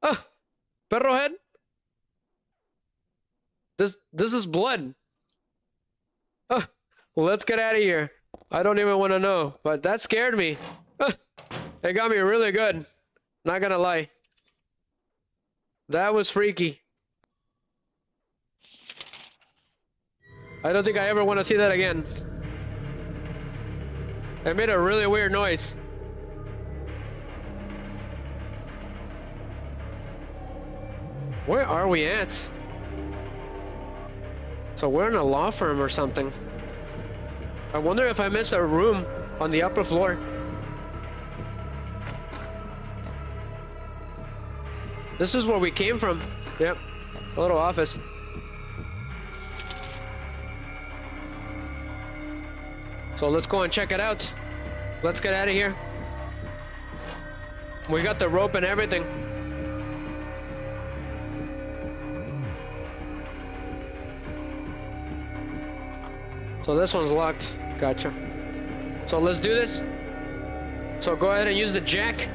Ah, perro head. This is blood. Ah, well, let's get out of here. I don't even want to know, but that scared me. Ah, it got me really good. Not gonna lie. That was freaky. I don't think I ever want to see that again. It made a really weird noise. Where are we at? So we're in a law firm or something. I wonder if I missed a room on the upper floor. This is where we came from. Yep, a little office. So let's go and check it out. Let's get out of here. We got the rope and everything. So this one's locked. Gotcha. So let's do this. So go ahead and use the jack.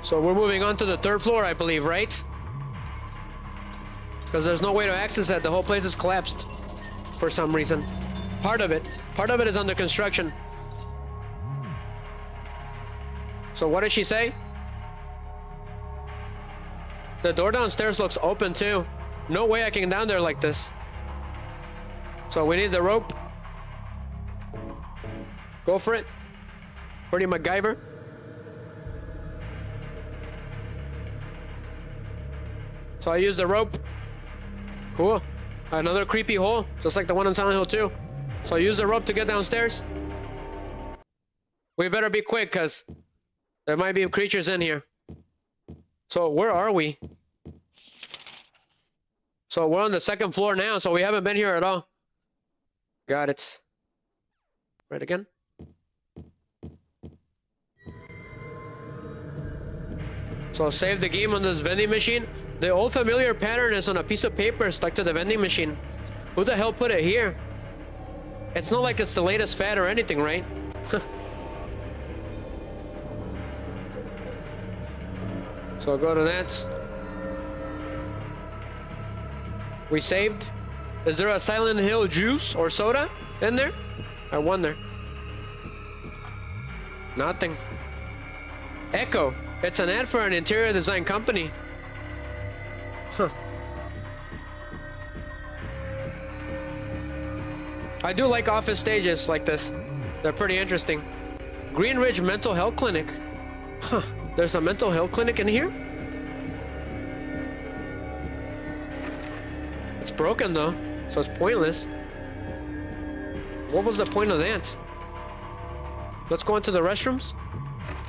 So we're moving on to the third floor, I believe, right? Because there's no way to access that. The whole place is collapsed for some reason. Part of it is under construction. So what did she say? The door downstairs looks open too. No way I can get down there like this. So we need the rope. Go for it. Pretty MacGyver. So I use the rope. Cool. Another creepy hole, just like the one on Silent Hill 2. So use the rope to get downstairs. We better be quick, because there might be creatures in here. So where are we? So we're on the second floor now, so we haven't been here at all. Got it. Right again. So save the game on this vending machine. The old familiar pattern is on a piece of paper stuck to the vending machine. Who the hell put it here? It's not like it's the latest fad or anything, right? So go to that. We saved. Is there a Silent Hill juice or soda in there? I wonder. Nothing. Echo. It's an ad for an interior design company. Huh. I do like office stages like this. They're pretty interesting. Green Ridge Mental Health Clinic. Huh. There's a mental health clinic in here? It's broken though, so it's pointless. What was the point of that? Let's go into the restrooms.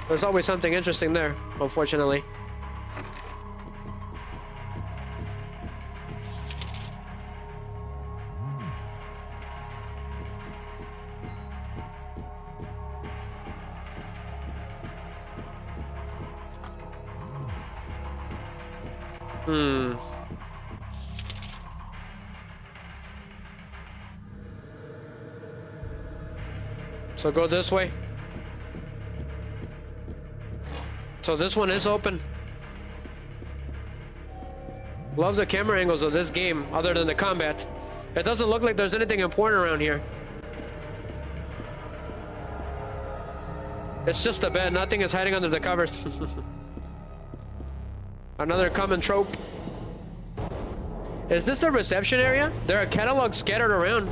There's always something interesting there, unfortunately. So go this way. So this one is open. Love the camera angles of this game, other than the combat. It doesn't look like there's anything important around here. It's just a bed, nothing is hiding under the covers. Another common trope. Is this a reception area? There are catalogs scattered around.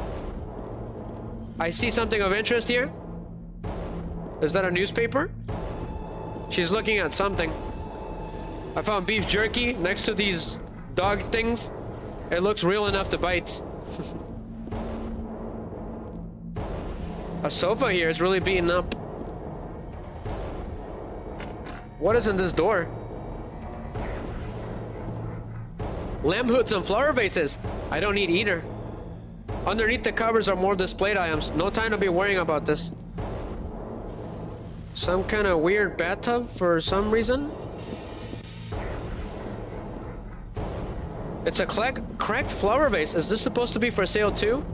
I see something of interest here. Is that a newspaper? She's looking at something. I found beef jerky next to these dog things. It looks real enough to bite. A sofa here is really beaten up. What is in this door? Lamp hoods and flower vases. I don't need either. Underneath the covers are more displayed items. No time to be worrying about this. Some kind of weird bathtub for some reason. It's a cracked flower vase. Is this supposed to be for sale too?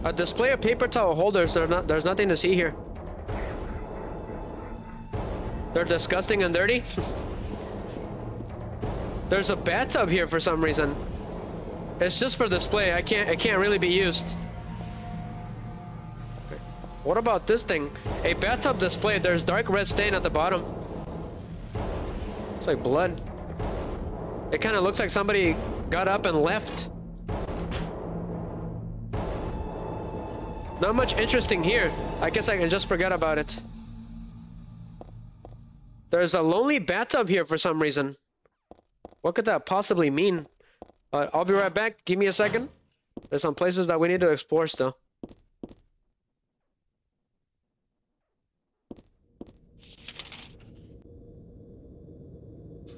A display of paper towel holders. There's nothing to see here. They're disgusting and dirty. There's a bathtub here for some reason. It's just for display. It can't really be used. What about this thing? A bathtub display. There's dark red stain at the bottom. It's like blood. It kind of looks like somebody got up and left. Not much interesting here. I guess I can just forget about it. There's a lonely bathtub here for some reason. What could that possibly mean? I'll be right back. Give me a second. There's some places that we need to explore still.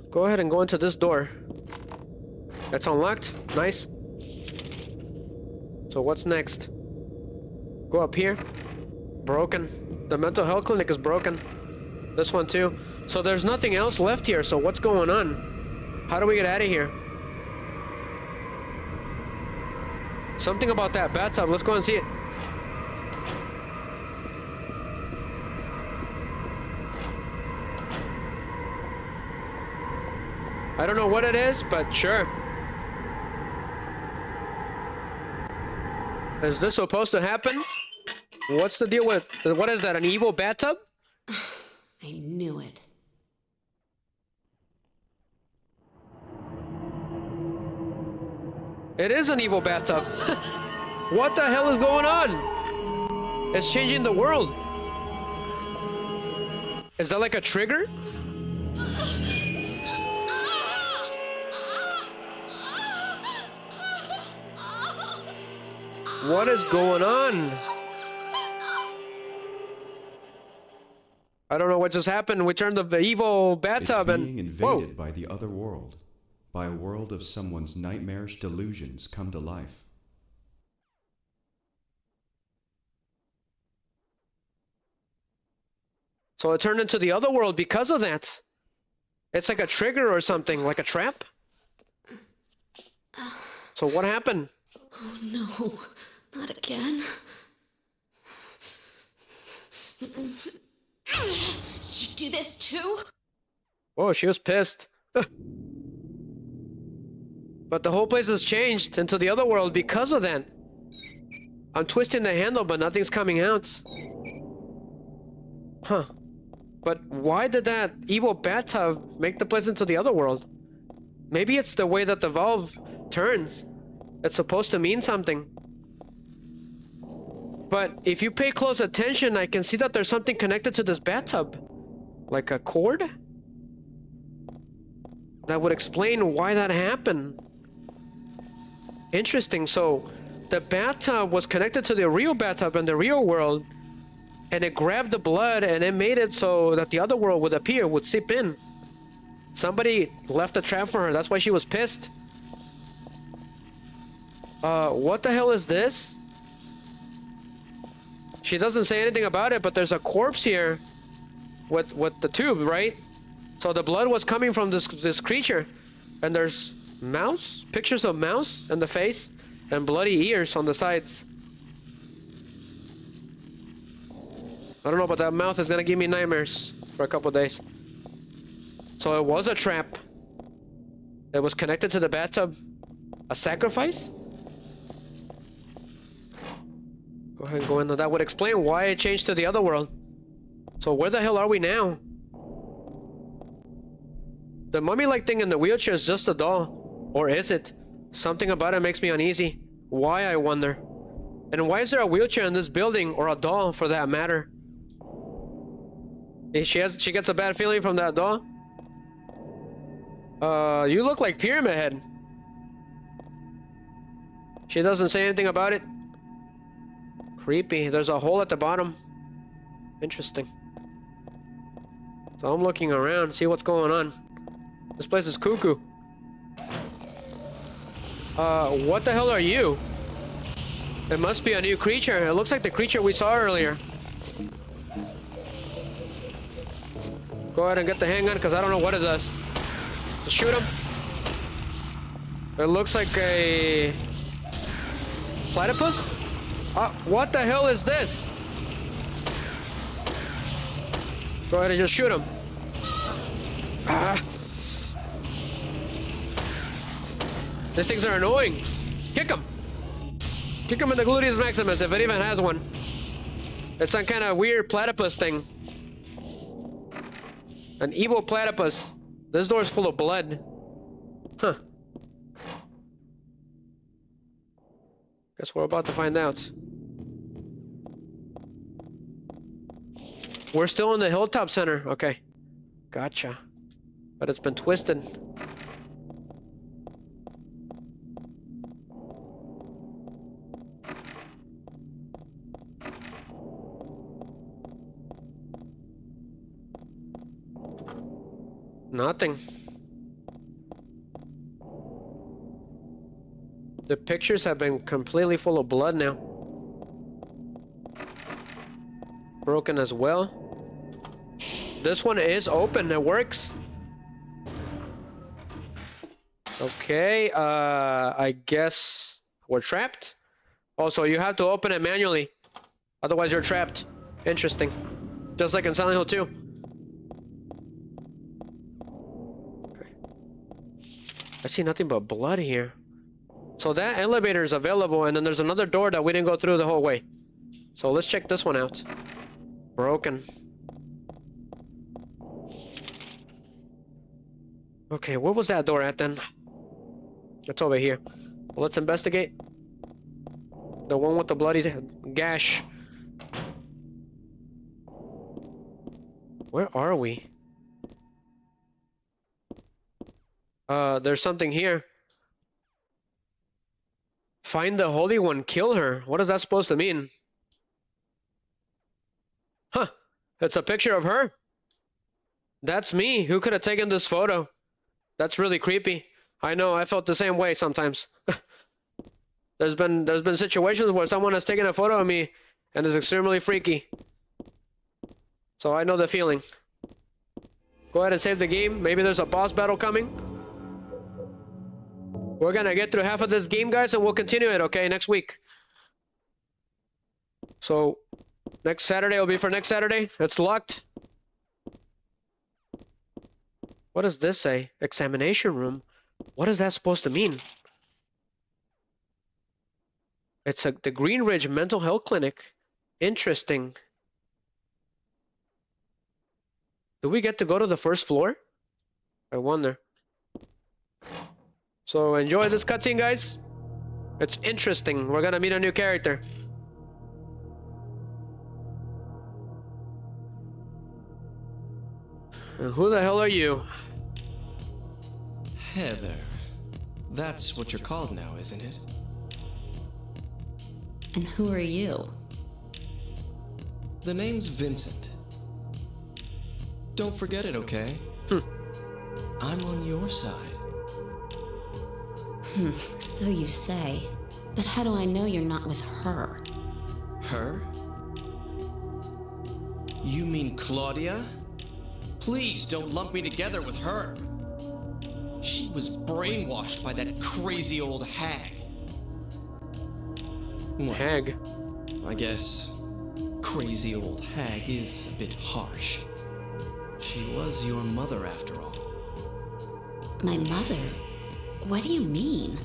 Go ahead and go into this door. It's unlocked. Nice. So what's next? Go up here. Broken. The mental health clinic is broken. This one too. So there's nothing else left here. So what's going on? How do we get out of here? Something about that bathtub. Let's go and see it. I don't know what it is, but sure. Is this supposed to happen? What's the deal with... What is that, an evil bathtub? I knew it. It is an evil bathtub. What the hell is going on? It's changing the world. Is that like a trigger? What is going on? I don't know what just happened. We turned the evil bathtub It's being and... invaded Whoa! by the other world. By a world of someone's nightmarish delusions come to life. So it turned into the other world because of that. It's like a trigger or something, like a trap. So what happened? Oh no, not again. She do this too? Whoa, she was pissed. But the whole place has changed into the other world because of that. I'm twisting the handle, but nothing's coming out. Huh. But why did that evil bathtub make the place into the other world? Maybe it's the way that the valve turns. It's supposed to mean something. But if you pay close attention, I can see that there's something connected to this bathtub. Like a cord? That would explain why that happened. Interesting. So the bathtub was connected to the real bathtub in the real world, and it grabbed the blood and it made it so that the other world would appear, would seep in. Somebody left a trap for her. That's why she was pissed. What the hell is this? She doesn't say anything about it, but there's a corpse here with the tube, right? So the blood was coming from this creature, and there's mouse, pictures of mouse in the face, and bloody ears on the sides. I don't know, but that mouth is gonna give me nightmares for a couple days. So it was a trap. It was connected to the bathtub. A sacrifice? Go ahead and go in. That would explain why it changed to the other world. So where the hell are we now? The mummy-like thing in the wheelchair is just a doll. Or is it? Something about it makes me uneasy. Why, I wonder? And why is there a wheelchair in this building, or a doll for that matter? She gets a bad feeling from that doll? You look like Pyramid Head. She doesn't say anything about it. Creepy. There's a hole at the bottom. Interesting. So I'm looking around, see what's going on. This place is cuckoo. What the hell are you? It must be a new creature. It looks like the creature we saw earlier. Go ahead and get the handgun, because I don't know what it does. Just shoot him. It looks like a platypus? What the hell is this? Go ahead and just shoot him. These things are annoying. Kick him. Kick him in the gluteus maximus, if it even has one. It's some kind of weird platypus thing. An evil platypus. This door is full of blood. Huh. Guess we're about to find out. We're still in the Hilltop Center. Okay. Gotcha. But it's been twisted. Nothing. The pictures have been completely full of blood now. Broken as well. This one is open. It works. Okay, I guess we're trapped. Also, you have to open it manually. Otherwise, you're trapped. Interesting. Just like in Silent Hill 2. Okay. I see nothing but blood here. So that elevator is available, and then there's another door that we didn't go through the whole way. So let's check this one out. Broken. Okay, where was that door at then? It's over here. Well, let's investigate. The one with the bloody gash. Where are we? There's something here. Find the Holy One, kill her. What is that supposed to mean? Huh. It's a picture of her. That's me. Who could have taken this photo? That's really creepy. I know, I felt the same way sometimes. There's been situations where someone has taken a photo of me and it's extremely freaky. So I know the feeling. Go ahead and save the game. Maybe there's a boss battle coming. We're gonna get through half of this game, guys, and we'll continue it, okay, next week. So, next Saturday will be for next Saturday. It's locked. What does this say? Examination room. What is that supposed to mean? It's the Green Ridge Mental Health Clinic. Interesting. Do we get to go to the first floor? I wonder. So enjoy this cutscene, guys. It's interesting. We're gonna meet a new character. And who the hell are you? Heather. That's what you're called now, isn't it? And who are you? The name's Vincent. Don't forget it, okay? I'm on your side. So you say. But how do I know you're not with her? Her? You mean Claudia? Please don't lump me together with her. She was brainwashed by that crazy old hag. Well, Hag. I guess crazy old hag is a bit harsh. She was your mother after all. My mother? What do you mean?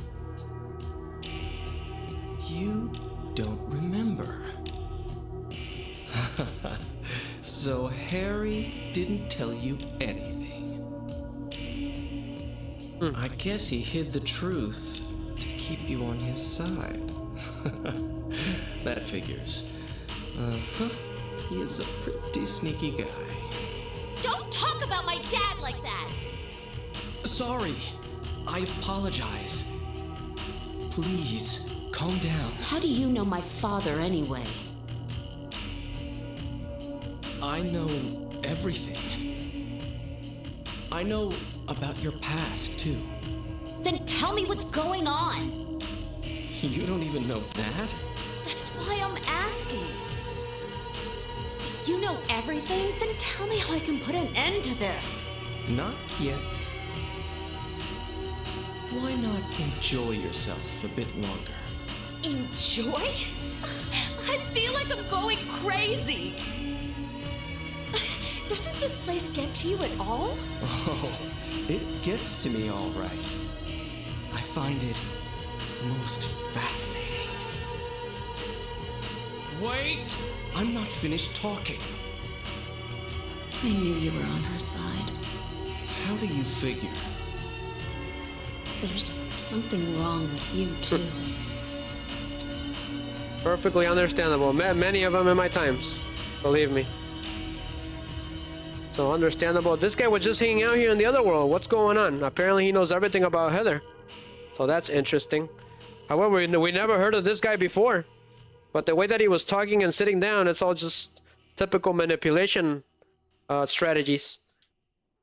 You don't remember. So Harry didn't tell you anything. I guess he hid the truth to keep you on his side. That figures. He is a pretty sneaky guy. Don't talk about my dad like that! Sorry. I apologize. Please, calm down. How do you know my father anyway? I know everything. I know about your past, too. Then tell me what's going on! You don't even know that? That's why I'm asking. If you know everything, then tell me how I can put an end to this. Not yet. Why not enjoy yourself a bit longer? Enjoy? I feel like I'm going crazy. Doesn't this place get to you at all? Oh, it gets to me all right. I find it most fascinating. Wait! I'm not finished talking. I knew you were on her side. How do you figure? There's something wrong with you, too. Perfectly understandable. Met many of them in my times. Believe me. So understandable. This guy was just hanging out here in the other world. What's going on? Apparently he knows everything about Heather. So that's interesting. However, we never heard of this guy before. But the way that he was talking and sitting down, it's all just typical manipulation strategies.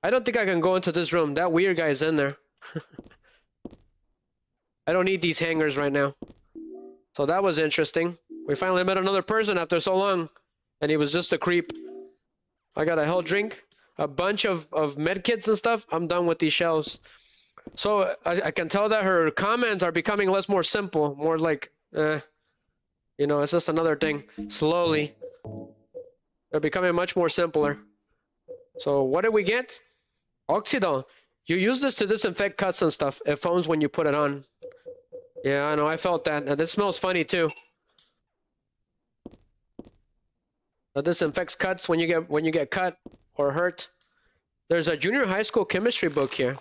I don't think I can go into this room. That weird guy's in there. I don't need these hangers right now. So that was interesting. We finally met another person after so long. And he was just a creep. I got a health drink. A bunch of med kits and stuff. I'm done with these shelves. So I can tell that her comments are becoming more simple. More like, you know, it's just another thing. Slowly. They're becoming much more simpler. So what did we get? Oxidol. You use this to disinfect cuts and stuff. It foams when you put it on. Yeah, I know. I felt that. And this smells funny too. It disinfects cuts when you get cut or hurt. There's a junior high school chemistry book here.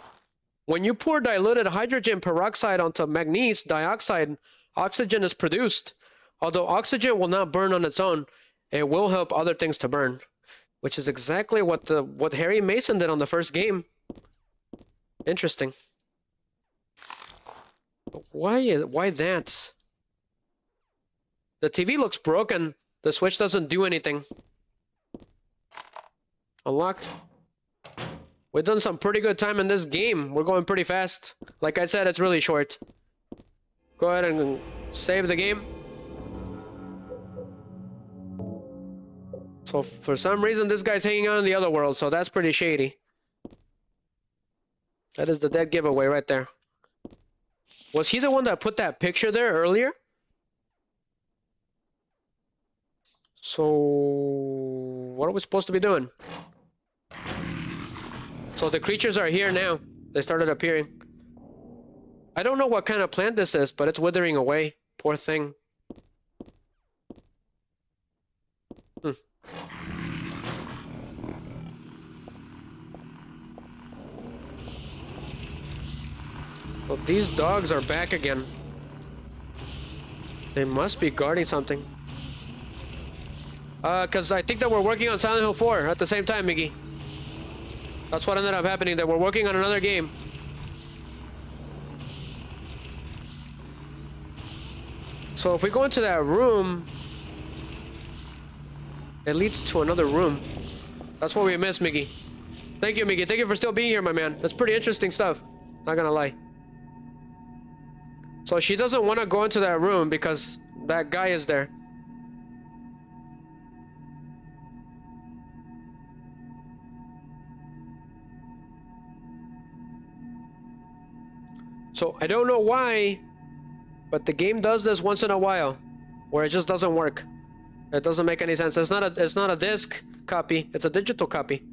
When you pour diluted hydrogen peroxide onto manganese dioxide, oxygen is produced. Although oxygen will not burn on its own, it will help other things to burn, which is exactly what Harry Mason did on the first game. Interesting. Why that? The TV looks broken. The switch doesn't do anything. Unlocked. We've done some pretty good time in this game. We're going pretty fast. Like I said, it's really short. Go ahead and save the game. So for some reason, this guy's hanging out in the other world, so that's pretty shady. That is the dead giveaway right there. Was he the one that put that picture there earlier? So what are we supposed to be doing? So the creatures are here now. They started appearing. I don't know what kind of plant this is, but it's withering away. Poor thing. Well, these dogs are back again. They must be guarding something. Cause I think that we're working on Silent Hill 4 at the same time, Miggy. That's what ended up happening, that we're working on another game. So if we go into that room, it leads to another room. That's what we missed, Miggy. Thank you, Miggy. Thank you for still being here, my man. That's pretty interesting stuff. Not gonna lie. So she doesn't want to go into that room because that guy is there. So I don't know why, but the game does this once in a while, where it just doesn't work. It doesn't make any sense. It's not a disc copy. It's a digital copy.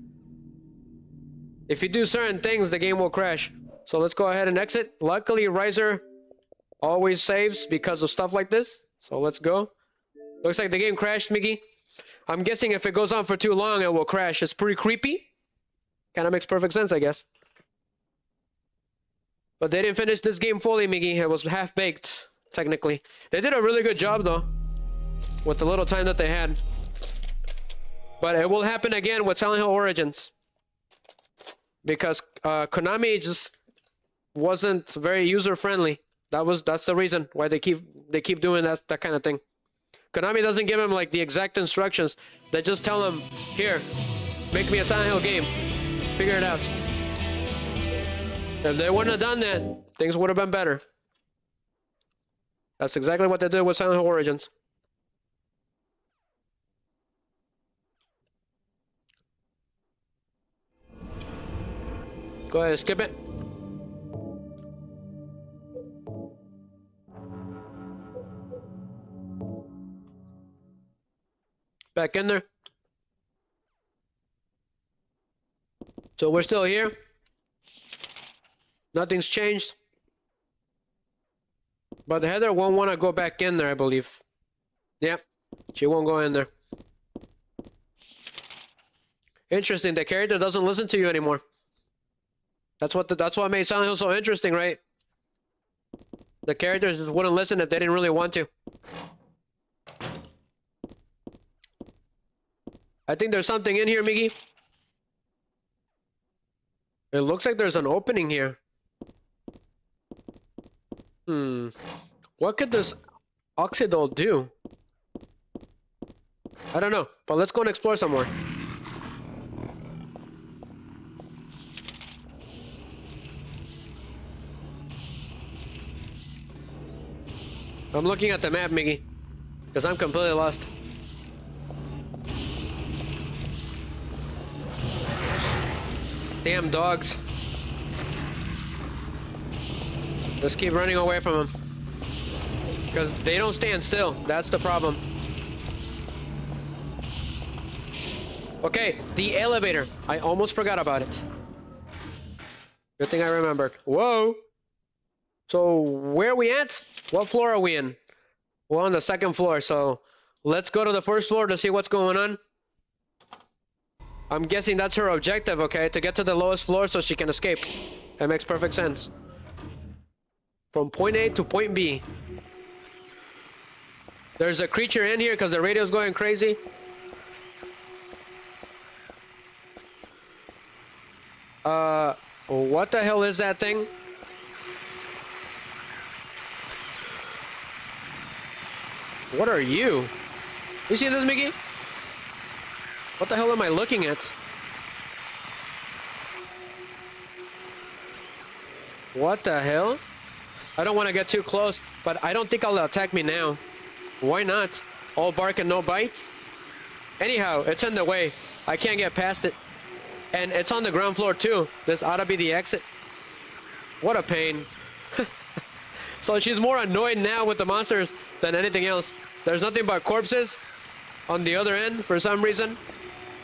If you do certain things, the game will crash. So let's go ahead and exit. Luckily, Riser always saves because of stuff like this. So let's go. Looks like the game crashed, Miggy. I'm guessing if it goes on for too long, it will crash. It's pretty creepy. Kind of makes perfect sense, I guess. But they didn't finish this game fully, Miggy. It was half-baked, technically. They did a really good job, though, with the little time that they had. But it will happen again with Silent Hill Origins. Because Konami just wasn't very user-friendly. That's the reason why they keep doing that kind of thing. Konami doesn't give them like the exact instructions. They just tell them, here, make me a Silent Hill game. Figure it out. If they wouldn't have done that, things would have been better. That's exactly what they did with Silent Hill Origins. Go ahead, skip it. Back in there. So we're still here. Nothing's changed. But Heather won't want to go back in there, I believe. Yep, she won't go in there. Interesting, the character doesn't listen to you anymore. That's what made Silent Hill so interesting, right? The characters wouldn't listen if they didn't really want to. I think there's something in here, Miggy. It looks like there's an opening here. What could this Oxidol do? I don't know, but let's go and explore some more. I'm looking at the map, Miggy, because I'm completely lost. Damn dogs. Let's keep running away from them. Because they don't stand still. That's the problem. Okay, the elevator. I almost forgot about it. Good thing I remembered. Whoa. So, where are we at? What floor are we in? We're on the second floor, so let's go to the first floor to see what's going on. I'm guessing that's her objective, okay? To get to the lowest floor so she can escape. That makes perfect sense. From point A to point B. There's a creature in here because the radio's going crazy. What the hell is that thing? What are you? You see this, Mickey? What the hell am I looking at? What the hell? I don't want to get too close, but I don't think I'll attack me now. Why not? All bark and no bite? Anyhow, it's in the way. I can't get past it. And it's on the ground floor too. This ought to be the exit. What a pain. So she's more annoyed now with the monsters than anything else. There's nothing but corpses on the other end for some reason.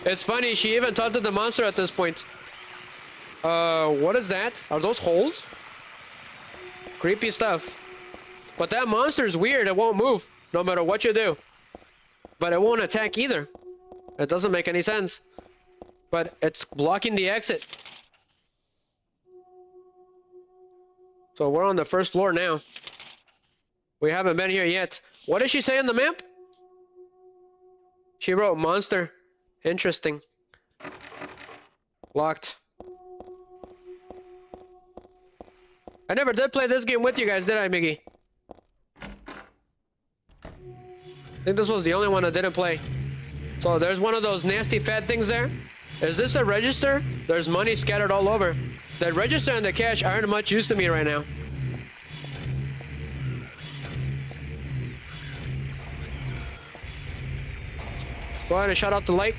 It's funny, she even taunted the monster at this point. What is that? Are those holes? Creepy stuff. But that monster's weird. It won't move no matter what you do. But it won't attack either. It doesn't make any sense. But it's blocking the exit. So we're on the first floor now. We haven't been here yet. What does she say on the map? She wrote monster. Interesting. Locked. I never did play this game with you guys, did I, Miggy? I think this was the only one I didn't play. So there's one of those nasty fat things there. Is this a register? There's money scattered all over. The register and the cash aren't much use to me right now. Go ahead and shut off the light.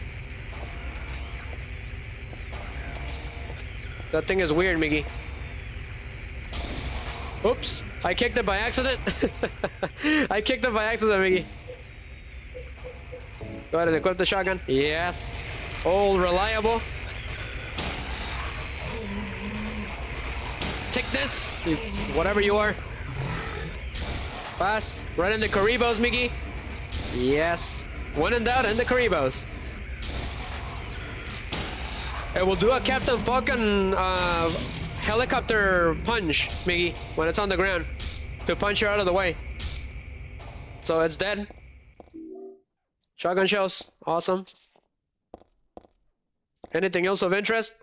That thing is weird, Miggy. Oops, I kicked it by accident. I kicked it by accident, Miggy. Go ahead and equip the shotgun. Yes. Old reliable. Take this, whatever you are. Pass. Right in the Karibos, Miggy. Yes. When in doubt, in the Karibos. It will do a Captain Falcon helicopter punch, Miggy, when it's on the ground, to punch you out of the way. So it's dead. Shotgun shells, awesome. Anything else of interest?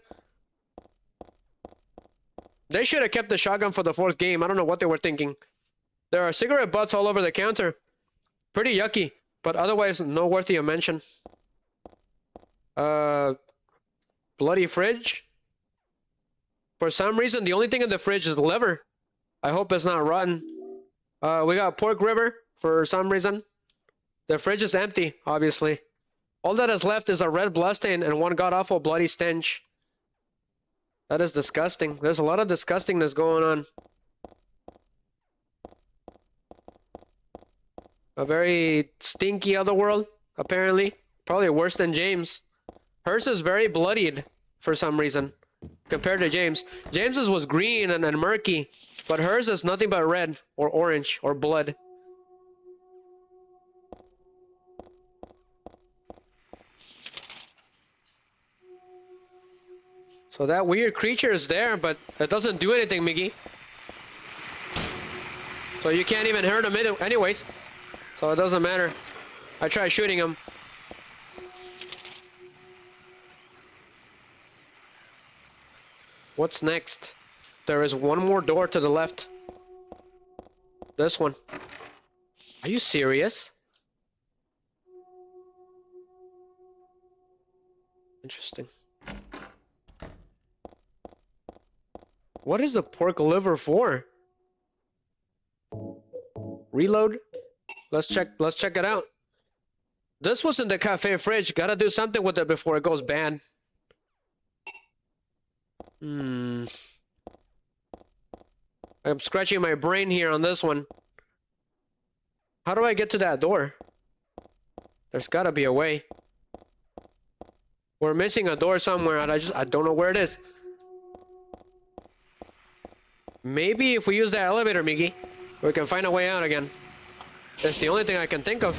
They should have kept the shotgun for the 4th game. I don't know what they were thinking. There are cigarette butts all over the counter. Pretty yucky, but otherwise no worthy of mention. Bloody fridge. For some reason, the only thing in the fridge is the liver. I hope it's not rotten. We got pork liver for some reason. The fridge is empty, obviously. All that is left is a red bloodstain and one god-awful bloody stench. That is disgusting. There's a lot of disgustingness going on. A very stinky otherworld, apparently. Probably worse than James. Hers is very bloodied for some reason compared to James. James's was green and murky, but hers is nothing but red or orange or blood. So that weird creature is there, but it doesn't do anything, Miggy. So you can't even hurt him anyways. So it doesn't matter. I tried shooting him. What's next? There is one more door to the left. This one. Are you serious? Interesting. What is the pork liver for? Reload. Let's check it out. This was in the cafe fridge. Gotta do something with it before it goes bad. I'm scratching my brain here on this one. How do I get to that door? There's gotta be a way. We're missing a door somewhere and I don't know where it is. Maybe if we use that elevator, Miggy, we can find a way out again. That's the only thing I can think of.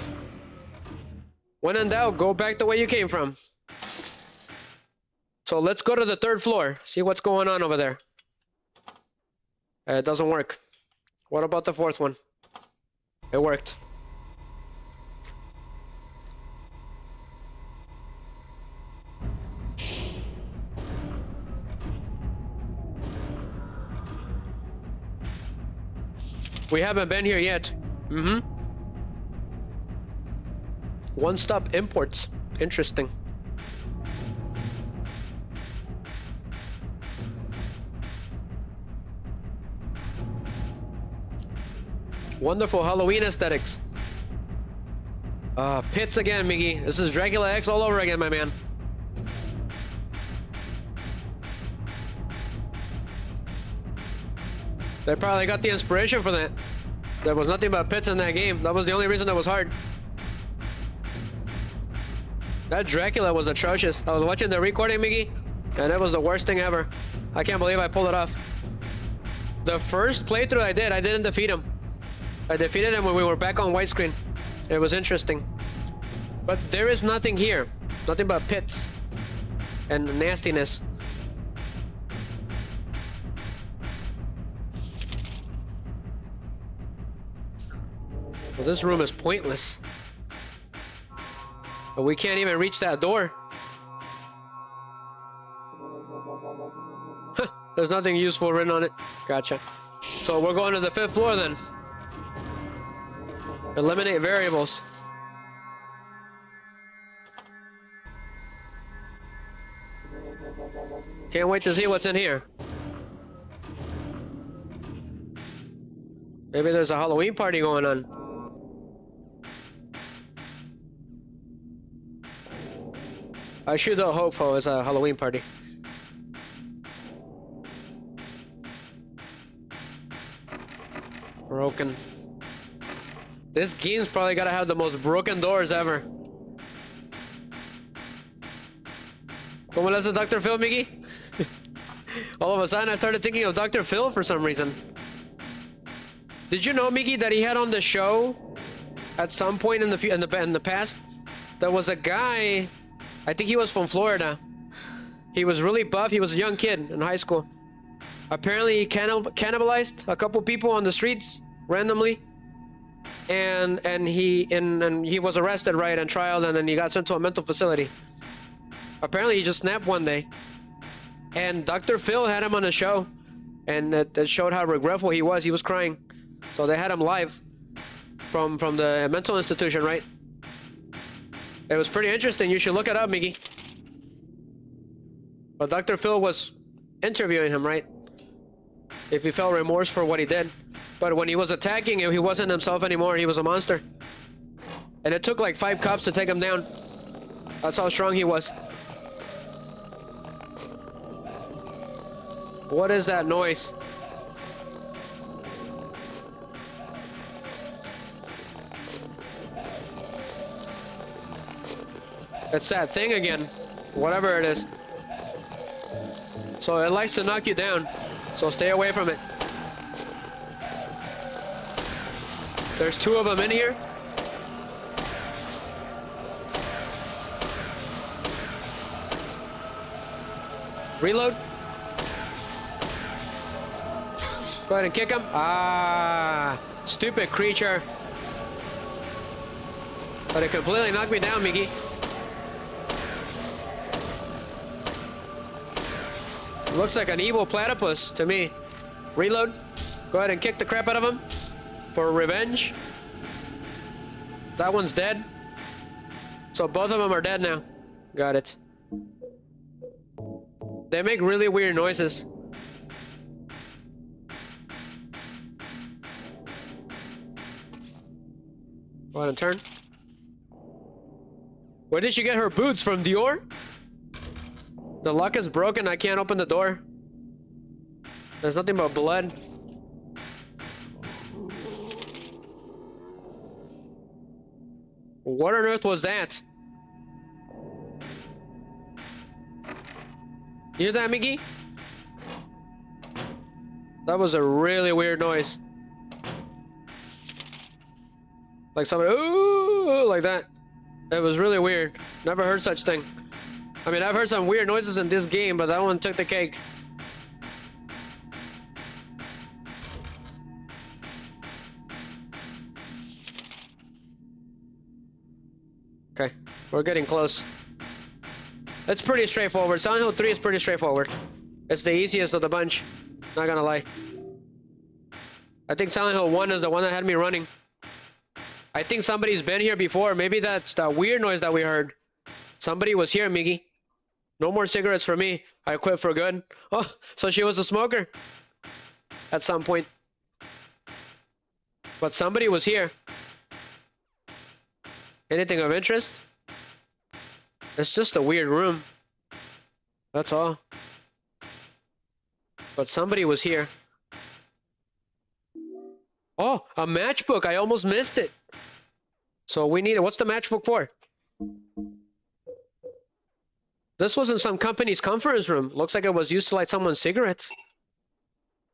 When in doubt, go back the way you came from. So let's go to the 3rd floor, see what's going on over there. It doesn't work. What about the 4th one? It worked. We haven't been here yet. One-stop imports. Interesting. Wonderful Halloween aesthetics. Pits again, Miggy. This is Dracula X all over again, my man. They probably got the inspiration for that. There was nothing but pits in that game. That was the only reason it was hard. That Dracula was atrocious. I was watching the recording, Miggy, and it was the worst thing ever. I can't believe I pulled it off. The first playthrough I didn't defeat him. I defeated him when we were back on widescreen. It was interesting. But there is nothing here. Nothing but pits and nastiness. Well, this room is pointless. But we can't even reach that door. Huh, there's nothing useful written on it. Gotcha. So we're going to the 5th floor then. Eliminate variables. Can't wait to see what's in here. Maybe there's a Halloween party going on. I sure don't hope for it's a Halloween party. Broken. This game's probably gotta have the most broken doors ever. ¿Cómo le hace Dr. Phil, Miggy? All of a sudden I started thinking of Dr. Phil for some reason. Did you know, Miggy, that he had on the show at some point in the past? There was a guy, I think he was from Florida. He was really buff. He was a young kid in high school. Apparently he cannibalized a couple people on the streets randomly. And he was arrested, right, and trialed, and then he got sent to a mental facility. Apparently he just snapped one day. And Dr. Phil had him on the show, and it showed how regretful he was. He was crying. So they had him live from the mental institution, right? It was pretty interesting. You should look it up, Miggy. But Dr. Phil was interviewing him, right? If he felt remorse for what he did. But when he was attacking him, he wasn't himself anymore. He was a monster. And it took like 5 cops to take him down. That's how strong he was. What is that noise? It's that thing again. Whatever it is. So it likes to knock you down. So stay away from it. There's 2 of them in here. Reload. Go ahead and kick him. Ah, stupid creature. But it completely knocked me down, Miggy. Looks like an evil platypus to me. Reload. Go ahead and kick the crap out of him for revenge. That one's dead. So both of them are dead now. Got it. They make really weird noises. Go ahead and turn. Where did she get her boots? From Dior? The lock is broken. I can't open the door. There's nothing but blood. What on earth was that? You hear that, Miggy? That was a really weird noise. Like somebody, ooh, like that. It was really weird. Never heard such thing. I mean, I've heard some weird noises in this game, but that one took the cake. Okay, we're getting close. It's pretty straightforward. Silent Hill 3 is pretty straightforward. It's the easiest of the bunch. Not gonna lie. I think Silent Hill 1 is the one that had me running. I think somebody's been here before. Maybe that's that weird noise that we heard. Somebody was here, Miggy. No more cigarettes for me. I quit for good. Oh, so she was a smoker at some point. But somebody was here. Anything of interest? It's just a weird room. That's all. But somebody was here. Oh, a matchbook. I almost missed it. So we need it. What's the matchbook for? This was in some company's conference room. Looks like it was used to light someone's cigarettes.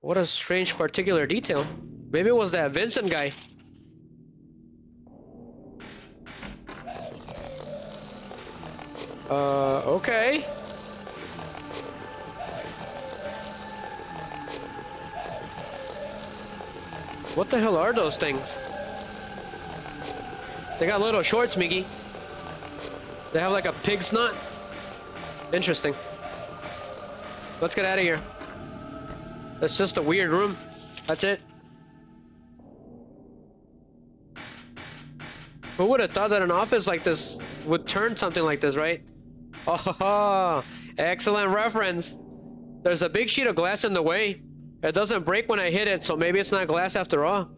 What a strange particular detail. Maybe it was that Vincent guy. Okay. What the hell are those things? They got little shorts, Miggy. They have like a pig snot. Interesting. Let's get out of here. It's just a weird room. That's it. Who would have thought that an office like this would turn something like this, right? Oh, excellent reference. There's a big sheet of glass in the way. It doesn't break when I hit it, so maybe it's not glass after all.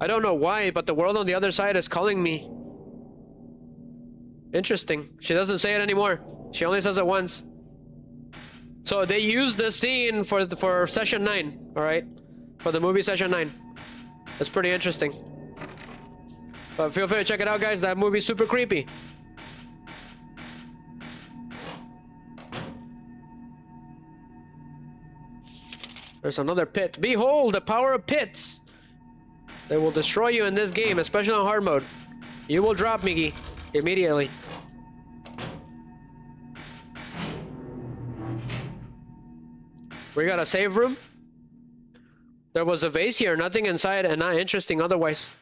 I don't know why, but the world on the other side is calling me. Interesting. She doesn't say it anymore. She only says it once. So they used this scene for session 9, all right? For the movie session 9. That's pretty interesting. But feel free to check it out, guys. That movie's super creepy. There's another pit. Behold, the power of pits. They will destroy you in this game, especially on hard mode. You will drop, Miggy, immediately. We got a save room. There was a vase here, nothing inside and not interesting otherwise.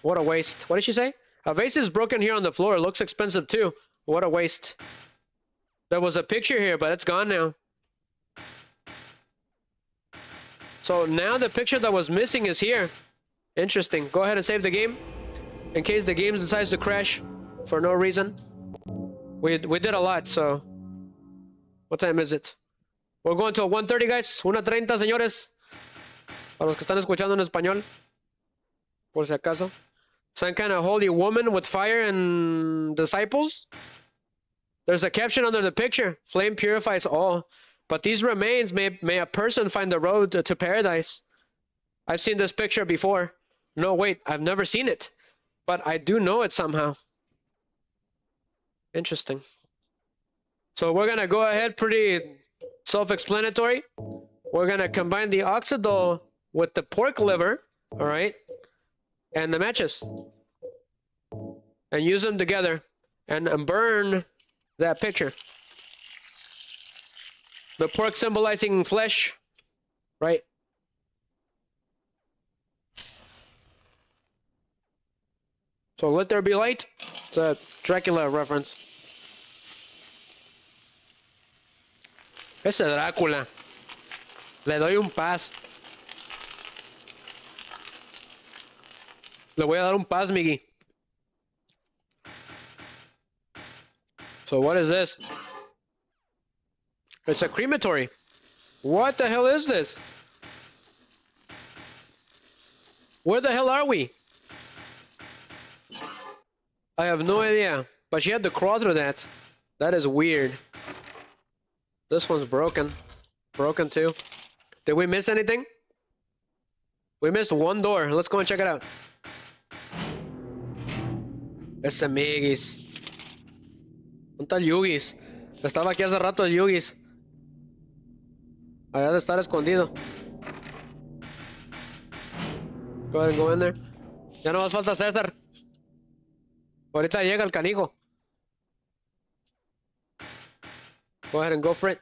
What a waste. What did she say? A vase is broken here on the floor. It looks expensive too. What a waste. There was a picture here, but it's gone now. So now the picture that was missing is here. Interesting. Go ahead and save the game in case the game decides to crash for no reason. We did a lot, so what time is it? We're going to 1:30, guys. 1:30, señores. Para los que están escuchando en español, por si acaso. Some kind of holy woman with fire and disciples. There's a caption under the picture. Flame purifies all. But these remains may a person find the road to paradise. I've seen this picture before. No, wait, I've never seen it. But I do know it somehow. Interesting. So we're going to go ahead, pretty self-explanatory. We're going to combine the oxidol with the pork liver, all right, and the matches. And use them together and burn that picture. The pork symbolizing flesh, right? So let there be light. It's a Dracula reference. Ese Drácula. Le doy un paz. Le voy a dar un paz, Miggy. So what is this? It's a crematory. What the hell is this? Where the hell are we? I have no idea. But she had to crawl through that. That is weird. This one's broken. Broken too. Did we miss anything? We missed one door. Let's go and check it out. Ese Migis. ¿Dónde está el Yugis? Estaba aquí hace rato el Yugis. Allá de estar escondido. Go ahead and go in there. Ya no más falta César. Ahorita llega el canijo. Go ahead and go for it.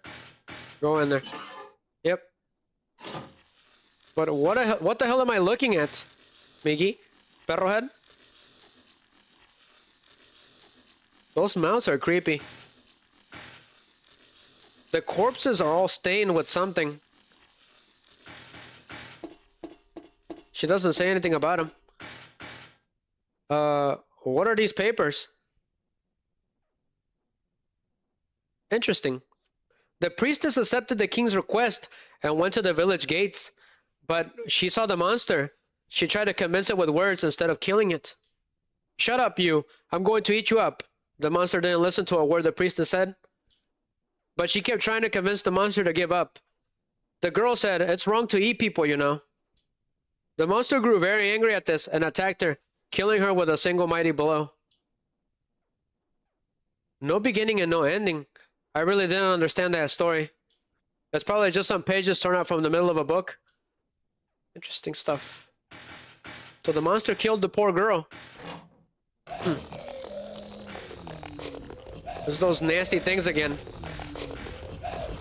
Go in there. Yep. But what the hell am I looking at, Miggy? Perro head? Those mouths are creepy. The corpses are all stained with something. She doesn't say anything about them. What are these papers? Interesting. The priestess accepted the king's request and went to the village gates, but she saw the monster. She tried to convince it with words instead of killing it. Shut up, you. I'm going to eat you up. The monster didn't listen to a word the priestess said, but she kept trying to convince the monster to give up. The girl said, it's wrong to eat people, you know. The monster grew very angry at this and attacked her, killing her with a single mighty blow. No beginning and no ending. I really didn't understand that story. It's probably just some pages torn out from the middle of a book. Interesting stuff. So the monster killed the poor girl. There's those nasty things again.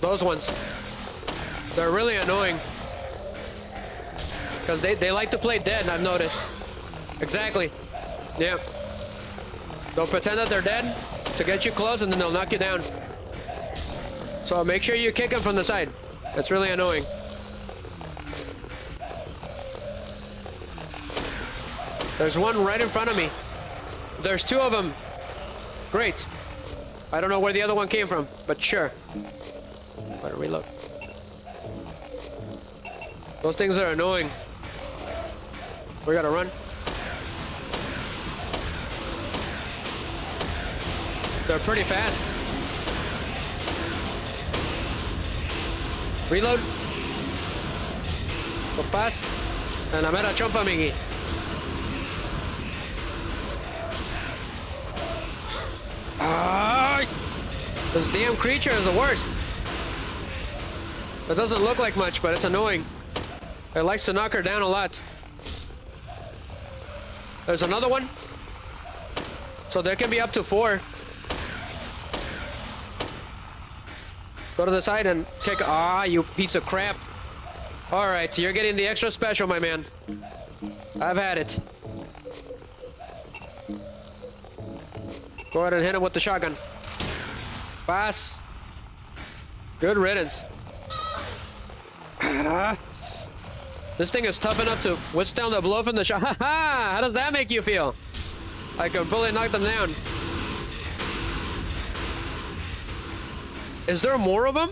Those ones. They're really annoying. Because they like to play dead, I've noticed. Exactly. Yeah. They'll pretend that they're dead to get you close and then they'll knock you down. So make sure you kick them from the side. That's really annoying. There's one right in front of me. There's two of them. Great. I don't know where the other one came from, but sure. Better reload. Those things are annoying. We gotta run. They're pretty fast. Reload. Pass. And I'm at a jump, amigui. Ah! This damn creature is the worst. It doesn't look like much, but it's annoying. It likes to knock her down a lot. There's another one. So there can be up to 4. Go to the side and kick. Ah, you piece of crap. All right, you're getting the extra special, my man. I've had it. Go ahead and hit him with the shotgun. Pass. Good riddance. This thing is tough enough to withstand the blow from the shot. Ha ha! How does that make you feel? I completely knocked them down. Is there more of them?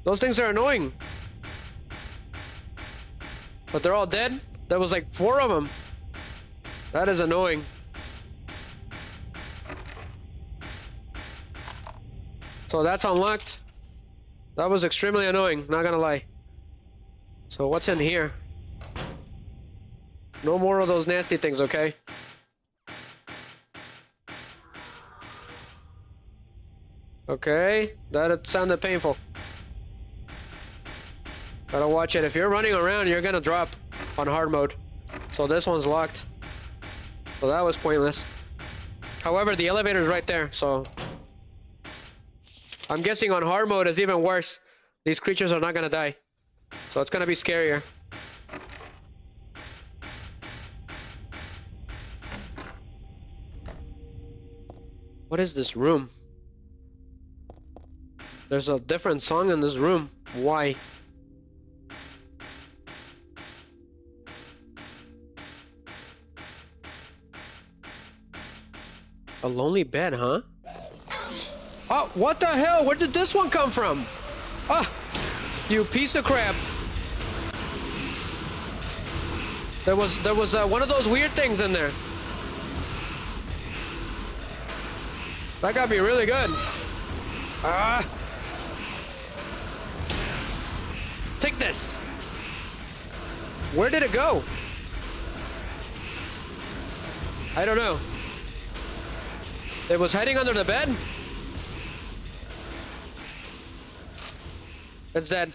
Those things are annoying. But they're all dead? There was like 4 of them. That is annoying. So that's unlocked. That was extremely annoying, not gonna lie. So what's in here? No more of those nasty things, okay? Okay, that sounded painful. Gotta watch it. If you're running around, you're gonna drop on hard mode. So this one's locked. So that was pointless. However, the elevator's right there, so... I'm guessing on hard mode is even worse. These creatures are not gonna die. So it's gonna be scarier. What is this room? There's a different song in this room. Why? A lonely bed, huh? Oh, what the hell? Where did this one come from? Ah, you piece of crap. There was one of those weird things in there. That got me really good. Ah. Take this. Where did it go? I don't know. It was hiding under the bed? It's dead.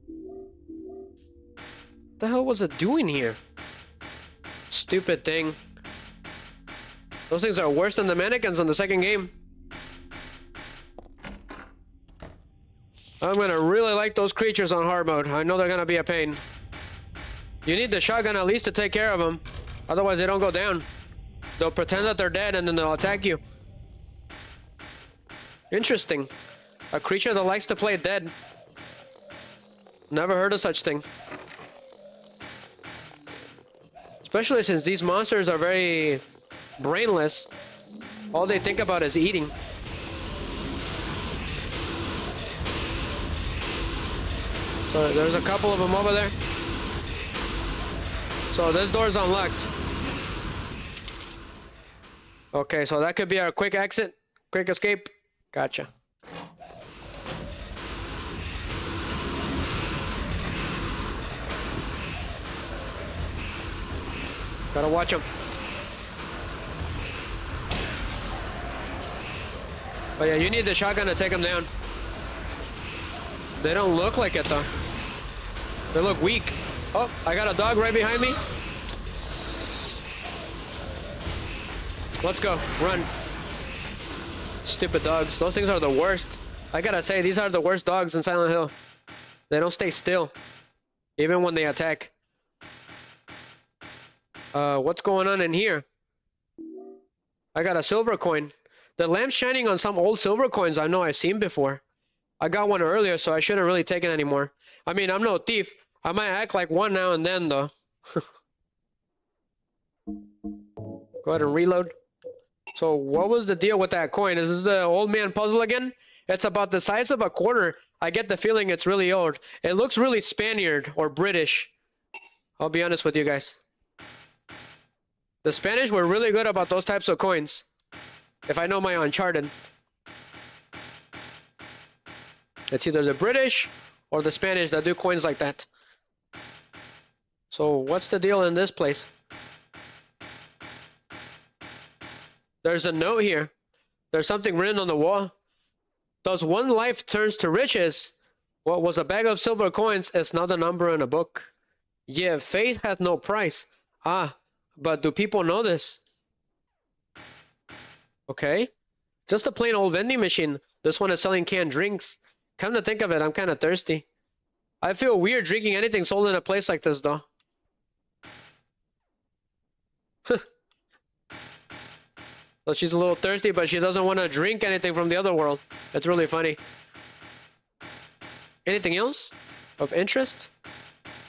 What the hell was it doing here? Stupid thing. Those things are worse than the mannequins in the second game. I'm gonna really like those creatures on hard mode. I know they're gonna be a pain. You need the shotgun at least to take care of them. Otherwise they don't go down. They'll pretend that they're dead and then they'll attack you. Interesting. A creature that likes to play dead. Never heard of such thing. It's Especially since these monsters are very brainless. All they think about is eating. So there's a couple of them over there. So this door's unlocked. Okay, so that could be our quick exit, quick escape. Gotcha. Gotta watch them. But yeah, you need the shotgun to take them down. They don't look like it though. They look weak. Oh, I got a dog right behind me. Let's go, run. Stupid dogs, those things are the worst. I gotta say, these are the worst dogs in Silent Hill. They don't stay still, even when they attack. What's going on in here? I got a silver coin. The lamp's shining on some old silver coins I know I've seen before. I got one earlier, so I shouldn't really take it anymore. I mean, I'm no thief. I might act like one now and then, though. Go ahead and reload. So, what was the deal with that coin? Is this the old man puzzle again? It's about the size of a quarter. I get the feeling it's really old. It looks really Spaniard or British. I'll be honest with you guys. The Spanish were really good about those types of coins. If I know my Uncharted. It's either the British or the Spanish that do coins like that. So what's the deal in this place? There's a note here. There's something written on the wall. Thus one life turns to riches. What was a bag of silver coins is not a number in a book. Yeah, faith hath no price. Ah, but do people know this? Okay. Just a plain old vending machine. This one is selling canned drinks. Come to think of it, I'm kind of thirsty. I feel weird drinking anything sold in a place like this, though. So she's a little thirsty, but she doesn't want to drink anything from the other world. That's really funny. Anything else of interest?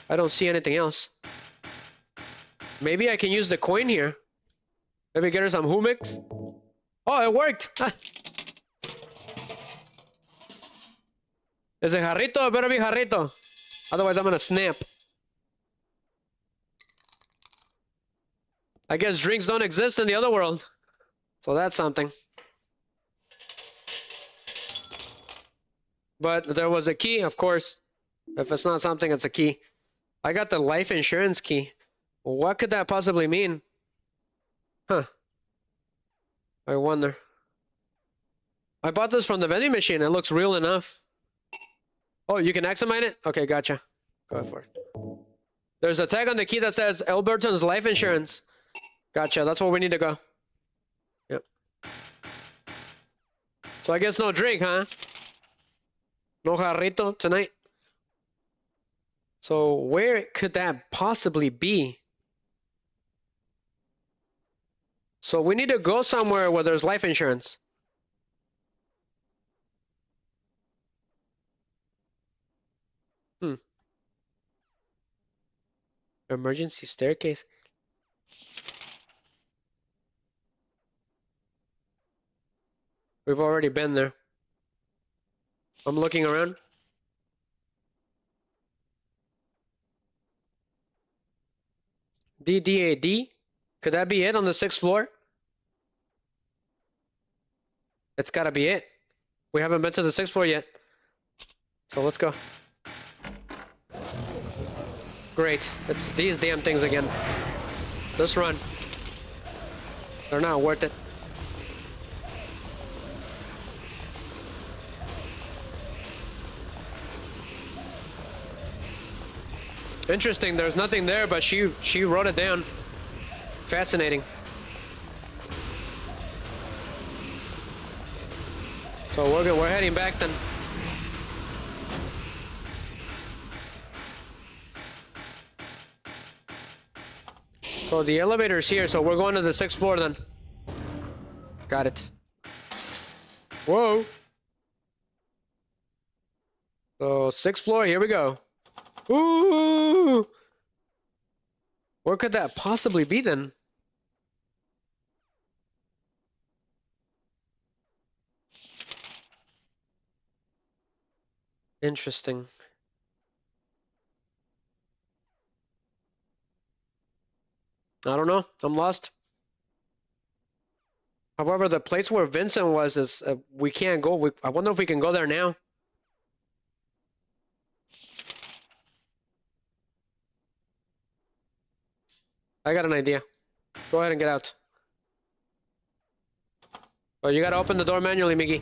I don't see anything else. Maybe I can use the coin here. Maybe get her some hummus. Oh, it worked! Is it jarrito? It better be jarrito. Otherwise, I'm gonna snap. I guess drinks don't exist in the other world. So that's something. But there was a key, of course. If it's not something, it's a key. I got the life insurance key. What could that possibly mean? Huh. I wonder. I bought this from the vending machine. It looks real enough. Oh, you can examine it? Okay, gotcha. Go for it. There's a tag on the key that says Alberton's life insurance. Gotcha. That's where we need to go. Yep. So I guess no drink, huh? No jarrito tonight. So where could that possibly be? So we need to go somewhere where there's life insurance. Emergency staircase. We've already been there. I'm looking around. DDAD? Could that be it on the 6th floor? It's gotta be it. We haven't been to the 6th floor yet. So let's go. Great. It's these damn things again. Let's run. They're not worth it. Interesting, there's nothing there, but she wrote it down. Fascinating. So we're heading back then. So the elevator's here, so we're going to the 6th floor then. Got it. Whoa. So 6th floor, here we go. Ooh. Where could that possibly be then? Interesting. I don't know. I'm lost. However, the place where Vincent was is we can't go. I wonder if we can go there now. I got an idea. Go ahead and get out. Oh, you gotta open the door manually, Miggy.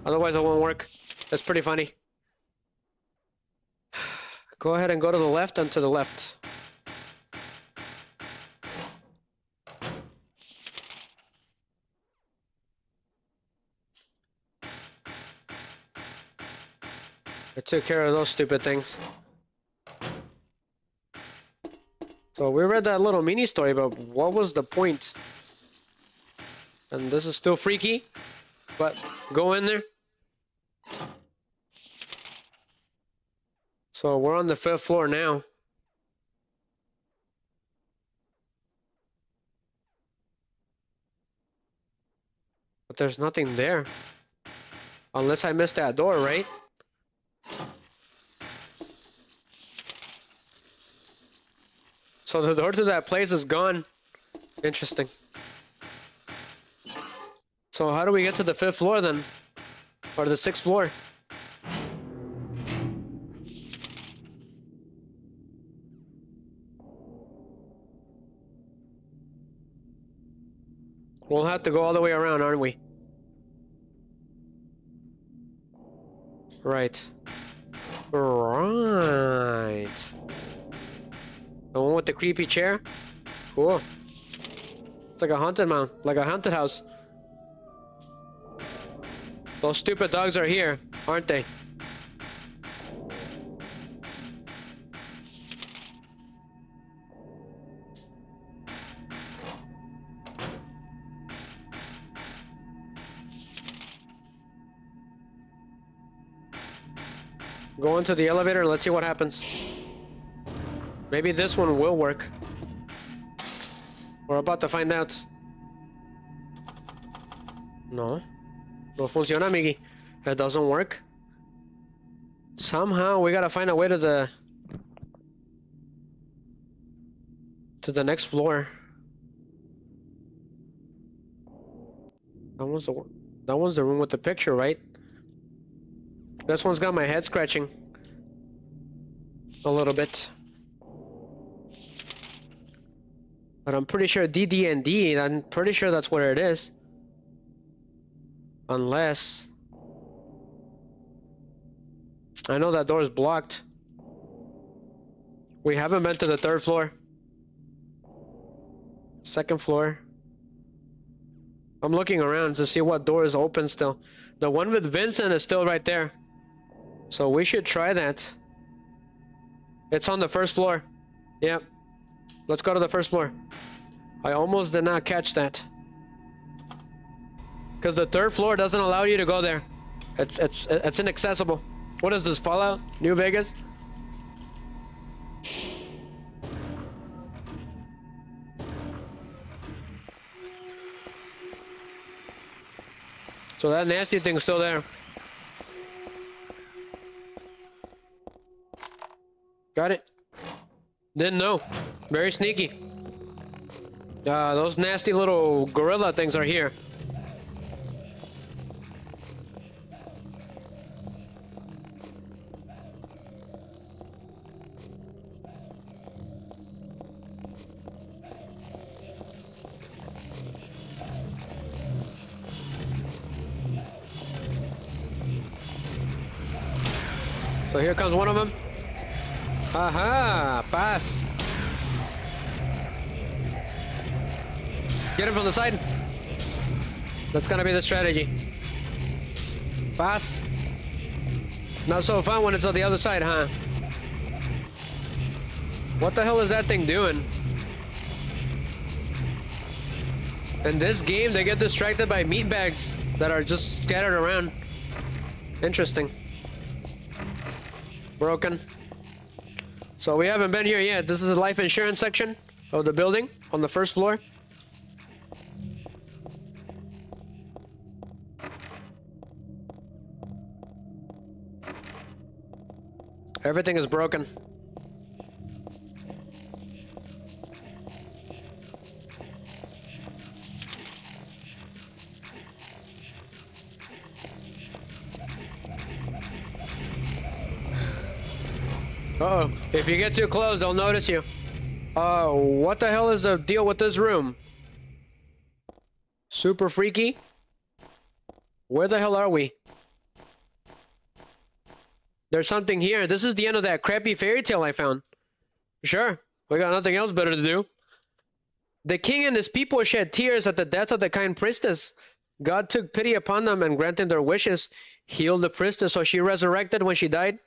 Otherwise it won't work. That's pretty funny. Go ahead and go to the left and to the left. I took care of those stupid things. So we read that little mini story, but what was the point? And this is still freaky, but go in there. So we're on the 5th floor now. But there's nothing there. Unless I missed that door, right? So the door to that place is gone. Interesting. So how do we get to the 5th floor then? Or the 6th floor? We'll have to go all the way around, aren't we? Right. Right. The one with the creepy chair? Cool. It's like a haunted mount, like a haunted house. Those stupid dogs are here, aren't they? Go into the elevator and let's see what happens. Maybe this one will work. We're about to find out. No. No funciona, Miggy. It doesn't work. Somehow we gotta find a way to the next floor. That one's the room with the picture, right? This one's got my head scratching a little bit. But I'm pretty sure DD&D, I'm pretty sure that's where it is. Unless... I know that door is blocked. We haven't been to the 3rd floor. 2nd floor. I'm looking around to see what door is open still. The one with Vincent is still right there. So we should try that. It's on the 1st floor. Yep. Let's go to the 1st floor. I almost did not catch that. Because the 3rd floor doesn't allow you to go there. It's inaccessible. What is this, Fallout? New Vegas? So that nasty thing's still there. Got it. Didn't know. Very sneaky. Those nasty little gorilla things are here. So here comes one of them. Aha! Pass! Get him from the side. That's gonna be the strategy. Pass. Not so fun when it's on the other side, huh? What the hell is that thing doing? In this game, they get distracted by meat bags that are just scattered around. Interesting. Broken. So we haven't been here yet. This is the life insurance section. of the building on the first floor. Everything is broken. Uh-oh. If you get too close, they'll notice you. What the hell is the deal with this room? Super freaky? Where the hell are we? There's something here. This is the end of that crappy fairy tale I found. Sure, we got nothing else better to do. The king and his people shed tears at the death of the kind priestess. God took pity upon them and granted their wishes, healed the priestess so she resurrected when she died.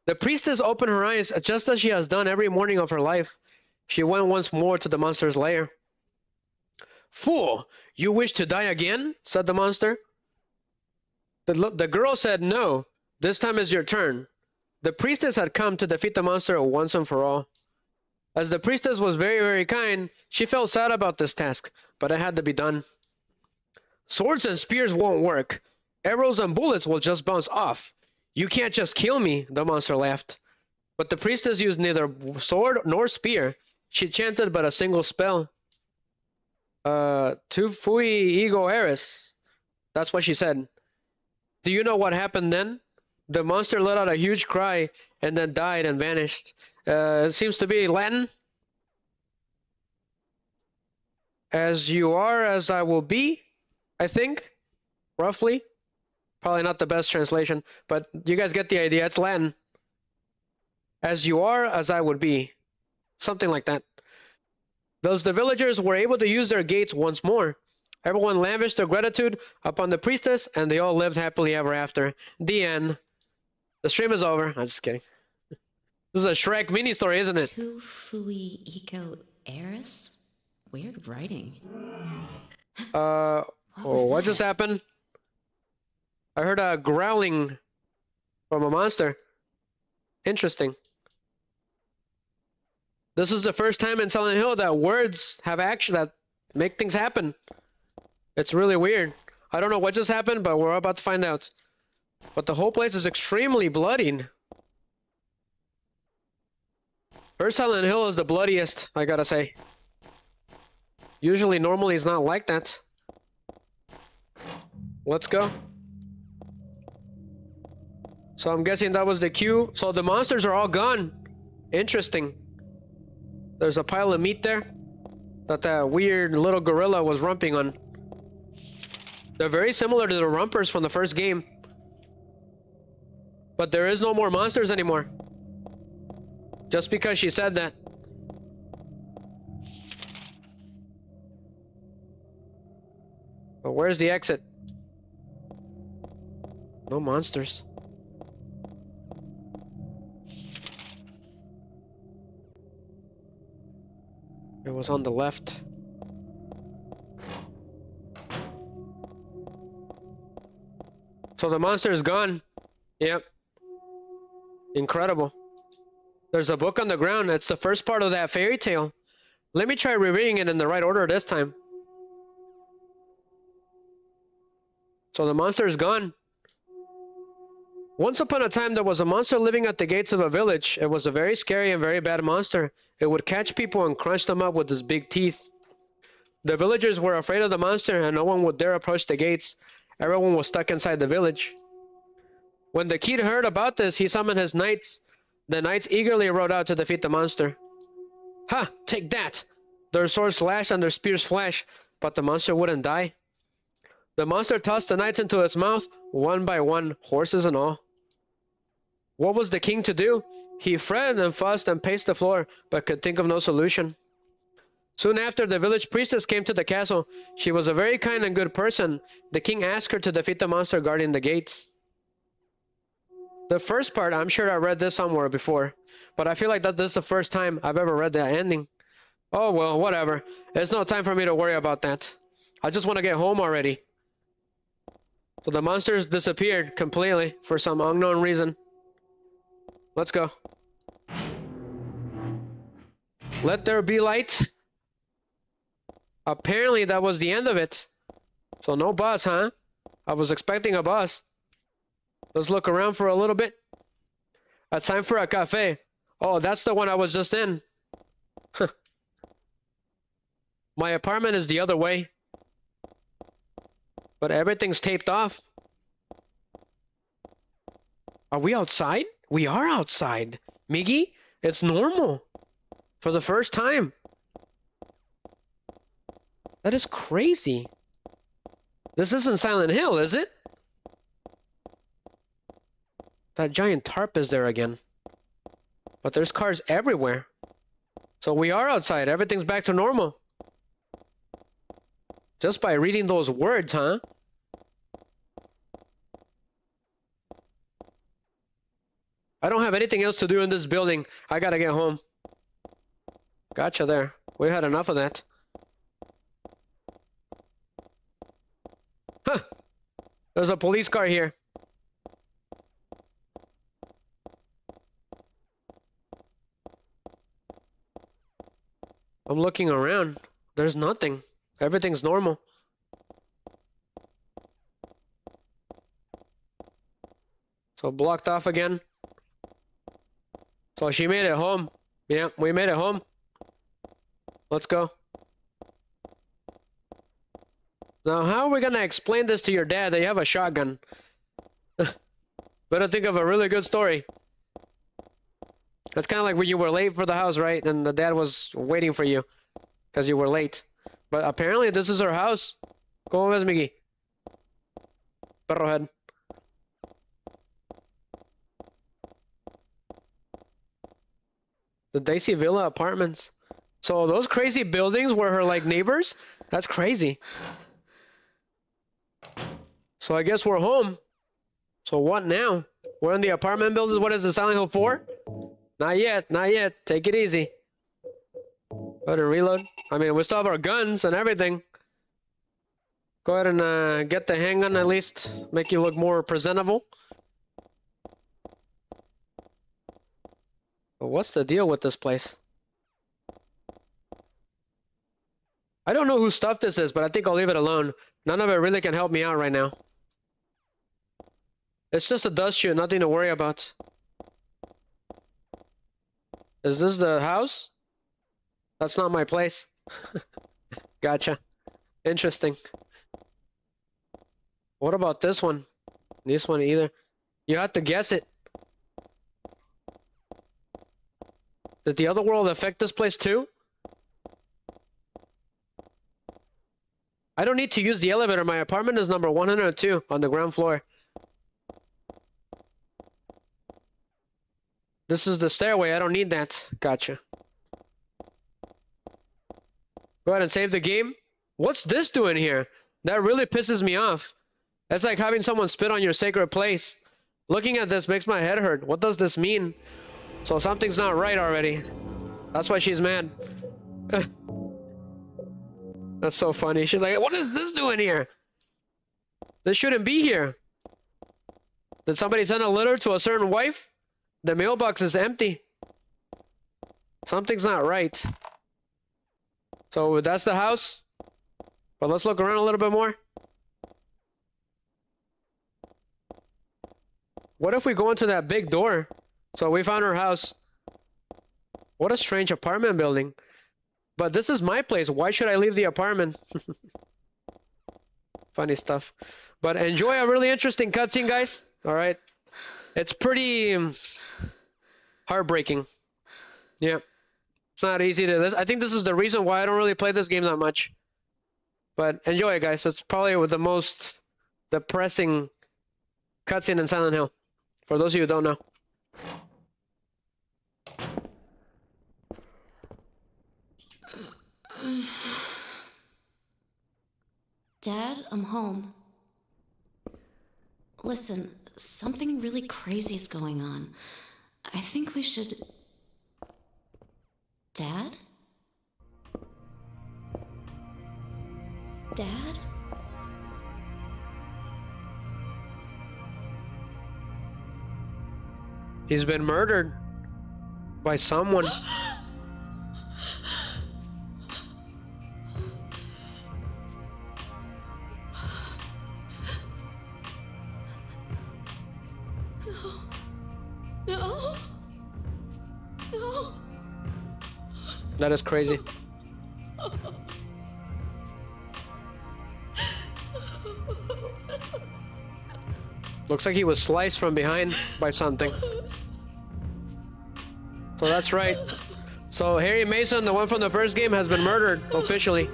The priestess opened her eyes just as she has done every morning of her life. She went once more to the monster's lair. Fool, you wish to die again? Said the monster. The girl said no. This time is your turn. The priestess had come to defeat the monster once and for all. As the priestess was very, very kind, she felt sad about this task, but it had to be done. Swords and spears won't work. Arrows and bullets will just bounce off. You can't just kill me, the monster laughed. But the priestess used neither sword nor spear. She chanted but a single spell. Tu fui ego eris. That's what she said. Do you know what happened then? The monster let out a huge cry and then died and vanished. It seems to be Latin. As you are, as I will be, I think. Roughly. Probably not the best translation, but you guys get the idea. It's Latin. As you are, as I would be. Something like that. Thus the villagers were able to use their gates once more. Everyone lavished their gratitude upon the priestess, and they all lived happily ever after. The end. The stream is over. I'm just kidding. This is a Shrek mini story, isn't it? Tu fui ego eris? Weird writing. What just happened? I heard a growling from a monster. Interesting. This is the first time in Silent Hill that words have action that make things happen. It's really weird. I don't know what just happened, but we're about to find out. But the whole place is extremely bloodied. First Silent Hill is the bloodiest, I gotta say. Usually, normally it's not like that. Let's go. So I'm guessing that was the cue. So the monsters are all gone. Interesting. There's a pile of meat there that that weird little gorilla was rumping on. They're very similar to the rumpers from the first game. But there is no more monsters anymore. Just because she said that. But where's the exit? No monsters. It was on the left. So the monster is gone. Yep. Incredible. There's a book on the ground. It's the first part of that fairy tale. Let me try rereading it in the right order this time. So the monster is gone. Once upon a time, there was a monster living at the gates of a village. It was a very scary and very bad monster. It would catch people and crunch them up with his big teeth. The villagers were afraid of the monster and no one would dare approach the gates. Everyone was stuck inside the village. When the kid heard about this, he summoned his knights. The knights eagerly rode out to defeat the monster. Ha! Take that! Their swords slashed and their spears flashed, but the monster wouldn't die. The monster tossed the knights into its mouth, one by one, horses and all. What was the king to do? He fretted and fussed and paced the floor, but could think of no solution. Soon after, the village priestess came to the castle. She was a very kind and good person. The king asked her to defeat the monster guarding the gates. The first part, I'm sure I read this somewhere before, but I feel like that this is the first time I've ever read the ending. Oh well, whatever. It's no time for me to worry about that. I just want to get home already. So the monsters disappeared completely for some unknown reason. Let's go. Let there be light. Apparently that was the end of it. So no bus, huh? I was expecting a bus. Let's look around for a little bit. It's time for a cafe. Oh, that's the one I was just in. My apartment is the other way. But everything's taped off. Are we outside? We are outside. Miggy, it's normal. For the first time. That is crazy. This isn't Silent Hill, is it? That giant tarp is there again. But there's cars everywhere. So we are outside. Everything's back to normal. Just by reading those words, huh? I don't have anything else to do in this building. I gotta get home. Gotcha there. We had enough of that. Huh! There's a police car here. I'm looking around. There's nothing. Everything's normal. So blocked off again. So she made it home. Yeah, we made it home. Let's go. Now, how are we gonna explain this to your dad that you have a shotgun? Better think of a really good story. It's kind of like when you were late for the house, right? And the dad was waiting for you because you were late. But apparently this is her house. ¿Cómo ves, Miggy? Perro head. The Daisy Villa Apartments. So those crazy buildings were her like neighbors? That's crazy. So I guess we're home. So what now? We're in the apartment buildings. What is the Silent Hill 4? Not yet, not yet. Take it easy. Go ahead and reload. I mean, we still have our guns and everything. Go ahead and get the handgun at least. Make you look more presentable. But what's the deal with this place? I don't know whose stuff this is, but I think I'll leave it alone. None of it really can help me out right now. It's just a dust chute, nothing to worry about. Is this the house? That's not my place. Gotcha. Interesting. What about this one? This one either. You have to guess it. Did the other world affect this place too? I don't need to use the elevator. My apartment is number 102 on the ground floor. This is the stairway. I don't need that. Gotcha. Go ahead and save the game. What's this doing here? That really pisses me off. That's like having someone spit on your sacred place. Looking at this makes my head hurt. What does this mean? So something's not right already. That's why she's mad. That's so funny. She's like, what is this doing here? This shouldn't be here. Did somebody send a letter to a certain wife? The mailbox is empty. Something's not right. So that's the house. But let's look around a little bit more. What if we go into that big door? So we found her house. What a strange apartment building. But this is my place. Why should I leave the apartment? Funny stuff. But enjoy a really interesting cutscene, guys. All right. It's pretty heartbreaking. Yeah. It's not easy to... I think this is the reason why I don't really play this game that much. But enjoy it, guys. It's probably the most depressing cutscene in Silent Hill. For those of you who don't know. Dad, I'm home. Listen, something really crazy's going on. I think we should... Dad? Dad? He's been murdered by someone. That is crazy. Looks like he was sliced from behind by something. So that's right. So Harry Mason, the one from the first game, has been murdered officially.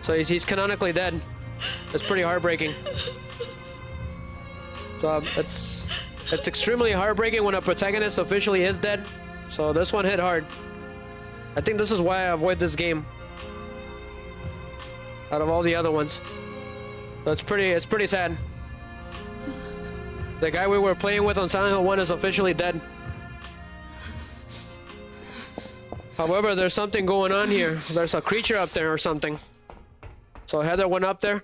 So he's canonically dead. It's pretty heartbreaking. So it's extremely heartbreaking when a protagonist officially is dead. So this one hit hard. I think this is why I avoid this game out of all the other ones. So it's pretty sad. The guy we were playing with on Silent Hill 1 is officially dead. However, there's something going on here. There's a creature up there or something. So Heather went up there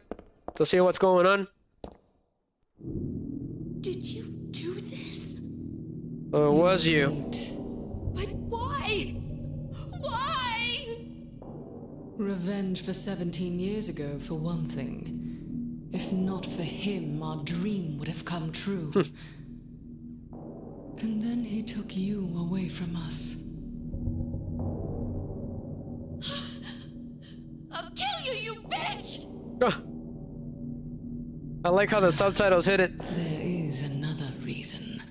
to see what's going on. Did you do this? It was you. But why? Why? Revenge for 17 years ago, for one thing. If not for him, our dream would have come true. And then he took you away from us. I'll kill you, you bitch! I like how the subtitles hit it. There is another reason.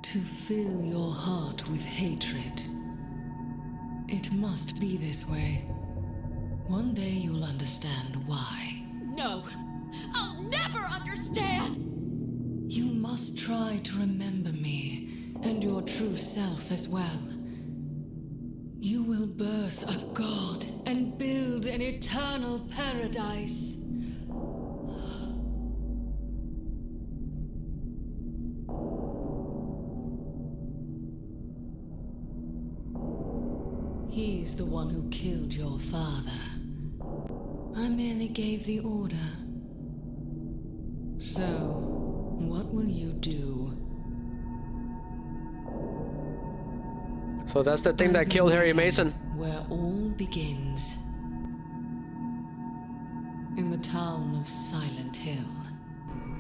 To fill your heart with hatred. It must be this way. One day you'll understand why. No, I'll never understand! You must try to remember me, and your true self as well. You will birth a god and build an eternal paradise. He's the one who killed your father. I merely gave the order. So, what will you do? So that's the thing that killed Harry Mason. Where all begins. In the town of Silent Hill.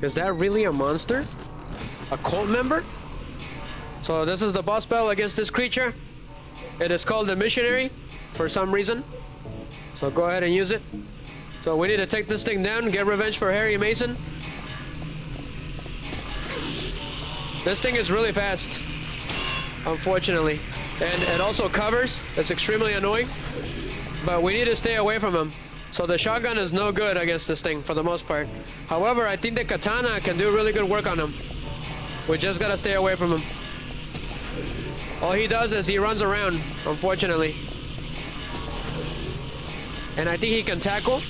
Is that really a monster? A cult member? So this is the boss battle against this creature. It is called the Missionary for some reason. So go ahead and use it. So we need to take this thing down, get revenge for Harry Mason. This thing is really fast, unfortunately. And it also covers. It's extremely annoying. But we need to stay away from him. So the shotgun is no good against this thing for the most part. However, I think the katana can do really good work on him. We just gotta stay away from him. All he does is he runs around, unfortunately. And I think he can tackle.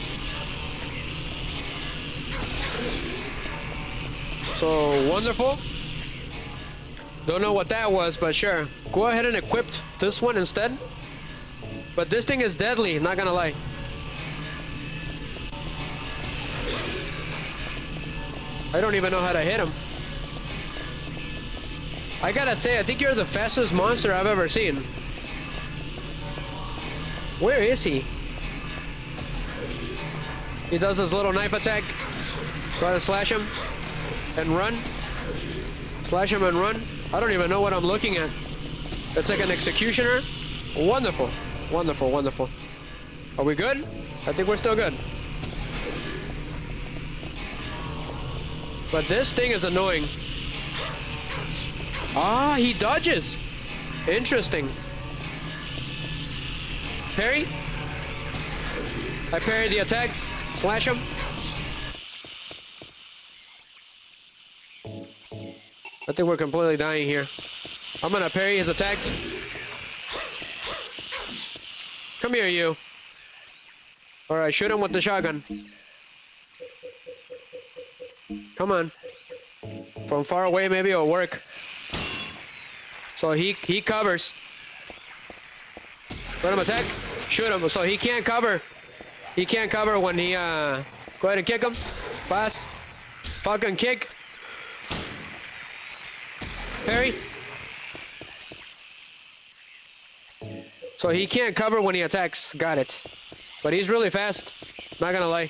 So, wonderful. Don't know what that was, but sure. Go ahead and equip this one instead. But this thing is deadly, not gonna lie. I don't even know how to hit him. I gotta say, I think you're the fastest monster I've ever seen. Where is he? He does his little knife attack. Try to slash him and run. Slash him and run. I don't even know what I'm looking at. It's like an executioner. Wonderful. Wonderful, wonderful. Are we good? I think we're still good. But this thing is annoying. Ah, he dodges. Interesting. Parry. I parry the attacks. Slash him. I think we're completely dying here. I'm gonna parry his attacks. Come here, you. Alright, shoot him with the shotgun. Come on. From far away, maybe it'll work. So he covers. Let him attack. Shoot him. So he can't cover. He can't cover when he, go ahead and kick him. Pass. Fucking kick. Parry. So he can't cover when he attacks. Got it. But he's really fast. Not gonna lie.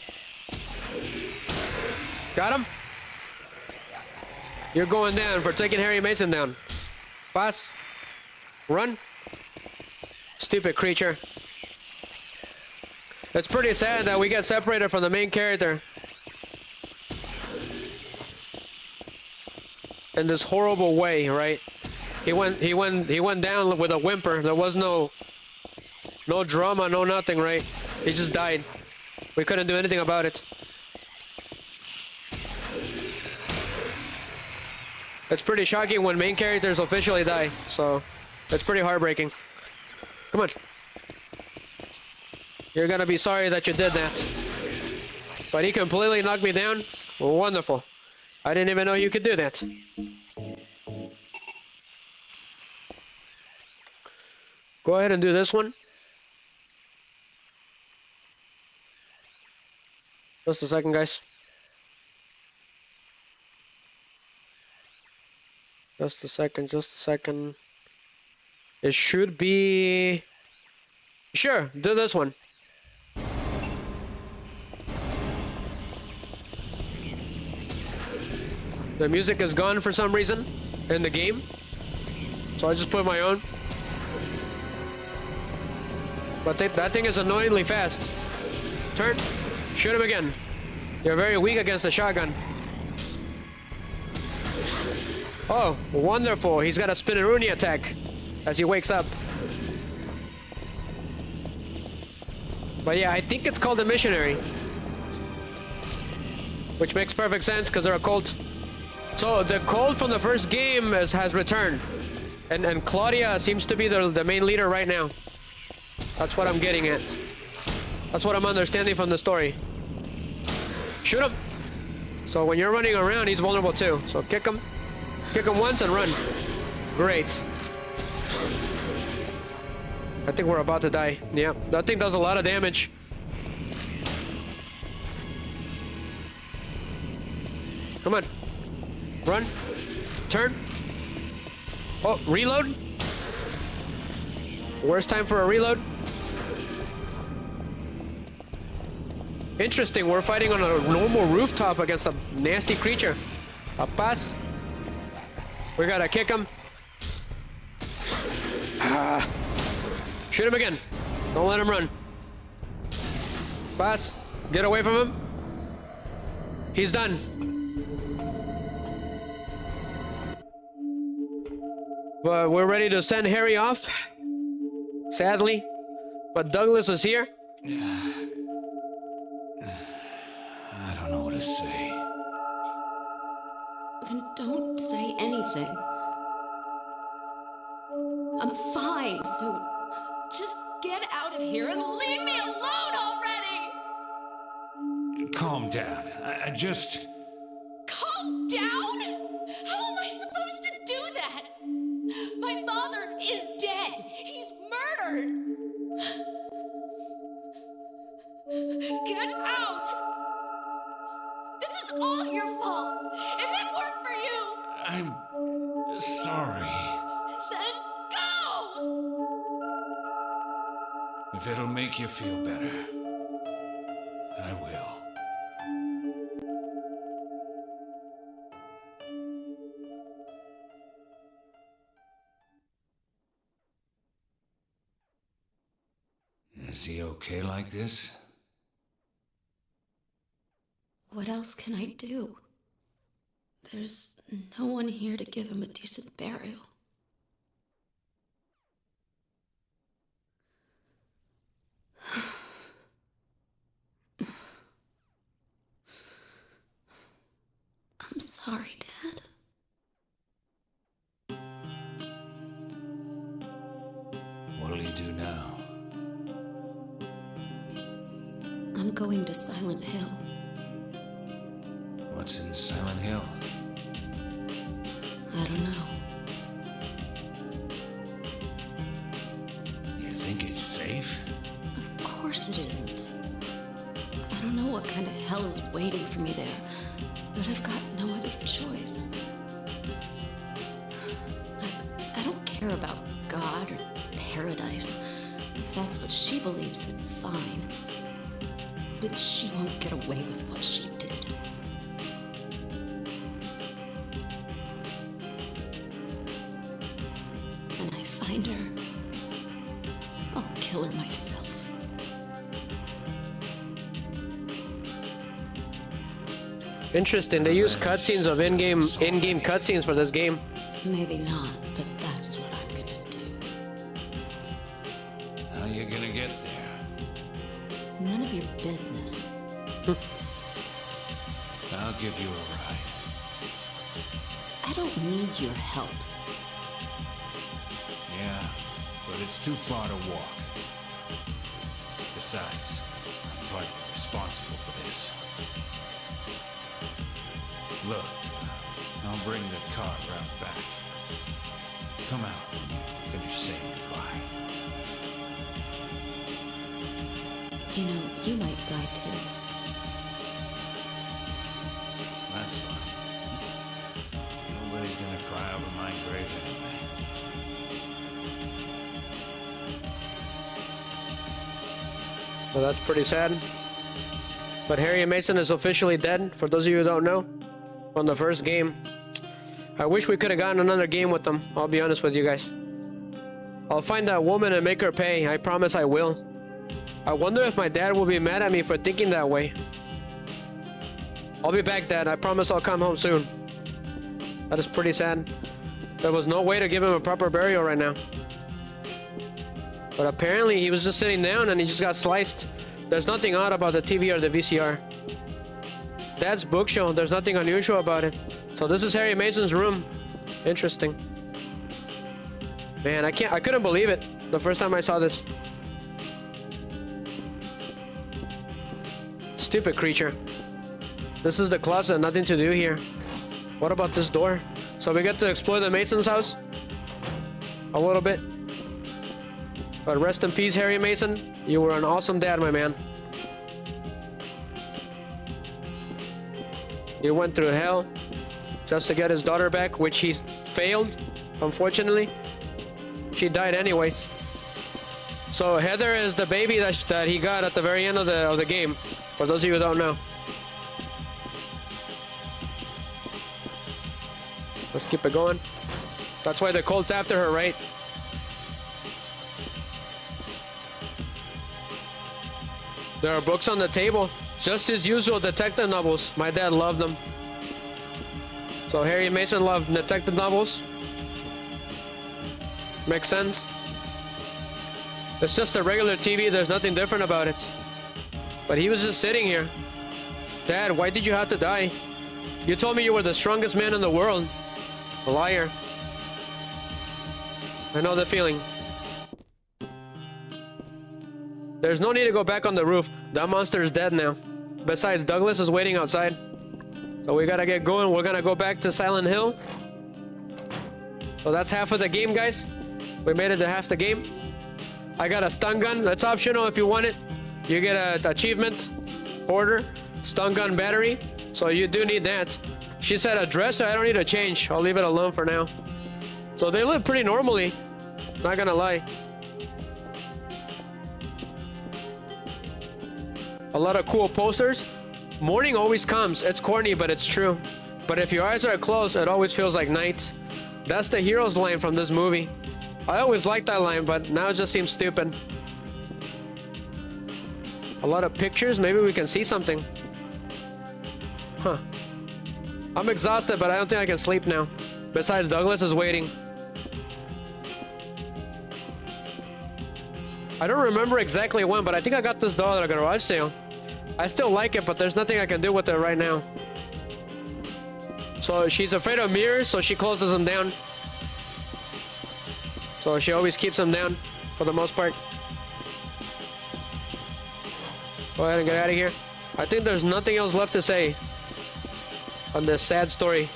Got him? You're going down for taking Harry Mason down. Pass. Run. Stupid creature. It's pretty sad that we get separated from the main character. In this horrible way, right? He went down with a whimper. There was no drama, no nothing, right? He just died. We couldn't do anything about it. It's pretty shocking when main characters officially die, so it's pretty heartbreaking. Come on. You're gonna be sorry that you did that. But he completely knocked me down. Wonderful. I didn't even know you could do that. Go ahead and do this one. Just a second, guys. Just a second. It should be... Sure, do this one. The music is gone for some reason in the game. So I just put my own. But that thing is annoyingly fast. Turn. Shoot him again. You're very weak against the shotgun. Oh, wonderful. He's got a Spinneroonie attack as he wakes up. But yeah, I think it's called a missionary. Which makes perfect sense because they're a cult. So the cult from the first game has returned. And Claudia seems to be the main leader right now. That's what I'm getting at. That's what I'm understanding from the story. Shoot him! So when you're running around, he's vulnerable too. So kick him. Kick him once and run. Great. I think we're about to die. Yeah, that thing does a lot of damage. Come on. Run. Turn. Oh, reload. Worst time for a reload. Interesting, we're fighting on a normal rooftop against a nasty creature. A pass. We gotta kick him. Shoot him again. Don't let him run. Pass. Get away from him. He's done. But we're ready to send Harry off. Sadly. But Douglas is here. I don't know what to say. Then don't say anything. I'm fine, so just get out of here and leave me alone already! Calm down. I just... Calm down? How am I supposed to do that? My father is dead. He's murdered. Get out! This is all your fault. If it weren't for you... I'm sorry. Then go! If it'll make you feel better, I will. Is he okay like this? What else can I do? There's no one here to give him a decent burial. I'm sorry, Dad. What'll you do now? I'm going to Silent Hill. What's in Silent Hill? I don't know. You think it's safe? Of course it isn't. I don't know what kind of hell is waiting for me there, but I've got no other choice. I don't care about God or paradise. If that's what she believes, then fine. But she won't get away with what she did. When I find her, I'll Interesting. They use cutscenes of in-game cutscenes for this game. Maybe not, but that's what I'm gonna do. How you gonna get there? None of your business. I'll give you a ride. I don't need your help. Yeah, but it's too far to walk. Besides, I'm partly responsible for this. Look, I'll bring the car round back. Come out when you finish saying goodbye. You know, you might die too. That's fine. Nobody's gonna cry over my grave anyway. Well, that's pretty sad. But Harry Mason is officially dead, for those of you who don't know, from the first game. I wish we could have gotten another game with them, I'll be honest with you guys. I'll find that woman and make her pay, I promise I will. I wonder if my dad will be mad at me for thinking that way. I'll be back, Dad. I promise I'll come home soon. That is pretty sad. There was no way to give him a proper burial right now. But apparently he was just sitting down and he just got sliced. There's nothing odd about the TV or the VCR. Dad's bookshelf, there's nothing unusual about it. So this is Harry Mason's room. Interesting. Man, I couldn't believe it the first time I saw this. Stupid creature. This is the closet, nothing to do here. What about this door? So we get to explore the Mason's house a little bit. But rest in peace, Harry Mason. You were an awesome dad, my man. You went through hell just to get his daughter back, which he failed, unfortunately. She died anyways. So Heather is the baby that he got at the very end of the game, for those of you who don't know. Let's keep it going. That's why the cult's after her, right? There are books on the table. Just his usual detective novels. My dad loved them. So Harry Mason loved detective novels. Makes sense. It's just a regular TV. There's nothing different about it. But he was just sitting here. Dad, why did you have to die? You told me you were the strongest man in the world. A liar. I know the feeling. There's no need to go back on the roof. That monster is dead now. Besides, Douglas is waiting outside. So we gotta get going. We're gonna go back to Silent Hill. So that's half of the game, guys. We made it to half the game. I got a stun gun. That's optional if you want it. You get an achievement order. Stun gun battery. So you do need that. She said a dresser. I don't need to change. I'll leave it alone for now. So they live pretty normally. Not gonna lie. A lot of cool posters. Morning always comes. It's corny, but it's true. But if your eyes are closed, it always feels like night. That's the hero's line from this movie. I always liked that line, but now it just seems stupid. A lot of pictures. Maybe we can see something. Huh. I'm exhausted, but I don't think I can sleep now. Besides, Douglas is waiting. I don't remember exactly when, but I think I got this doll at a garage sale. I still like it, but there's nothing I can do with it right now. So she's afraid of mirrors, so she closes them down. So she always keeps them down, for the most part. Go ahead and get out of here. I think there's nothing else left to say on this sad story.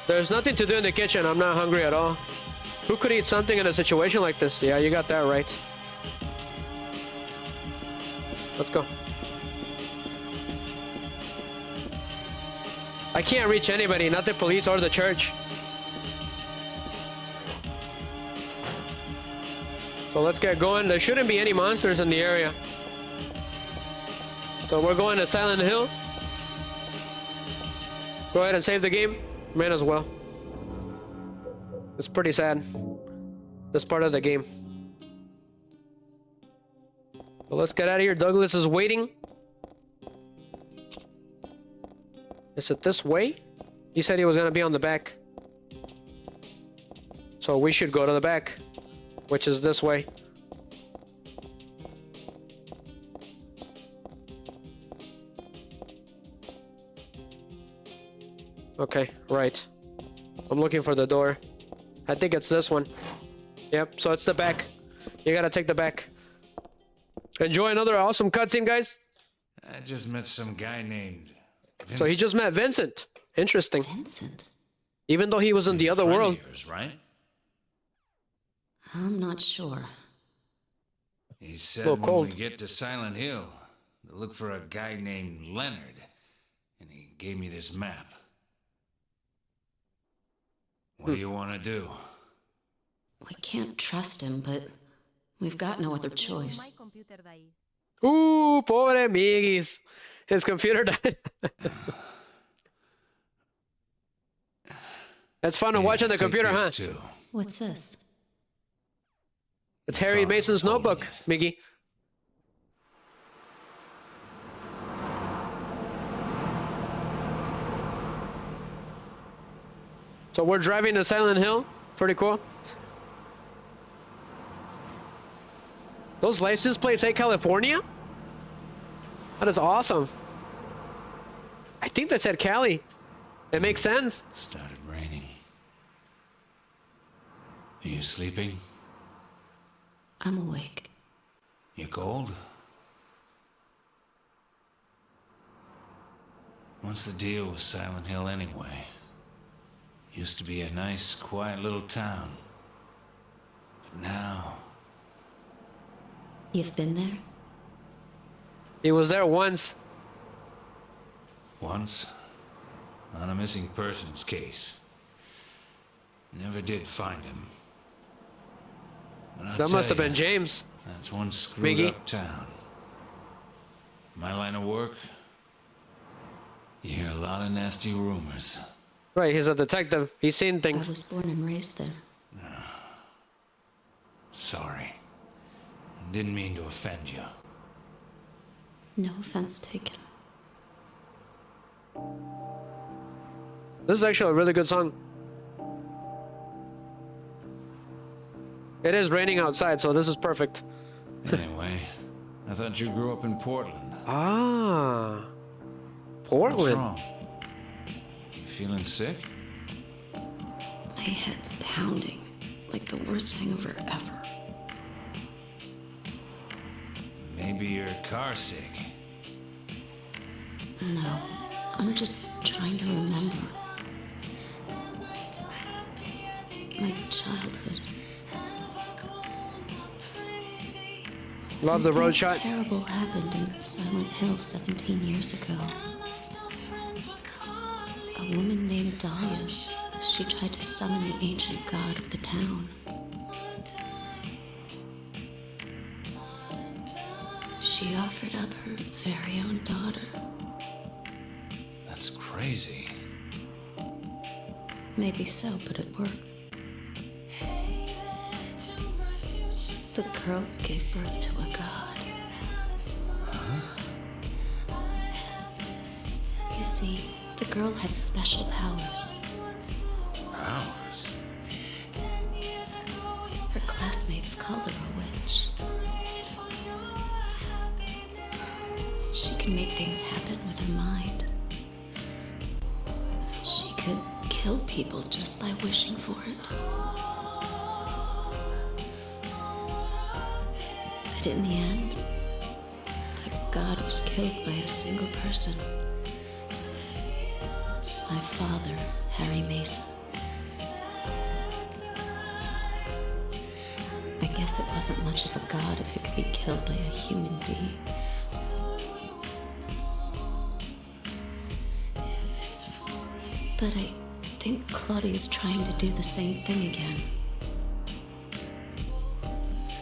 There's nothing to do in the kitchen. I'm not hungry at all. Who could eat something in a situation like this? Yeah, you got that right. Let's go. I can't reach anybody, not the police or the church. So let's get going. There shouldn't be any monsters in the area. So we're going to Silent Hill. Go ahead and save the game. Might as well. It's pretty sad, this part of the game. Well, let's get out of here. Douglas is waiting. Is it this way? He said he was gonna be on the back. So we should go to the back, which is this way. Okay, right. I'm looking for the door. I think it's this one. Yep, so it's the back. You gotta take the back. Enjoy another awesome cutscene, guys. I just met some guy named Vincent. So he just met Vincent. Interesting. Vincent? Even though he was in the other world. Yours, right? I'm not sure. He said Well, when cold. we get to Silent Hill, to look for a guy named Leonard, and he gave me this map. What do you want to do? We can't trust him, but we've got no other My choice. computer de ahí. Pobre Migis. His computer died. That's fun to watch on the take computer, this huh? too. What's this? It's Harry Father Mason's was holding notebook, it. Miggy. So we're driving to Silent Hill. Pretty cool. Those license plates say California? That is awesome. I think they said Cali. It makes sense. Started raining. Are you sleeping? I'm awake. You cold? What's the deal with Silent Hill anyway? Used to be a nice, quiet little town. But now... You've been there? He was there once. Once, on a missing persons case. Never did find him. But I'll That tell must have been ya, James. That's one screwed Miggy. up town. My line of work, you hear a lot of nasty rumors. Right, he's a detective. He's seen I things. was born and raised there. Sorry. Didn't mean to offend you. No offense taken. This is actually a really good song. It is raining outside, so this is perfect. Anyway, I thought you grew up in Portland. Ah. What's Portland. wrong? You feeling sick? My head's pounding, like the worst hangover ever. Maybe you're car sick. No, I'm just trying to remember. My childhood. Love the road Something shot. terrible happened in Silent Hill 17 years ago. A woman named Dahlia. She tried to summon the ancient god of the town. She offered up her very own daughter. That's crazy. Maybe so, but it worked. The girl gave birth to a god. You see, the girl had special powers. Powers? Her classmates called her a witch. She could make things happen with her mind. She could kill people just by wishing for it. But in the end, that god was killed by a single person. My father, Harry Mason. I guess it wasn't much of a god if it could be killed by a human being. But I think Claudia's trying to do the same thing again.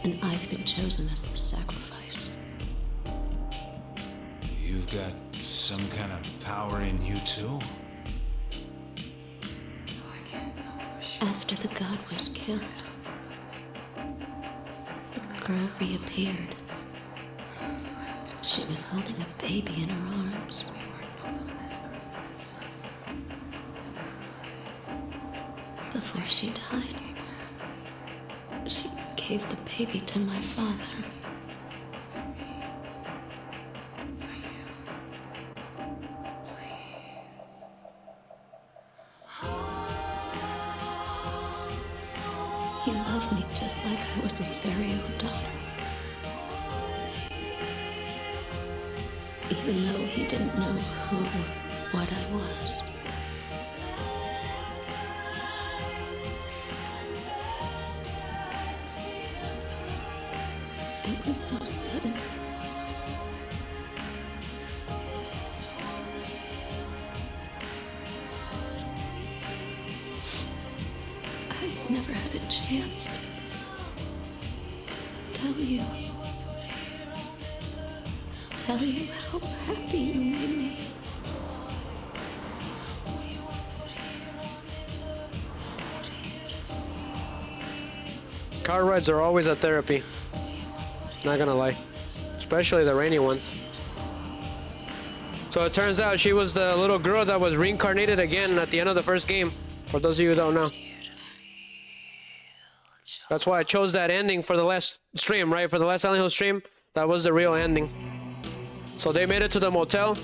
And I've been chosen as the sacrifice. You've got some kind of power in you too? After the god was killed, the girl reappeared. She was holding a baby in her arms. before she died, she gave the baby to my father. He loved me just like I was his very own daughter. Even though he didn't know who or what I was. It was so sudden. I never had a chance to tell you. Tell you how happy you made me. Car rides are always a therapy. Not gonna lie. Especially the rainy ones. So it turns out she was the little girl that was reincarnated again at the end of the first game. For those of you who don't know. That's why I chose that ending for the last stream, right? For the last Silent Hill stream, that was the real ending. So they made it to the motel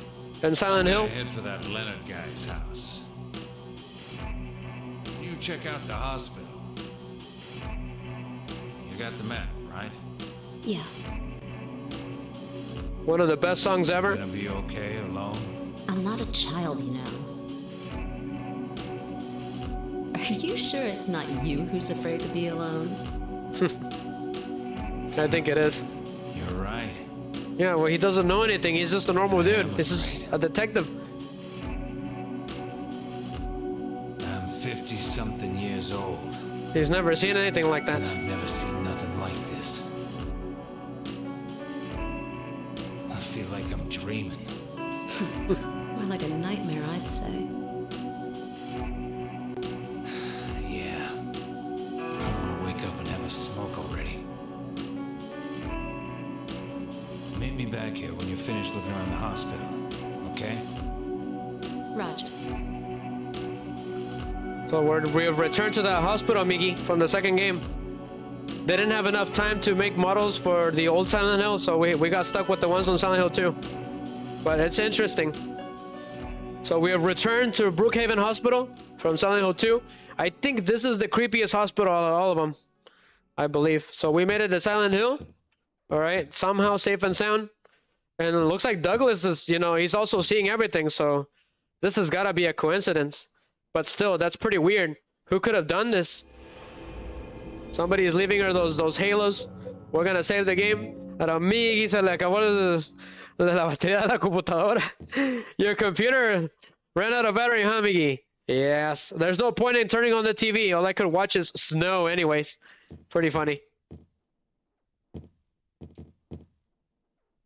in Silent Hill. Head for that Leonard guy's house. You check out the hospital. You got the map, right? Yeah. One of the best songs ever. Gonna be okay alone? I'm not a child, you know. Are you sure it's not you who's afraid to be alone? I think it is. You're right. Yeah, well, he doesn't know anything. He's just a normal dude. He's just a detective. I'm 50-something years old. He's never seen anything like that. And I've never seen nothing like this. I feel like I'm dreaming. More like a nightmare, I'd say. Yeah. I want to wake up and have a smoke already. Meet me back here when you're finished looking around the hospital, okay? Roger. So we have returned to the hospital, Miggy, from the second game. They didn't have enough time to make models for the old Silent Hill, so we got stuck with the ones on Silent Hill 2. But it's interesting. So we have returned to Brookhaven Hospital from Silent Hill 2. I think this is the creepiest hospital out of all of them, I believe. So we made it to Silent Hill. All right, somehow safe and sound. And it looks like Douglas is, you know, he's also seeing everything. So this has got to be a coincidence. But still, that's pretty weird. Who could have done this? Somebody is leaving her those halos. We're gonna save the game. A Miggy se le acabó la batería de la computadora. Your computer ran out of battery, huh, Miggy? Yes. There's no point in turning on the TV. All I could watch is snow anyways. Pretty funny.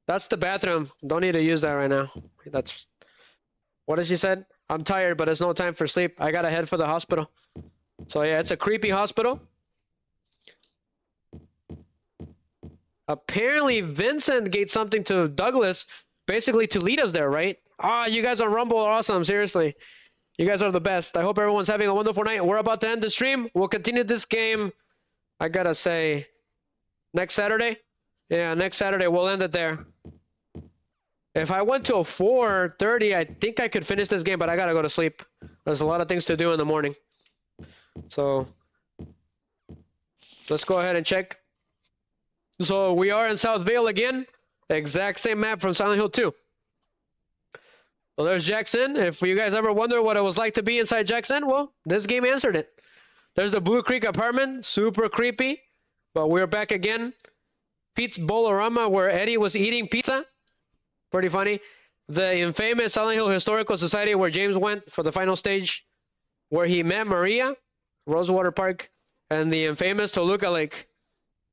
That's the bathroom. Don't need to use that right now. That's what has she said? I'm tired, but it's no time for sleep. I gotta head for the hospital. So yeah, it's a creepy hospital. Apparently Vincent gave something to Douglas, basically to lead us there, right? Ah, you guys on Rumble are awesome, seriously. You guys are the best. I hope everyone's having a wonderful night. We're about to end the stream. We'll continue this game, I gotta say, next Saturday. Yeah, next Saturday we'll end it there. If I went to a 4:30, I think I could finish this game, but I gotta go to sleep. There's a lot of things to do in the morning. So let's go ahead and check. So we are in South Vale again. Exact same map from Silent Hill 2. Well, there's Jackson. If you guys ever wonder what it was like to be inside Jackson, well, this game answered it. There's the Blue Creek apartment. Super creepy. But we're back again. Pete's Bolorama, where Eddie was eating pizza. Pretty funny. The infamous Silent Hill Historical Society, where James went for the final stage, where he met Maria, Rosewater Park, and the infamous Toluca Lake.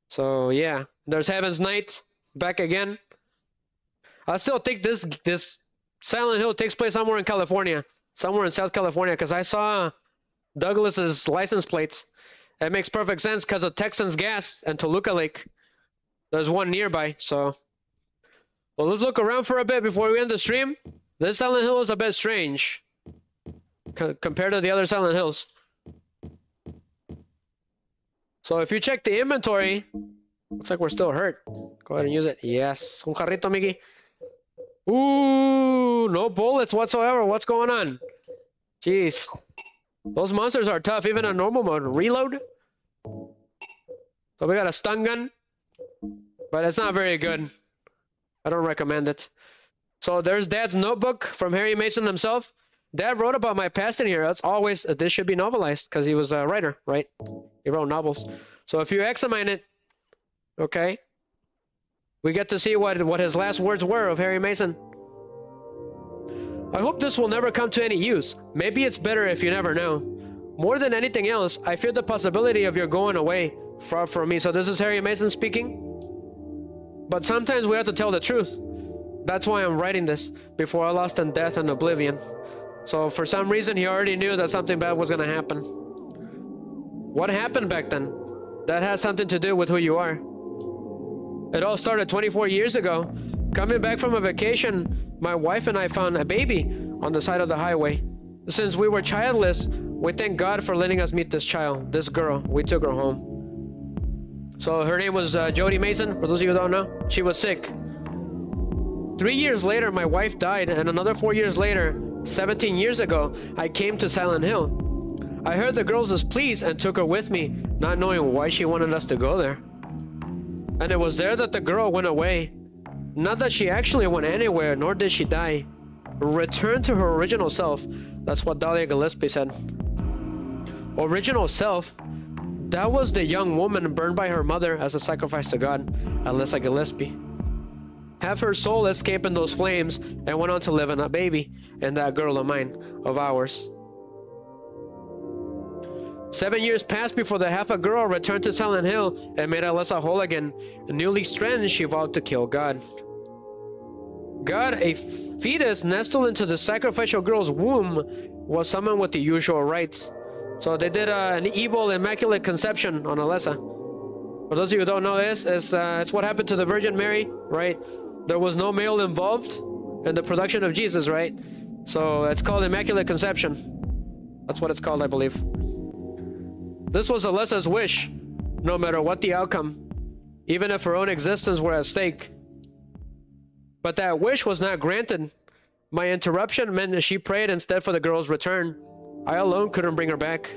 So yeah, there's Heaven's Night back again. I still think this Silent Hill takes place somewhere in California, somewhere in South California, because I saw Douglas's license plates. It makes perfect sense because of Texans Gas and Toluca Lake. There's one nearby, so. Well, let's look around for a bit before we end the stream. This Silent Hill is a bit strange compared to the other Silent Hills. So if you check the inventory, looks like we're still hurt. Go ahead and use it. Yes. Un jarrito, Miggy. Ooh, no bullets whatsoever. What's going on? Jeez. Those monsters are tough, even in normal mode. Reload. So we got a stun gun, but it's not very good. I don't recommend it. So there's Dad's notebook from Harry Mason himself. Dad wrote about my past in here. That's always, this should be novelized because he was a writer, right? He wrote novels. So if you examine it, okay, we get to see what his last words were of Harry Mason. I hope this will never come to any use. Maybe it's better if you never know. More than anything else, I fear the possibility of your going away far from me. So this is Harry Mason speaking. But sometimes we have to tell the truth. That's why I'm writing this, before I lost in death and oblivion. So for some reason, he already knew that something bad was going to happen. What happened back then? That has something to do with who you are. It all started 24 years ago. Coming back from a vacation, my wife and I found a baby on the side of the highway. Since we were childless, we thank God for letting us meet this child, this girl. We took her home. So her name was Jody Mason, for those of you who don't know. She was sick. 3 years later, my wife died, and another 4 years later, 17 years ago, I came to Silent Hill. I heard the girls' pleas and took her with me, not knowing why she wanted us to go there. And it was there that the girl went away. Not that she actually went anywhere, nor did she die. Returned to her original self. That's what Dahlia Gillespie said. Original self? That was the young woman burned by her mother as a sacrifice to God, Alyssa Gillespie. Have her soul escape in those flames and went on to live in a baby and that girl of mine, of ours. 7 years passed before the half a girl returned to Silent Hill and made Alyssa whole again. Newly stranded, she vowed to kill God. God, a fetus nestled into the sacrificial girl's womb, was summoned with the usual rites. So they did an evil immaculate conception on Alyssa. For those of you who don't know this, it's what happened to the Virgin Mary, right? There was no male involved in the production of Jesus, right? So it's called immaculate conception. That's what it's called, I believe. This was Alyssa's wish, no matter what the outcome, even if her own existence were at stake. But that wish was not granted. My interruption meant that she prayed instead for the girl's return. I alone couldn't bring her back.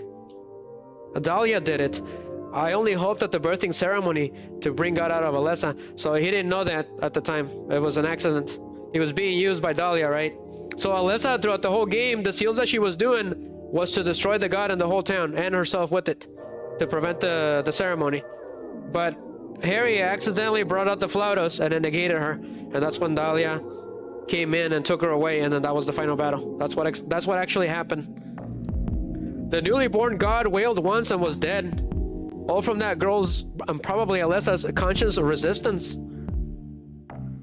Dahlia did it. I only hoped at the birthing ceremony to bring God out of Alyssa, so he didn't know that at the time. It was an accident. He was being used by Dahlia, right? So Alyssa, throughout the whole game, the seals that she was doing was to destroy the god in the whole town and herself with it, to prevent the ceremony. But Harry accidentally brought out the flautos and it negated her, and that's when Dahlia came in and took her away, and then that was the final battle. That's what actually happened. The newly born god wailed once and was dead. All from that girl's and probably Alyssa's conscious resistance.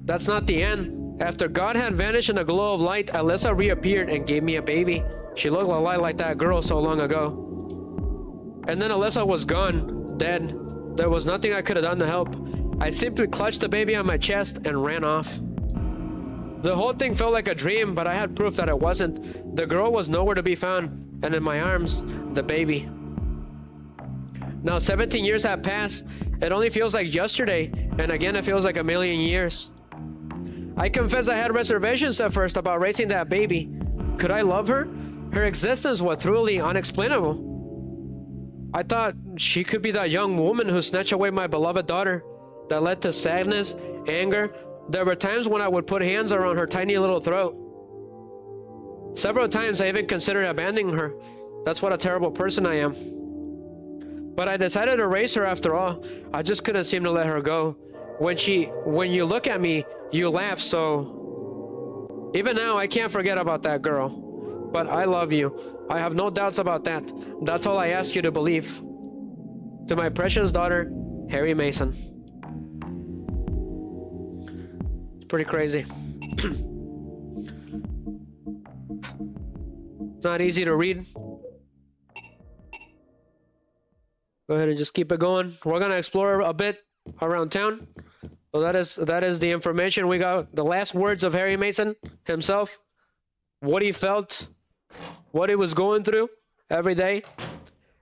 That's not the end. After God had vanished in a glow of light, Alyssa reappeared and gave me a baby. She looked a lot like that girl so long ago. And then Alyssa was gone, dead. There was nothing I could have done to help. I simply clutched the baby on my chest and ran off. The whole thing felt like a dream, but I had proof that it wasn't. The girl was nowhere to be found, and in my arms, the baby. Now 17 years have passed. It only feels like yesterday, and again it feels like a million years. I confess I had reservations at first about raising that baby. Could I love her? Her existence was truly unexplainable. I thought she could be that young woman who snatched away my beloved daughter. That led to sadness, anger. There were times when I would put hands around her tiny little throat. Several times I even considered abandoning her. That's what a terrible person I am. But I decided to raise her after all. I just couldn't seem to let her go. When you look at me, you laugh, so... Even now, I can't forget about that girl. But I love you. I have no doubts about that. That's all I ask you to believe. To my precious daughter, Harry Mason. It's pretty crazy. It's not easy to read. Go ahead and just keep it going. We're gonna explore a bit around town. So that is the information we got. The last words of Harry Mason himself. What he felt, what he was going through every day.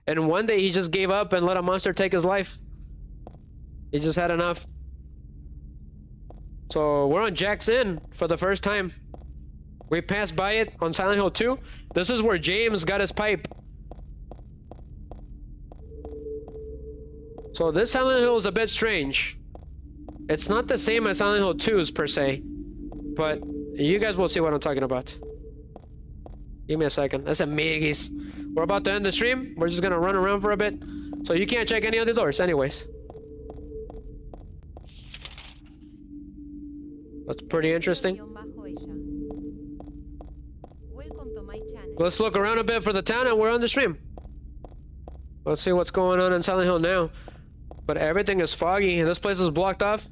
And one day he just gave up and let a monster take his life. He just had enough. So we're on Jack's Inn for the first time. We passed by it on Silent Hill 2. This is where James got his pipe. So this Silent Hill is a bit strange. It's not the same as Silent Hill 2's per se, but you guys will see what I'm talking about. Give me a second. That's a Miggies. We're about to end the stream. We're just gonna run around for a bit. So you can't check any of the doors anyways. That's pretty interesting. Welcome to my channel. Let's look around a bit for the town and we're on the stream. Let's see what's going on in Silent Hill now. But everything is foggy. This place is blocked off.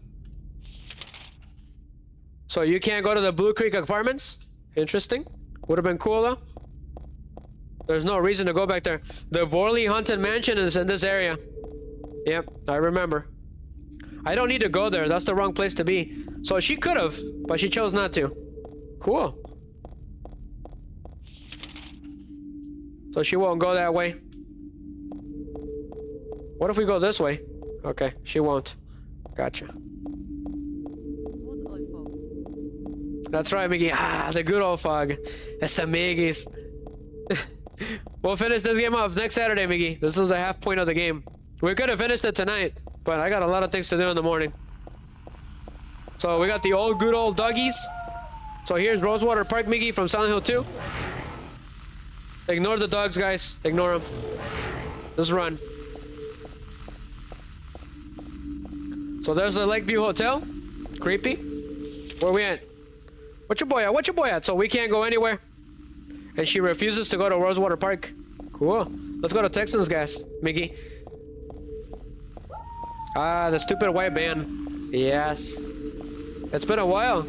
So you can't go to the Blue Creek apartments? Interesting. Would have been cool though. There's no reason to go back there. The Borley Haunted Mansion is in this area. Yep, I remember. I don't need to go there. That's the wrong place to be. So she could have, but she chose not to. Cool. So she won't go that way. What if we go this way? Okay, she won't. Gotcha. Good old folk. That's right, Miggy. Ah, the good old fog. It's a Miggies. We'll finish this game off next Saturday, Miggy. This is the half point of the game. We could have finished it tonight, but I got a lot of things to do in the morning. So we got the old good old doggies. So here's Rosewater Park, Miggy, from Silent Hill 2. Ignore the dogs, guys. Ignore them. Just run. So there's the Lakeview Hotel. Creepy. Where we at? What your boy at? What your boy at? So we can't go anywhere. And she refuses to go to Rosewater Park. Cool. Let's go to Texans Gas, Miggy. Ah, the stupid white van. Yes. It's been a while.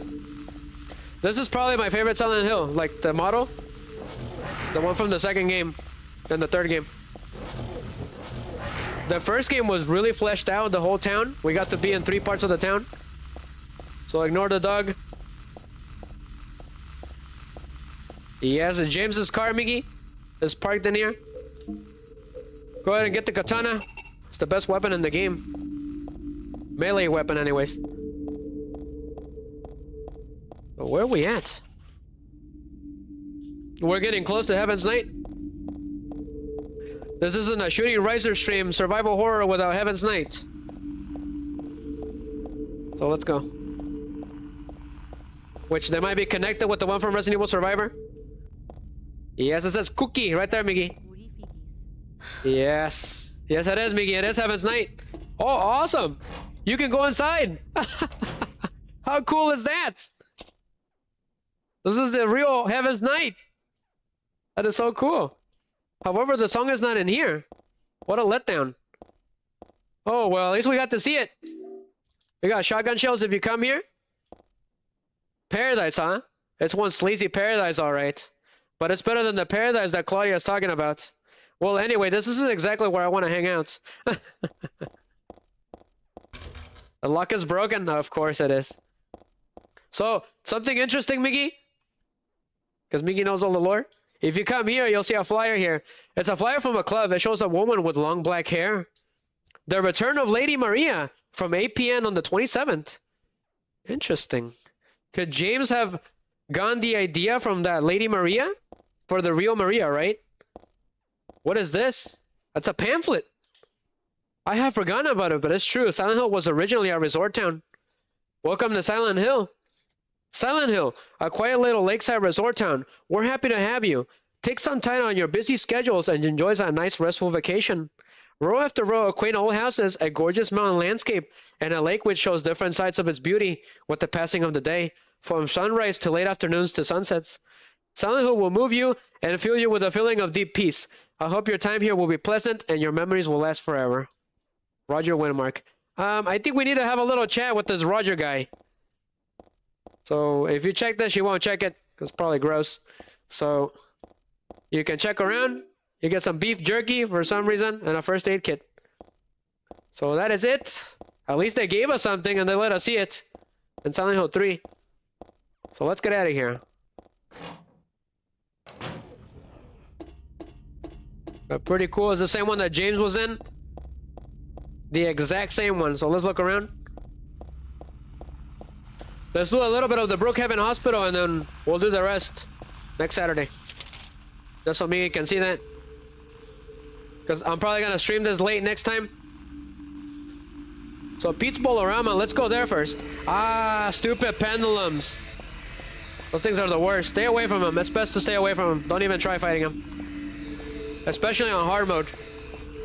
This is probably my favorite Silent Hill. Like the model. The one from the second game. And the third game. The first game was really fleshed out, the whole town. We got to be in 3 parts of the town. So ignore the dog. Yes, James's car, Miggy, is parked in here. Go ahead and get the katana. It's the best weapon in the game. Melee weapon, anyways. But where are we at? We're getting close to Heaven's Night. This isn't a Shooting Riser stream, survival horror without Heaven's Night. So let's go. Which they might be connected with the one from Resident Evil Survivor. Yes, it says cookie right there, Miggy. Yes. Yes, it is, Miggy. It is Heaven's Night. Oh, awesome. You can go inside. How cool is that? This is the real Heaven's Night. That is so cool. However, the song is not in here. What a letdown. Oh, well, at least we got to see it. We got shotgun shells if you come here. Paradise, huh? It's one sleazy paradise, all right. But it's better than the paradise that Claudia is talking about. Well, anyway, this is exactly where I want to hang out. The lock is broken? Of course it is. So, something interesting, Miggy? Because Miggy knows all the lore. If you come here, you'll see a flyer here. It's a flyer from a club. It shows a woman with long black hair. The return of Lady Maria from 8 p.m. on the 27th. Interesting. Could James have gotten the idea from that Lady Maria? For the real Maria, right? What is this? That's a pamphlet. I have forgotten about it, but it's true. Silent Hill was originally a resort town. Welcome to Silent Hill. Silent Hill, a quiet little lakeside resort town. We're happy to have you. Take some time on your busy schedules and enjoy a nice restful vacation. Row after row of quaint old houses, a gorgeous mountain landscape, and a lake which shows different sides of its beauty with the passing of the day, from sunrise to late afternoons to sunsets. Silent Hill will move you and fill you with a feeling of deep peace. I hope your time here will be pleasant and your memories will last forever. Roger Winmark. I think we need to have a little chat with this Roger guy. So if you check this, you won't check it. It's probably gross. So you can check around. You get some beef jerky for some reason and a first aid kit. So that is it. At least they gave us something and they let us see it in Silent Hill 3. So let's get out of here. Pretty cool. It's the same one that James was in. The exact same one. So let's look around. Let's do a little bit of the Brookhaven Hospital and then we'll do the rest next Saturday. Just so Miggy can see that. Because I'm probably going to stream this late next time. So Pete's Bolorama, let's go there first. Ah, stupid pendulums. Those things are the worst. Stay away from them. It's best to stay away from them. Don't even try fighting them. Especially on hard mode.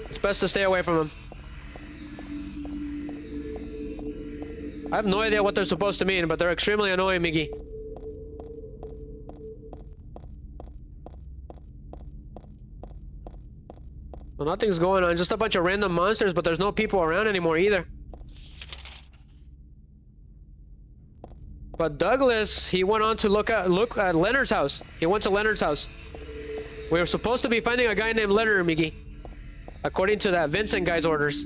It's best to stay away from them. I have no idea what they're supposed to mean, but they're extremely annoying, Miggy. Well, nothing's going on. Just a bunch of random monsters, but there's no people around anymore either. But Douglas, he went on to look at Leonard's house. He went to Leonard's house. We were supposed to be finding a guy named Leonard, Miggy. According to that Vincent guy's orders.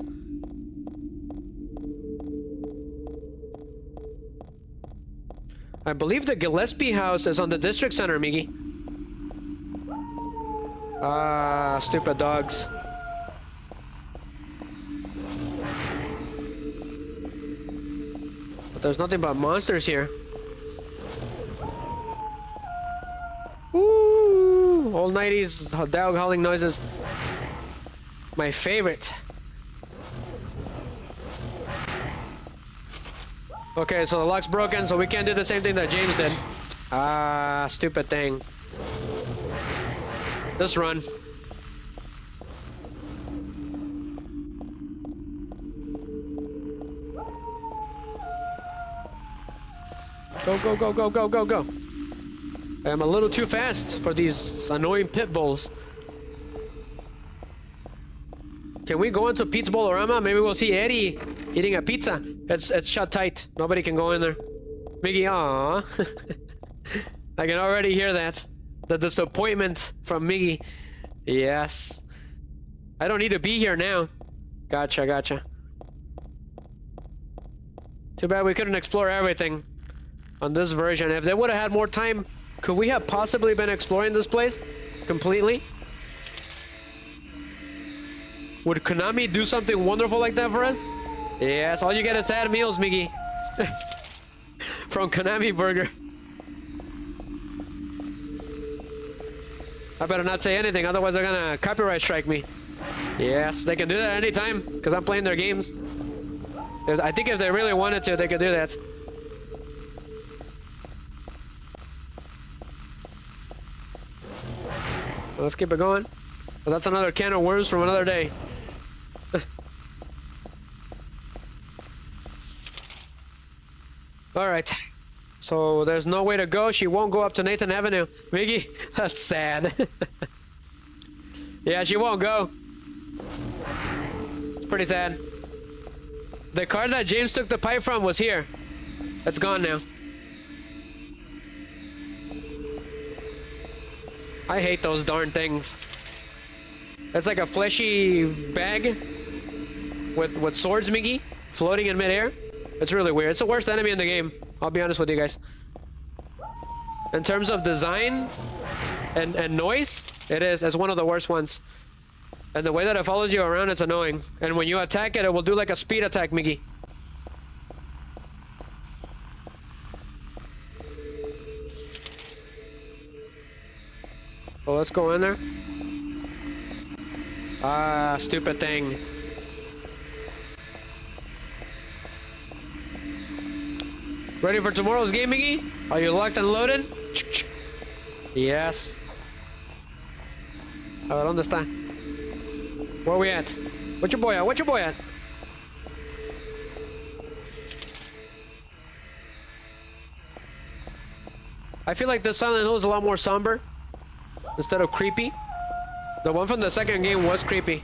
I believe the Gillespie house is on the district center, Miggy. Ah, stupid dogs. But there's nothing but monsters here. Ooh, old 90s dog howling noises. My favorite. Okay, so the lock's broken, so we can't do the same thing that James did. Ah, stupid thing. Just run. Go, go, go, go, go, go, go. I'm a little too fast for these annoying pit bulls. Can we go into Pete's Bolorama? Maybe we'll see Eddie eating a pizza. It's shut tight. Nobody can go in there. Miggy, aww. I can already hear that. The disappointment from Miggy. Yes. I don't need to be here now. Gotcha, gotcha. Too bad we couldn't explore everything on this version. If they would have had more time, could we have possibly been exploring this place completely? Would Konami do something wonderful like that for us? Yes, all you get is sad meals, Miggy. From Konami Burger. I better not say anything, otherwise they're gonna copyright strike me. Yes, they can do that anytime, because I'm playing their games. I think if they really wanted to, they could do that. Well, let's keep it going. Well, that's another can of worms from another day. Alright. So there's no way to go. She won't go up to Nathan Avenue. Miggy, that's sad. Yeah, she won't go. It's pretty sad. The car that James took the pipe from was here. It's gone now. I hate those darn things. It's like a fleshy bag with swords, Miggy, floating in midair. It's really weird. It's the worst enemy in the game. I'll be honest with you guys. In terms of design and noise, it is. It's one of the worst ones. And the way that it follows you around, it's annoying. And when you attack it, it will do like a speed attack, Miggy. So let's go in there. Ah, stupid thing. Ready for tomorrow's game, Miggy? Are you locked and loaded? Yes. A ver, ¿dónde está? Where are we at? What your boy at? What your boy at? I feel like this Silent Hill is a lot more somber instead of creepy. The one from the second game was creepy.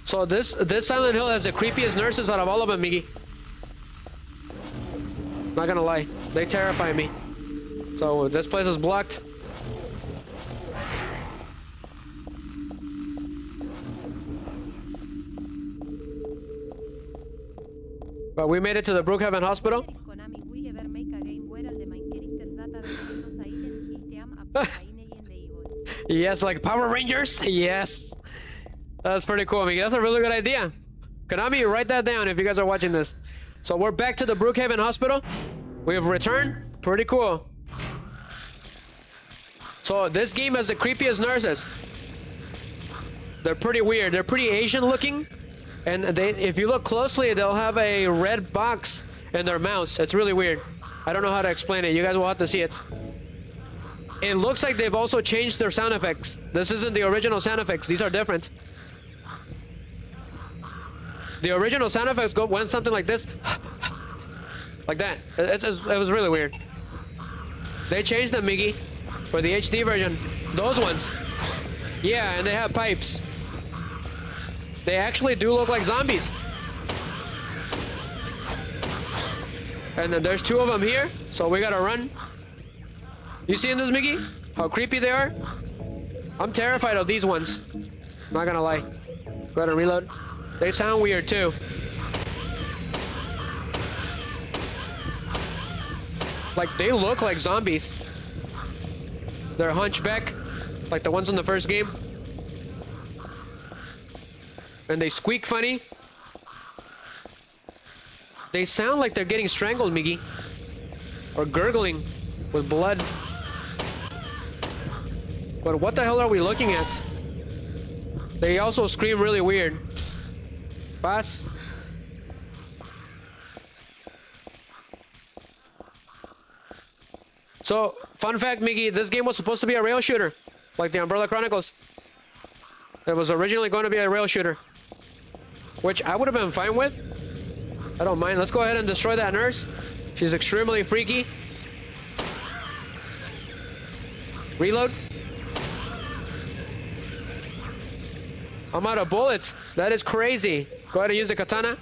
So this Silent Hill has the creepiest nurses out of all of them, Miggy. Not gonna lie, they terrify me. So this place is blocked. But we made it to the Brookhaven Hospital. Yes, like Power Rangers. Yes. That's pretty cool, Miggy. That's a really good idea. Konami, write that down if you guys are watching this. So we're back to the Brookhaven Hospital. We have returned. Pretty cool. So this game has the creepiest nurses. They're pretty weird. They're pretty Asian looking. And if you look closely, they'll have a red box in their mouths. It's really weird. I don't know how to explain it. You guys will have to see it. It looks like they've also changed their sound effects. This isn't the original sound effects. These are different. The original sound effects went something like this. Like that. It was really weird. They changed them, Miggy, for the HD version. Those ones. Yeah, and they have pipes. They actually do look like zombies. And then there's two of them here, so we gotta run. You seeing this, Miggy? How creepy they are? I'm terrified of these ones. Not gonna lie. Go ahead and reload. They sound weird too. Like, they look like zombies. They're hunchback, like the ones in the first game. And they squeak funny. They sound like they're getting strangled, Miggy. Or gurgling with blood. But what the hell are we looking at? They also scream really weird. Pass. So, fun fact, Miggy, this game was supposed to be a rail shooter, like the Umbrella Chronicles. It was originally going to be a rail shooter, which I would have been fine with. I don't mind. Let's go ahead and destroy that nurse. She's extremely freaky. Reload. I'm out of bullets. That is crazy. Go ahead and use the katana.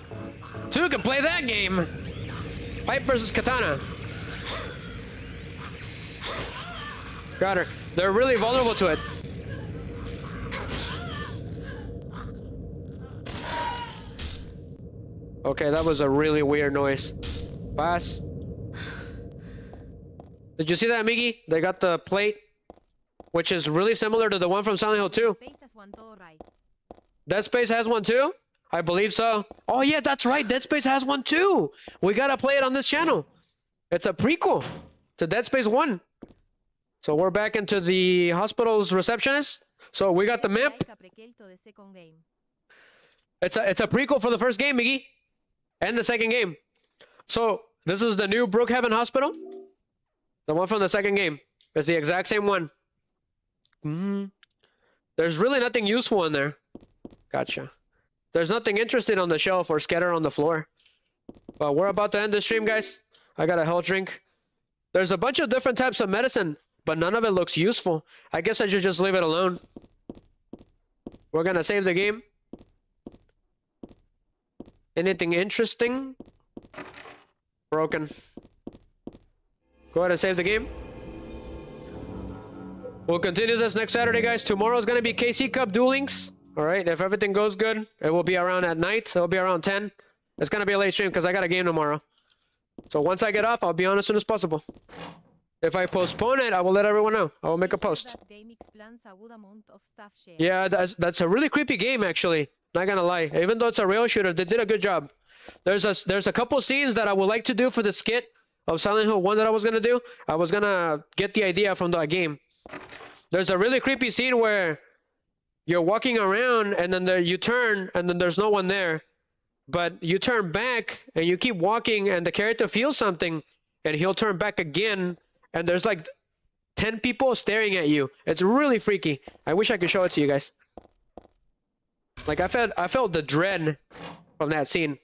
Two can play that game. Pipe versus katana. Got her. They're really vulnerable to it. Okay, that was a really weird noise. Pass. Did you see that, Miggy? They got the plate, which is really similar to the one from Silent Hill 2. Dead Space has one too? I believe so. Oh yeah, that's right. Dead Space has one too. We gotta play it on this channel. It's a prequel to Dead Space 1. So we're back into the hospital's receptionist. So we got the map. It's a prequel for the first game, Miggy. And the second game. So this is the new Brookhaven Hospital. The one from the second game. It's the exact same one. There's really nothing useful in there. Gotcha. There's nothing interesting on the shelf or scattered on the floor. But we're about to end this stream, guys. I got a health drink. There's a bunch of different types of medicine, but none of it looks useful. I guess I should just leave it alone. We're gonna save the game. Anything interesting? Broken. Go ahead and save the game. We'll continue this next Saturday, guys. Tomorrow is going to be KC Cup Duel Links. All right, if everything goes good, it will be around at night. It'll be around 10. It's going to be a late stream because I got a game tomorrow. So once I get off, I'll be on as soon as possible. If I postpone it, I will let everyone know. I will make a post. Yeah, that's a really creepy game, actually. Not gonna lie. Even though it's a rail shooter, they did a good job. There's a couple scenes that I would like to do for the skit of Silent Hill 1 that I was gonna do. I was gonna get the idea from that game. There's a really creepy scene where you're walking around and then you turn and then there's no one there. But you turn back and you keep walking and the character feels something and he'll turn back again and there's like 10 people staring at you. It's really freaky. I wish I could show it to you guys. Like I felt the dread from that scene.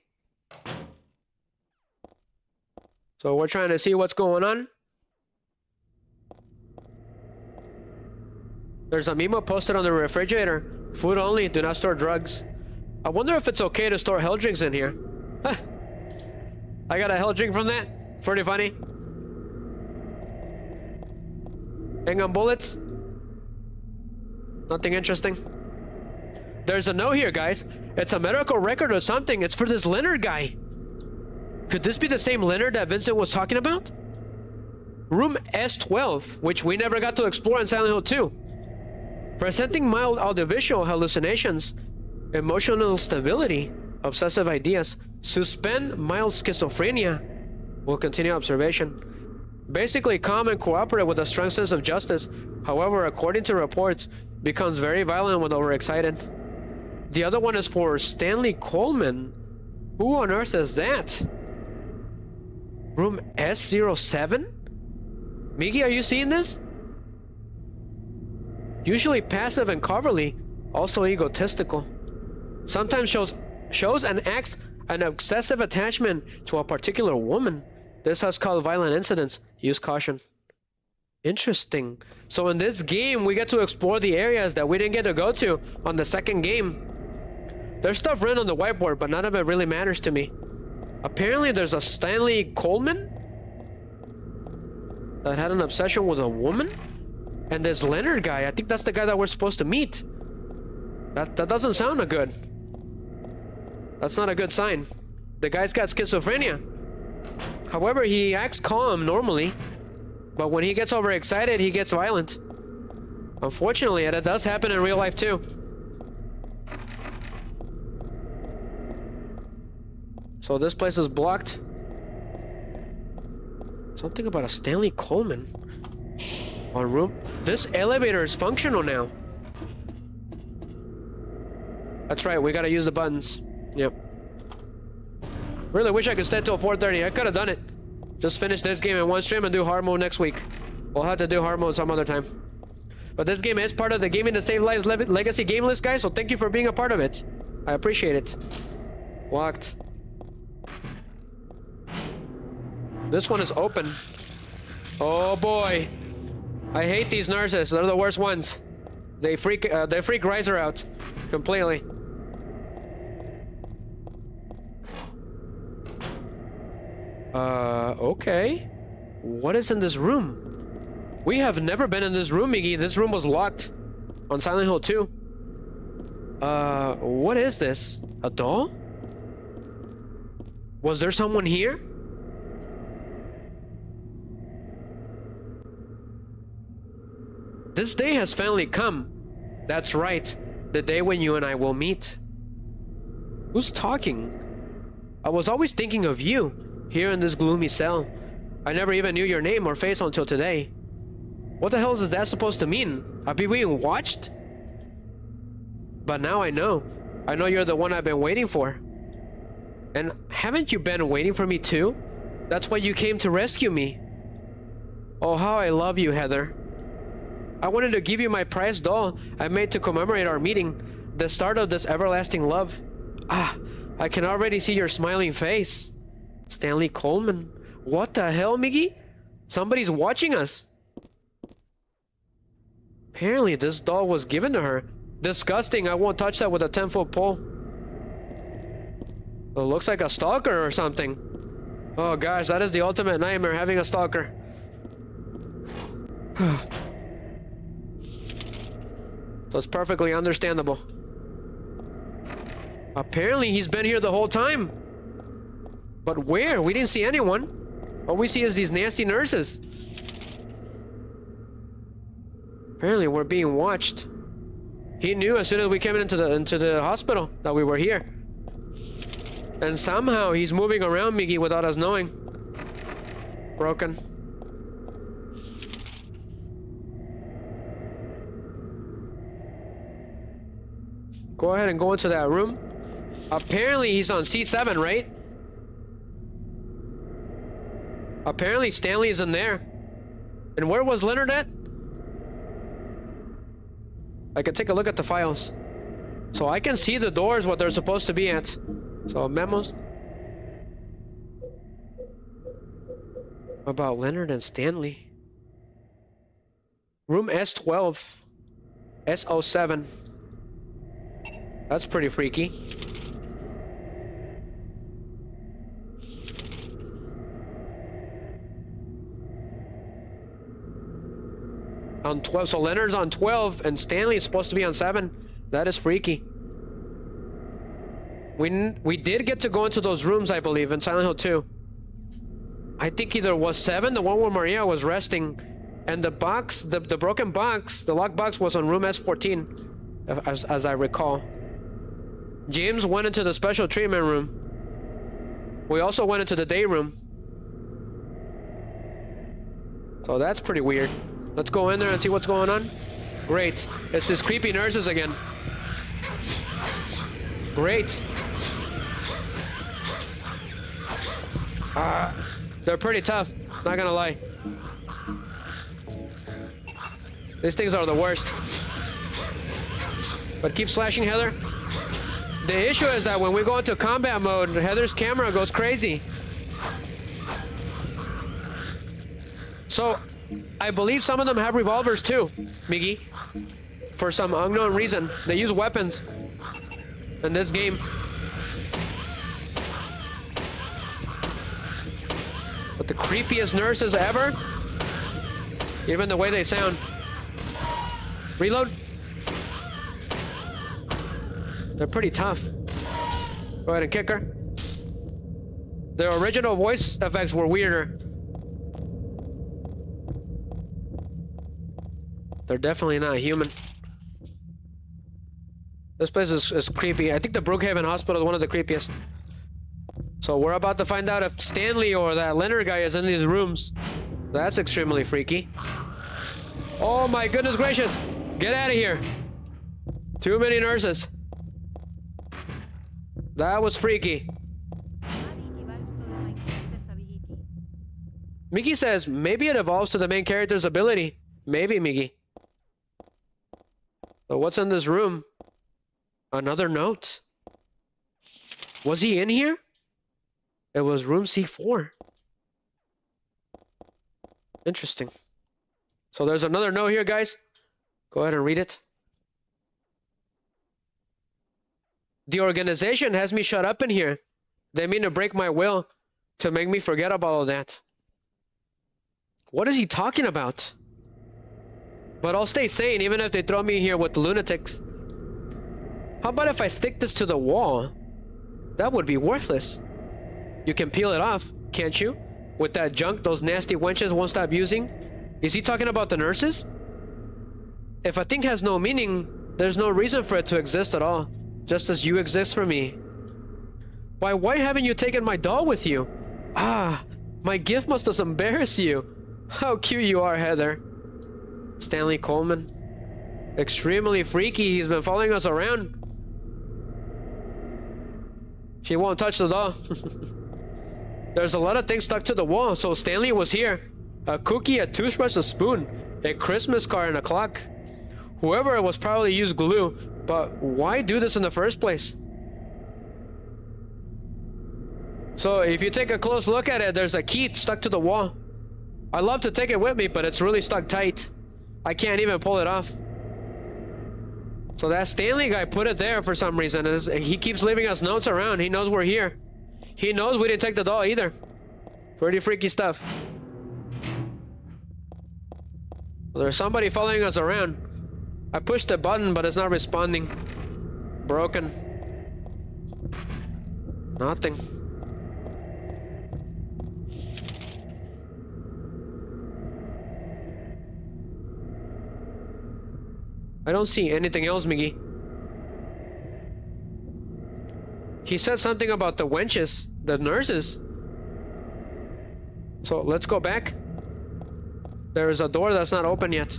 So we're trying to see what's going on. There's a memo posted on the refrigerator. Food only, do not store drugs. I wonder if it's okay to store health drinks in here. I got a health drink from that. Pretty funny. Hang on bullets. Nothing interesting. There's a note here, guys. It's a medical record or something. It's for this Leonard guy. Could this be the same Leonard that Vincent was talking about? Room S12, which we never got to explore in Silent Hill 2. Presenting mild audiovisual hallucinations, emotional stability, obsessive ideas, suspend mild schizophrenia, will continue observation. Basically calm and cooperate with a strong sense of justice. However, according to reports, becomes very violent when overexcited. The other one is for Stanley Coleman. Who on earth is that? Room S07? Miggy, are you seeing this? Usually passive and cowardly, also egotistical. Sometimes shows and acts an obsessive attachment to a particular woman. This has caused violent incidents. Use caution. Interesting. So in this game, we get to explore the areas that we didn't get to go to on the second game. There's stuff written on the whiteboard, but none of it really matters to me. Apparently there's a Stanley Coleman that had an obsession with a woman. And this Leonard guy, I think that's the guy that we're supposed to meet. That doesn't sound good. That's not a good sign. The guy's got schizophrenia. However, he acts calm normally. But when he gets overexcited, he gets violent. Unfortunately, that does happen in real life too. So this place is blocked. Something about a Stanley Coleman. On room. This elevator is functional now. That's right, we gotta use the buttons. Yep. Really wish I could stay till 4:30. I could have done it. Just finish this game in one stream and do hard mode next week. We'll have to do hard mode some other time. But this game is part of the Gaming to Save Lives Legacy game list, guys, so thank you for being a part of it. I appreciate it. Locked. This one is open. Oh boy. I hate these nurses. They're the worst ones. They freak Riser out completely. Okay. What is in this room? We have never been in this room, Miggy. This room was locked on Silent Hill 2. What is this? A doll? Was there someone here? This day has finally come. That's right. The day when you and I will meet. Who's talking? I was always thinking of you, here in this gloomy cell. I never even knew your name or face until today. What the hell is that supposed to mean? Are we being watched? But now I know. I know you're the one I've been waiting for. And haven't you been waiting for me too? That's why you came to rescue me. Oh, how I love you, Heather. I wanted to give you my prized doll I made to commemorate our meeting, the start of this everlasting love. Ah, I can already see your smiling face. Stanley Coleman. What the hell, Miggy? Somebody's watching us. Apparently this doll was given to her. Disgusting, I won't touch that with a 10-foot pole. It looks like a stalker or something. Oh gosh, that is the ultimate nightmare, having a stalker. That's perfectly understandable. Apparently he's been here the whole time. But where? We didn't see anyone. All we see is these nasty nurses. Apparently we're being watched. He knew as soon as we came into the hospital that we were here. And somehow he's moving around, Miggy, without us knowing. Broken. Go ahead and go into that room. Apparently he's on C7, right? Apparently Stanley is in there. And where was Leonard at? I can take a look at the files. So I can see the doors, what they're supposed to be at. So memos. About Leonard and Stanley. Room S12. S07. That's pretty freaky. On 12, so Leonard's on 12 and Stanley is supposed to be on 7. That is freaky. We did get to go into those rooms, I believe, in Silent Hill 2. I think either was 7, the one where Maria was resting, and the box, the broken box, the locked box was on room S14, as I recall. James went into the special treatment room. We also went into the day room. So that's pretty weird. Let's go in there and see what's going on. Great. It's these creepy nurses again. Great. They're pretty tough, not gonna lie. These things are the worst. But keep slashing Heather. The issue is that when we go into combat mode, Heather's camera goes crazy. So, I believe some of them have revolvers too, Miggy. For some unknown reason. They use weapons in this game. But the creepiest nurses ever. Even the way they sound. Reload. They're pretty tough. Go ahead and kick her. The original voice effects were weirder. They're definitely not human. This place is creepy. I think the Brookhaven Hospital is one of the creepiest. So we're about to find out if Stanley or that Leonard guy is in these rooms. That's extremely freaky. Oh my goodness gracious! Get out of here! Too many nurses. That was freaky. Miggy says maybe it evolves to the main character's ability. Maybe, Miggy. But what's in this room? Another note. Was he in here? It was room C4. Interesting. So there's another note here, guys. Go ahead and read it. The organization has me shut up in here. They mean to break my will to make me forget about all that. What is he talking about? But I'll stay sane even if they throw me here with the lunatics. How about if I stick this to the wall? That would be worthless. You can peel it off, can't you? With that junk those nasty wenches won't stop using? Is he talking about the nurses? If a thing has no meaning, there's no reason for it to exist at all. Just as you exist for me. Why haven't you taken my doll with you? Ah, my gift must have embarrassed you. How cute you are, Heather. Stanley Coleman. Extremely freaky. He's been following us around. She won't touch the doll. There's a lot of things stuck to the wall, so Stanley was here. A cookie, a toothbrush, a spoon, a Christmas card, and a clock. Whoever it was probably used glue, but why do this in the first place? So if you take a close look at it, there's a key stuck to the wall. I'd love to take it with me, but it's really stuck tight. I can't even pull it off. So that Stanley guy put it there for some reason. He keeps leaving us notes around. He knows we're here. He knows we didn't take the doll either. Pretty freaky stuff. There's somebody following us around. I pushed the button, but it's not responding. Broken. Nothing. I don't see anything else, Miggy. He said something about the wenches, the nurses. So let's go back. There is a door that's not open yet.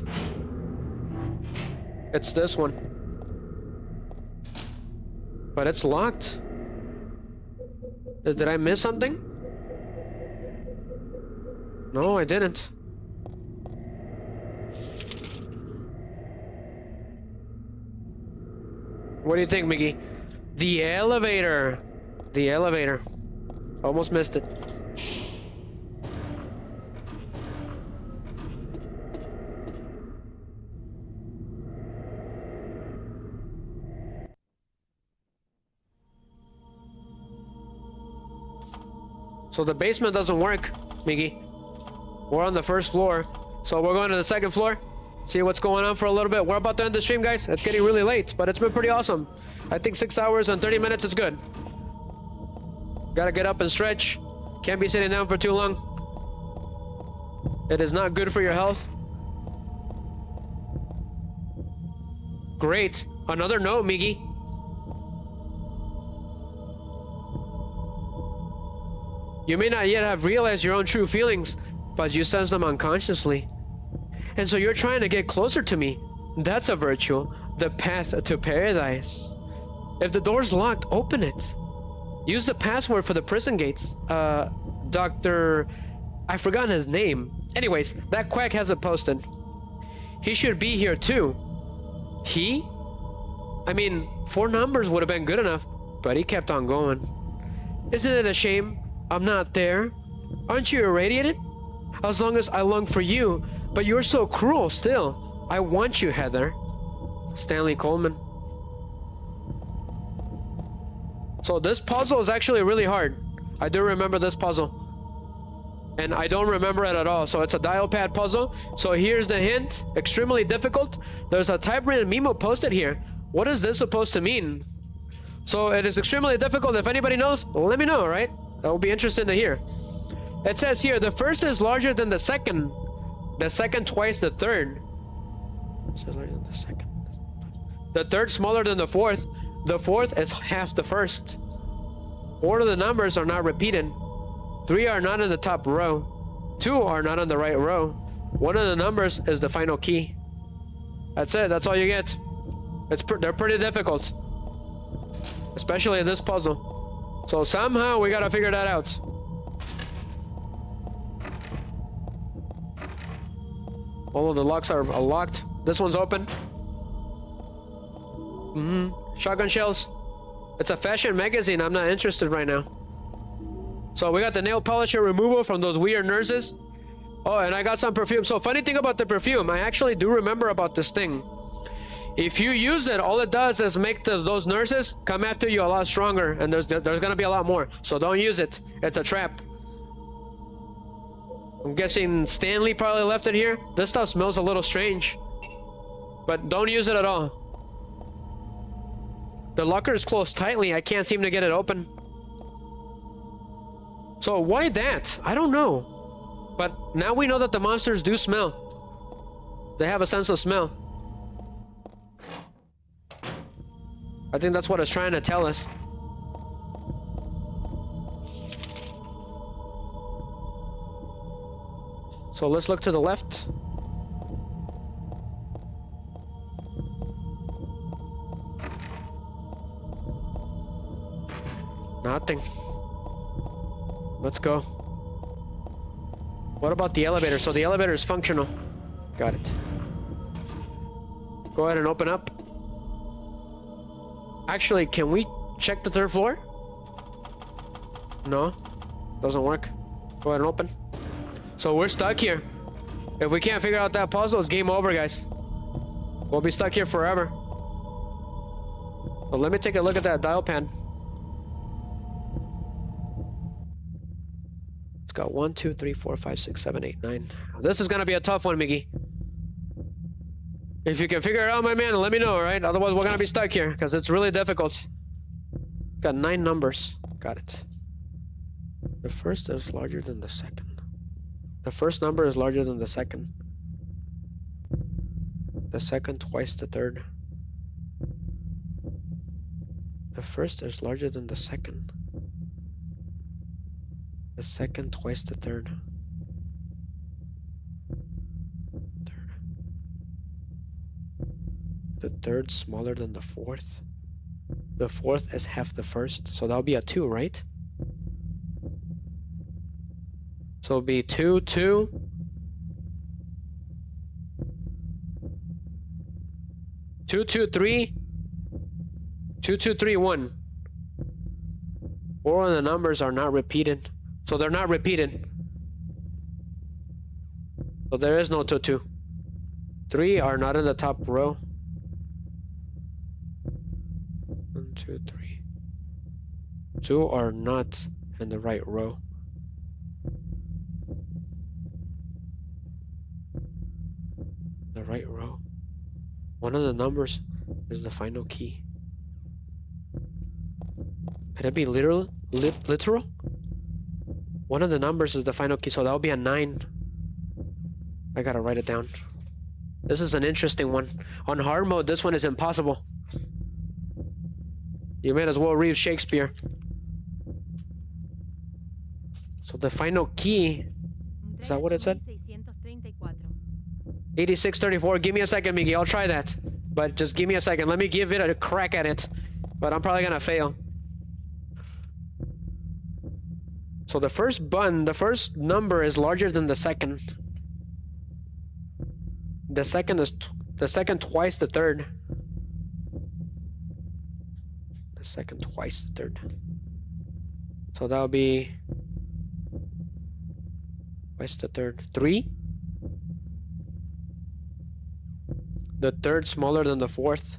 It's this one. But it's locked. Did I miss something? No, I didn't. What do you think, Miggy? The elevator. The elevator. Almost missed it. So the basement doesn't work, Miggy. We're on the first floor. So we're going to the second floor. See what's going on for a little bit. We're about to end the stream, guys. It's getting really late, but it's been pretty awesome. I think 6 hours and 30 minutes is good. Gotta get up and stretch. Can't be sitting down for too long. It is not good for your health. Great. Another note, Miggy. You may not yet have realized your own true feelings, but you sense them unconsciously. And so you're trying to get closer to me. That's a virtue. The path to paradise. If the door's locked, open it. Use the password for the prison gates. Dr. I've forgotten his name. Anyways, that quack has it posted. He should be here too. He? I mean, 4 numbers would have been good enough, but he kept on going. Isn't it a shame I'm not there? Aren't you irradiated? As long as I long for you, but you're so cruel still. I want you, Heather. Stanley Coleman. So this puzzle is actually really hard. I do remember this puzzle. And I don't remember it at all. So it's a dial pad puzzle. So here's the hint. Extremely difficult. There's a typewritten memo posted here. What is this supposed to mean? So it is extremely difficult. If anybody knows, let me know, right? That will be interesting to hear. It says here, the first is larger than the second. The second twice the third. So larger than the second. The third smaller than the fourth. The fourth is half the first. 4 of the numbers are not repeated. 3 are not in the top row. 2 are not on the right row. 1 of the numbers is the final key. That's it. That's all you get. They're pretty difficult. Especially in this puzzle. So somehow we gotta figure that out. All of the locks are locked. This one's open. Shotgun shells. It's a fashion magazine. I'm not interested right now. So we got the nail polisher removal from those weird nurses. Oh, and I got some perfume. So funny thing about the perfume, I actually do remember about this thing. If you use it, all it does is make those nurses come after you a lot stronger, and there's gonna be a lot more. So don't use it. It's a trap. I'm guessing Stanley probably left it here. This stuff smells a little strange, but don't use it at all. The locker is closed tightly. I can't seem to get it open. So why that? I don't know. But now we know that the monsters do smell. They have a sense of smell. I think that's what it's trying to tell us. So let's look to the left. Nothing. Let's go. What about the elevator? So the elevator is functional. Got it. Go ahead and open up. Actually, can we check the 3rd floor? No. Doesn't work. Go ahead and open. So we're stuck here. If we can't figure out that puzzle, it's game over, guys. We'll be stuck here forever. Well, let me take a look at that dial pad. It's got 1, 2, 3, 4, 5, 6, 7, 8, 9. This is gonna be a tough one, Miggy. If you can figure it out, my man, let me know, right? Otherwise, we're gonna be stuck here because it's really difficult. Got 9 numbers. Got it. The first is larger than the second. The first number is larger than the second. The second twice the third. The first is larger than the second. The second twice the third. The third smaller than the fourth. The fourth is half the first, so that'll be a 2, right? So it'll be 2, 2. 2, 2, 3. 2, 2, 3, 1. 4 of the numbers are not repeated. So they're not repeated. So there is no 2, 2. 3 are not in the top row. 1, 2, 3. 2 are not in the right row. The right row. 1 of the numbers is the final key. Could it be literal? 1 of the numbers is the final key, so that would be a 9. I gotta write it down. This is an interesting one. On hard mode, this one is impossible. You might as well read Shakespeare. So the final key, is that what it said? 8634. Give me a second, Miggy. I'll try that. But just give me a second. Let me give it a crack at it. But I'm probably gonna fail. So the first button, the first number is larger than the second. The second is the second twice the third. The second twice the third. So that'll be twice the third. 3. The third smaller than the fourth.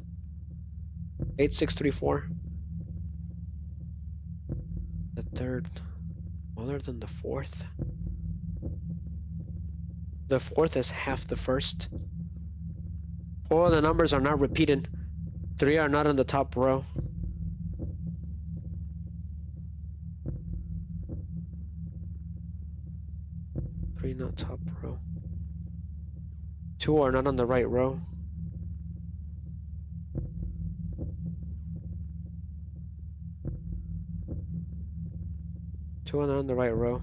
8634. The third smaller than the fourth. The fourth is half the first. 4 of the numbers are not repeated. 3 are not in the top row. Three not top row. 2 are not on the right row. Two are not on the right row.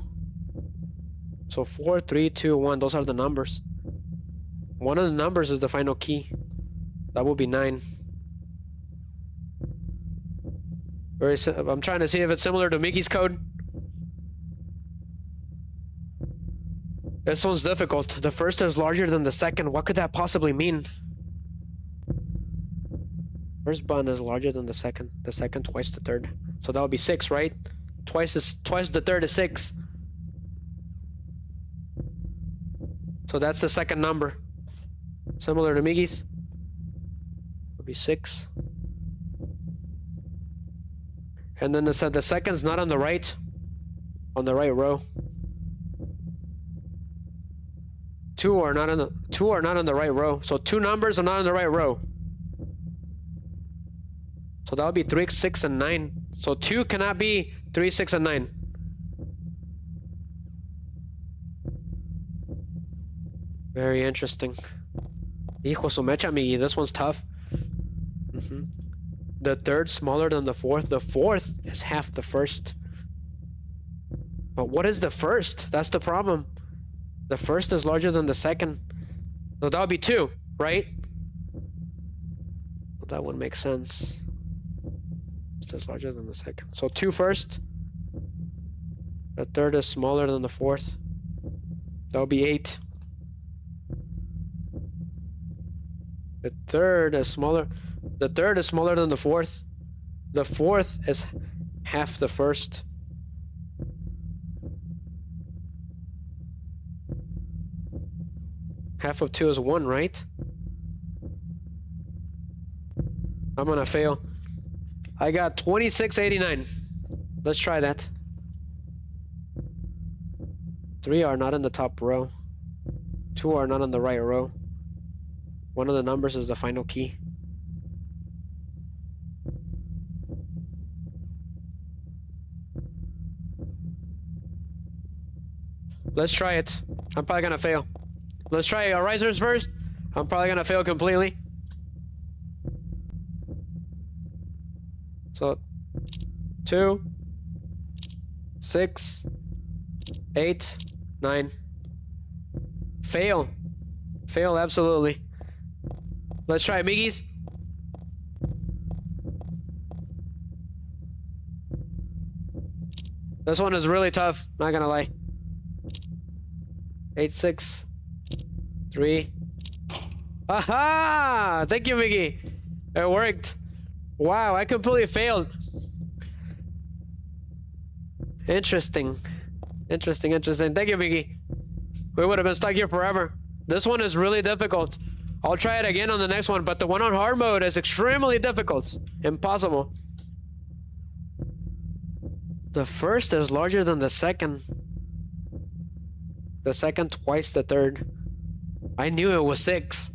So 4, 3, 2, 1. Those are the numbers. One of the numbers is the final key. That will be 9. I'm trying to see if it's similar to Mickey's code. This one's difficult. The first is larger than the second. What could that possibly mean? First button is larger than the second. The second twice the third. So that would be 6, right? Twice the third is 6. So that's the second number. Similar to Miggy's. Would be 6. And then the second's not on the right row. 2 are not on the right row. So 2 numbers are not on the right row. So that would be 3, 6, and 9. So 2 cannot be 3, 6, and 9. Very interesting. Hijo su mecha, Miggy. This one's tough. The third smaller than the fourth. The fourth is half the first. But what is the first? That's the problem. The first is larger than the second. So that would be 2, right? Well, that would make sense. First is larger than the second. So 2 first. The third is smaller than the fourth. That would be 8. The third is smaller than the fourth. The fourth is half the first. Half of 2 is 1, right? I'm gonna fail. I got 2689. Let's try that. 3 are not in the top row. 2 are not on the right row. One of the numbers is the final key. Let's try it. I'm probably gonna fail. Let's try risers first. I'm probably gonna fail completely. So 2, 6, 8, 9. Fail. Fail absolutely. Let's try Miggy's. This one is really tough, not gonna lie. 8, 6, 3. Aha! Thank you, Miggy. It worked. Wow, I completely failed. Interesting. Interesting. Thank you, Miggy. We would have been stuck here forever. This one is really difficult. I'll try it again on the next one, but the one on hard mode is extremely difficult. Impossible. The first is larger than the second. The second twice the third. I knew it was 6.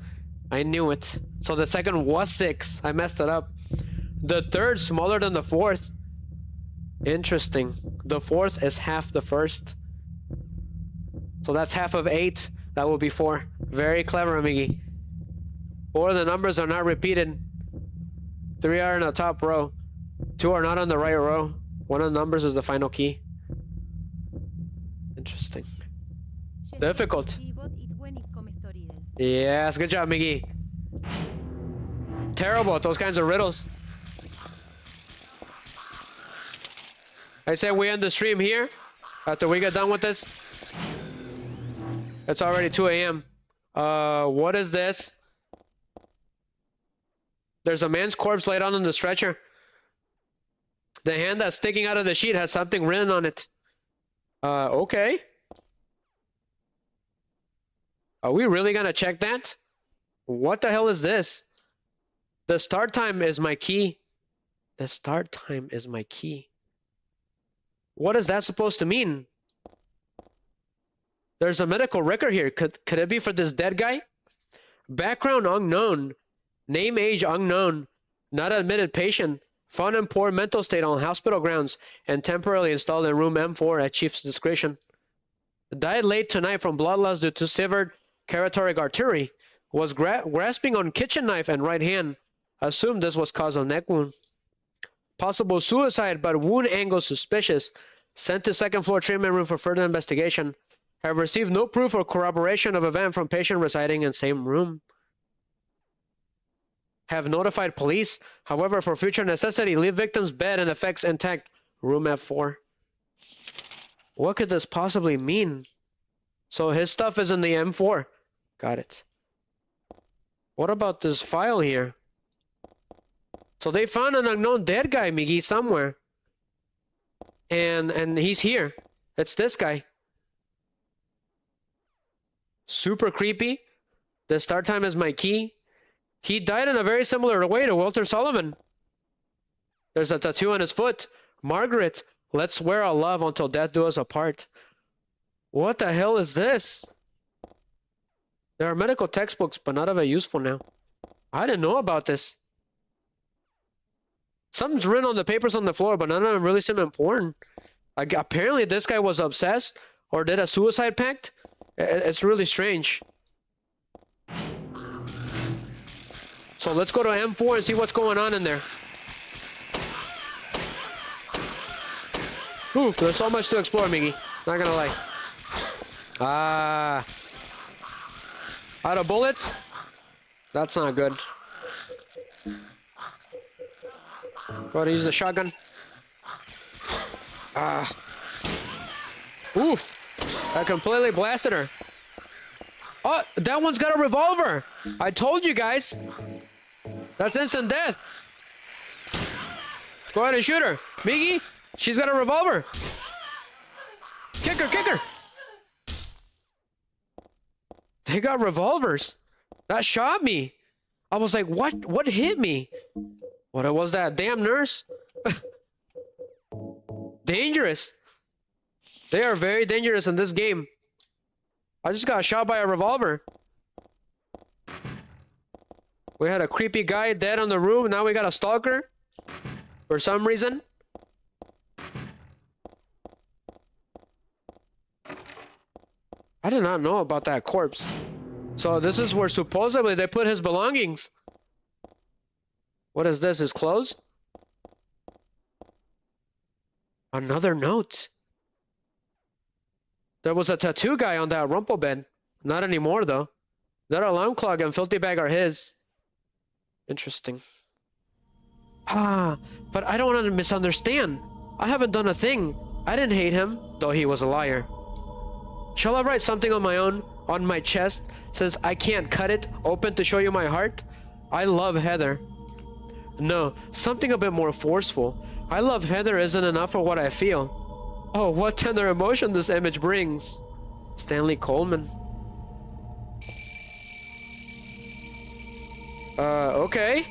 I knew it. So the second was 6. I messed it up. The third smaller than the fourth. Interesting. The fourth is half the first. So that's half of 8. That will be 4. Very clever, Miggy. 4 of the numbers are not repeated. 3 are in the top row. 2 are not on the right row. 1 of the numbers is the final key. Interesting. Difficult. Yes, good job, Miggy. Terrible at those kinds of riddles. I say we end the stream here after we get done with this. It's already 2 a.m. What is this? There's a man's corpse laid on the stretcher. The hand that's sticking out of the sheet has something written on it. Okay. Are we really gonna check that? What the hell is this? The start time is my key. The start time is my key. What is that supposed to mean? There's a medical record here. Could it be for this dead guy? Background unknown. Name, age unknown. Not admitted patient. Found in poor mental state on hospital grounds and temporarily installed in room M4 at chief's discretion. Died late tonight from blood loss due to severed carotid artery. Was grasping on kitchen knife and right hand. Assumed this was caused of neck wound. Possible suicide, but wound angle suspicious. Sent to second floor treatment room for further investigation. Have received no proof or corroboration of event from patient residing in same room. Have notified police. However, for future necessity, leave victim's bed and effects intact. Room F4. What could this possibly mean? So his stuff is in the M4. Got it. What about this file here? So they found an unknown dead guy, Miggy, somewhere. And he's here. It's this guy. Super creepy. The start time is my key. He died in a very similar way to Walter Sullivan. There's a tattoo on his foot. Margaret, let's swear our love until death do us apart. What the hell is this? There are medical textbooks, but none of it useful now. I didn't know about this. Something's written on the papers on the floor, but none of them really seem important. Apparently this guy was obsessed or did a suicide pact. It's really strange. So let's go to M4 and see what's going on in there. Oof, there's so much to explore, Miggy. Not gonna lie. Out of bullets? That's not good. Go ahead and use the shotgun. Oof. I completely blasted her. Oh, that one's got a revolver. I told you guys. That's instant death. Go ahead and shoot her. Miggy, she's got a revolver. Kick her, kick her. They got revolvers. That shot me. I was like, what hit me? What was that? Damn nurse? Dangerous. They are very dangerous in this game. I just got shot by a revolver. We had a creepy guy dead on the roof. Now we got a stalker. For some reason. I did not know about that corpse. So this is where supposedly they put his belongings. What is this? His clothes? Another note. There was a tattoo guy on that rumple bed. Not anymore, though. That alarm clock and filthy bag are his. Interesting. But I don't want to misunderstand. I haven't done a thing. I didn't hate him, though he was a liar. Shall I write something on my own, on my chest, since I can't cut it open to show you my heart? I love Heather. No, something a bit more forceful. I love Heather isn't enough for what I feel. Oh, what tender emotion this image brings. Stanley Coleman. Okay.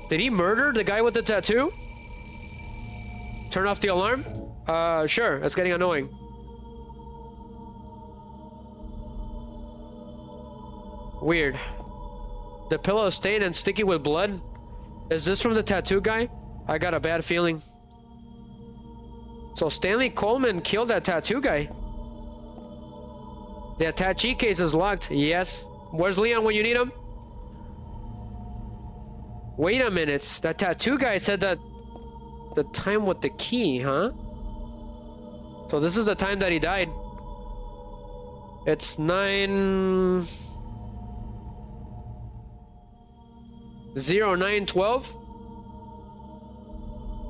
Did he murder the guy with the tattoo? Turn off the alarm? Sure, it's getting annoying. Weird. The pillow is stained and sticky with blood. Is this from the tattoo guy? I got a bad feeling. So Stanley Coleman killed that tattoo guy. The attaché case is locked. Yes. Where's Leon when you need him? Wait a minute. That tattoo guy said that the time with the key, huh? So this is the time that he died. It's 9:09:12.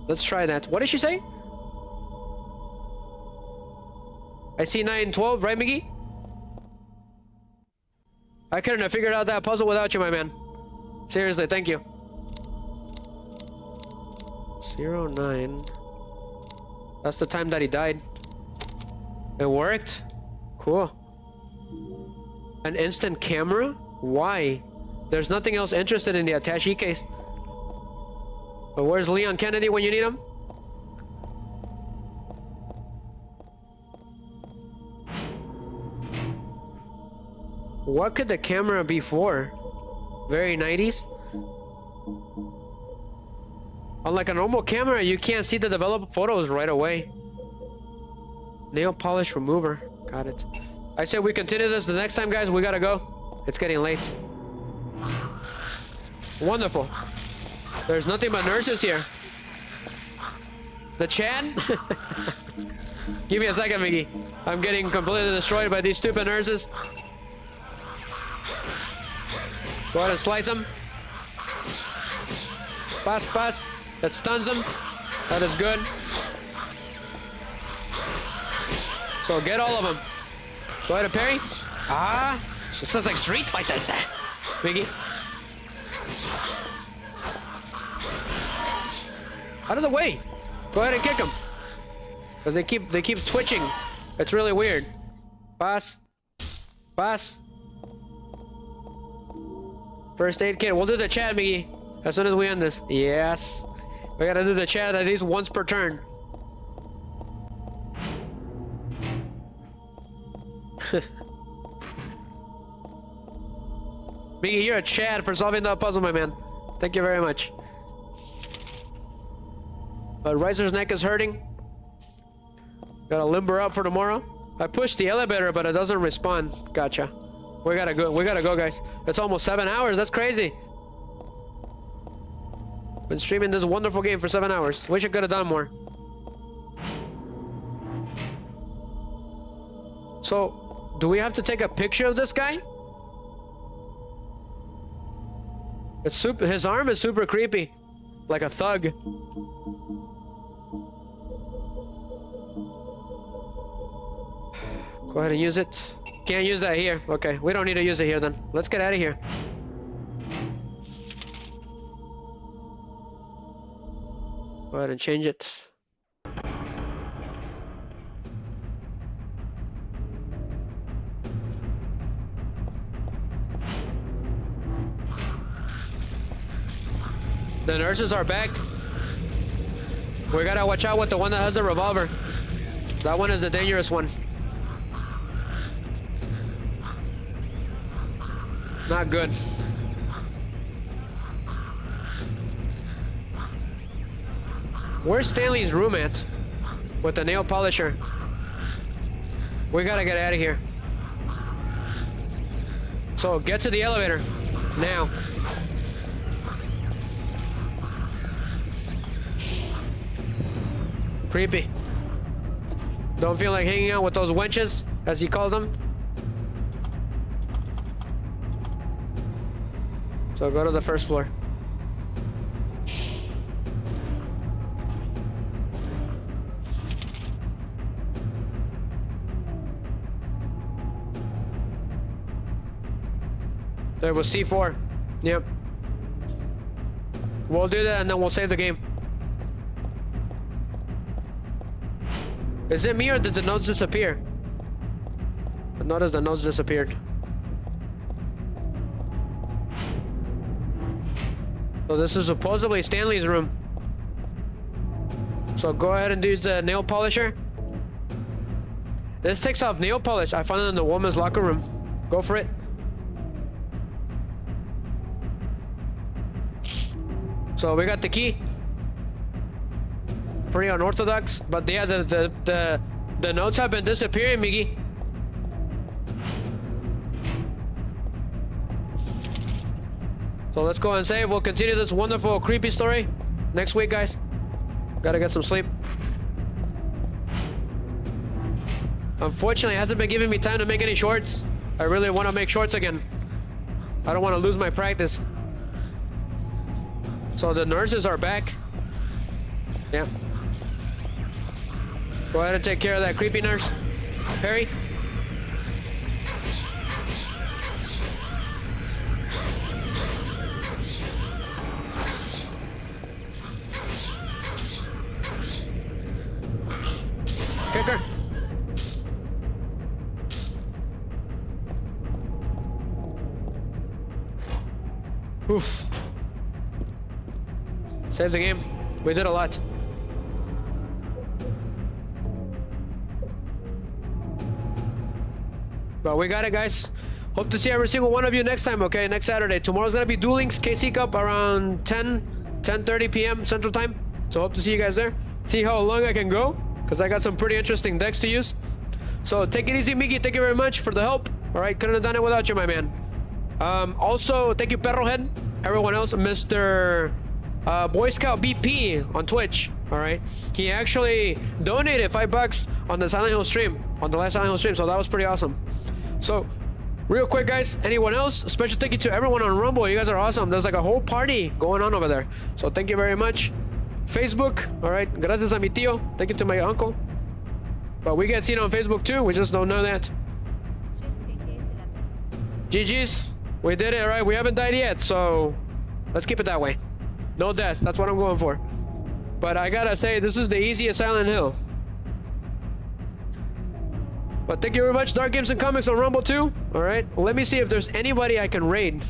Let's try that. What did she say? I see 9:12, right, Miggy? I couldn't have figured out that puzzle without you, my man. Seriously, thank you. 09. That's the time that he died. It worked. Cool. An instant camera? Why? There's nothing else interested in the attaché case. But where's Leon Kennedy when you need him? What could the camera be for? Very 90s? Unlike a normal camera, you can't see the developed photos right away. Nail polish remover. Got it. I said we continue this the next time, guys. We gotta go. It's getting late. Wonderful. There's nothing but nurses here. The Chad? Give me a second, Miggy. I'm getting completely destroyed by these stupid nurses. Go ahead and slice them. Pass, pass. That stuns them. That is good. So get all of them. Go ahead and parry. Ah, it sounds like Street Fighters. Miggy. Out of the way. Go ahead and kick them. Because they keep twitching. It's really weird. Pass. Pass. First aid kit. We'll do the chat, Miggy, as soon as we end this. Yes. We gotta do the chat at least once per turn. Miggy, you're a Chad for solving that puzzle, my man. Thank you very much. Riser's neck is hurting. Gotta limber up for tomorrow. I pushed the elevator, but it doesn't respond. Gotcha. We gotta go. We gotta go, guys. It's almost 7 hours. That's crazy. Been streaming this wonderful game for 7 hours. Wish I could have done more. So, do we have to take a picture of this guy? It's super. His arm is super creepy, like a thug. Go ahead and use it. Can't use that here. Okay, we don't need to use it here then. Let's get out of here. Go ahead and change it. The nurses are back. We gotta watch out with the one that has a revolver. That one is the dangerous one. Not good. Where's Stanley's room at? With the nail polisher. We gotta get out of here. So get to the elevator. Now. Creepy. Don't feel like hanging out with those wenches, as he called them. So go to the first floor. There was C4. Yep. We'll do that and then we'll save the game. Is it me or did the notes disappear? I noticed the notes disappeared. So this is supposedly Stanley's room. So go ahead and use the nail polisher. This takes off nail polish. I found it in the woman's locker room. Go for it. So we got the key. pretty unorthodox. But yeah, the notes have been disappearing, Miggy. So let's go and save. We'll continue this wonderful creepy story next week, guys. Gotta get some sleep. Unfortunately, it hasn't been giving me time to make any shorts. I really want to make shorts again. I don't want to lose my practice. So the nurses are back. Yeah. Go ahead and take care of that creepy nurse. Perry. Kicker. Oof. Save the game. We did a lot. But we got it, guys. Hope to see every single one of you next time, okay? Next Saturday. Tomorrow's gonna be Duel Links KC Cup around 10:30 p.m. Central Time. So hope to see you guys there. See how long I can go, because I got some pretty interesting decks to use. So take it easy, Miggy. Thank you very much for the help. All right, couldn't have done it without you, my man. Also, thank you, Perrohead. Everyone else, Mr. Boy Scout BP on Twitch. All right, he actually donated $5 on the Silent Hill stream, on the last Silent Hill stream. So that was pretty awesome. So, real quick, guys, anyone else? Special thank you to everyone on Rumble. You guys are awesome. There's like a whole party going on over there. So thank you very much. Facebook, all right. Gracias a mi tío. Thank you to my uncle. But we get seen on Facebook too. We just don't know that. GG's. We did it, all right? We haven't died yet, so let's keep it that way. No death. That's what I'm going for. But I gotta say, this is the easiest Silent Hill. But thank you very much, Dark Games and Comics on Rumble too. All right, let me see if there's anybody I can raid.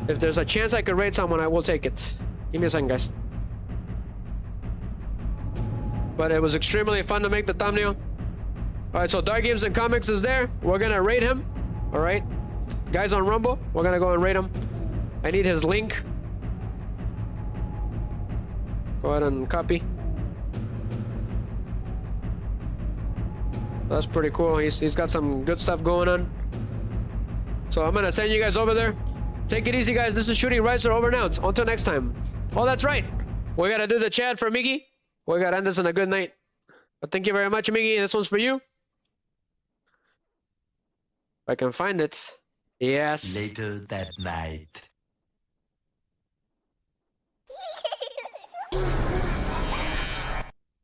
If there's a chance I could raid someone, I will take it. Give me a second, guys. But it was extremely fun to make the thumbnail. All right, so Dark Games and Comics is there. We're gonna raid him. All right, guys on Rumble, we're gonna go and raid him. I need his link. Go ahead and copy. That's pretty cool. He's got some good stuff going on. So I'm gonna send you guys over there. Take it easy, guys. This is Shooting Ricer over and out. Until next time. Oh, that's right. We gotta do the chat for Miggy. We gotta end this on a good night. But thank you very much, Miggy. This one's for you. If I can find it. Yes. Later that night.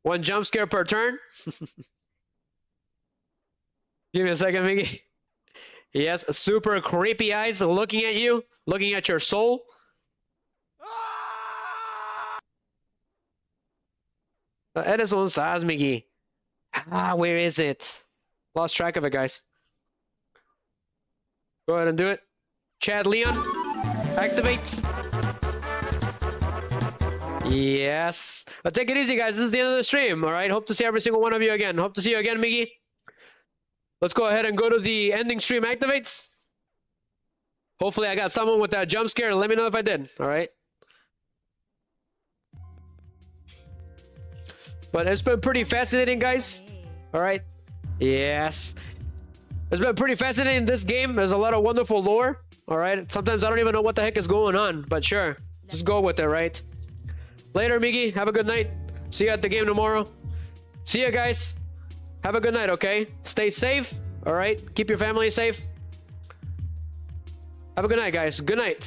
One jump scare per turn. Give me a second, Miggy. Yes, super creepy eyes looking at you, looking at your soul. Eres un sas, Miggy. Where is it? Lost track of it, guys. Go ahead and do it. Chad Leon, activates. Yes. But take it easy, guys. This is the end of the stream, all right? Hope to see every single one of you again. Hope to see you again, Miggy. Let's go ahead and go to the ending stream activates. Hopefully I got someone with that jump scare. Let me know if I did, all right? But it's been pretty fascinating, guys. All right? Yes. It's been pretty fascinating, this game. There's a lot of wonderful lore, all right? Sometimes I don't even know what the heck is going on, but sure. Just go with it, right? Later, Miggy. Have a good night. See you at the game tomorrow. See you, guys. Have a good night, okay? Stay safe, all right? Keep your family safe. Have a good night, guys. Good night.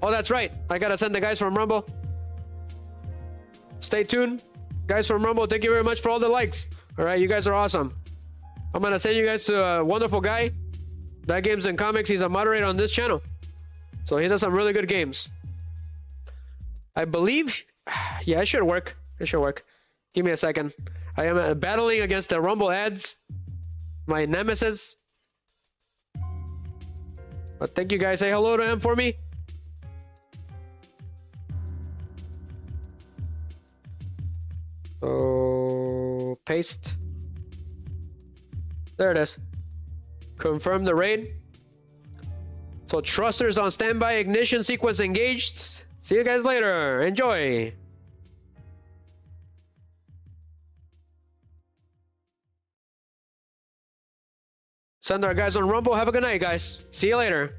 Oh, that's right. I gotta send the guys from Rumble. Stay tuned. Guys from Rumble, thank you very much for all the likes. All right, you guys are awesome. I'm gonna send you guys to a wonderful guy. That Games and Comics, he's a moderator on this channel. So he does some really good games. I believe, yeah, it should work. It should work. Give me a second. I am battling against the Rumble ads. My nemesis. But thank you guys. Say hello to him for me. So, paste. There it is. Confirm the raid. So, thrusters on standby. Ignition sequence engaged. See you guys later. Enjoy. Send our guys on Rumble. Have a good night, guys. See you later.